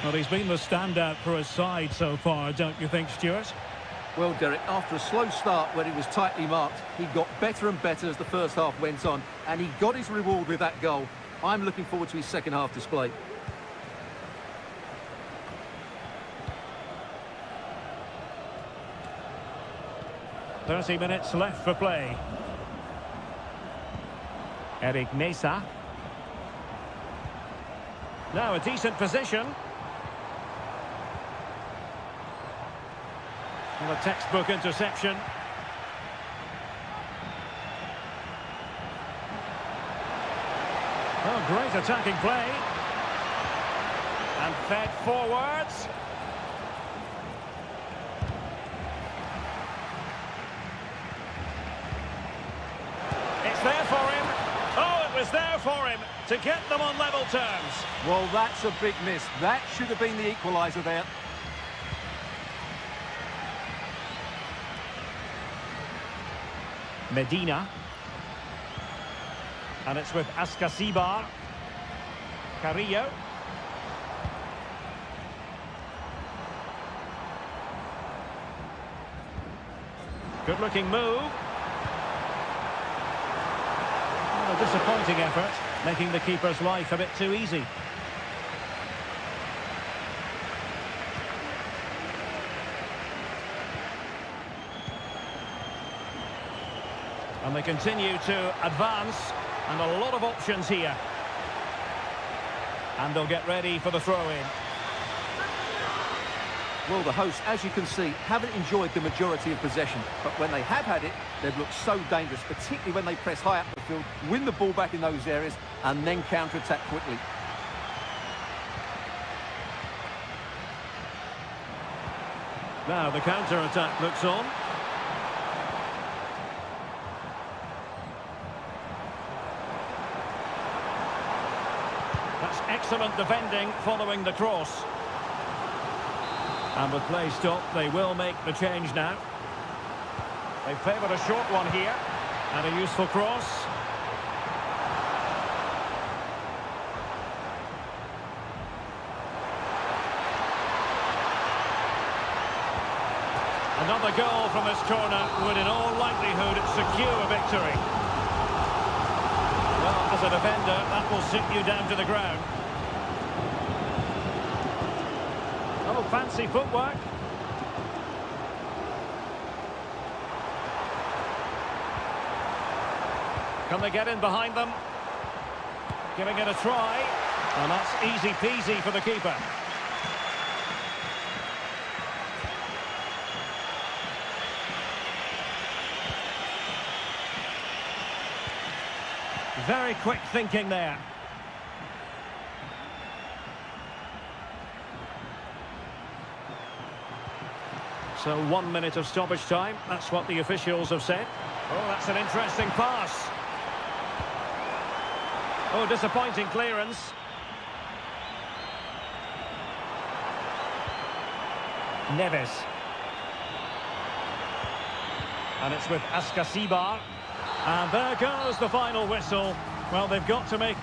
Well, he's been the standout for his side so far, don't you think, Stuart? Well, Derek, after a slow start when he was tightly marked, he got better and better as the first half went on, and he got his reward with that goal. I'm looking forward to his second half display. "30 minutes left for play. Eric Mesa. Now a decent position. And a textbook interception. Oh, great attacking play. And fed forwards. It's there for him. Oh, it was there for him to get them on level terms. Well, that's a big miss. That should have been the equaliser there. Medina. And it's with Ascasibar. Carrillo. Good-looking move. A disappointing effort, making the keeper's life a bit too easy. And they continue to advance, and a lot of options here. And they'll get ready for the throw-in. Well, the hosts, as you can see, haven't enjoyed the majority of possession. But when they have had it, they've looked so dangerous, particularly when they press high up the field, win the ball back in those areas, and then counter-attack quickly. Now the counter-attack looks on. That's excellent defending following the cross. And with play stopped, they will make the change now. They favoured a short one here. And a useful cross. Another goal from this corner would in all likelihood secure a victory. Well, as a defender, that will sit you down to the ground. Oh, fancy footwork. Can they get in behind them? Giving it a try. And that's easy peasy for the keeper. Very quick thinking there. So 1 minute of stoppage time. That's what the officials have said. Oh, that's an interesting pass. Oh, disappointing clearance. Neves. And it's with Ascasibar. And there goes the final whistle. Well, they've got to make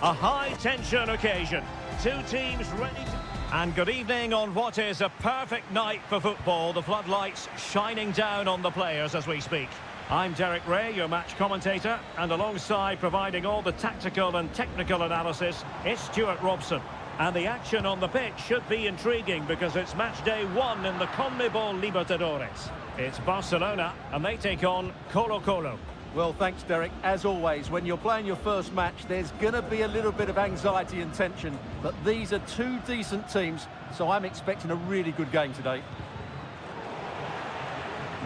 A high-tension occasion. Two teams ready to... And good evening on what is a perfect night for football. The floodlights shining down on the players as we speak. I'm Derek Ray, your match commentator, and alongside providing all the tactical and technical analysis, it's Stuart Robson. And the action on the pitch should be intriguing because it's match day 1 in the CONMEBOL Libertadores. It's Barcelona, and they take on Colo-Colo. Well, thanks, Derek. As always, when you're playing your first match, there's going to be a little bit of anxiety and tension. But these are two decent teams, so I'm expecting a really good game today.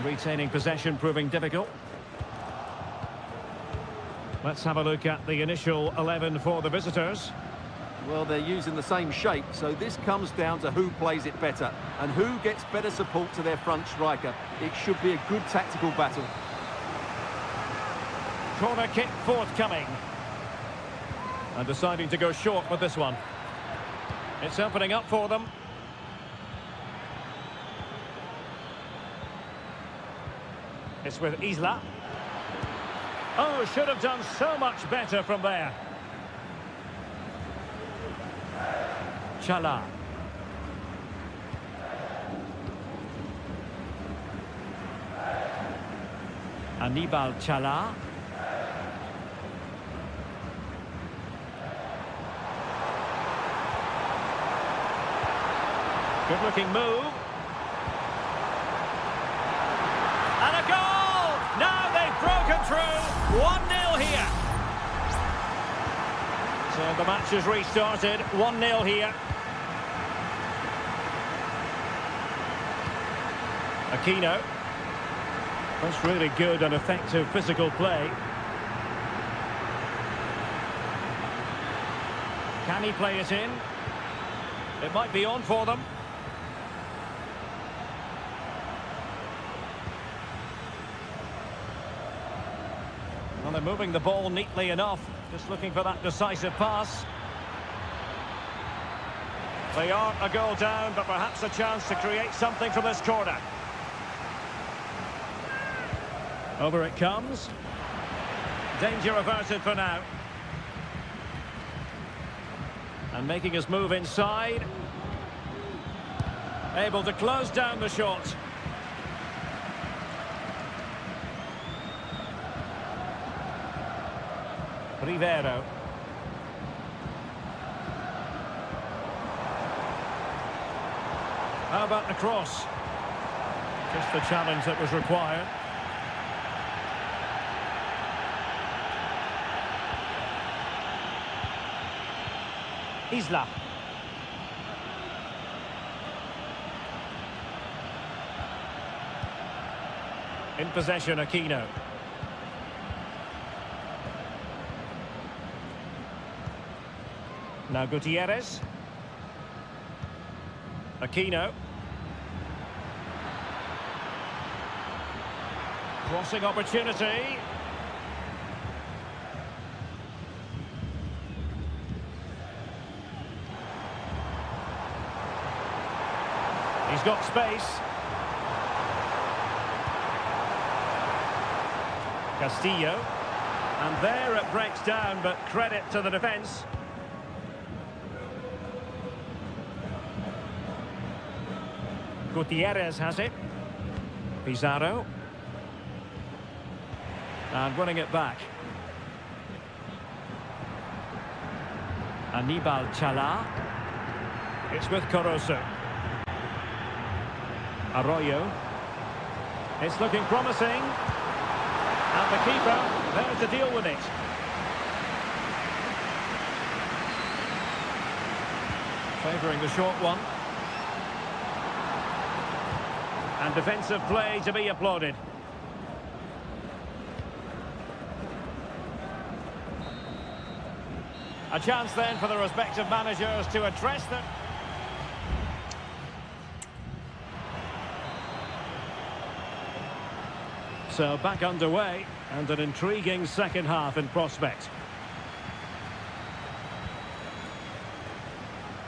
Retaining possession proving difficult. Let's have a look at the initial 11 for the visitors. Well, they're using the same shape, so this comes down to who plays it better and who gets better support to their front striker. It should be a good tactical battle. Corner kick forthcoming. And deciding to go short with this one. It's opening up for them. It's with Isla. Oh, should have done so much better from there. Chala. Anibal Chala. Good-looking move. And a goal! Now they've broken through. 1-0 here. So the match has restarted. 1-0 here. Aquino. That's really good and effective physical play. Can he play it in? It might be on for them. Well, they're moving the ball neatly enough. Just looking for that decisive pass. They are a goal down, but perhaps a chance to create something from this corner. Over it comes. Danger averted for now. And making his move inside. Able to close down the shot. Rivero. How about the cross? Just the challenge that was required. Isla. In possession, Aquino. Now Gutierrez. Aquino. Crossing opportunity. He's got space. Castillo. And there it breaks down, but credit to the defence. Gutierrez has it. Pizarro. And winning it back. Anibal Chala. It's with Caruso. Arroyo. It's looking promising. And the keeper there to deal with it. Favouring the short one. And defensive play to be applauded. A chance then for the respective managers to address them. So back underway and an intriguing second half in prospect.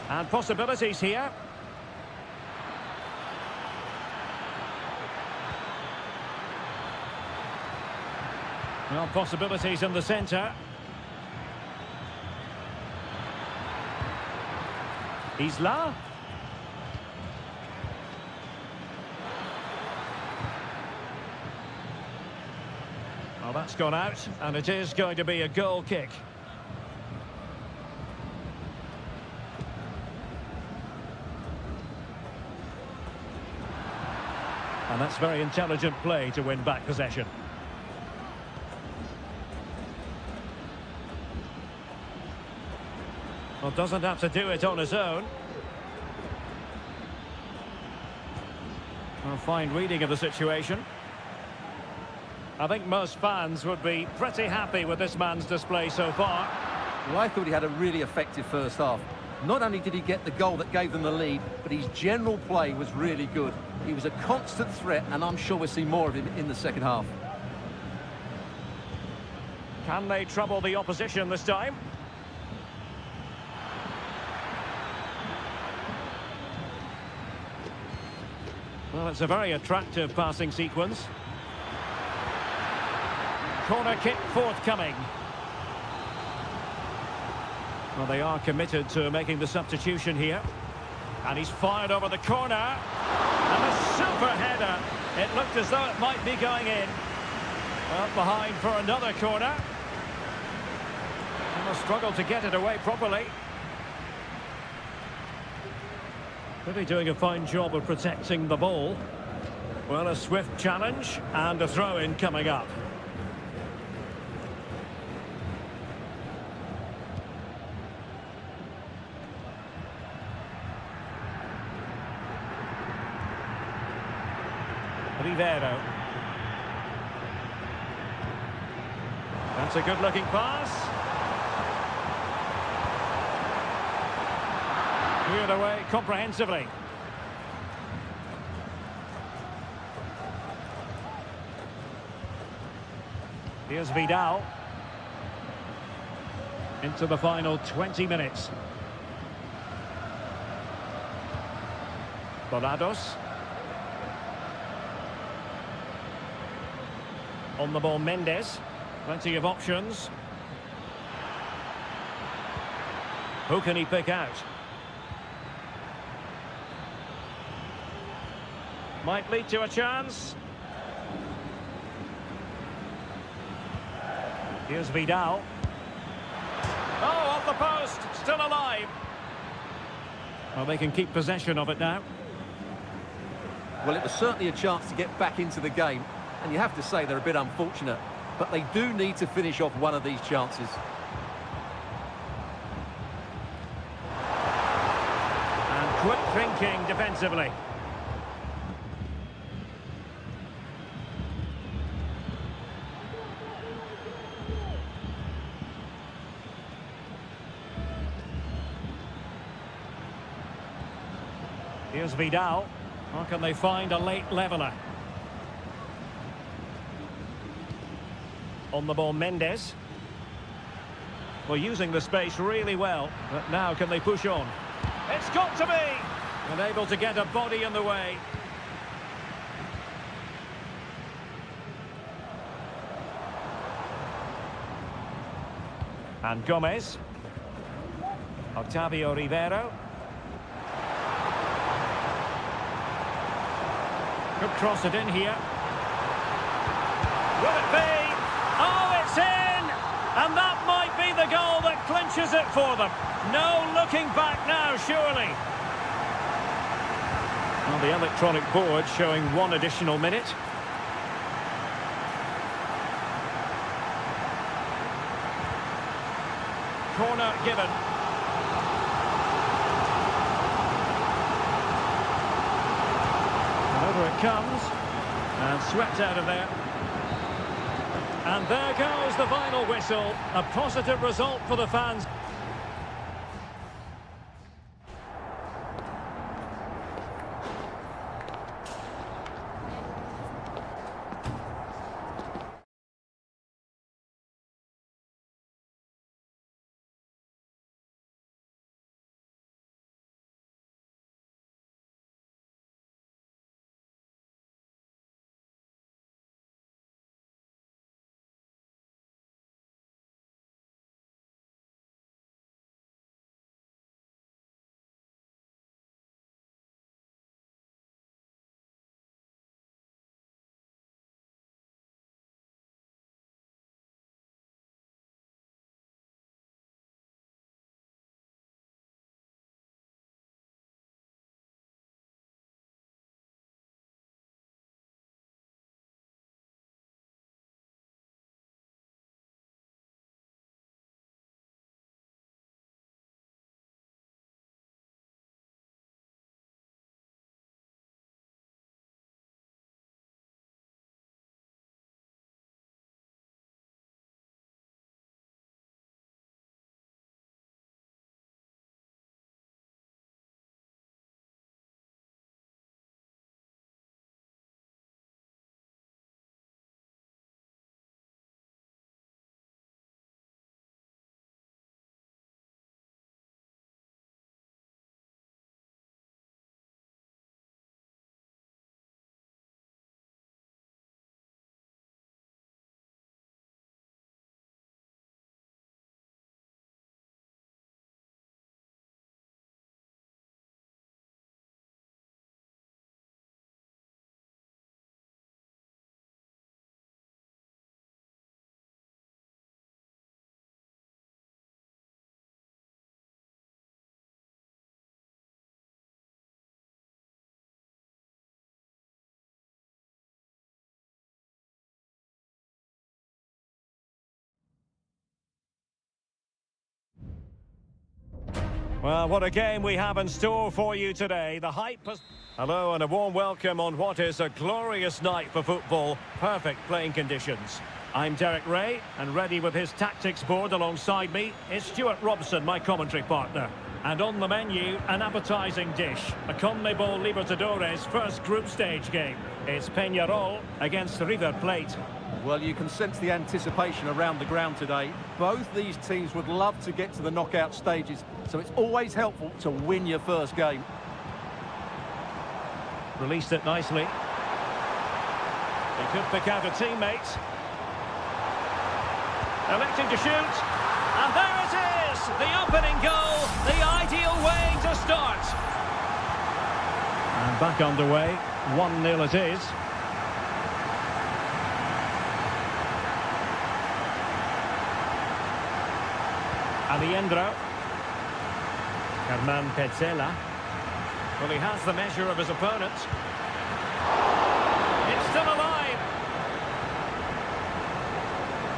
And possibilities here. Well, possibilities in the centre. Isla. Well, that's gone out, and it is going to be a goal kick. And that's very intelligent play to win back possession. Well, doesn't have to do it on his own. A fine reading of the situation. I think most fans would be pretty happy with this man's display so far. Well, I thought he had a really effective first half. Not only did he get the goal that gave them the lead, but his general play was really good. He was a constant threat, and I'm sure we'll see more of him in the second half. Can they trouble the opposition this time? Well, it's a very attractive passing sequence. Corner kick forthcoming. Well, they are committed to making the substitution here. And he's fired over the corner. And a super header. It looked as though it might be going in. Well, behind for another corner. And they'll struggle to get it away properly. Really doing a fine job of protecting the ball. Well, a swift challenge and a throw-in coming up. Rivero. That's a good-looking pass. Cleared away comprehensively. Here's Vidal. Into the final 20 minutes. Volados. On the ball, Mendes. Plenty of options. Who can he pick out? Might lead to a chance. Here's Vidal. Oh, off the post. Still alive. Well, they can keep possession of it now. Well, it was certainly a chance to get back into the game. And you have to say they're a bit unfortunate. But they do need to finish off one of these chances. And quick thinking defensively. Here's Vidal. How can they find a late leveller? On the ball, Mendes. Well, using the space really well. But now can they push on? It's got to be! Unable to get a body in the way. And Gomez. Octavio Rivero. Could cross it in here. Will it be? Oh, it's in! And that might be the goal that clinches it for them. No looking back now, surely. Well, the electronic board showing one additional minute. Corner given. And over it comes. And swept out of there. And there goes the final whistle. A positive result for the fans. Well, what a game we have in store for you today. The hype has... Hello and a warm welcome on what is a glorious night for football. Perfect playing conditions. I'm Derek Ray, and ready with his tactics board alongside me is Stuart Robson, my commentary partner. And on the menu, an appetising dish. A CONMEBOL Libertadores first group stage game. It's Peñarol against River Plate. Well, you can sense the anticipation around the ground today. Both these teams would love to get to the knockout stages, so it's always helpful to win your first game. Released it nicely. He could pick out a teammate. Electing to shoot. And there it is! The opening goal, the ideal way to start. And back underway, 1-0 it is. Aliendro. Hernan Petzela. Well, he has the measure of his opponent. It's still alive.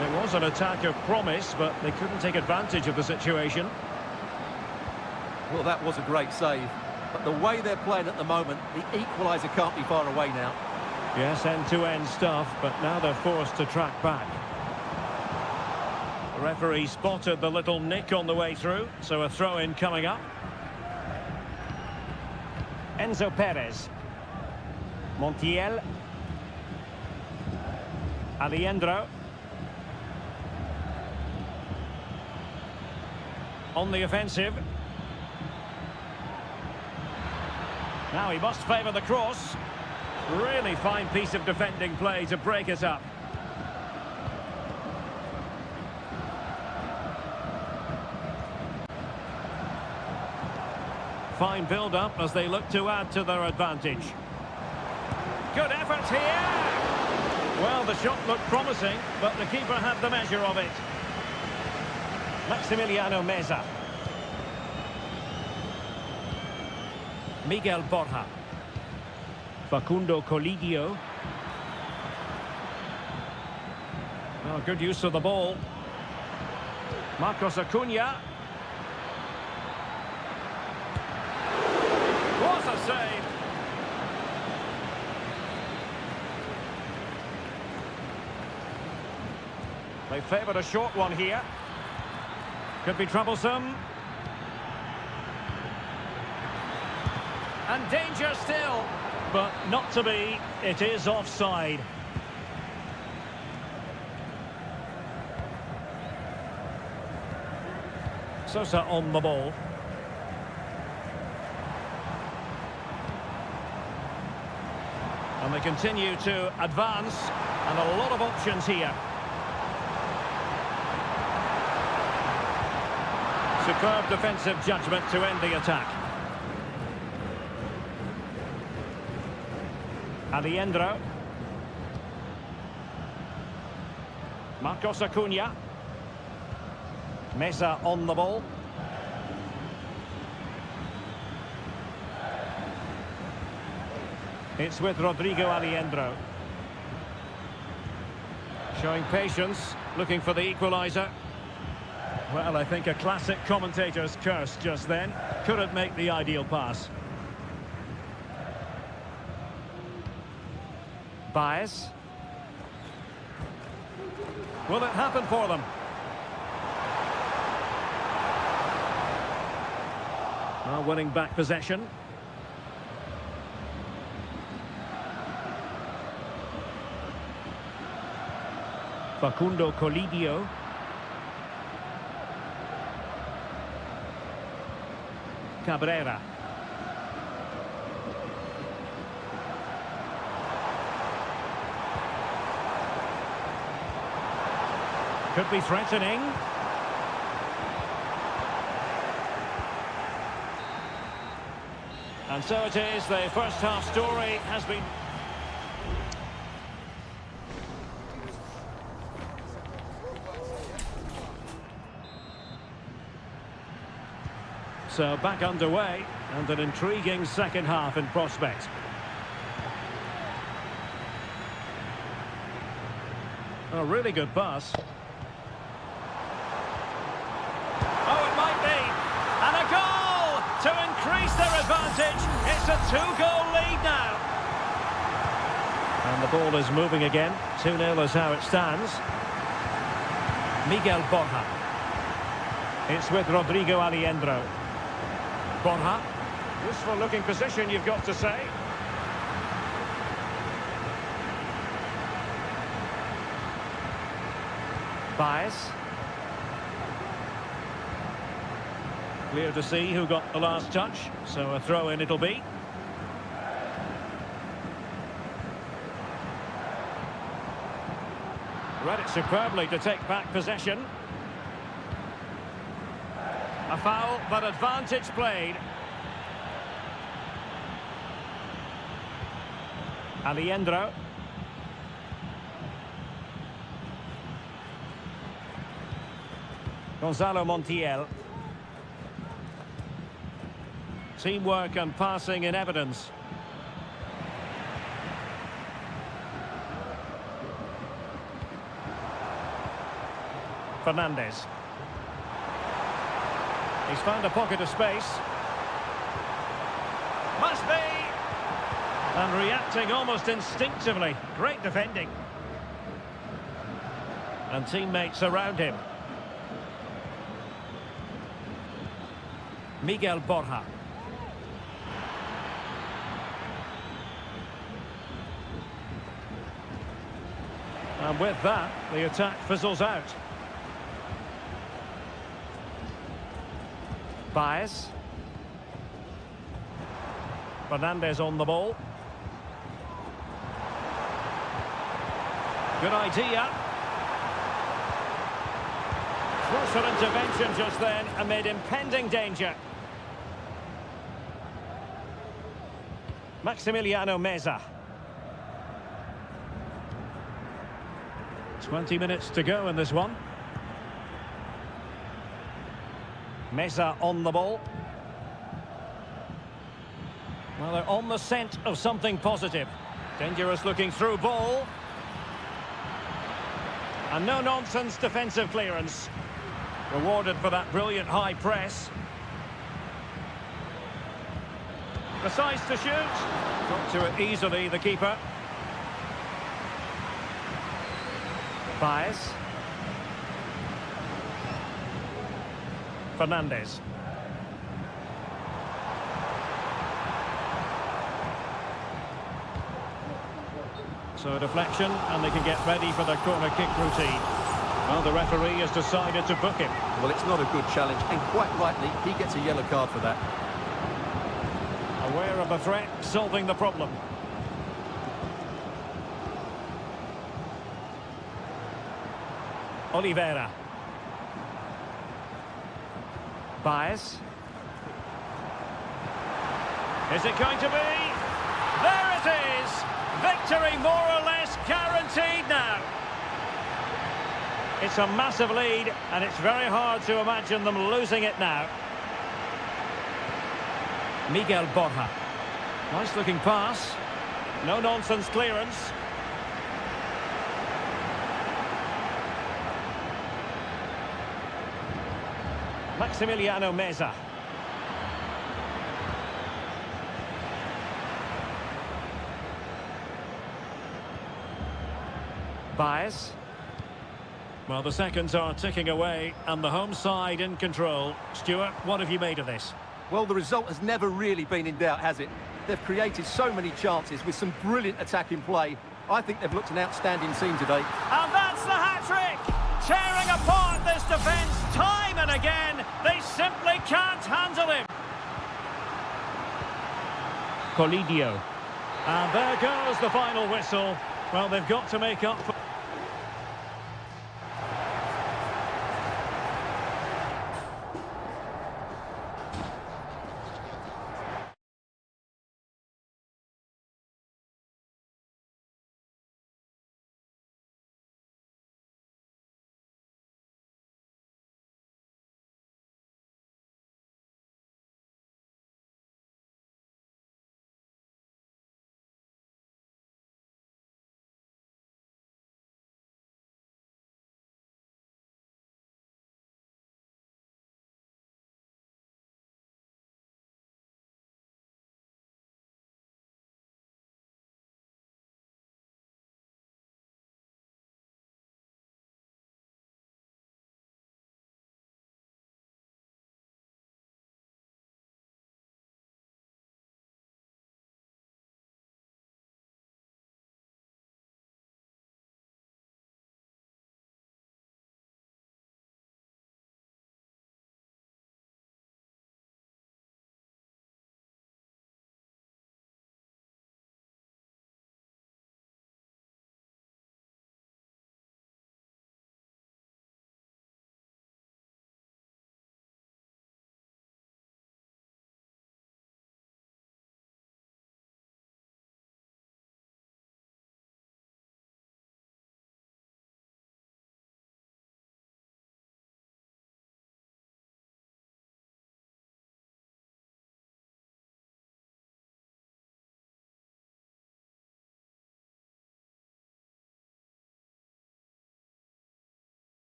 It was an attack of promise, but they couldn't take advantage of the situation. Well, that was a great save. But the way they're playing at the moment, the equaliser can't be far away now. Yes, end-to-end stuff, but now they're forced to track back. The referee spotted the little nick on the way through, so a throw-in coming up. Enzo Perez. Montiel. Aliendro. On the offensive. Now he must favour the cross. Really fine piece of defending play to break it up. Fine build-up as they look to add to their advantage. Good effort here! Well, the shot looked promising, but the keeper had the measure of it. Maximiliano Meza. Miguel Borja. Facundo Colidio. Oh, good use of the ball. Marcos Acuna. What a save! They favoured a short one here. Could be troublesome. And danger still, but not to be. It is offside. Sosa on the ball. And they continue to advance, and a lot of options here. Superb defensive judgment to end the attack. Aliendro. Marcos Acuna. Meza on the ball. It's with Rodrigo Aliendro. Showing patience, looking for the equaliser. Well, I think a classic commentator's curse just then. Couldn't make the ideal pass. Baez. Will it happen for them? Well, winning back possession. Facundo Colidio. Cabrera. Could be threatening. And so it is, the first half story has been... So back underway, and an intriguing second half in prospect. A really good pass. Oh, it might be. And a goal! advantage. It's a two-goal lead now. And the ball is moving again. 2-0 is how it stands. Miguel Borja. It's with Rodrigo Aliendro. Borja. Useful looking position, you've got to say. Baez. Clear to see who got the last touch, so a throw in it'll be. Read it superbly to take back possession. A foul, but advantage played. Aliendro. Gonzalo Montiel. Teamwork and passing in evidence. Fernandez. He's found a pocket of space. Must be! And reacting almost instinctively. Great defending. And teammates around him. Miguel Borja. And with that, the attack fizzles out. Baez. Fernandez on the ball. Good idea. Closer intervention just then amid impending danger. Maximiliano Meza. 20 minutes to go in this one. Meza on the ball. Well, they're on the scent of something positive. Dangerous looking through ball. And no-nonsense defensive clearance. Rewarded for that brilliant high press. Decides to shoot. Got to it easily, the keeper. Baez. Fernandez. So a deflection, and they can get ready for their corner kick routine. Well, the referee has decided to book him. Well, it's not a good challenge, and quite rightly, he gets a yellow card for that. Aware of the threat, solving the problem. Oliveira. Baez. Is it going to be? There it is! Victory more or less guaranteed now. It's a massive lead, and it's very hard to imagine them losing it now. Miguel Borja. Nice looking pass. No nonsense clearance. Maximiliano Meza. Baez. Well, the seconds are ticking away, and the home side in control. Stuart, what have you made of this? Well, the result has never really been in doubt, has it? They've created so many chances with some brilliant attacking play. I think they've looked an outstanding team today. And that's the hat-trick! Tearing apart this defence time and again. They simply can't handle him. Colidio. And there goes the final whistle. Well, they've got to make up for...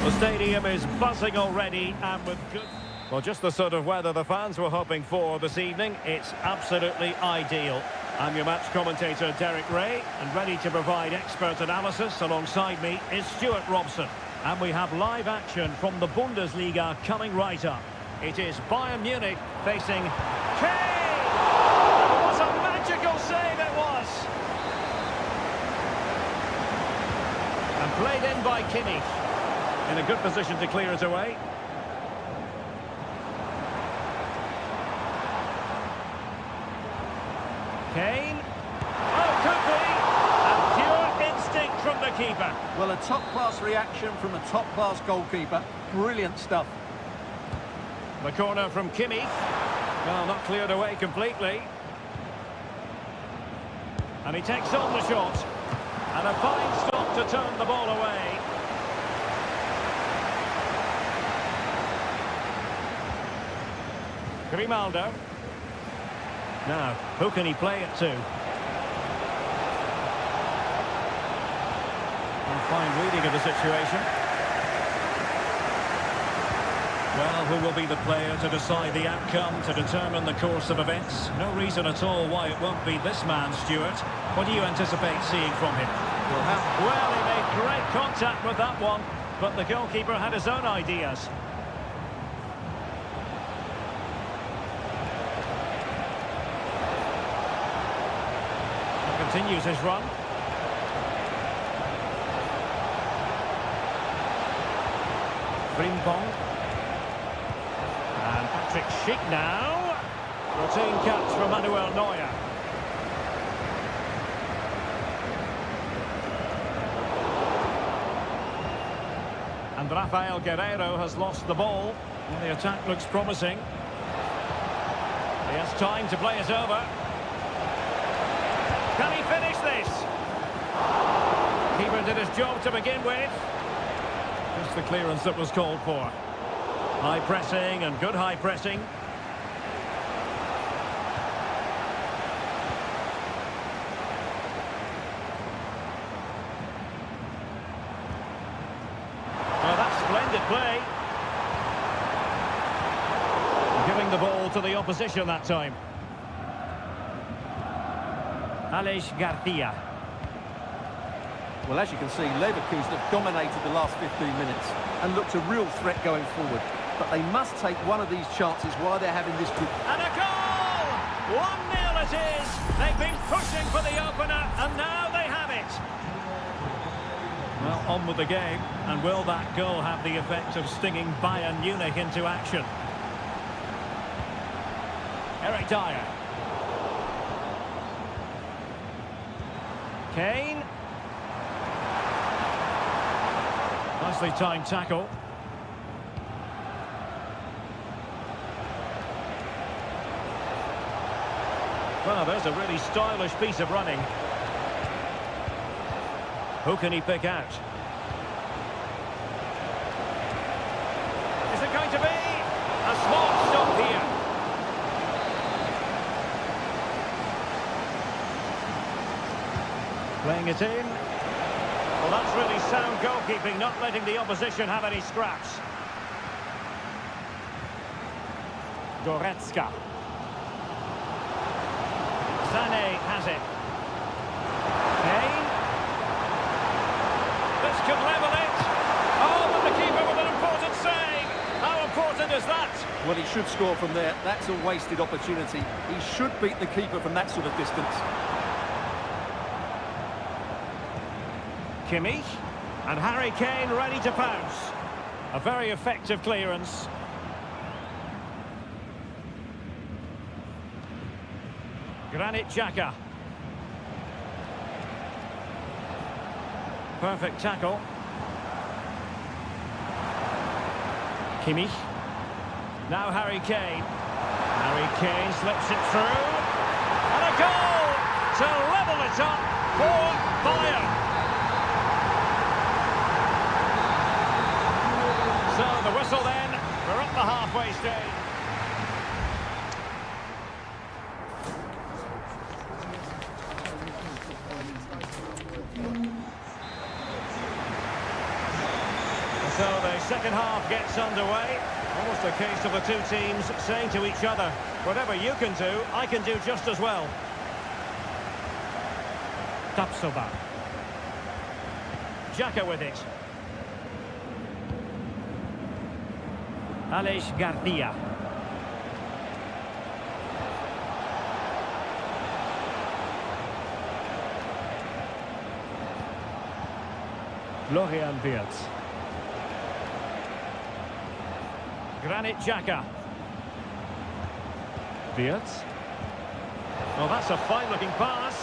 The stadium is buzzing already and with good... Well, just the sort of weather the fans were hoping for this evening. It's absolutely ideal. I'm your match commentator, Derek Ray, and ready to provide expert analysis alongside me is Stuart Robson. And we have live action from the Bundesliga coming right up. It is Bayern Munich facing Kane! What a magical save it was! And played in by Kimmich. In a good position to clear it away. Kane. Oh, could be! And pure instinct from the keeper. Well, a top-class reaction from a top-class goalkeeper. Brilliant stuff. The corner from Kimmich. Well, not cleared away completely. And he takes on the shot. And a fine stop to turn the ball away. Grimaldo. Now, who can he play it to? A fine reading of the situation. Well, who will be the player to decide the outcome, to determine the course of events? No reason at all why it won't be this man, Stuart. What do you anticipate seeing from him? Well, he made great contact with that one, but the goalkeeper had his own ideas. Continues his run. Frimpong. And Patrick Schick now. Routine catch for Manuel Neuer. And Rafael Guerreiro has lost the ball. And the attack looks promising. He has time to play it over. Can he finish this? Keeper did his job to begin with. Just the clearance that was called for. High pressing and good high pressing. Well, that's splendid play. Giving the ball to the opposition that time. Alex Garcia. Well, as you can see, Leverkusen have dominated the last 15 minutes and looked a real threat going forward. But they must take one of these chances while they're having this good... And a goal! 1-0 it is! They've been pushing for the opener, and now they have it! Well, on with the game, and will that goal have the effect of stinging Bayern Munich into action? Eric Dyer. Kane. Nicely timed tackle. Well, there's a really stylish piece of running. Who can he pick out? Is it going to be a smart stop here? Playing it in. Well, that's really sound goalkeeping, not letting the opposition have any scraps. Goretzka. Sané has it. Kane. This could level it. Oh, and the keeper with an important save. How important is that? Well, he should score from there. That's a wasted opportunity. He should beat the keeper from that sort of distance. Kimmich, and Harry Kane ready to pounce. A very effective clearance. Granit Xhaka. Perfect tackle. Kimmich. Now Harry Kane. Harry Kane slips it through. And a goal to level it up for Bayern. So the whistle then, we're up the halfway stage. So the second half gets underway. Almost a case of the two teams saying to each other, whatever you can do, I can do just as well. Tapsoba. Xhaka with it. Aleix Garcia. Florian Wirtz. Granit Xhaka. Wirtz. Well, that's a fine-looking pass.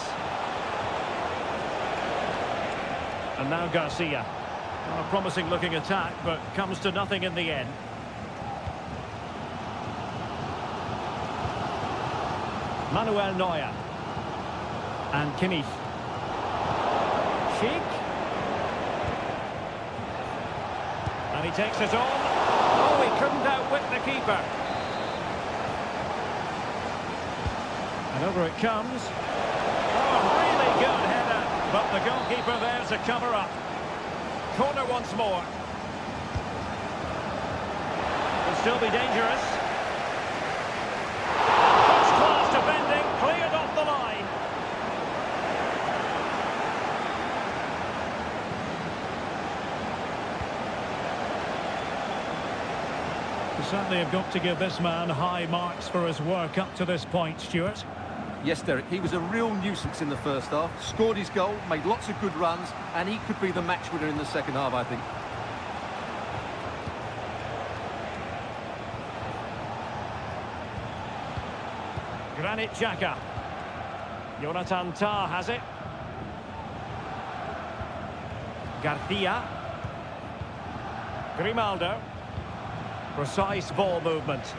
And now Garcia. A promising-looking attack, but comes to nothing in the end. Manuel Neuer. And Kimmich. Schick. And he takes it on. Oh, he couldn't outwit the keeper. And over it comes. Oh, really good header. But the goalkeeper there to cover up. Corner once more. Will still be dangerous. First-class defending, cleared off the line. We certainly have got to give this man high marks for his work up to this point, Stuart. Yes, Derek, he was a real nuisance in the first half, scored his goal, made lots of good runs, and he could be the match winner in the second half, I think. Granit Xhaka. Jonathan Tah has it. Garcia. Grimaldo. Precise ball movement.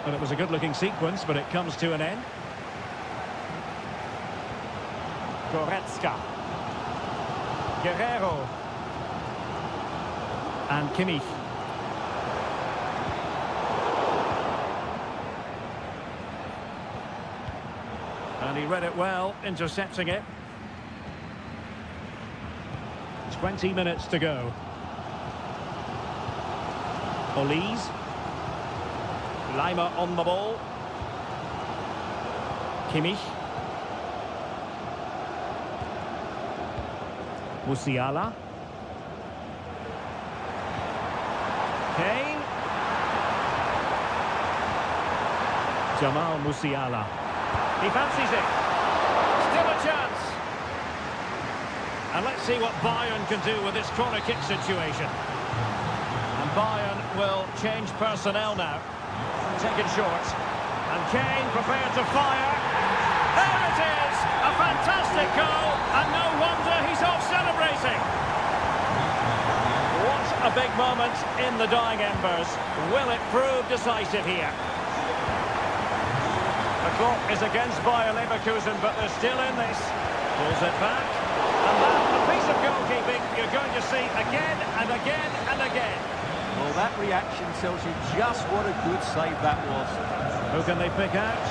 And it was a good-looking sequence, but it comes to an end. Goretzka. Guerrero. And Kimmich. And he read it well, intercepting it. 20 minutes to go. Olise. Lima on the ball. Kimmich. Musiala. Kane. Jamal Musiala. He fancies it. Still a chance. And let's see what Bayern can do with this corner kick situation. And Bayern will change personnel now. Taken short. And Kane prepared to fire. There it is! A fantastic goal, and no wonder he's off celebrating. What a big moment in the dying embers. Will it prove decisive here? The clock is against Bayer Leverkusen, but they're still in this. Pulls it back. And now a piece of goalkeeping you're going to see again and again and again. Well, that reaction tells you just what a good save that was. Who can they pick out?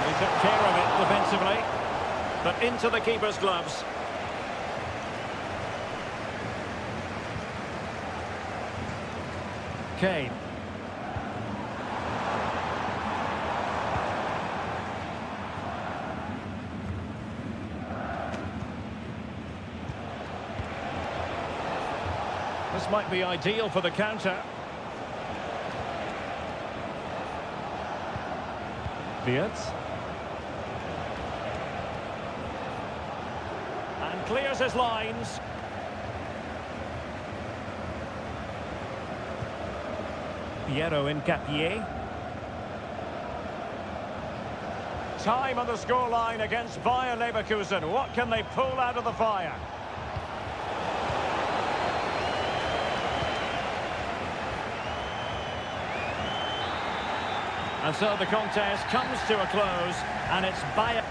He took care of it defensively, but into the keeper's gloves. Kane. This might be ideal for the counter. Wirtz. And clears his lines. Piero Incapié. Time on the scoreline against Bayer Leverkusen. What can they pull out of the fire? And so the contest comes to a close, and it's Bayer.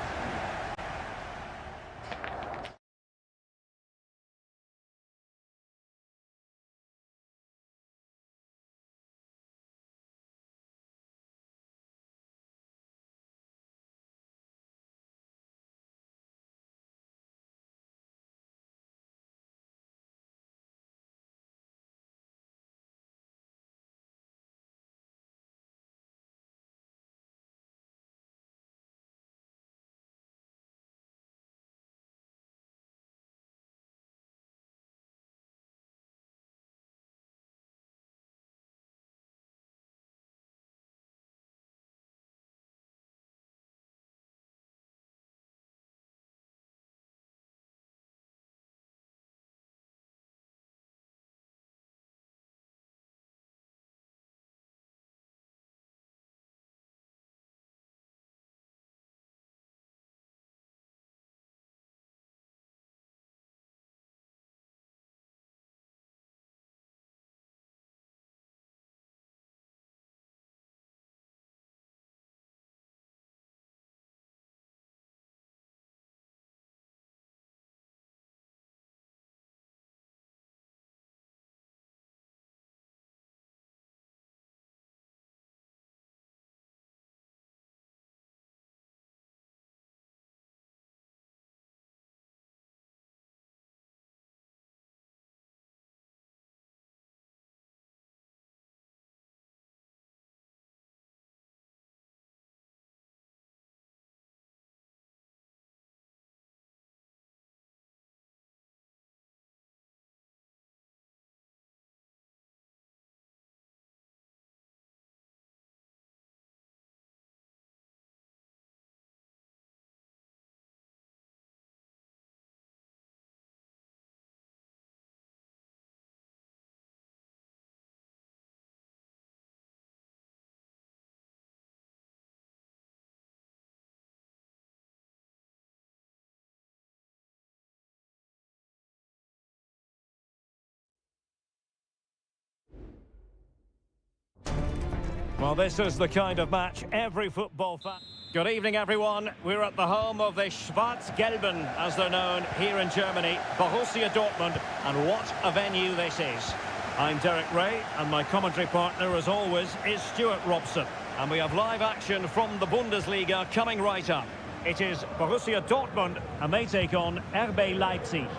Well, this is the kind of match every football fan... Good evening, everyone. We're at the home of the Schwarz-Gelben, as they're known, here in Germany, Borussia Dortmund, and what a venue this is. I'm Derek Ray, and my commentary partner, as always, is Stuart Robson. And we have live action from the Bundesliga coming right up. It is Borussia Dortmund, and they take on RB Leipzig.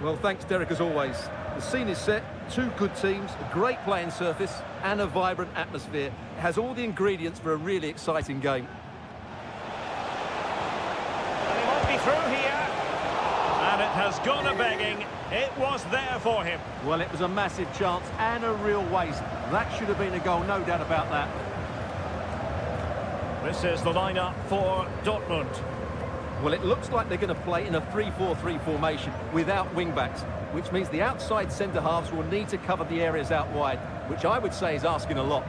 Well, thanks, Derek, as always. The scene is set, two good teams, a great playing surface, and a vibrant atmosphere. It has all the ingredients for a really exciting game. And he might be through here. And it has gone a-begging. It was there for him. Well, it was a massive chance and a real waste. That should have been a goal, no doubt about that. This is the lineup for Dortmund. Well, it looks like they're going to play in a 3-4-3 formation without wing-backs, which means the outside centre-halves will need to cover the areas out wide, which I would say is asking a lot.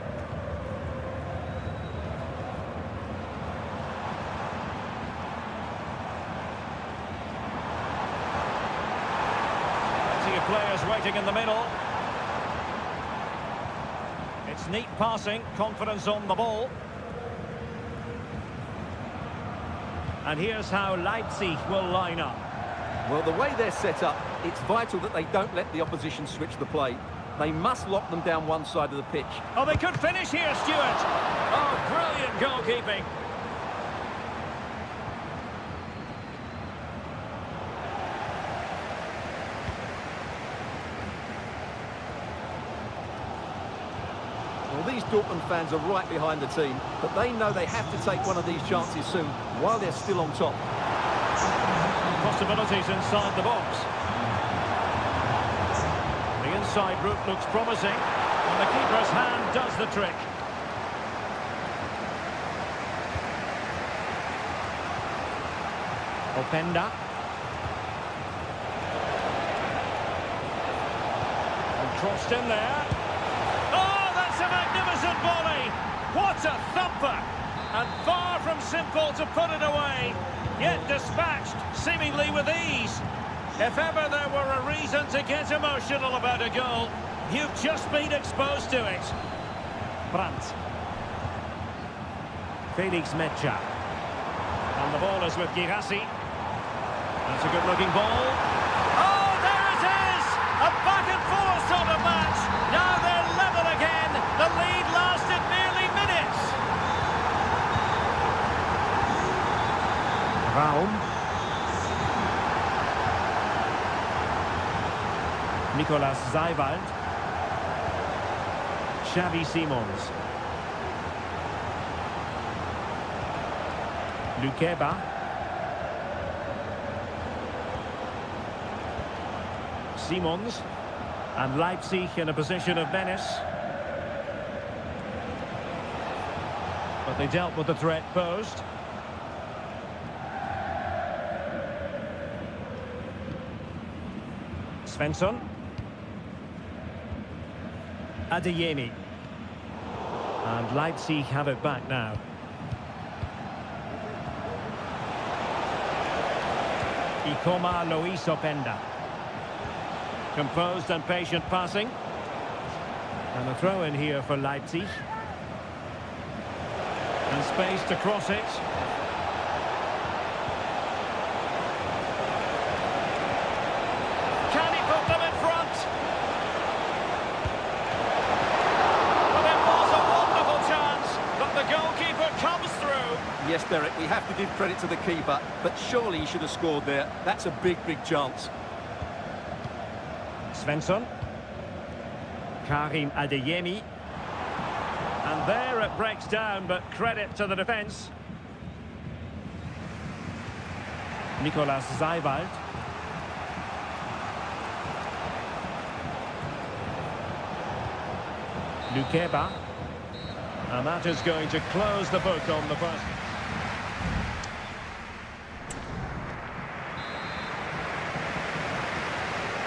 Plenty of players waiting in the middle. It's neat passing, confidence on the ball. And here's how Leipzig will line up. Well, the way they're set up, it's vital that they don't let the opposition switch the play. They must lock them down one side of the pitch. Oh, they could finish here, Stuart. Oh, brilliant goalkeeping. Well, these Dortmund fans are right behind the team, but they know they have to take one of these chances soon while they're still on top. Possibilities inside the box. The inside route looks promising, and the keeper's hand does the trick. Openda. And crossed in there. Oh, that's a magnificent volley! What a thumper! And far from simple to put it away, yet dispatched seemingly with ease. If ever there were a reason to get emotional about a goal, you've just been exposed to it. Brandt. Felix Mecha. And the ball is with Girassi. That's a good-looking ball. Oh, there it is! A back-and-forth sort of match. Now they're level again. The lead lasted merely minutes. Raum. Nicolas Seiwald. Xavi Simons. Lukeba. Simons. And Leipzig in a position of menace. But they dealt with the threat posed. Svensson. Adeyemi. And Leipzig have it back now. Ikoma Luis Openda. Composed and patient passing. And a throw in here for Leipzig. And space to cross it. Can he put them in front? Well, it was a wonderful chance, but the goalkeeper comes through. Yes, Derek, we have to give credit to the keeper, but surely he should have scored there. That's a big, big chance. Svensson. Karim Adeyemi. And there it breaks down, but credit to the defence. Nicolas Seiwald. Lukeba. And that is going to close the book on the first.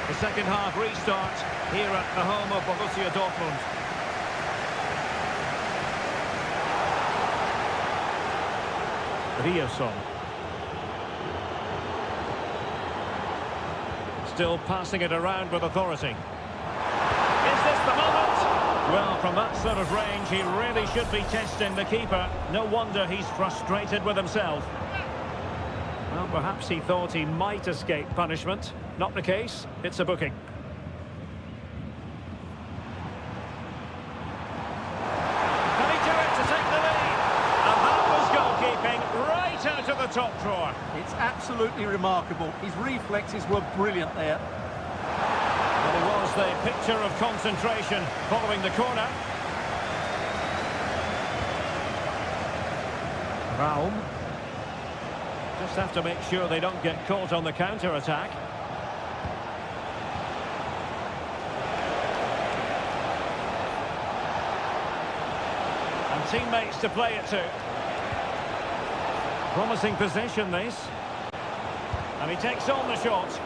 The second half restart here at the home of Borussia Dortmund. Rierson. Still passing it around with authority. Is this the moment? Well, from that sort of range, he really should be testing the keeper. No wonder he's frustrated with himself. Well, perhaps he thought he might escape punishment. Not the case. It's a booking. Can he do it to take the lead? And that was goalkeeping right out of the top drawer. It's absolutely remarkable. His reflexes were brilliant there. Well, it was the picture of concentration following the corner. Raum. Just have to make sure they don't get caught on the counter-attack. And teammates to play it to. Promising possession, this. And he takes on the shot.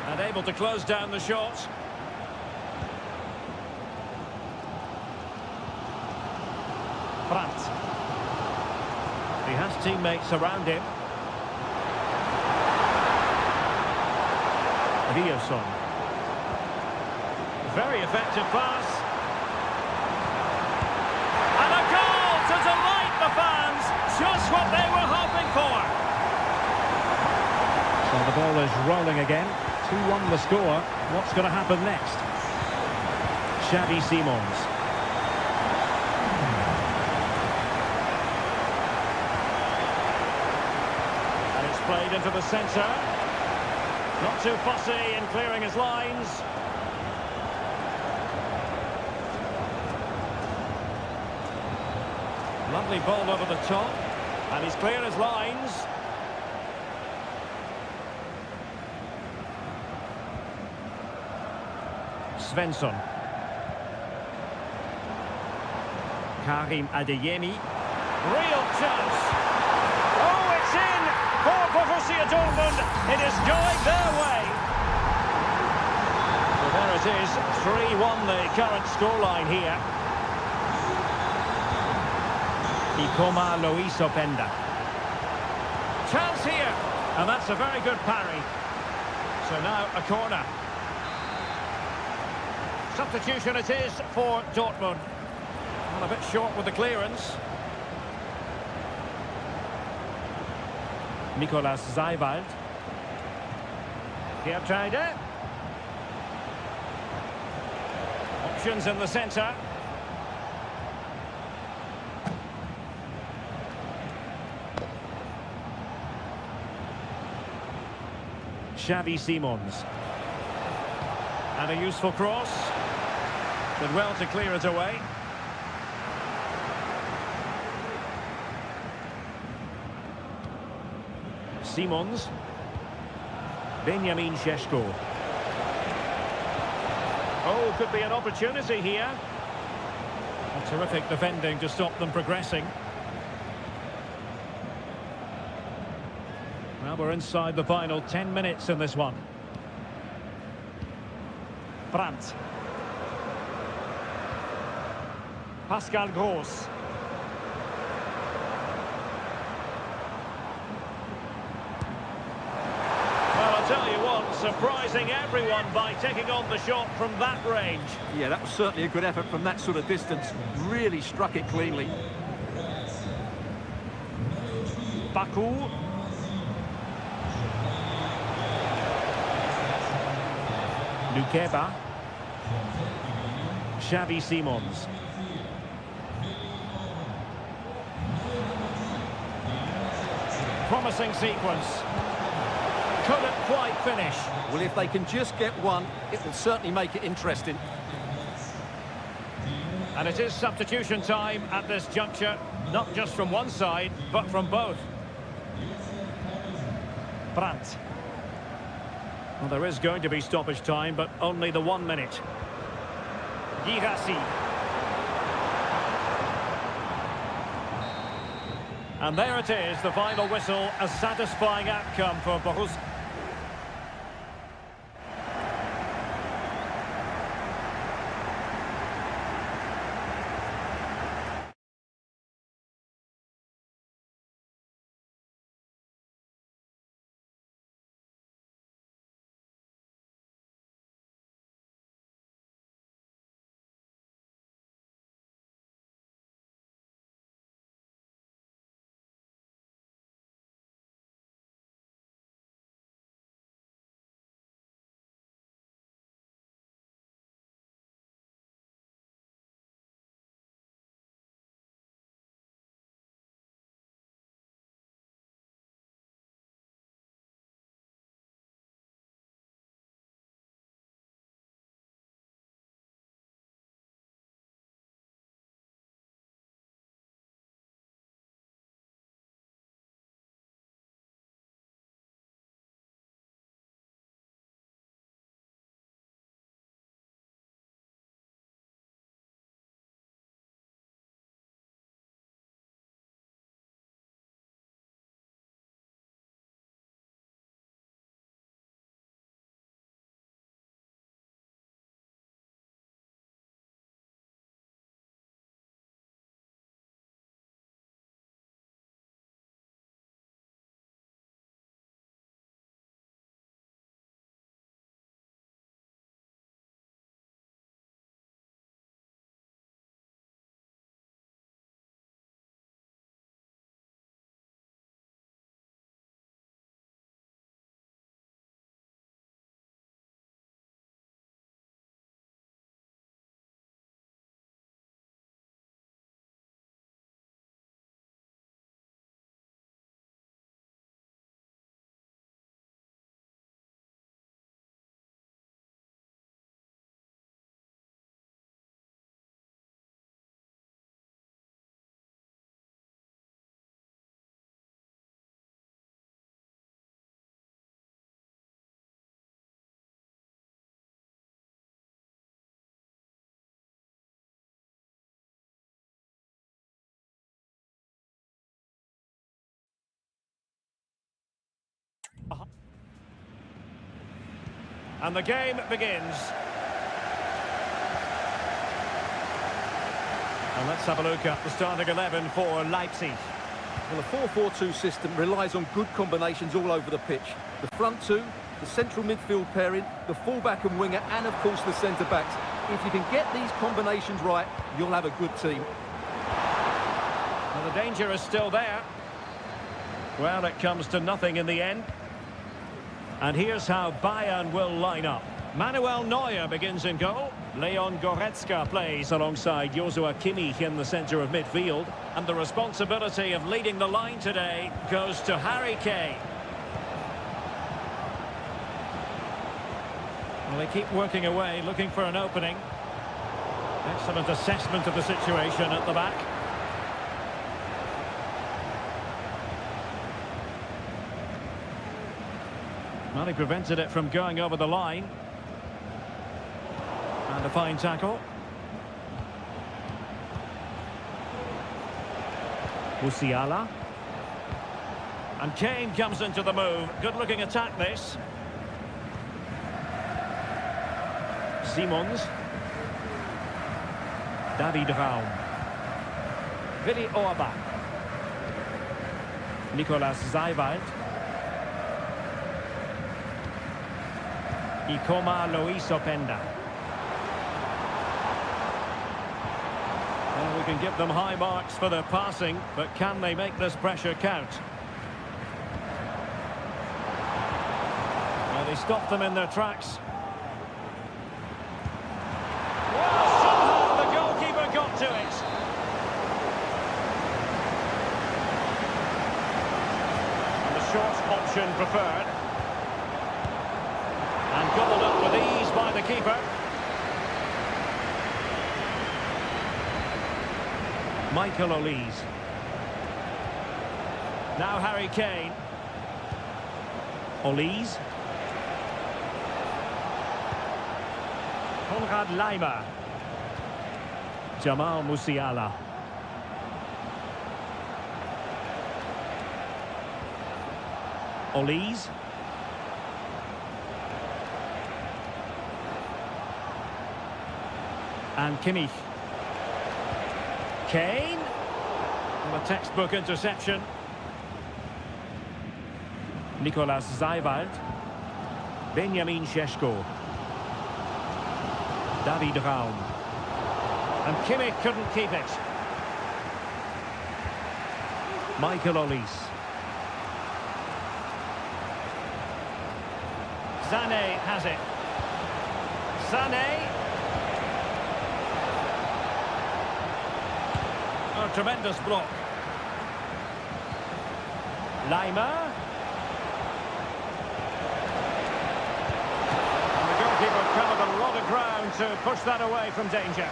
And able to close down the shot. Brandt. He has teammates around him. Riasson. Very effective pass. And a goal to delight the fans. Just what they were hoping for. So the ball is rolling again. 2-1 the score. What's going to happen next? Xavi Simons. And it's played into the centre. Not too fussy in clearing his lines. Lovely ball over the top. And he's clear his lines. Svensson. Karim Adeyemi. Real chance. Oh, it's in for Borussia Dortmund. It is going their way. So there it is. 3-1 the current scoreline here. Ikoma Loiso Penda. Chance here. And that's a very good parry. So now a corner. Substitution it is for Dortmund. Well, a bit short with the clearance. Nicolas Zeiwald. Geertruiden. Options in the centre. Xavi Simons. And a useful cross. Did well to clear it away. Simons. Benjamin Šeško. Oh, could be an opportunity here. A terrific defending to stop them progressing. Well, we're inside the final 10 minutes in this one. Brandt. Pascal Gross. Well, I'll tell you what, surprising everyone by taking on the shot from that range. Yeah, that was certainly a good effort from that sort of distance. Really struck it cleanly. Baku. Lukeba. Xavi Simons. Promising sequence. Couldn't quite finish. Well, if they can just get one, it will certainly make it interesting. And it is substitution time at this juncture, not just from one side, but from both. Brandt. Well, there is going to be stoppage time, but only the 1 minute. Girassi. And there it is, the final whistle, a satisfying outcome for Borussia. And the game begins. And let's have a look at the starting 11 for Leipzig. Well, the 4-4-2 system relies on good combinations all over the pitch. The front two, the central midfield pairing, the fullback and winger, and of course the centre-backs. If you can get these combinations right, you'll have a good team. Well, the danger is still there. Well, it comes to nothing in the end. And here's how Bayern will line up. Manuel Neuer begins in goal. Leon Goretzka plays alongside Joshua Kimmich in the centre of midfield. And the responsibility of leading the line today goes to Harry Kane. Well, they keep working away, looking for an opening. Excellent assessment of the situation at the back. Well, he prevented it from going over the line. And a fine tackle. Musiala. And Kane comes into the move. Good-looking attack, this. Simons. David Raum. Willi Orban. Nicolas Seiwald. Ikoma Luis Openda. Well, we can give them high marks for their passing, but can they make this pressure count? Well, they stopped them in their tracks. Well, somehow the goalkeeper got to it. And the short option preferred. And gobbled up with ease by the keeper. Michael Olise. Now Harry Kane. Olise. Konrad Laimer. Jamal Musiala. Olise. And Kimmich. Kane. And a textbook interception. Nicolas Seiwald. Benjamin Šeško. David Raum. And Kimmich couldn't keep it. Michael Olise. Sané has it. Sané. Oh, tremendous block. Laimer. And the goalkeeper covered a lot of ground to push that away from danger.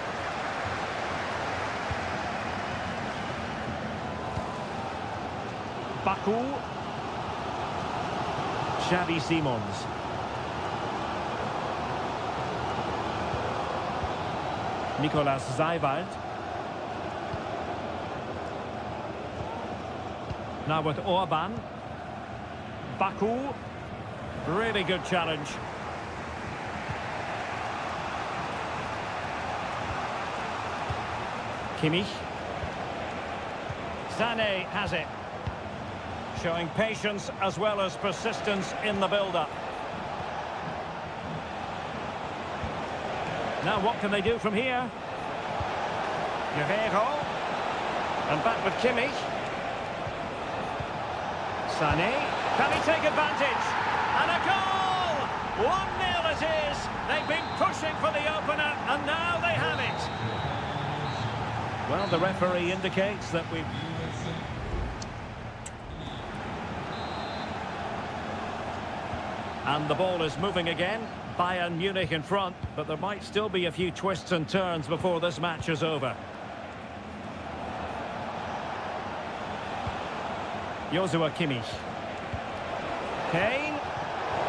Baku. Xavi Simons. Nicolas Seiwald. Now with Orban. Baku. Really good challenge. Kimmich. Sané has it. Showing patience as well as persistence in the build-up. Now what can they do from here? Guerrero. And back with Kimmich. Sané. Can he take advantage? And a goal! 1-0 it is. They've been pushing for the opener and now they have it. Well, the referee indicates that we've... And the ball is moving again. Bayern Munich in front, but there might still be a few twists and turns before this match is over. Joshua Kimmich. Kane.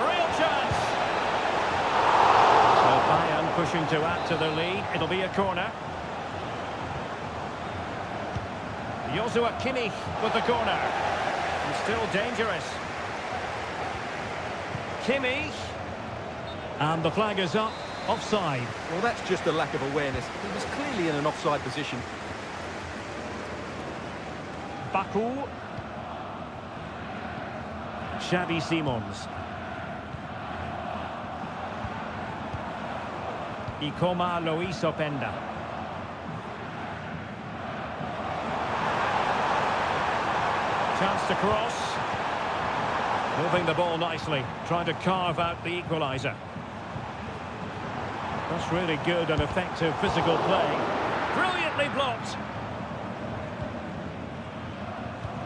Real chance. So Bayern pushing to add to their lead. It'll be a corner. Joshua Kimmich with the corner. And still dangerous. Kimmich. And the flag is up. Offside. Well, that's just a lack of awareness. He was clearly in an offside position. Baku. Xavi Simons. Ikoma Luis Openda. Chance to cross. Moving the ball nicely, trying to carve out the equaliser. That's really good and effective physical play. Brilliantly blocked.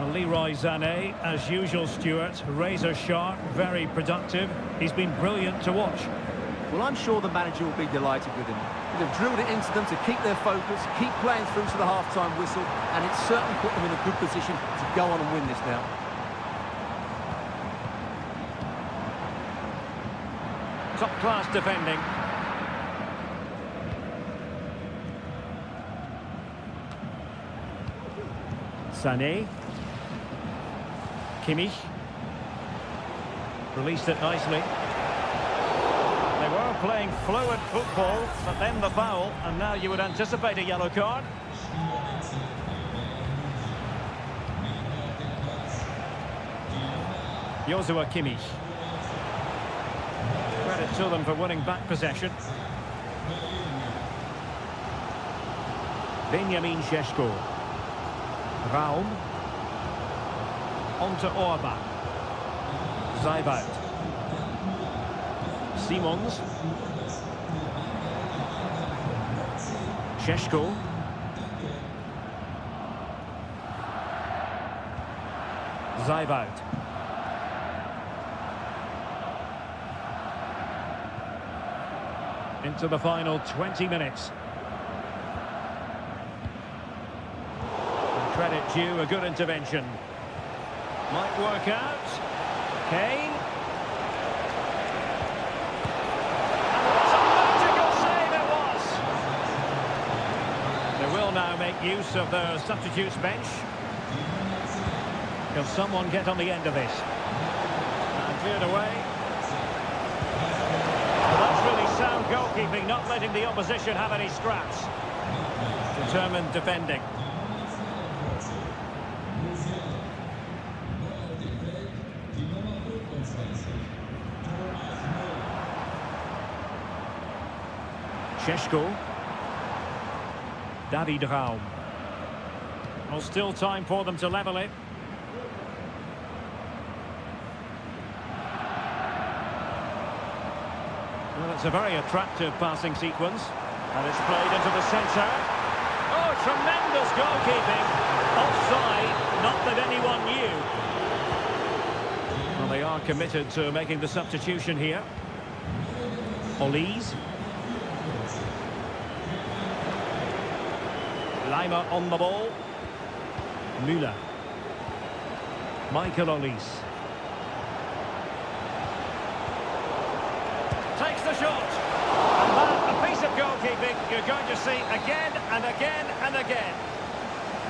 And Leroy Sané, as usual, Stuart, razor sharp, very productive. He's been brilliant to watch. Well, I'm sure the manager will be delighted with him. They've drilled it into them to keep their focus, keep playing through to the half-time whistle, and it's certainly put them in a good position to go on and win this now. Top-class defending. Sané. Kimmich. Released it nicely. They were playing fluid football, but then the foul, and now you would anticipate a yellow card. Joshua Kimmich. Credit to them for winning back possession. Benjamin Šeško. Raum. On to Orbach. Zajbout. Simons. Šeško. Zajbout. Into the final 20 minutes. And credit due, a good intervention. Might work out. Kane. Now make use of the substitutes bench. Can someone get on the end of this? And cleared away. Well, that's really sound goalkeeping, not letting the opposition have any scraps. Determined defending. Šeško. David Raum. Well, still time for them to level it. Well, it's a very attractive passing sequence. And it's played into the centre. Oh, tremendous goalkeeping. Offside, not that anyone knew. Well, they are committed to making the substitution here. Olise. Lima on the ball. Müller. Michael Olise. Takes the shot. And that, a piece of goalkeeping you're going to see again and again and again.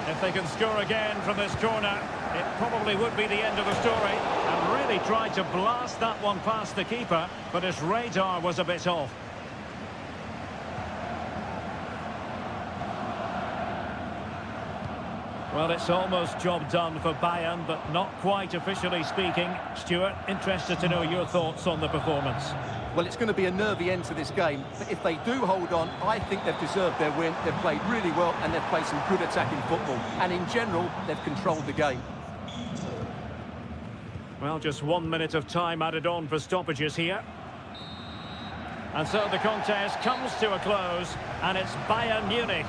If they can score again from this corner, it probably would be the end of the story. And really tried to blast that one past the keeper, but his radar was a bit off. Well, it's almost job done for Bayern, but not quite officially speaking. Stuart, interested to know your thoughts on the performance. Well, it's going to be a nervy end to this game, but if they do hold on, I think they've deserved their win. They've played really well and they've played some good attacking football. And in general, they've controlled the game. Well, just 1 minute of time added on for stoppages here. And so the contest comes to a close, and it's Bayern Munich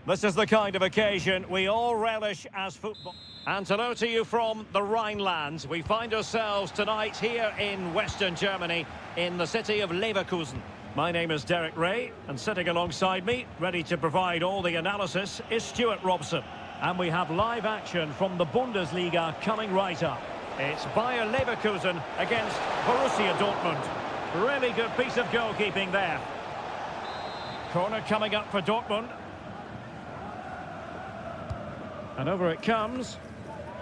This is the kind of occasion we all relish as football. And hello to you from the Rhineland. We find ourselves tonight here in Western Germany, in the city of Leverkusen. My name is Derek Ray, and sitting alongside me, ready to provide all the analysis, is Stuart Robson. And we have live action from the Bundesliga coming right up. It's Bayer Leverkusen against Borussia Dortmund. Really good piece of goalkeeping there. Corner coming up for Dortmund. And over it comes.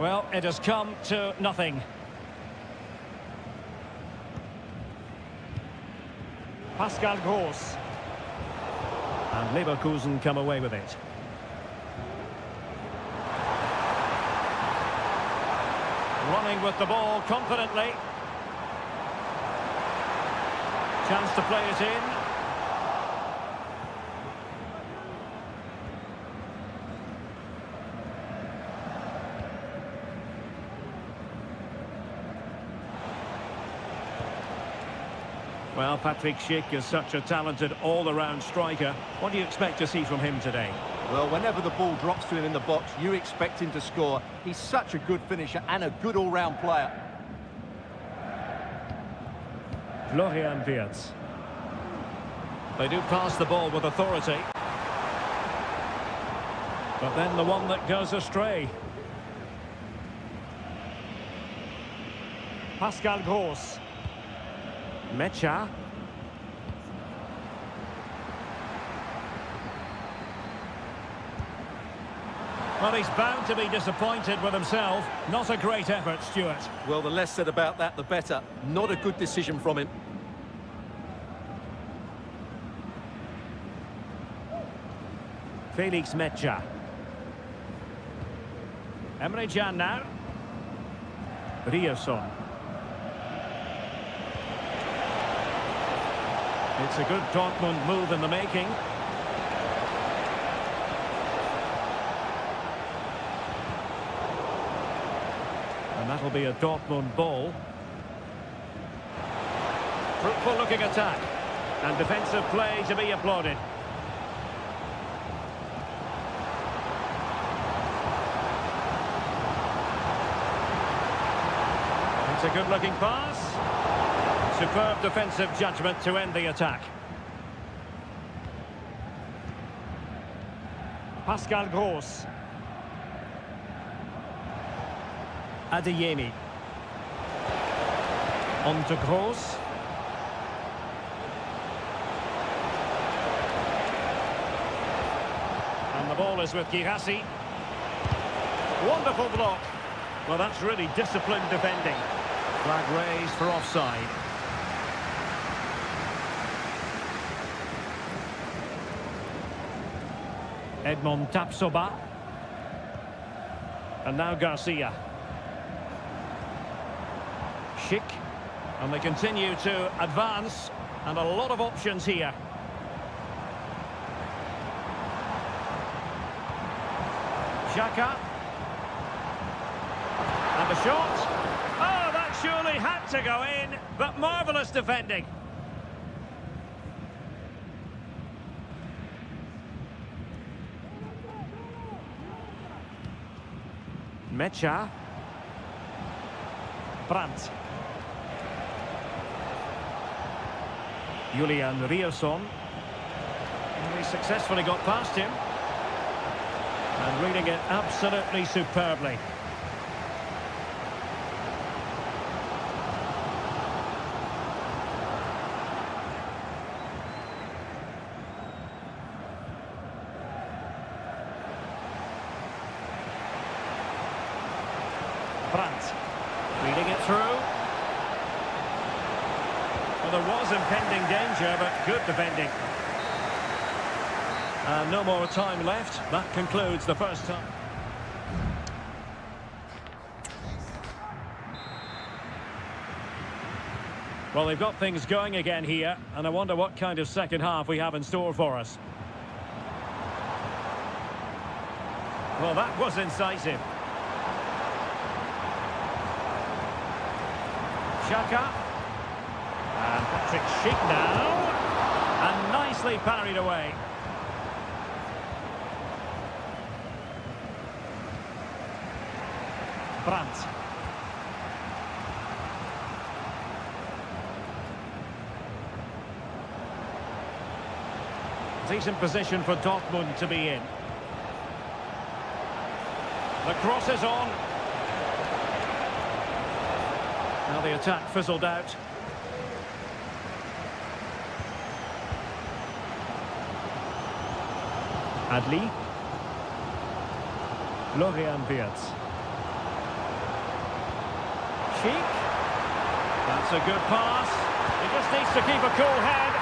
Well, it has come to nothing. Pascal Gross. And Leverkusen come away with it. Running with the ball confidently. Chance to play it in. Well, Patrick Schick is such a talented all-around striker. What do you expect to see from him today? Well, whenever the ball drops to him in the box, you expect him to score. He's such a good finisher and a good all-round player. Florian Wirtz. They do pass the ball with authority. But then the one that goes astray. Pascal Gross. Mecha. Well, he's bound to be disappointed with himself. Not a great effort, Stuart. Well, the less said about that, the better. Not a good decision from him. Felix Mecha. Emre Can now. Rierson. It's a good Dortmund move in the making. And that'll be a Dortmund ball. Fruitful looking attack. And defensive play to be applauded. It's a good looking pass. Superb defensive judgment to end the attack. Pascal Gross. Adeyemi. On to Gross. And the ball is with Girassi. Wonderful block. Well, that's really disciplined defending. Flag raised for offside. Edmond Tapsoba. And now Garcia. Schick. And they continue to advance. And a lot of options here. Xhaka. And the shot. Oh, that surely had to go in. But marvellous defending. Mecha. Brandt. Julian Rierson. He successfully got past him. And reading it absolutely superbly. Brandt, reading it through. Well, there was impending danger, but good defending. And no more time left. That concludes the first time. Well, they've got things going again here, and I wonder what kind of second half we have in store for us. Well, that was incisive. Xhaka. And Patrick Schick now. And nicely parried away. Brandt. Decent position for Dortmund to be in. The cross is on. Now the attack fizzled out. Adli. Florian Wirtz. Sheik. That's a good pass. He just needs to keep a cool head.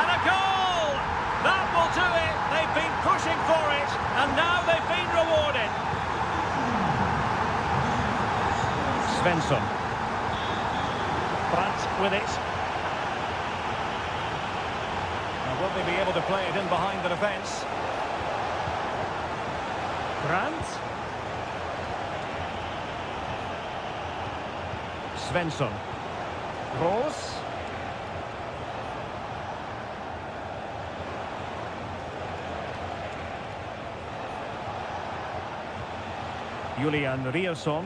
And a goal! That will do it. They've been pushing for it, and now they've been rewarded. Svensson. Brandt with it. Now, will they be able to play it in behind the defence? Brandt. Svensson. Rose. Julian Rierson.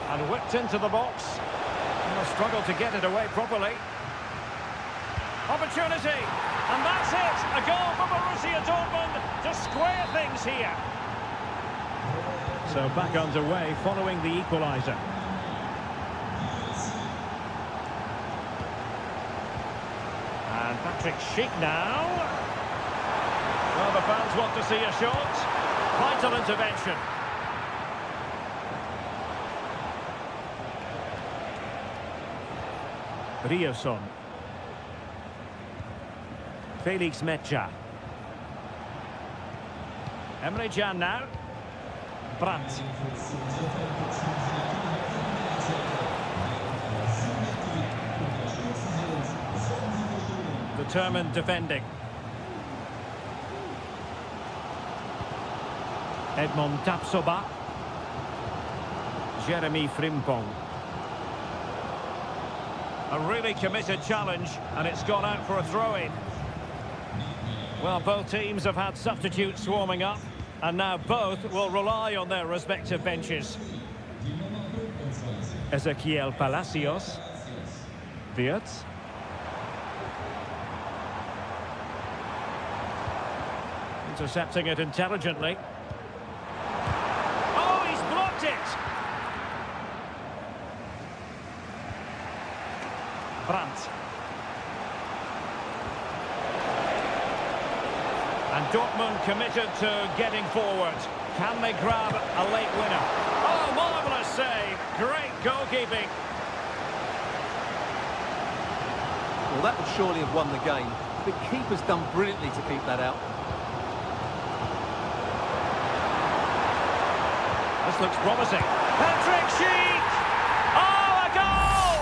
And whipped into the box. And a struggle to get it away properly. Opportunity. And that's it. A goal for Borussia Dortmund to square things here. So back underway following the equaliser. And Patrick Schick now. Well, the fans want to see a shot. Vital intervention. Rierson. Felix Metja. Emre Can now. Brandt. Determined defending. Edmond Tapsoba. Jeremy Frimpong. A really committed challenge, and it's gone out for a throw-in. Well, both teams have had substitutes warming up, and now both will rely on their respective benches. Ezequiel Palacios. Wirtz. Intercepting it intelligently. Oh, he's blocked it! Brandt. And Dortmund committed to getting forward. Can they grab a late winner? Oh, marvellous save. Great goalkeeping. Well, that would surely have won the game. The keeper's done brilliantly to keep that out. This looks promising. Patrick Schick! Oh, a goal!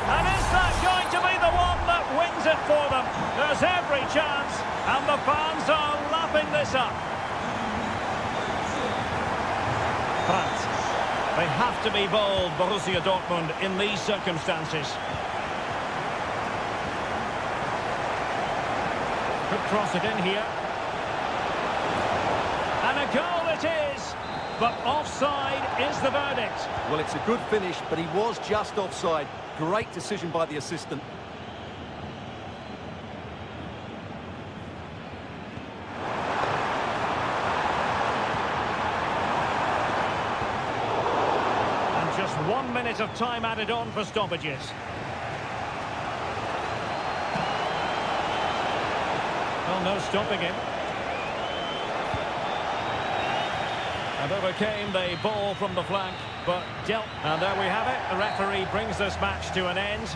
And is that going to be the one that wins it for them? There's every chance, and the fans are lapping this up. Brandt. They have to be bold, Borussia Dortmund, in these circumstances. Could cross it in here. And a goal it is! But offside is the verdict. Well, it's a good finish, but he was just offside. Great decision by the assistant. And just 1 minute of time added on for stoppages. Well, no stopping him. And overcame the ball from the flank, but dealt. And there we have it. The referee brings this match to an end.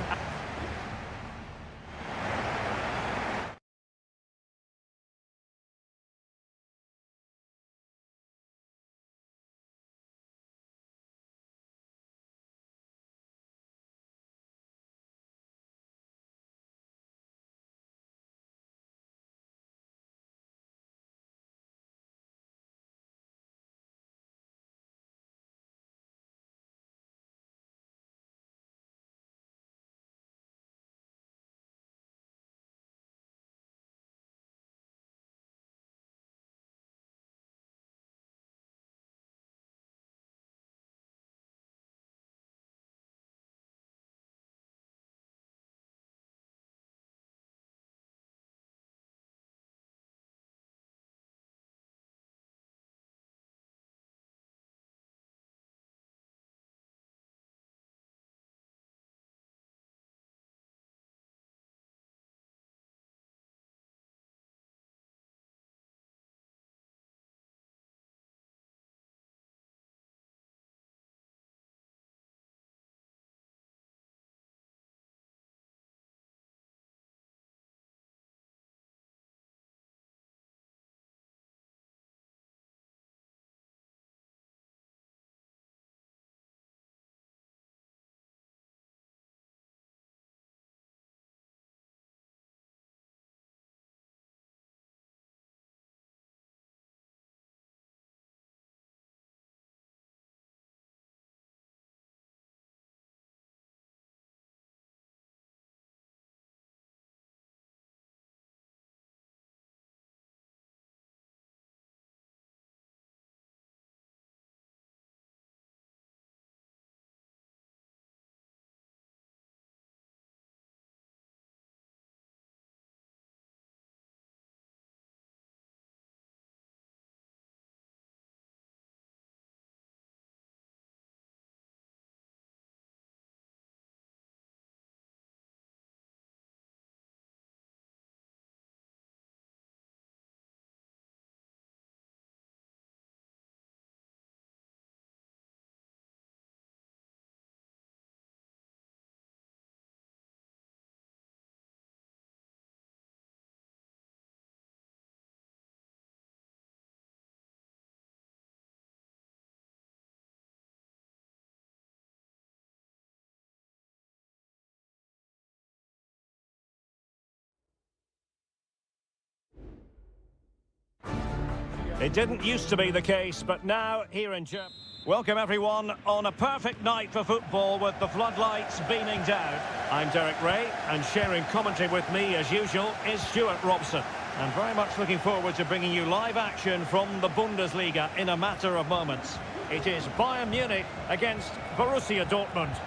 It didn't used to be the case, but now here in Germany. Welcome everyone on a perfect night for football with the floodlights beaming down. I'm Derek Ray, and sharing commentary with me as usual is Stuart Robson. And very much looking forward to bringing you live action from the Bundesliga in a matter of moments. It is Bayern Munich against Borussia Dortmund.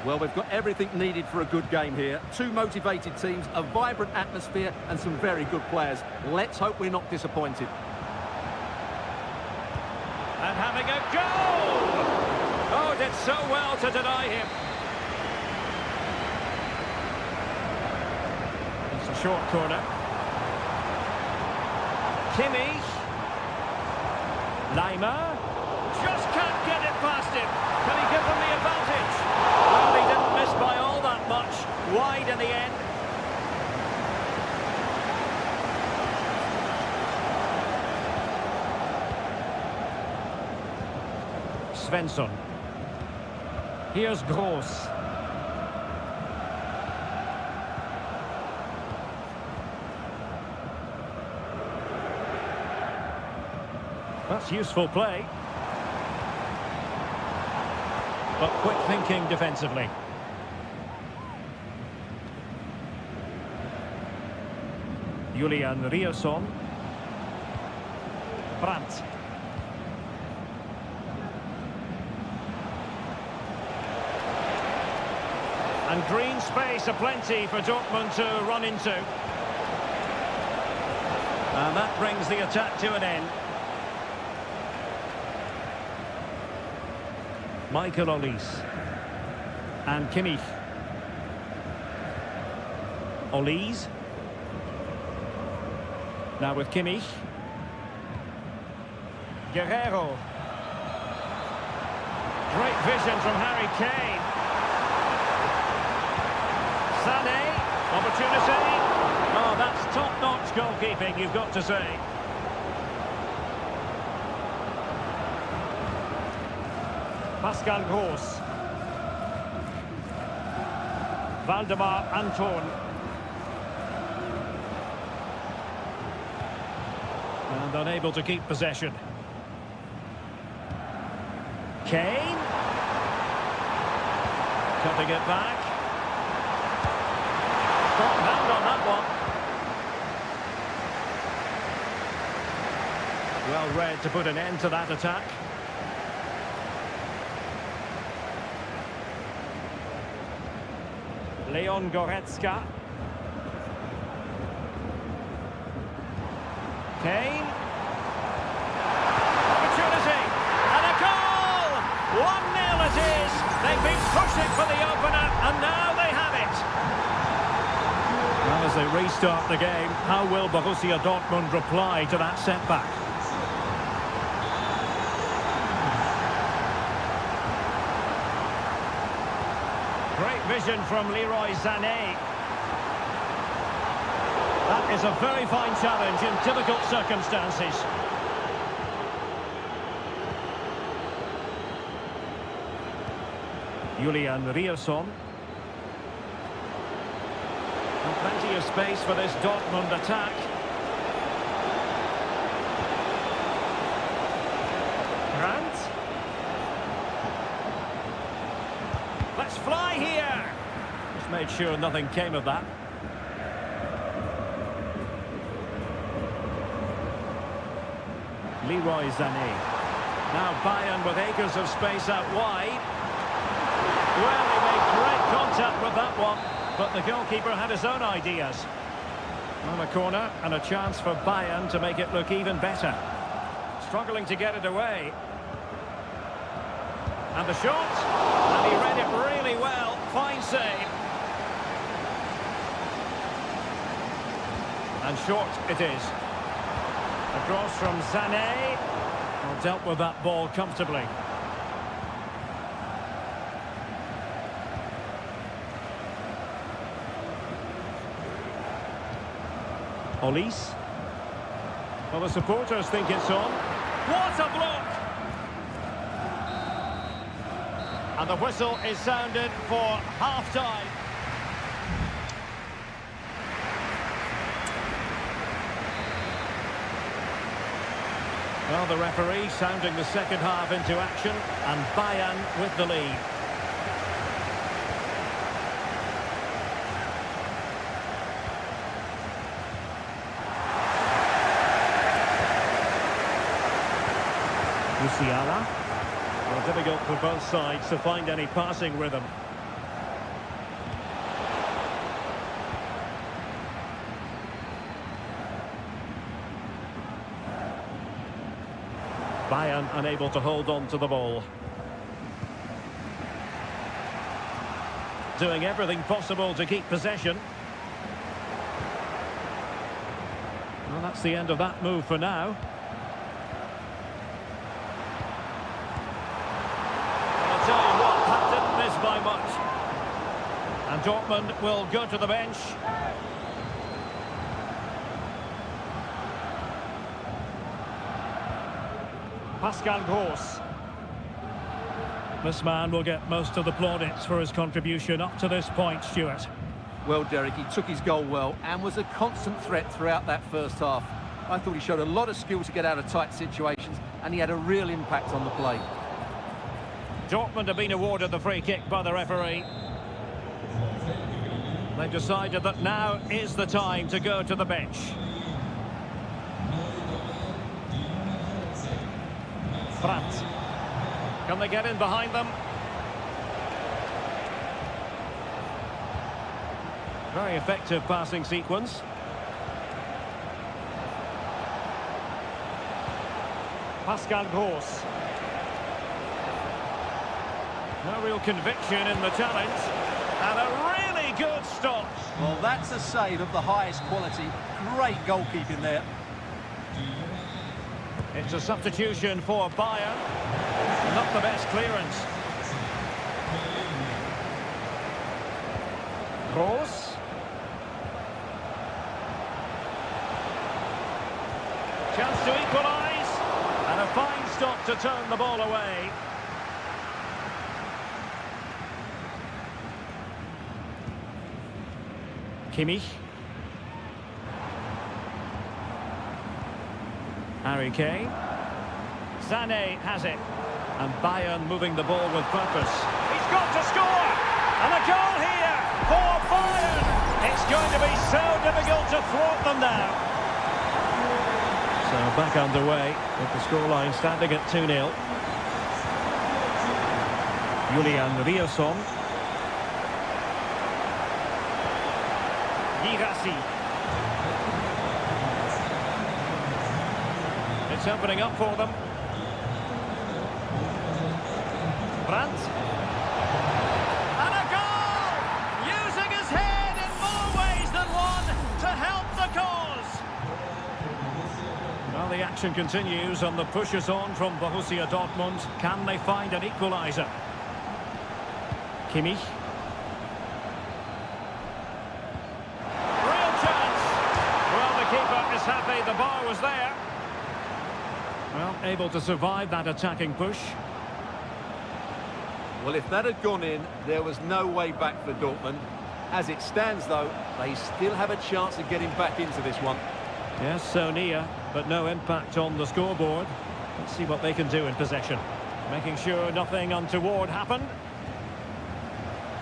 Well, we've got everything needed for a good game here. Two motivated teams, a vibrant atmosphere and some very good players. Let's hope we're not disappointed. And having a goal! Oh, did so well to deny him. It's a short corner. Kimmich. Lima. Just can't get it past him. Can he give them the advantage? Well, he didn't miss by all that much. Wide in the end. Svensson. Here's Gross. That's useful play. But quick thinking defensively. Julian Rierson. Brandt. And green space aplenty for Dortmund to run into. And that brings the attack to an end. Michael Olise. And Kimmich. Olise. Now with Kimmich. Guerrero. Great vision from Harry Kane. Sané, opportunity. Oh, that's top-notch goalkeeping, you've got to say. Pascal Gross. Valdemar Anton. And unable to keep possession. Kane. Cutting it back. Strong hand on that one. Well read to put an end to that attack. Leon Goretzka. Kane. Opportunity. And a goal! 1-0 it is. They've been pushing for the opener, and now they have it. Well, as they restart the game, how will Borussia Dortmund reply to that setback? Great vision from Leroy Sané. That is a very fine challenge in difficult circumstances. Julian Rierson. And plenty of space for this Dortmund attack. Brandt. Let's fly here. Just made sure nothing came of that. Leroy Sané. Now Bayern with acres of space out wide. Well, he made great contact with that one, but the goalkeeper had his own ideas. On a corner and a chance for Bayern to make it look even better. Struggling to get it away. And the shot, and he read it really well. Fine save. And short it is. Across from Sané. Well, dealt with that ball comfortably. Olise. Well, the supporters think it's on. What a block! And the whistle is sounded for half-time. Well, the referee sounding the second half into action, and Bayern with the lead. Musiala. Well, difficult for both sides to find any passing rhythm. Bayern unable to hold on to the ball. Doing everything possible to keep possession. Well, that's the end of that move for now. I'll tell you what, that didn't miss by much. And Dortmund will go to the bench. Pascal Gross. This man will get most of the plaudits for his contribution up to this point, Stuart. Well, Derek, he took his goal well and was a constant threat throughout that first half. I thought he showed a lot of skill to get out of tight situations, and he had a real impact on the play. Dortmund have been awarded the free kick by the referee. They've decided that now is the time to go to the bench. Brandt. Can they get in behind them? Very effective passing sequence. Pascal Gross. No real conviction in the challenge. And a really good stop. Well, that's a save of the highest quality. Great goalkeeping there. It's a substitution for Bayern. Not the best clearance. Gross. Chance to equalise. And a fine stop to turn the ball away. Kimmich. Harry Kane. Sané has it. And Bayern moving the ball with purpose. He's got to score! And a goal here for Bayern! It's going to be so difficult to thwart them now. So back underway with the scoreline standing at 2-0. Julian Riosson. Girassi. It's opening up for them. Brandt. And a goal! Using his head in more ways than one to help the cause. Well, the action continues and the push is on from Borussia Dortmund. Can they find an equaliser? Kimmich. Real chance. Well, the keeper is happy the bar was there. Well, able to survive that attacking push. Well, if that had gone in, there was no way back for Dortmund. As it stands, though, they still have a chance of getting back into this one. Yes, so near, but no impact on the scoreboard. Let's see what they can do in possession. Making sure nothing untoward happened.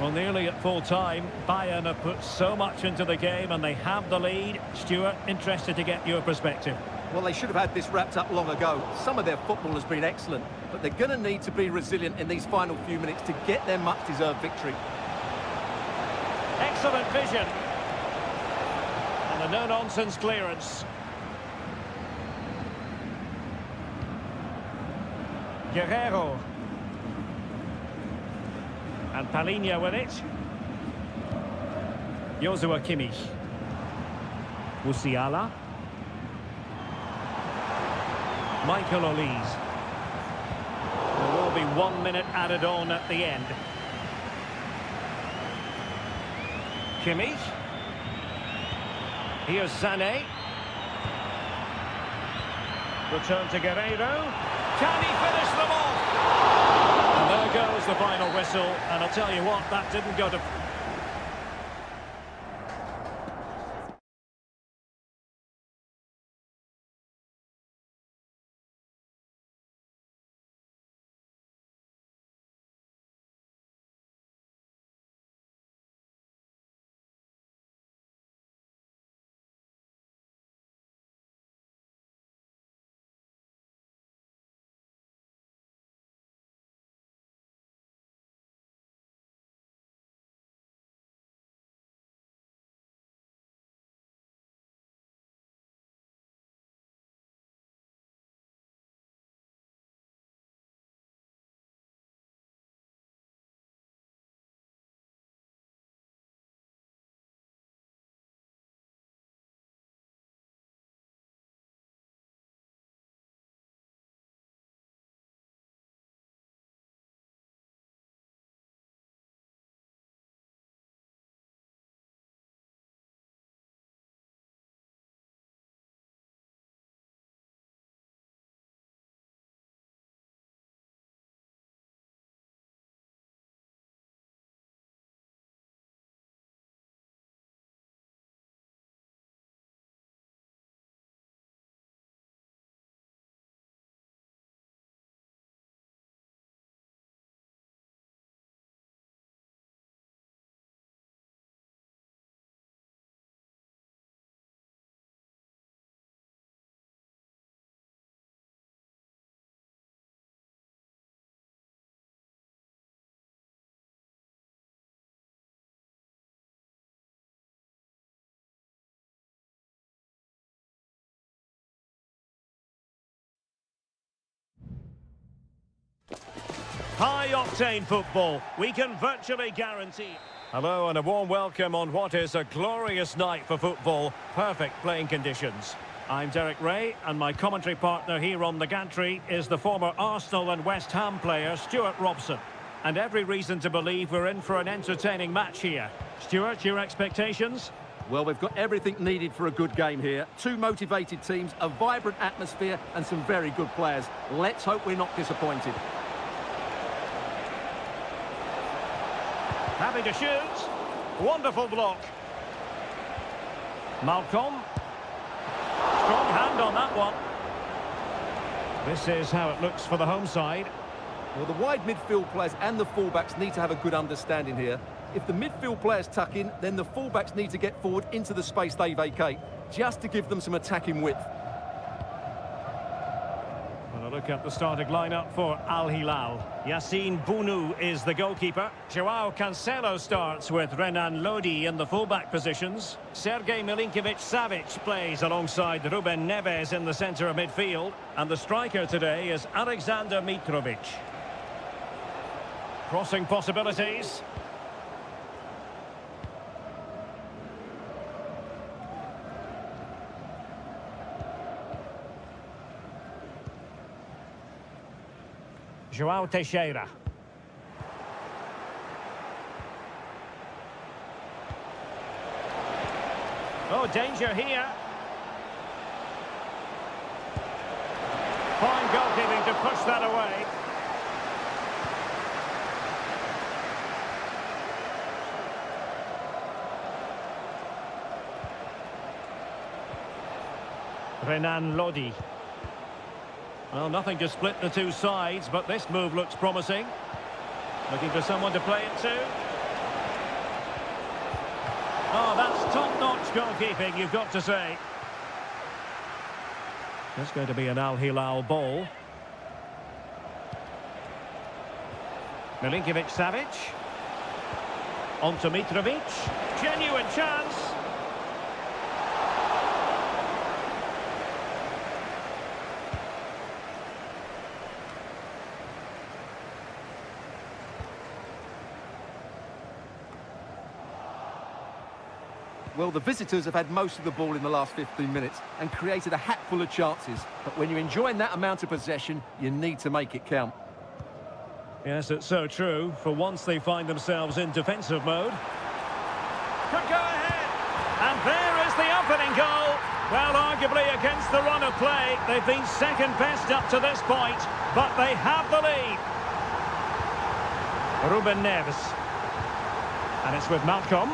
Well, nearly at full time, Bayern have put so much into the game and they have the lead. Stuart, interested to get your perspective. Well, they should have had this wrapped up long ago. Some of their football has been excellent, but they're going to need to be resilient in these final few minutes to get their much-deserved victory. Excellent vision. And a no-nonsense clearance. Guerrero. And Palinha with it. Joshua Kimmich. Musiala. Michael Olise. There will be 1 minute added on at the end. Kimmich. Here's Sané. Return to Guerrero. Can he finish them off? And there goes the final whistle. And I'll tell you what, that didn't go to... High-octane football, we can virtually guarantee. Hello and a warm welcome on what is a glorious night for football. Perfect playing conditions. I'm Derek Ray, and my commentary partner here on the gantry is the former Arsenal and West Ham player Stuart Robson. And every reason to believe we're in for an entertaining match here. Stuart, your expectations? Well, we've got everything needed for a good game here. Two motivated teams, a vibrant atmosphere and some very good players. Let's hope we're not disappointed. Happy to shoot. Wonderful block. Malcolm. Strong hand on that one. This is how it looks for the home side. Well, the wide midfield players and the fullbacks need to have a good understanding here. If the midfield players tuck in, then the fullbacks need to get forward into the space they vacate, just to give them some attacking width. And a look at the starting lineup for Al Hilal. Yassine Bounou is the goalkeeper. Joao Cancelo starts with Renan Lodi in the fullback positions. Sergej Milinkovic-Savic plays alongside Ruben Neves in the centre of midfield. And the striker today is Alexander Mitrovic. Crossing possibilities. Joao Teixeira. Oh, danger here. Fine goalkeeping to push that away. Renan Lodi. Well, nothing to split the two sides, but this move looks promising. Looking for someone to play it to. Oh, that's top-notch goalkeeping, you've got to say. That's going to be an Al Hilal ball. Milinkovic-Savic. On to Mitrovic. Genuine chance. Well, the visitors have had most of the ball in the last 15 minutes and created a hatful of chances. But when you're enjoying that amount of possession, you need to make it count. Yes, it's so true. For once they find themselves in defensive mode. Could go ahead. And there is the opening goal. Well, arguably against the run of play, they've been second best up to this point, but they have the lead. Ruben Neves. And it's with Malcolm.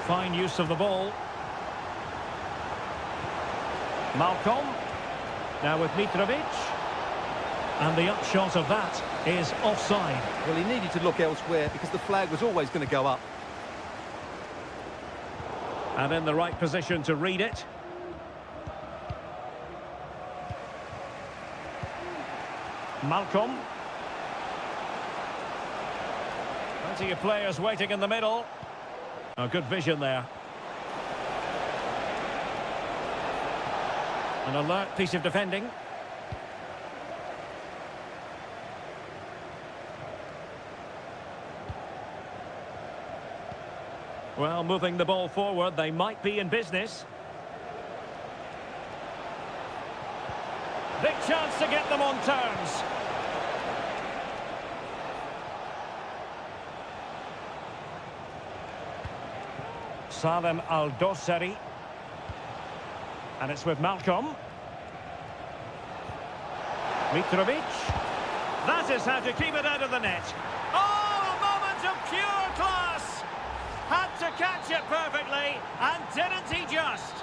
Fine use of the ball. Malcolm. Now with Mitrovic. And the upshot of that is offside. Well, he needed to look elsewhere because the flag was always going to go up. And in the right position to read it. Malcolm. Plenty of players waiting in the middle. Oh, good vision there. An alert piece of defending. Well, moving the ball forward, they might be in business. Big chance to get them on terms. Salem Al-Dossari. And it's with Malcolm. Mitrovic. That is how to keep it out of the net. Oh, a moment of pure class! Had to catch it perfectly, and didn't he just?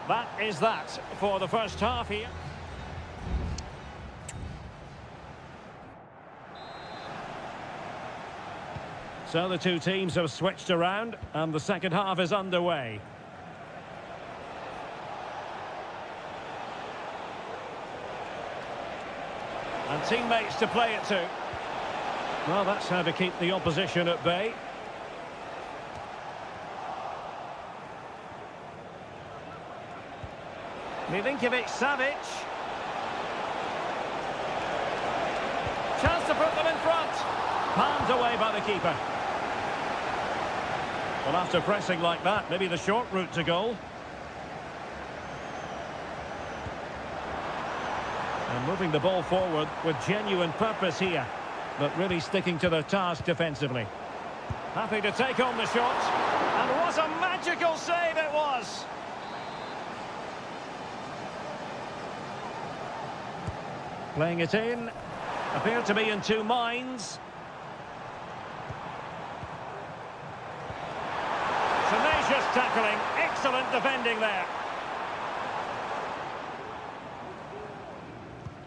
That is that for the first half here. So the two teams have switched around and the second half is underway. And teammates to play it to. Well, that's how to keep the opposition at bay. Milinkovic-Savic. Chance to put them in front. Palmed away by the keeper. Well, after pressing like that, maybe the short route to goal. And moving the ball forward with genuine purpose here, but really sticking to their task defensively. Happy to take on the shot. And what a magical save it was! Playing it in. Appeared to be in two minds. Tenacious tackling. Excellent defending there.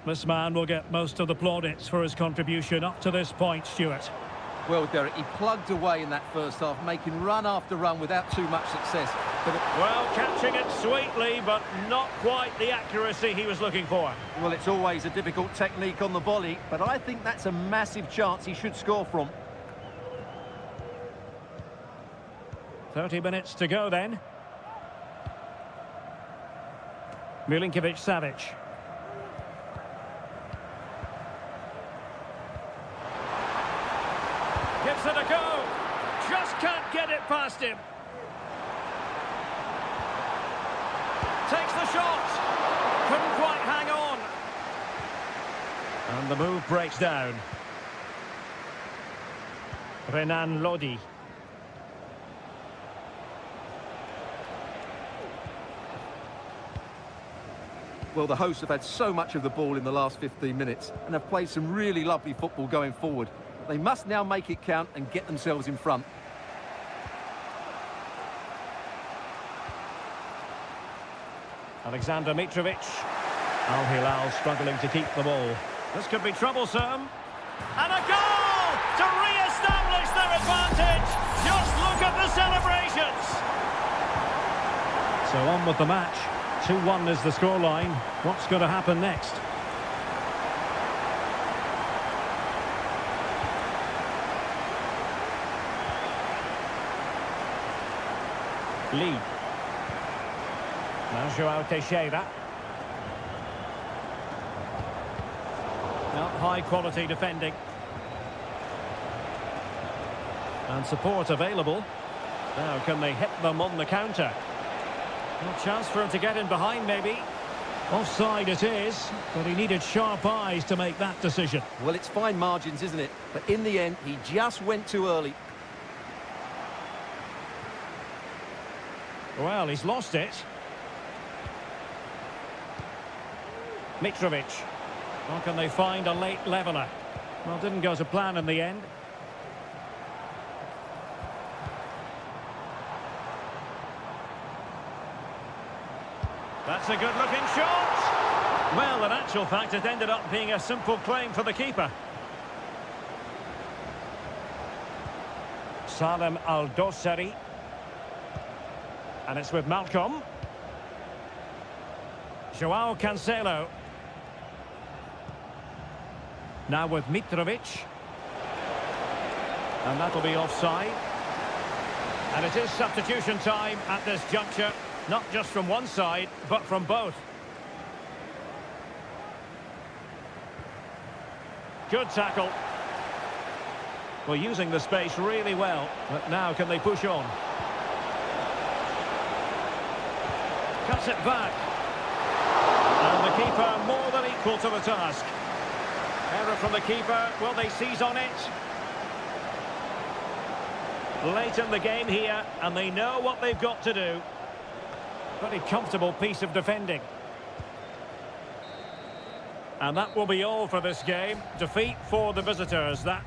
This man will get most of the plaudits for his contribution up to this point, Stuart. Well, Derek, he plugged away in that first half, making run after run without too much success. Well, catching it sweetly, but not quite the accuracy he was looking for. Well, it's always a difficult technique on the volley, but I think that's a massive chance he should score from. 30 minutes to go then. Milinkovic-Savic. Gives it a go. Just can't get it past him. Takes the shot. Couldn't quite hang on. And the move breaks down. Renan Lodi. Well, the hosts have had so much of the ball in the last 15 minutes and have played some really lovely football going forward. They must now make it count and get themselves in front. Alexander Mitrovic. Al Hilal struggling to keep the ball. This could be troublesome. And a goal to re-establish their advantage. Just look at the celebrations. So on with the match. 2-1 is the scoreline. What's going to happen next? Lee. Now João Teixeira. Now high quality defending. And support available. Now can they hit them on the counter? No chance for him to get in behind maybe. Offside it is, but he needed sharp eyes to make that decision. Well, it's fine margins, isn't it? But in the end, he just went too early. Well, he's lost it. Mitrovic. How can they find a late leveller? Well, didn't go to plan in the end. That's a good-looking shot. Well, in actual fact, it ended up being a simple claim for the keeper. Salem Al-Dossari. And it's with Malcolm. João Cancelo. Now with Mitrovic. And that'll be offside. And it is substitution time at this juncture. Not just from one side, but from both. Good tackle. Well, using the space really well. But now can they push on? Cuts it back. And the keeper more than equal to the task. Error from the keeper. Will they seize on it? Late in the game here, and they know what they've got to do. Pretty comfortable piece of defending. And that will be all for this game. Defeat for the visitors. That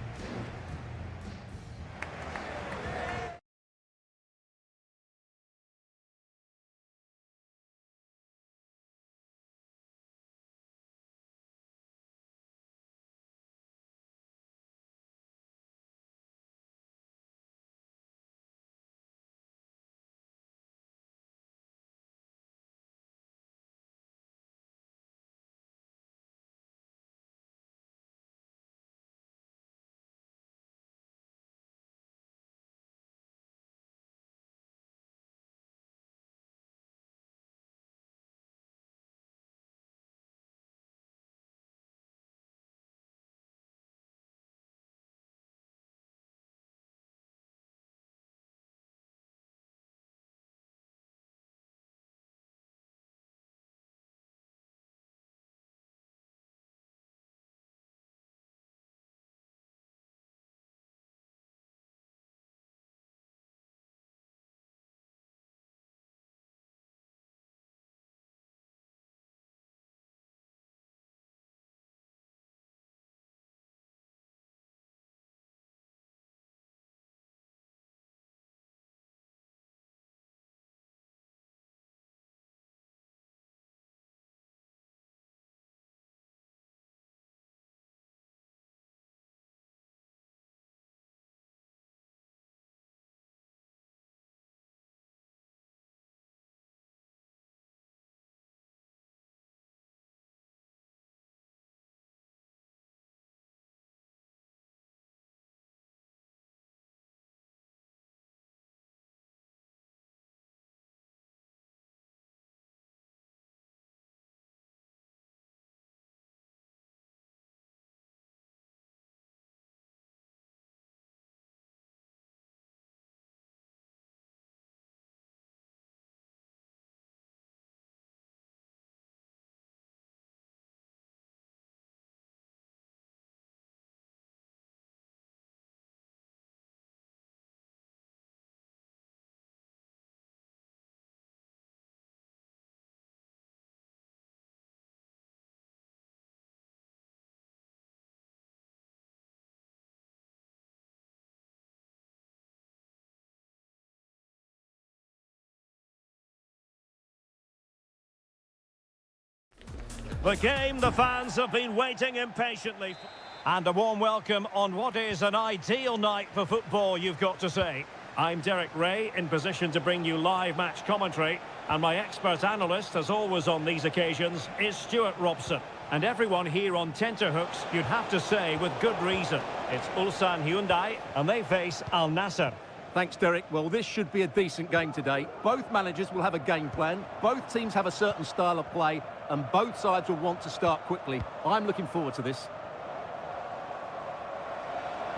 The game the fans have been waiting impatiently for. And a warm welcome on what is an ideal night for football, you've got to say. I'm Derek Ray, in position to bring you live match commentary. And my expert analyst, as always on these occasions, is Stuart Robson. And everyone here on tenterhooks, you'd have to say, with good reason. It's Ulsan Hyundai, and they face Al Nassr. Thanks, Derek. Well, this should be a decent game today. Both managers will have a game plan. Both teams have a certain style of play, and both sides will want to start quickly. I'm looking forward to this.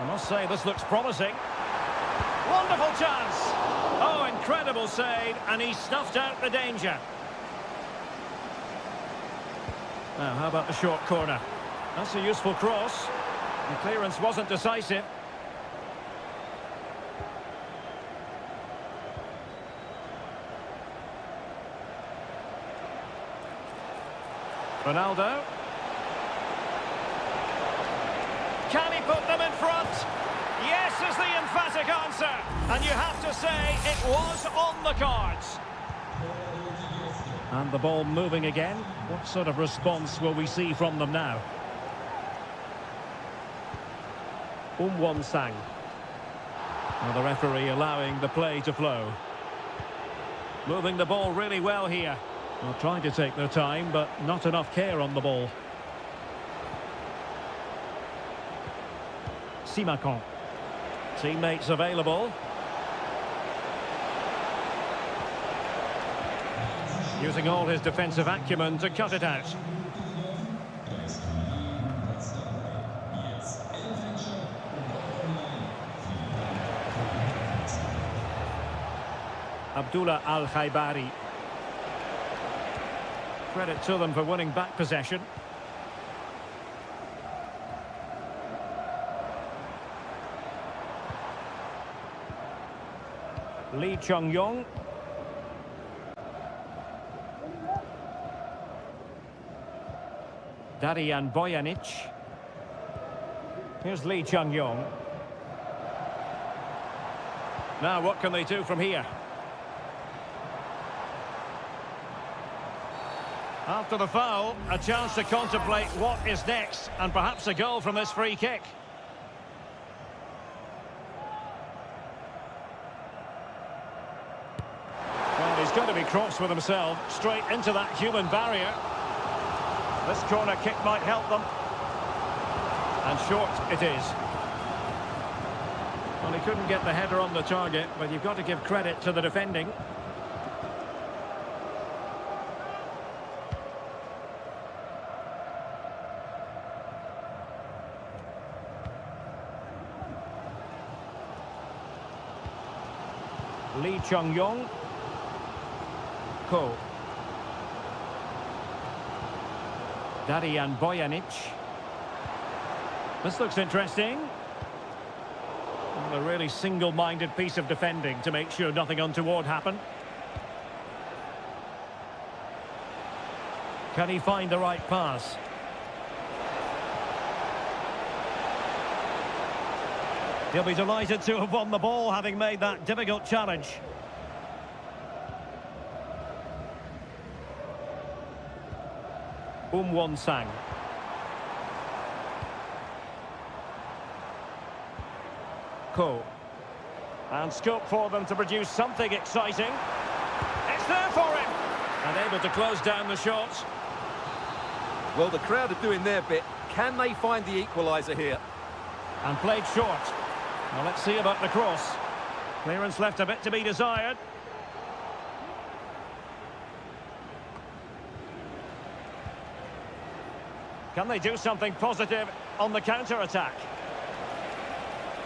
I must say, this looks promising. Wonderful chance! Oh, incredible save, and he snuffed out the danger. Now, how about the short corner? That's a useful cross. The clearance wasn't decisive. Ronaldo. Can he put them in front? Yes is the emphatic answer. And you have to say it was on the cards. And the ball moving again. What sort of response will we see from them now? Won-sang. Well, the referee allowing the play to flow. Moving the ball really well here. Well, trying to take their time, but not enough care on the ball. Simakon. Teammates available. Using all his defensive acumen to cut it out. Abdullah Al-Khaibari. Credit to them for winning back possession. Lee Chung-yong. Darijan Bojanic. Here's Lee Chung-yong. Now, what can they do from here? After the foul, a chance to contemplate what is next, and perhaps a goal from this free kick. Well, he's going to be cross with himself, straight into that human barrier. This corner kick might help them. And short it is. Well, he couldn't get the header on the target, but you've got to give credit to the defending. Lee Chung-yong. Ko. Darijan Bojanic. This looks interesting. A really single-minded piece of defending to make sure nothing untoward happened. Can he find the right pass? He'll be delighted to have won the ball, having made that difficult challenge. Won-sang. Ko. And scope for them to produce something exciting. It's there for him! And able to close down the shots. Well, the crowd are doing their bit. Can they find the equaliser here? And played short. Well, let's see about the cross. Clearance left a bit to be desired. Can they do something positive on the counter-attack?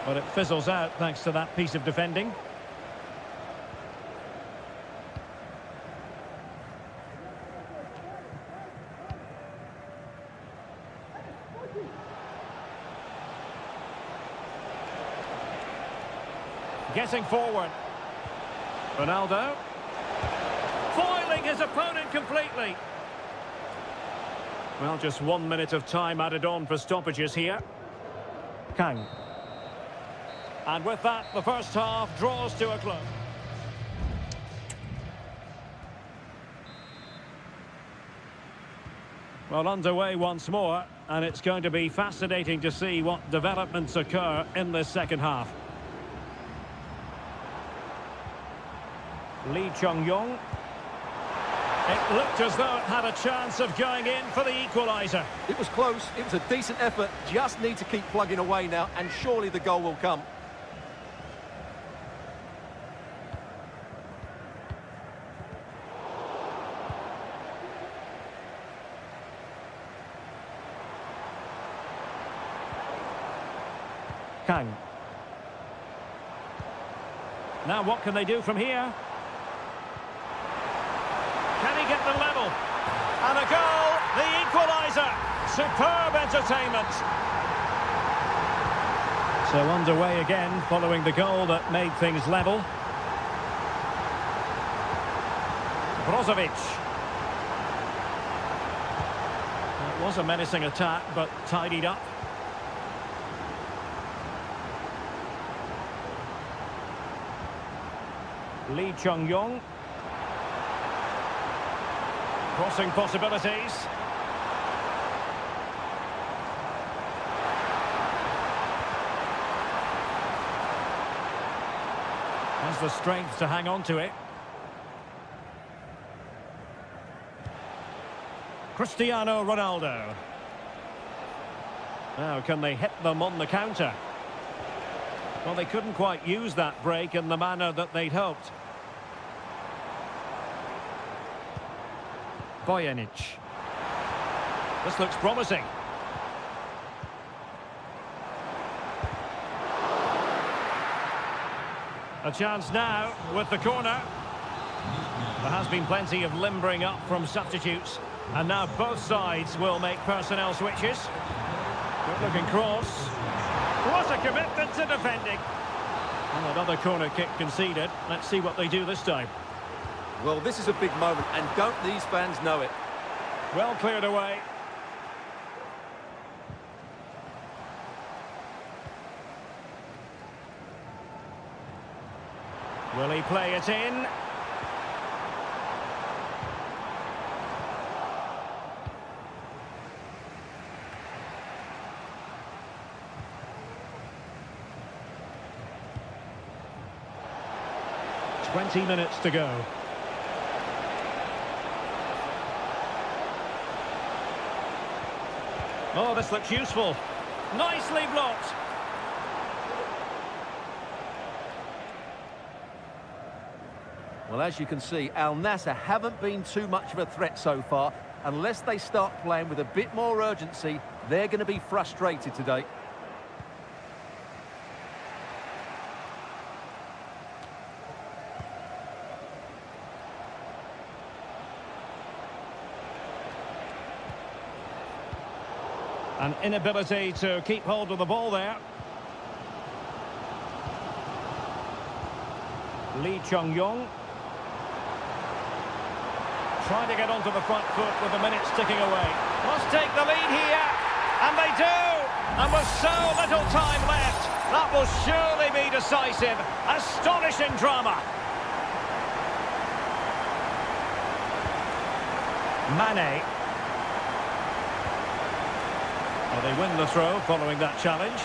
But it fizzles out thanks to that piece of defending. Getting forward. Ronaldo. Foiling his opponent completely. Well, just 1 minute of time added on for stoppages here. Kang. And with that, the first half draws to a close. Well, underway once more, and it's going to be fascinating to see what developments occur in this second half. Lee Chung-yong. It looked as though it had a chance of going in for the equaliser. It was close, it was a decent effort, just need to keep plugging away now, and surely the goal will come. Kang. Now what can they do from here? Can he get the level? And a goal, the equaliser. Superb entertainment. So underway again following the goal that made things level. Brozovic. It was a menacing attack, but tidied up. Lee Chung-yong. Crossing possibilities. Has the strength to hang on to it. Cristiano Ronaldo. Now, can they hit them on the counter? Well, they couldn't quite use that break in the manner that they'd hoped. Bojanic. This looks promising. A chance now with the corner. There has been plenty of limbering up from substitutes. And now both sides will make personnel switches. Good looking cross. What a commitment to defending. And another corner kick conceded. Let's see what they do this time. Well, this is a big moment, and don't these fans know it? Well cleared away. Will he play it in? "20 minutes to go. Oh, this looks useful. Nicely blocked. Well, as you can see, Al Nassr haven't been too much of a threat so far. Unless they start playing with a bit more urgency, they're going to be frustrated today. An inability to keep hold of the ball there. Lee Chung-yong. Trying to get onto the front foot with the minutes ticking away. Must take the lead here. And they do! And with so little time left, that will surely be decisive. Astonishing drama. Mane. Well, they win the throw following that challenge.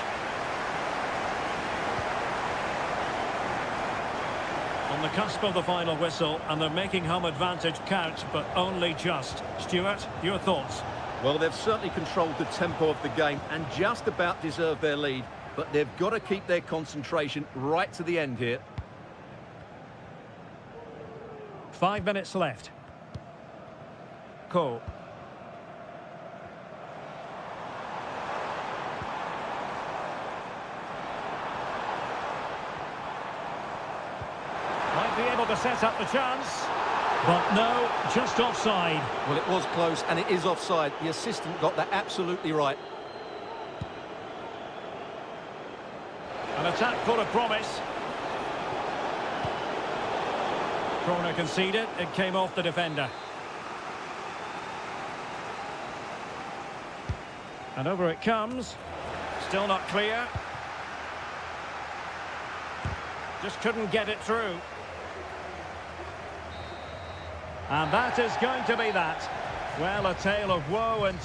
On the cusp of the final whistle, and they're making home advantage count, but only just. Stuart, your thoughts? Well, they've certainly controlled the tempo of the game and just about deserved their lead, but they've got to keep their concentration right to the end here. 5 minutes left. Cole. Be able to set up the chance, but no, just offside. Well, it was close, and it is offside. The assistant got that absolutely right. An attack full of promise. Corner conceded, it came off the defender. And over it comes. Still not clear. Just couldn't get it through. And that is going to be that. Well, a tale of woe and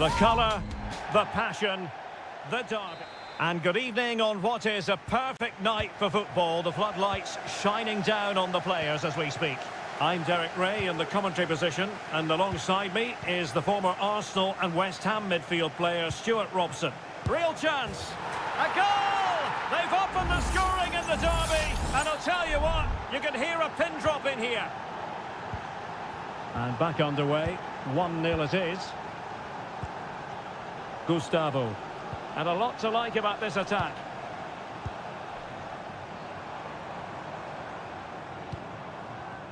the colour, the passion, the derby. And good evening on what is a perfect night for football. The floodlights shining down on the players as we speak. I'm Derek Ray in the commentary position, and alongside me is the former Arsenal and West Ham midfield player Stuart Robson. Real chance. A goal! They've opened the scoring in the derby, and I'll tell you what, you can hear a pin drop in here. And back underway, 1-0 it is. Gustavo. And a lot to like about this attack.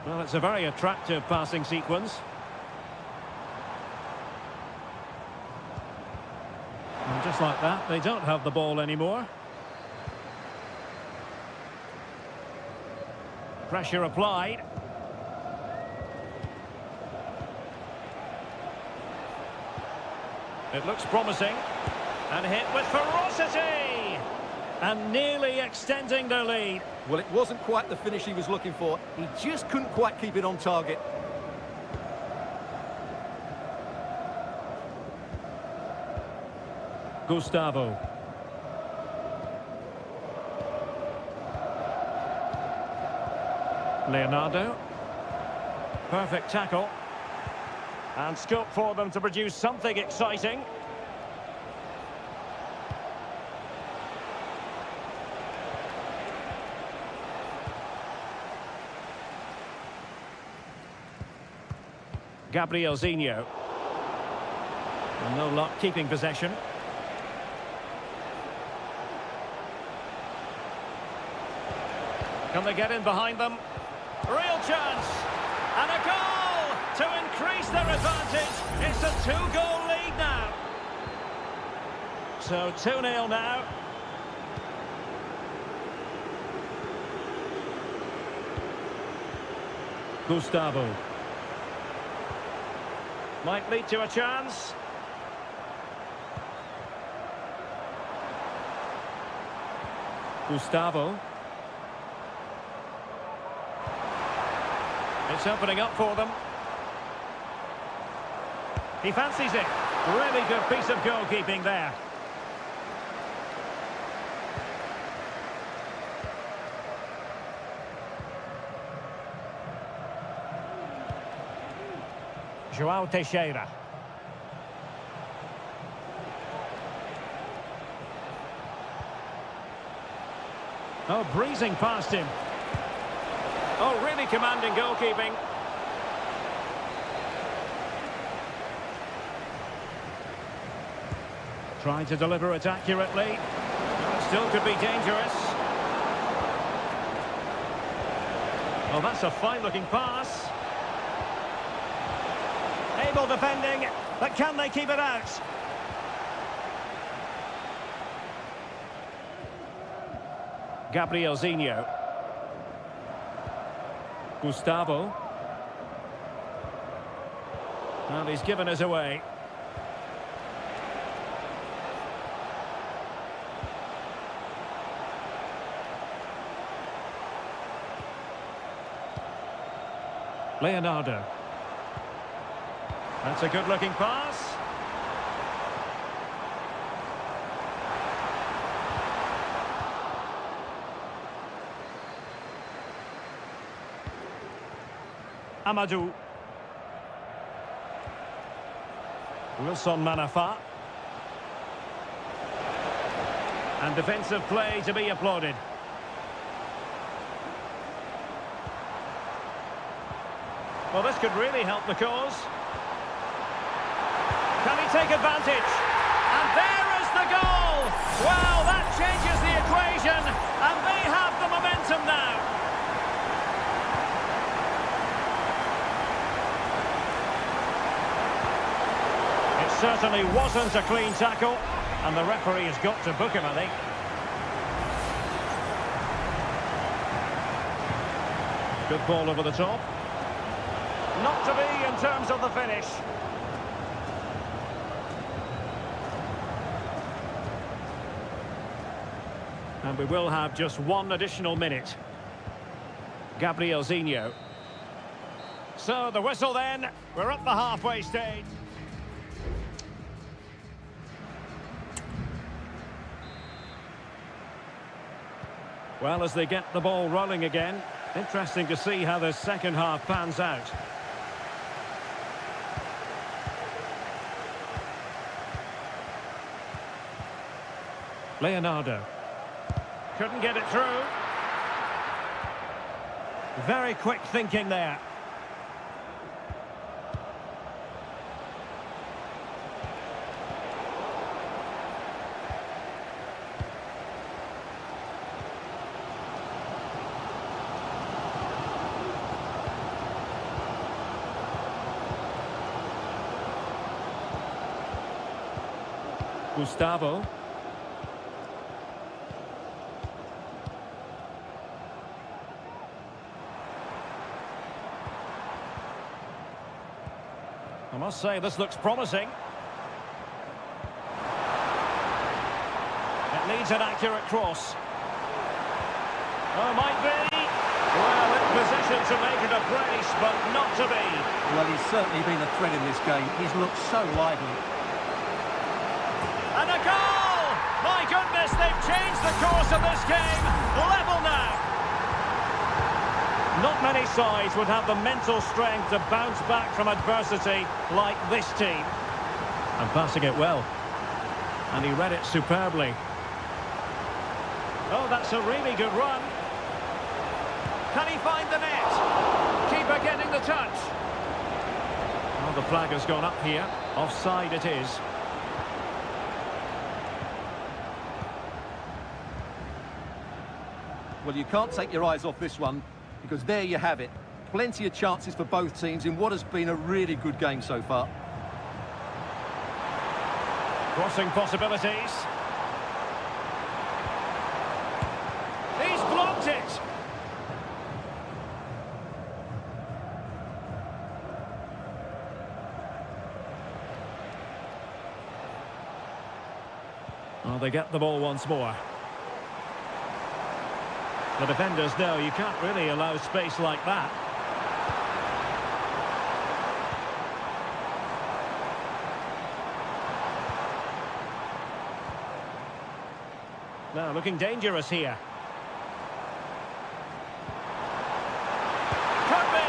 Well, it's a very attractive passing sequence. And just like that, they don't have the ball anymore. Pressure applied. It looks promising. And hit with ferocity! And nearly extending their lead. Well, it wasn't quite the finish he was looking for. He just couldn't quite keep it on target. Gustavo. Leonardo. Perfect tackle. And scope for them to produce something exciting. Gabriel Zinho. And no luck keeping possession. Can they get in behind them? Real chance! And a goal to increase their advantage. It's a 2-goal lead now. So 2-0 now. Gustavo. Might lead to a chance. Gustavo. It's opening up for them. He fancies it. Really good piece of goalkeeping there. João Teixeira. Oh, breezing past him. Oh, really commanding goalkeeping. Trying to deliver it accurately. It still could be dangerous. Well, that's a fine-looking pass. Able defending, but can they keep it out? Gabrielzinho. Gustavo. And he's given us away. Leonardo. That's a good-looking pass. Amadou. Wilson Manafa. And defensive play to be applauded. Well, this could really help the cause. Can he take advantage? And there is the goal! Wow, that changes the equation, and they have the momentum now. It certainly wasn't a clean tackle, and the referee has got to book him, I think. Good ball over the top. Not to be in terms of the finish. And we will have just one additional minute. Gabrielzinho. So the whistle then. We're at the halfway stage. Well, as they get the ball rolling again, interesting to see how the second half pans out. Leonardo. Couldn't get it through. Very quick thinking there. Gustavo. I must say, this looks promising. It needs an accurate cross. Oh, might be. Well, in position to make it a brace, but not to be. Well, he's certainly been a threat in this game. He's looked so lively. And a goal! My goodness, they've changed the course of this game. Level now. Not many sides would have the mental strength to bounce back from adversity like this team. And passing it well. And he read it superbly. Oh, that's a really good run. Can he find the net? Keeper getting the touch. Oh, the flag has gone up here. Offside it is. Well, you can't take your eyes off this one, because there you have it. Plenty of chances for both teams in what has been a really good game so far. Crossing possibilities. He's blocked it. Well, they get the ball once more. The defenders know you can't really allow space like that. Now looking dangerous here. Could be.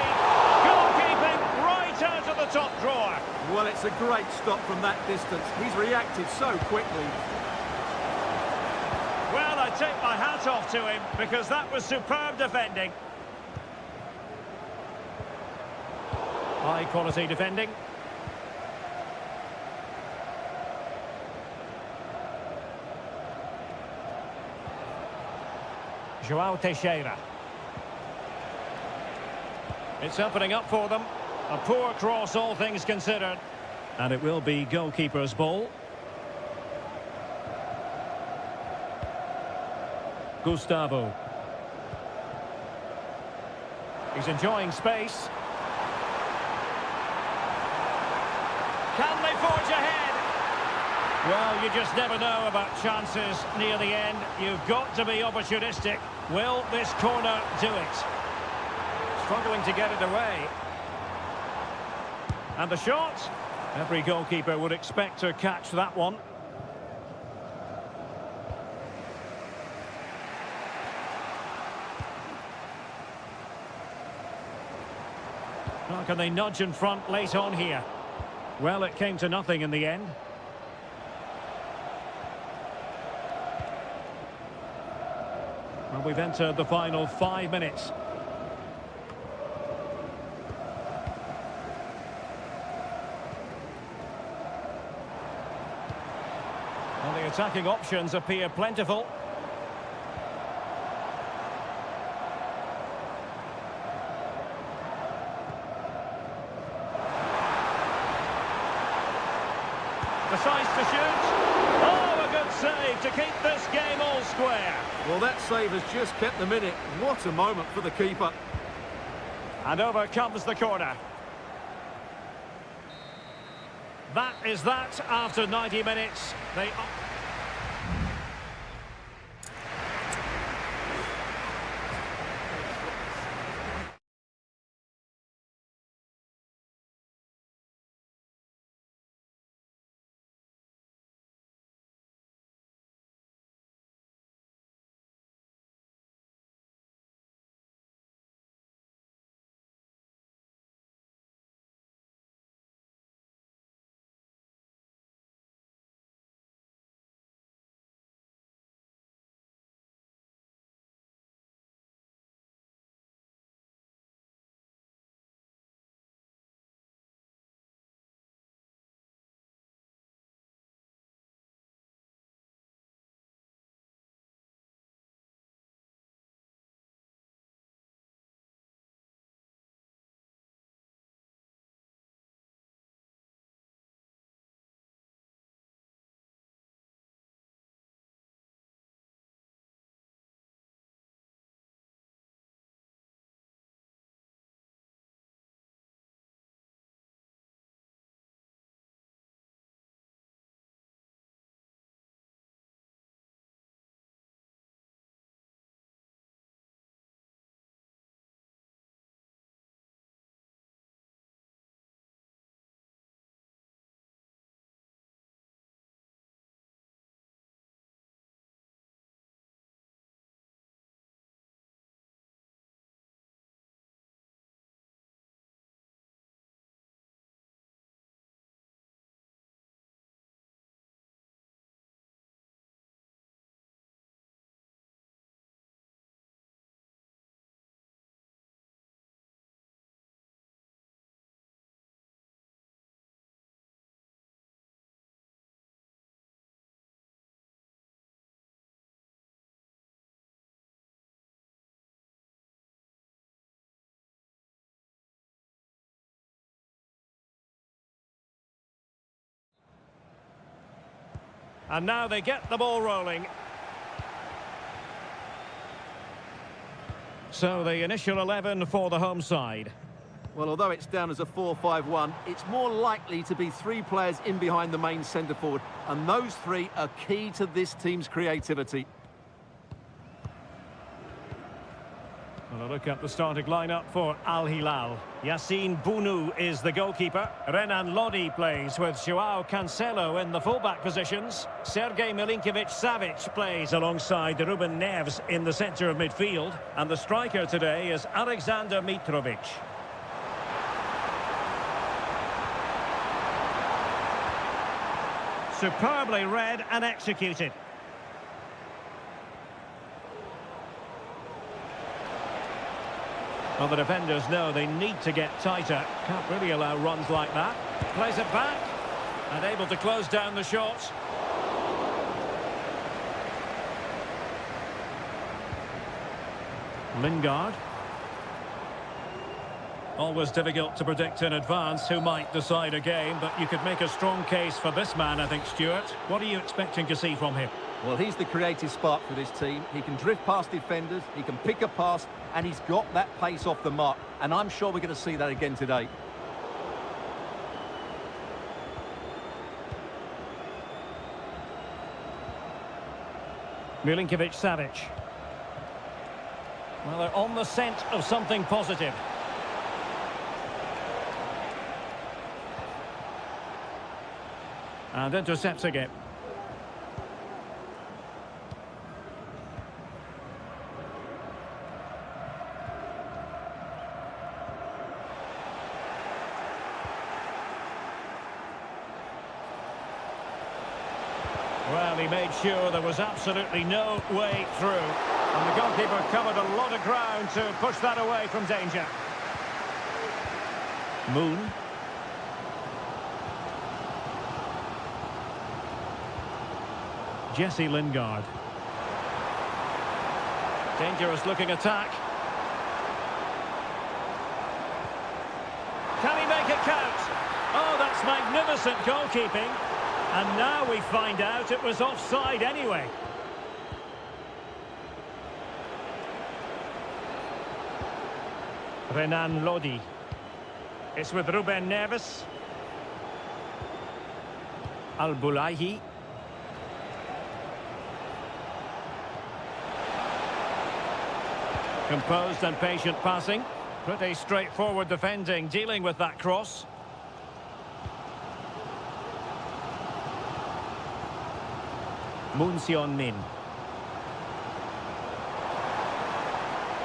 Goalkeeping right out of the top drawer. Well, it's a great stop from that distance. He's reacted so quickly. Well, I take my hat off to him, because that was superb defending. High quality defending. João Teixeira. It's opening up for them. A poor cross, all things considered. And it will be goalkeeper's ball. Gustavo. He's enjoying space. Can they forge ahead? Well, you just never know about chances near the end. You've got to be opportunistic. Will this corner do it? Struggling to get it away. And the shot. Every goalkeeper would expect to catch that one. How can they nudge in front late on here? Well, it came to nothing in the end. Well, we've entered the final 5 minutes. Well, the attacking options appear plentiful. Decides to shoot. Oh, a good save to keep this game all square. Well, that save has just kept them in it. What a moment for the keeper. And over comes the corner. That is that after 90 minutes. They... And now they get the ball rolling. So the initial 11 for the home side. Well, although it's down as a 4-5-1, it's more likely to be 3 players in behind the main centre forward, and those 3 are key to this team's creativity. Well, a look at the starting lineup for Al Hilal. Yassine Bounou is the goalkeeper. Renan Lodi plays with Joao Cancelo in the fullback positions. Sergej Milinkovic-Savic plays alongside Ruben Neves in the centre of midfield. And the striker today is Alexander Mitrovic. Superbly read and executed. Well, the defenders know they need to get tighter. Can't really allow runs like that. Plays it back. And able to close down the shot. Lingard. Always difficult to predict in advance who might decide a game, but you could make a strong case for this man, I think, Stuart. What are you expecting to see from him? Well, he's the creative spark for this team. He can drift past defenders, he can pick a pass, and he's got that pace off the mark. And I'm sure we're going to see that again today. Milinkovic-Savic. Well, they're on the scent of something positive. And intercepting it. Well, he made sure there was absolutely no way through. And the goalkeeper covered a lot of ground to push that away from danger. Moon. Jesse Lingard. Dangerous looking attack. Can he make it count? Oh, that's magnificent goalkeeping. And now we find out it was offside anyway. Renan Lodi. It's with Ruben Neves. Al-Bulaihi. Composed and patient passing. Pretty straightforward defending, dealing with that cross. Moon Sion-min.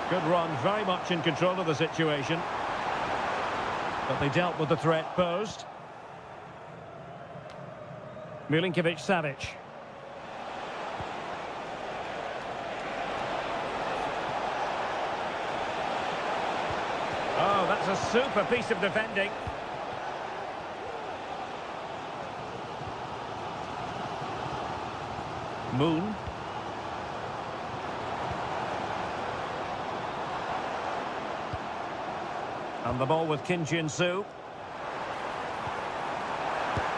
Good run, very much in control of the situation. But they dealt with the threat posed. Milinkovic-Savic. Oh, that's a super piece of defending. Moon. And the ball with Kim Jin-soo.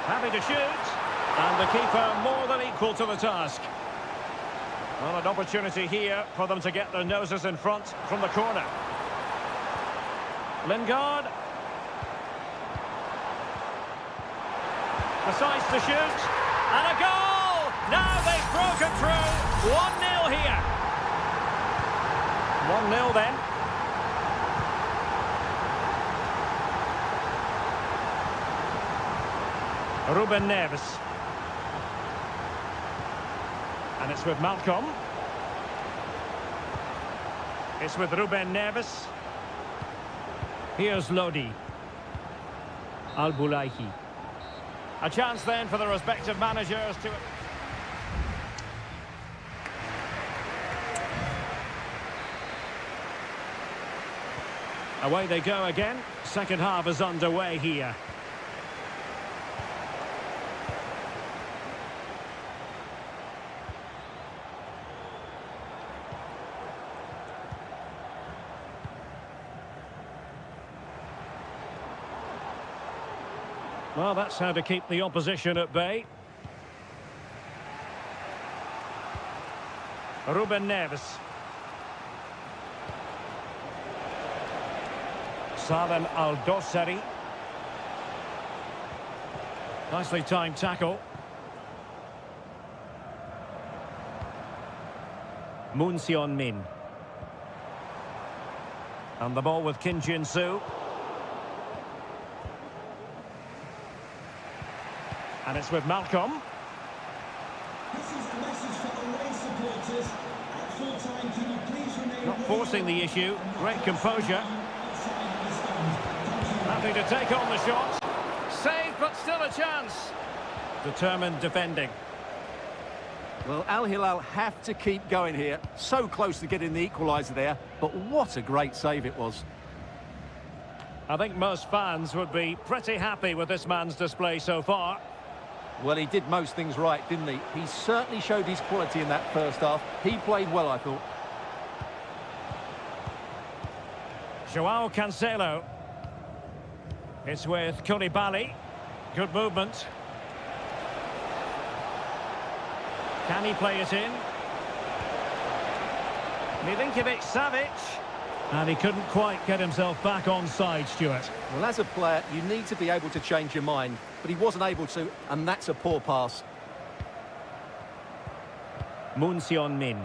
Happy to shoot. And the keeper more than equal to the task. Well, an opportunity here for them to get their noses in front from the corner. Lingard. Decides to shoot. And a goal! Now they've broken through. 1-0 here. 1-0 then. Ruben Neves. And it's with Malcolm. It's with Ruben Neves. Here's Lodi. Al-Bulaihi. A chance then for the respective managers to... Away they go again. Second half is underway here. Well, that's how to keep the opposition at bay. Ruben Neves. Salem Al-Dossari. Nicely timed tackle. Moon Sion-min. And the ball with Kim Jin-soo. And it's with Malcolm. This is the message for away supporters. At full time, can you please remain Not forcing the issue. Great composure. Happy to take on the shot. Save, but still a chance. Determined defending. Well, Al Hilal have to keep going here. So close to getting the equaliser there, but what a great save it was. I think most fans would be pretty happy with this man's display so far. Well, he did most things right, didn't he? He certainly showed his quality in that first half. He played well, I thought. Joao Cancelo. It's with Koulibaly. Good movement. Can he play it in? Milinkovic-Savic. And he couldn't quite get himself back on side, Stuart. Well, as a player, you need to be able to change your mind, but he wasn't able to, and that's a poor pass. Moon Seon-min.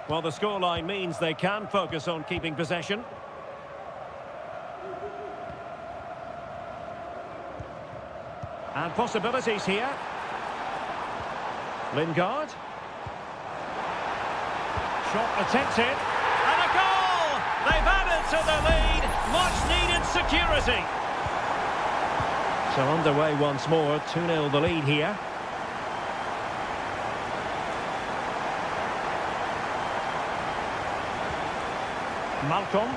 Well, the scoreline means they can focus on keeping possession. And possibilities here. Lingard. Shot attempted. And a goal! They've added to the lead. Much needed security. So underway once more. 2-0 the lead here. Malcolm.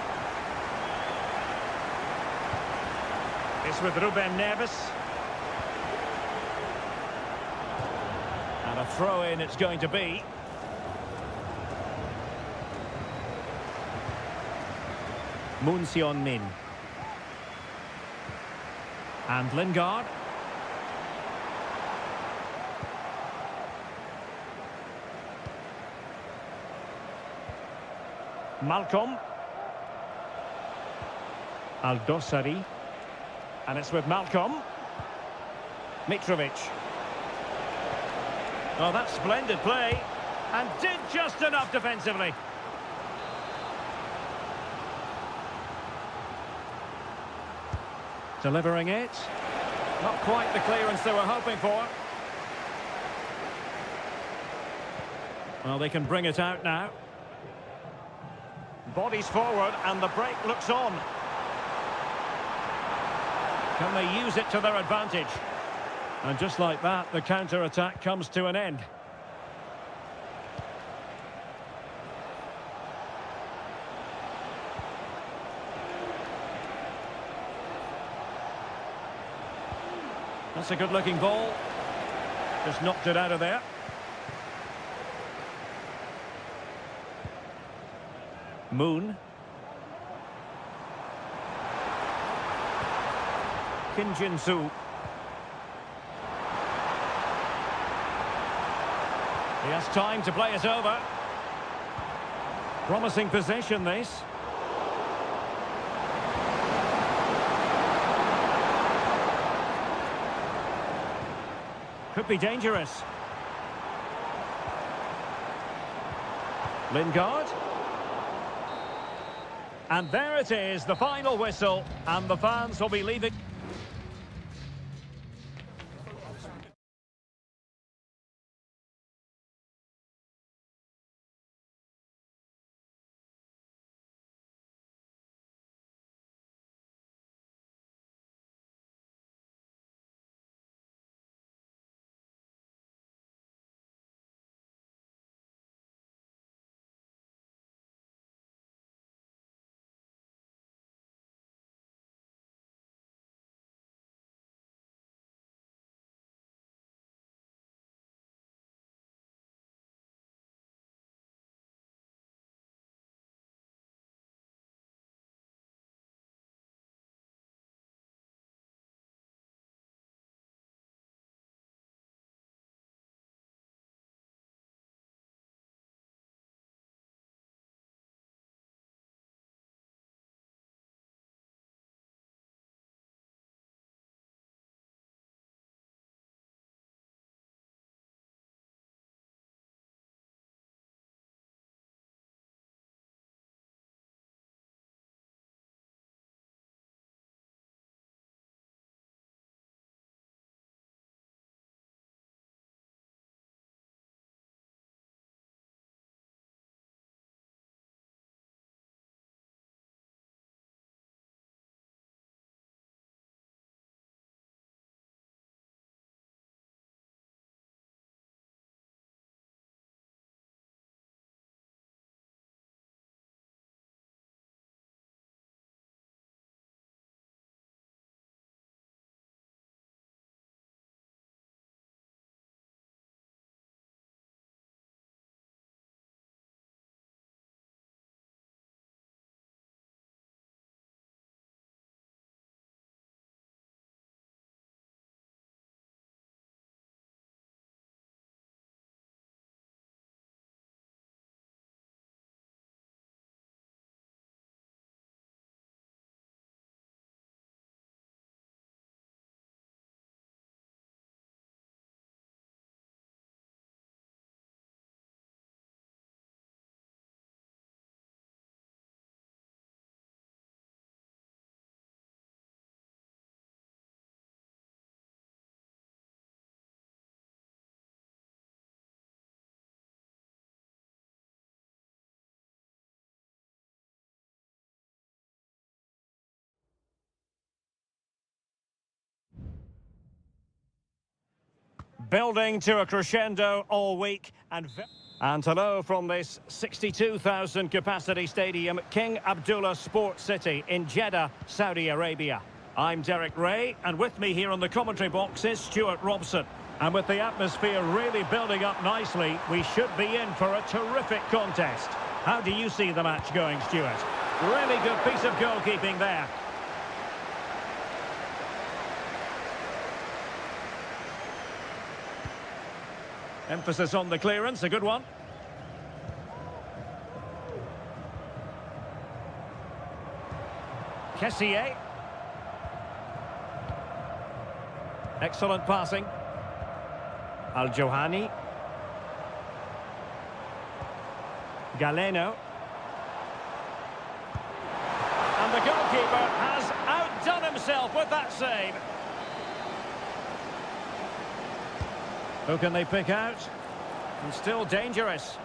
It's with Ruben Neves. And a throw-in it's going to be. Moon Seon-min. And Lingard. Malcolm. Al-Dossari. And it's with Malcolm. Mitrovic. Oh, that's splendid play. And did just enough defensively. Delivering it. Not quite the clearance they were hoping for. Well, they can bring it out now. Bodies forward and the break looks on. Can they use it to their advantage? And just like that, the counter-attack comes to an end. That's a good-looking ball. Just knocked it out of there. Moon. Kim Jin-soo. He has time to play it over. Promising possession, this. Could be dangerous. Lingard. And there it is, the final whistle, and the fans will be leaving. Building to a crescendo all week and hello from this 62,000 capacity stadium, King Abdullah Sports City in Jeddah, Saudi Arabia. I'm Derek Ray, and with me here on the commentary box is Stuart Robson. And with the atmosphere really building up nicely, we should be in for a terrific contest. How do you see the match going, Stuart? Really good piece of goalkeeping there. Emphasis on the clearance, a good one. Kessié. Excellent passing. Al-Johani. Galeno. And the goalkeeper has outdone himself with that save. Who can they pick out? And still dangerous.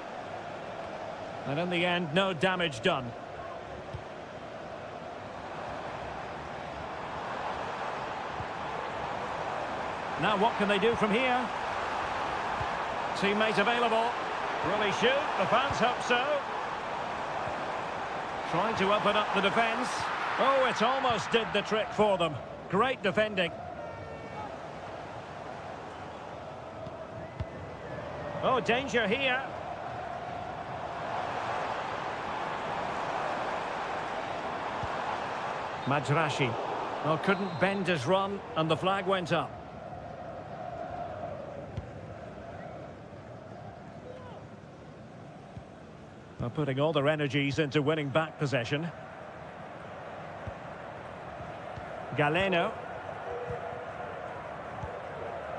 And in the end, no damage done. Now what can they do from here? Teammate available. Will he shoot? The fans hope so. Trying to open up the defence. Oh, it almost did the trick for them. Great defending. Oh, danger here. Majrashi. Oh, couldn't bend his run, and the flag went up. Well, putting all their energies into winning back possession. Galeno.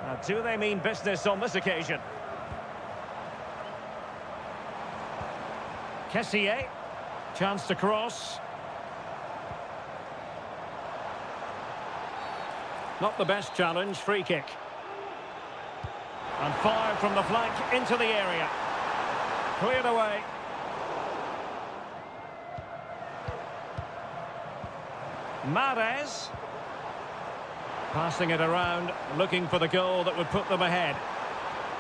Now, do they mean business on this occasion? Kessié, chance to cross. Not the best challenge, free kick. And fired from the flank into the area. Cleared away. Mahrez. Passing it around, looking for the goal that would put them ahead.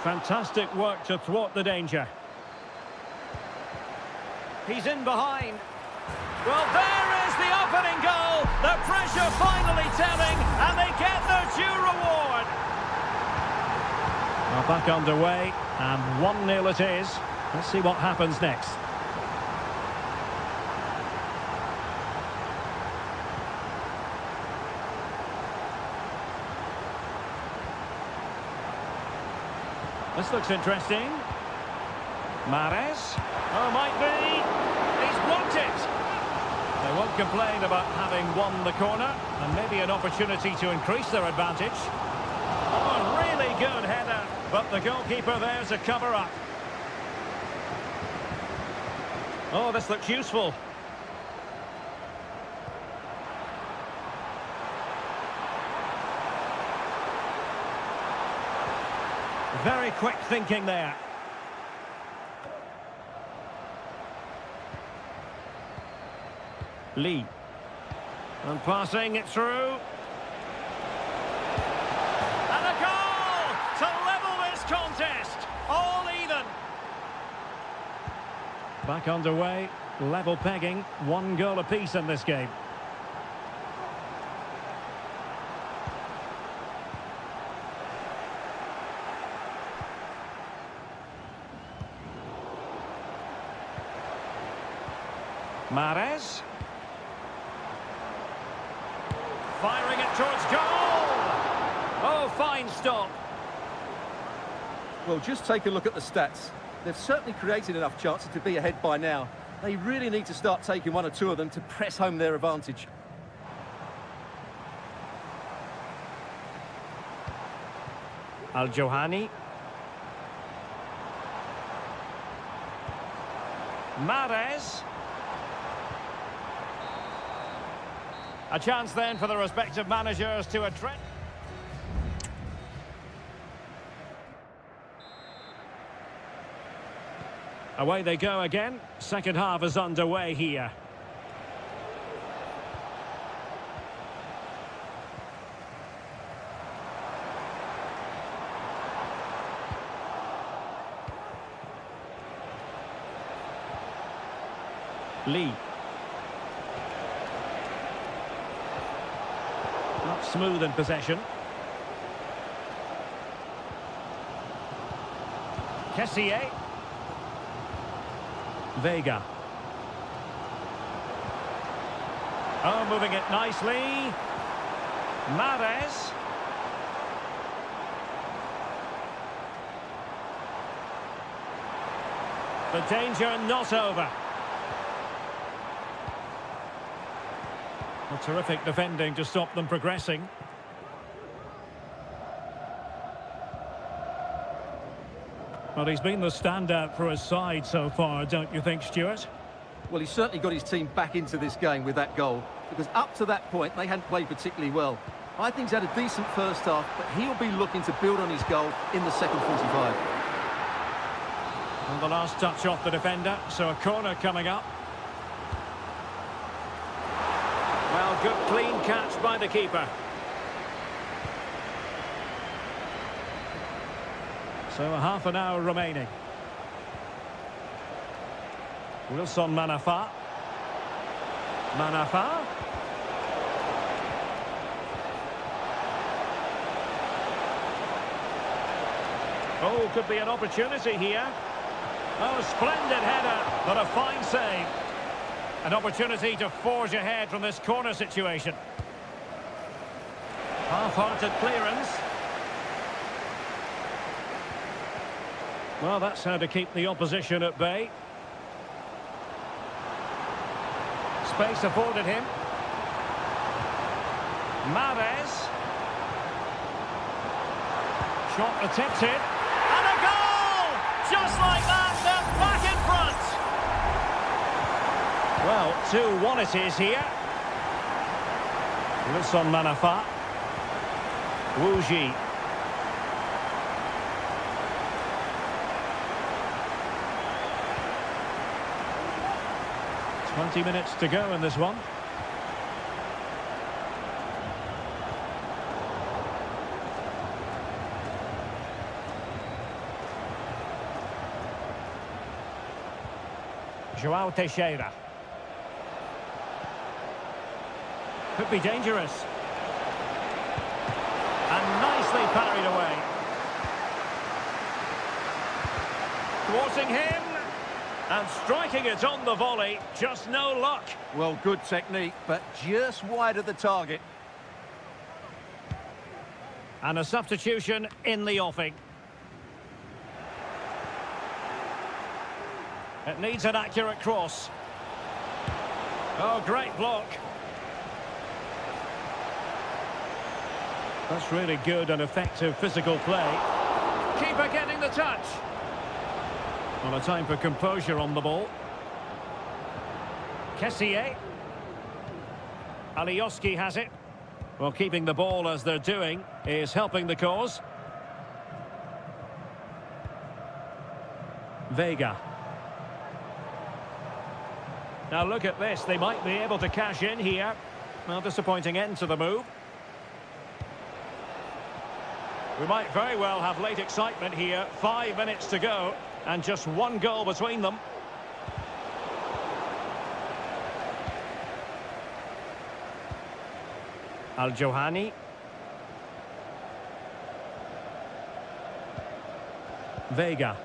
Fantastic work to thwart the danger. He's in behind. Well, there is the opening goal. The pressure finally telling, and they get their due reward. Well, back underway, and 1-0 it is. Let's see what happens next. This looks interesting. Mahrez. Oh, might be. He's blocked it. They won't complain about having won the corner, and maybe an opportunity to increase their advantage. Oh, really good header, but the goalkeeper there's a cover-up. Oh, this looks useful. Very quick thinking there. Lee. And passing it through. And a goal to level this contest. All even. Back underway. Level pegging. 1 goal apiece in this game. Mahrez. Firing it towards goal! Oh, fine stop. Well, just take a look at the stats. They've certainly created enough chances to be ahead by now. They really need to start taking 1 or 2 of them to press home their advantage. Al-Johani. Mahrez. A chance then for the respective managers to address. Away they go again. Second half is underway here. Lee. Not smooth in possession. Kessié. Vega. Oh, moving it nicely. Mahrez. The danger not over. Well, terrific defending to stop them progressing. Well, he's been the standout for his side so far, don't you think, Stuart? Well, he's certainly got his team back into this game with that goal, because up to that point, they hadn't played particularly well. I think he's had a decent first half, but he'll be looking to build on his goal in the second 45. And the last touch off the defender, so a corner coming up. Well, good clean catch by the keeper. So a half an hour remaining. Wilson Manafa. Manafa. Oh, could be an opportunity here. Oh, splendid header, but a fine save. An opportunity to forge ahead from this corner situation. Half-hearted clearance. Well, that's how to keep the opposition at bay. Space afforded him. Mahrez. Shot attempted. And a goal! Just like that, they're back in front. Well, 2-1 it is here. Wilson Manafa. Wu Ji. Twenty minutes to go in this one. João Teixeira. Could be dangerous. And nicely parried away. Thwarting him. And striking it on the volley. Just no luck. Well, good technique, but just wide of the target. And a substitution in the offing. It needs an accurate cross. Oh, great block. That's really good and effective physical play. Keeper getting the touch. Well, a time for composure on the ball. Kessié. Alioski has it. Well, keeping the ball as they're doing is helping the cause. Vega. Now look at this, they might be able to cash in here. Well, disappointing end to the move. We might very well have late excitement here. 5 minutes to go, and just one goal between them. Al-Johani. Vega.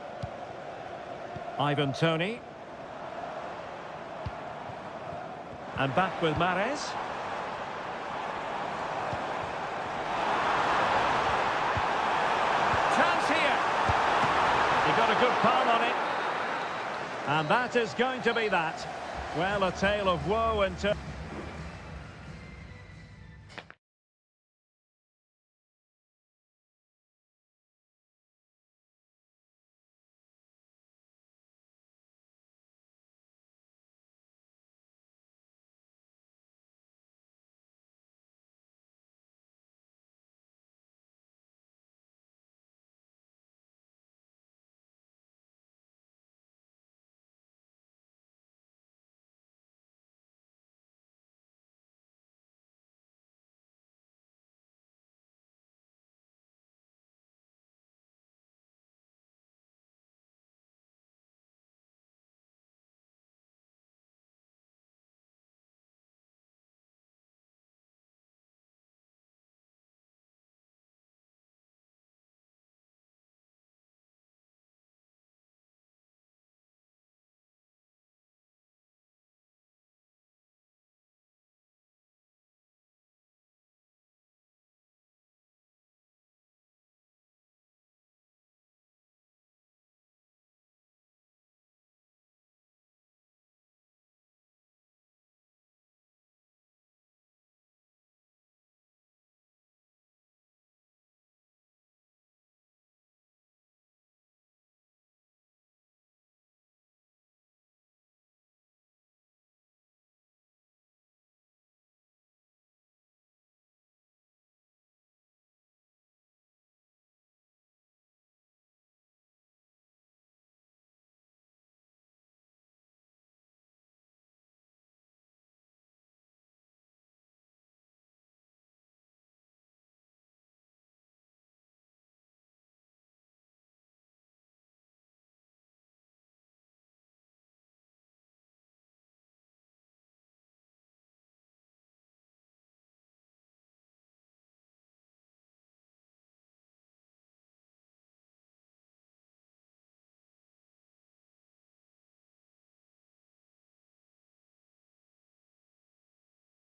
Ivan Toney. And back with Mahrez. Chance here. He got a good palm on it. And that is going to be that. Well, a tale of woe and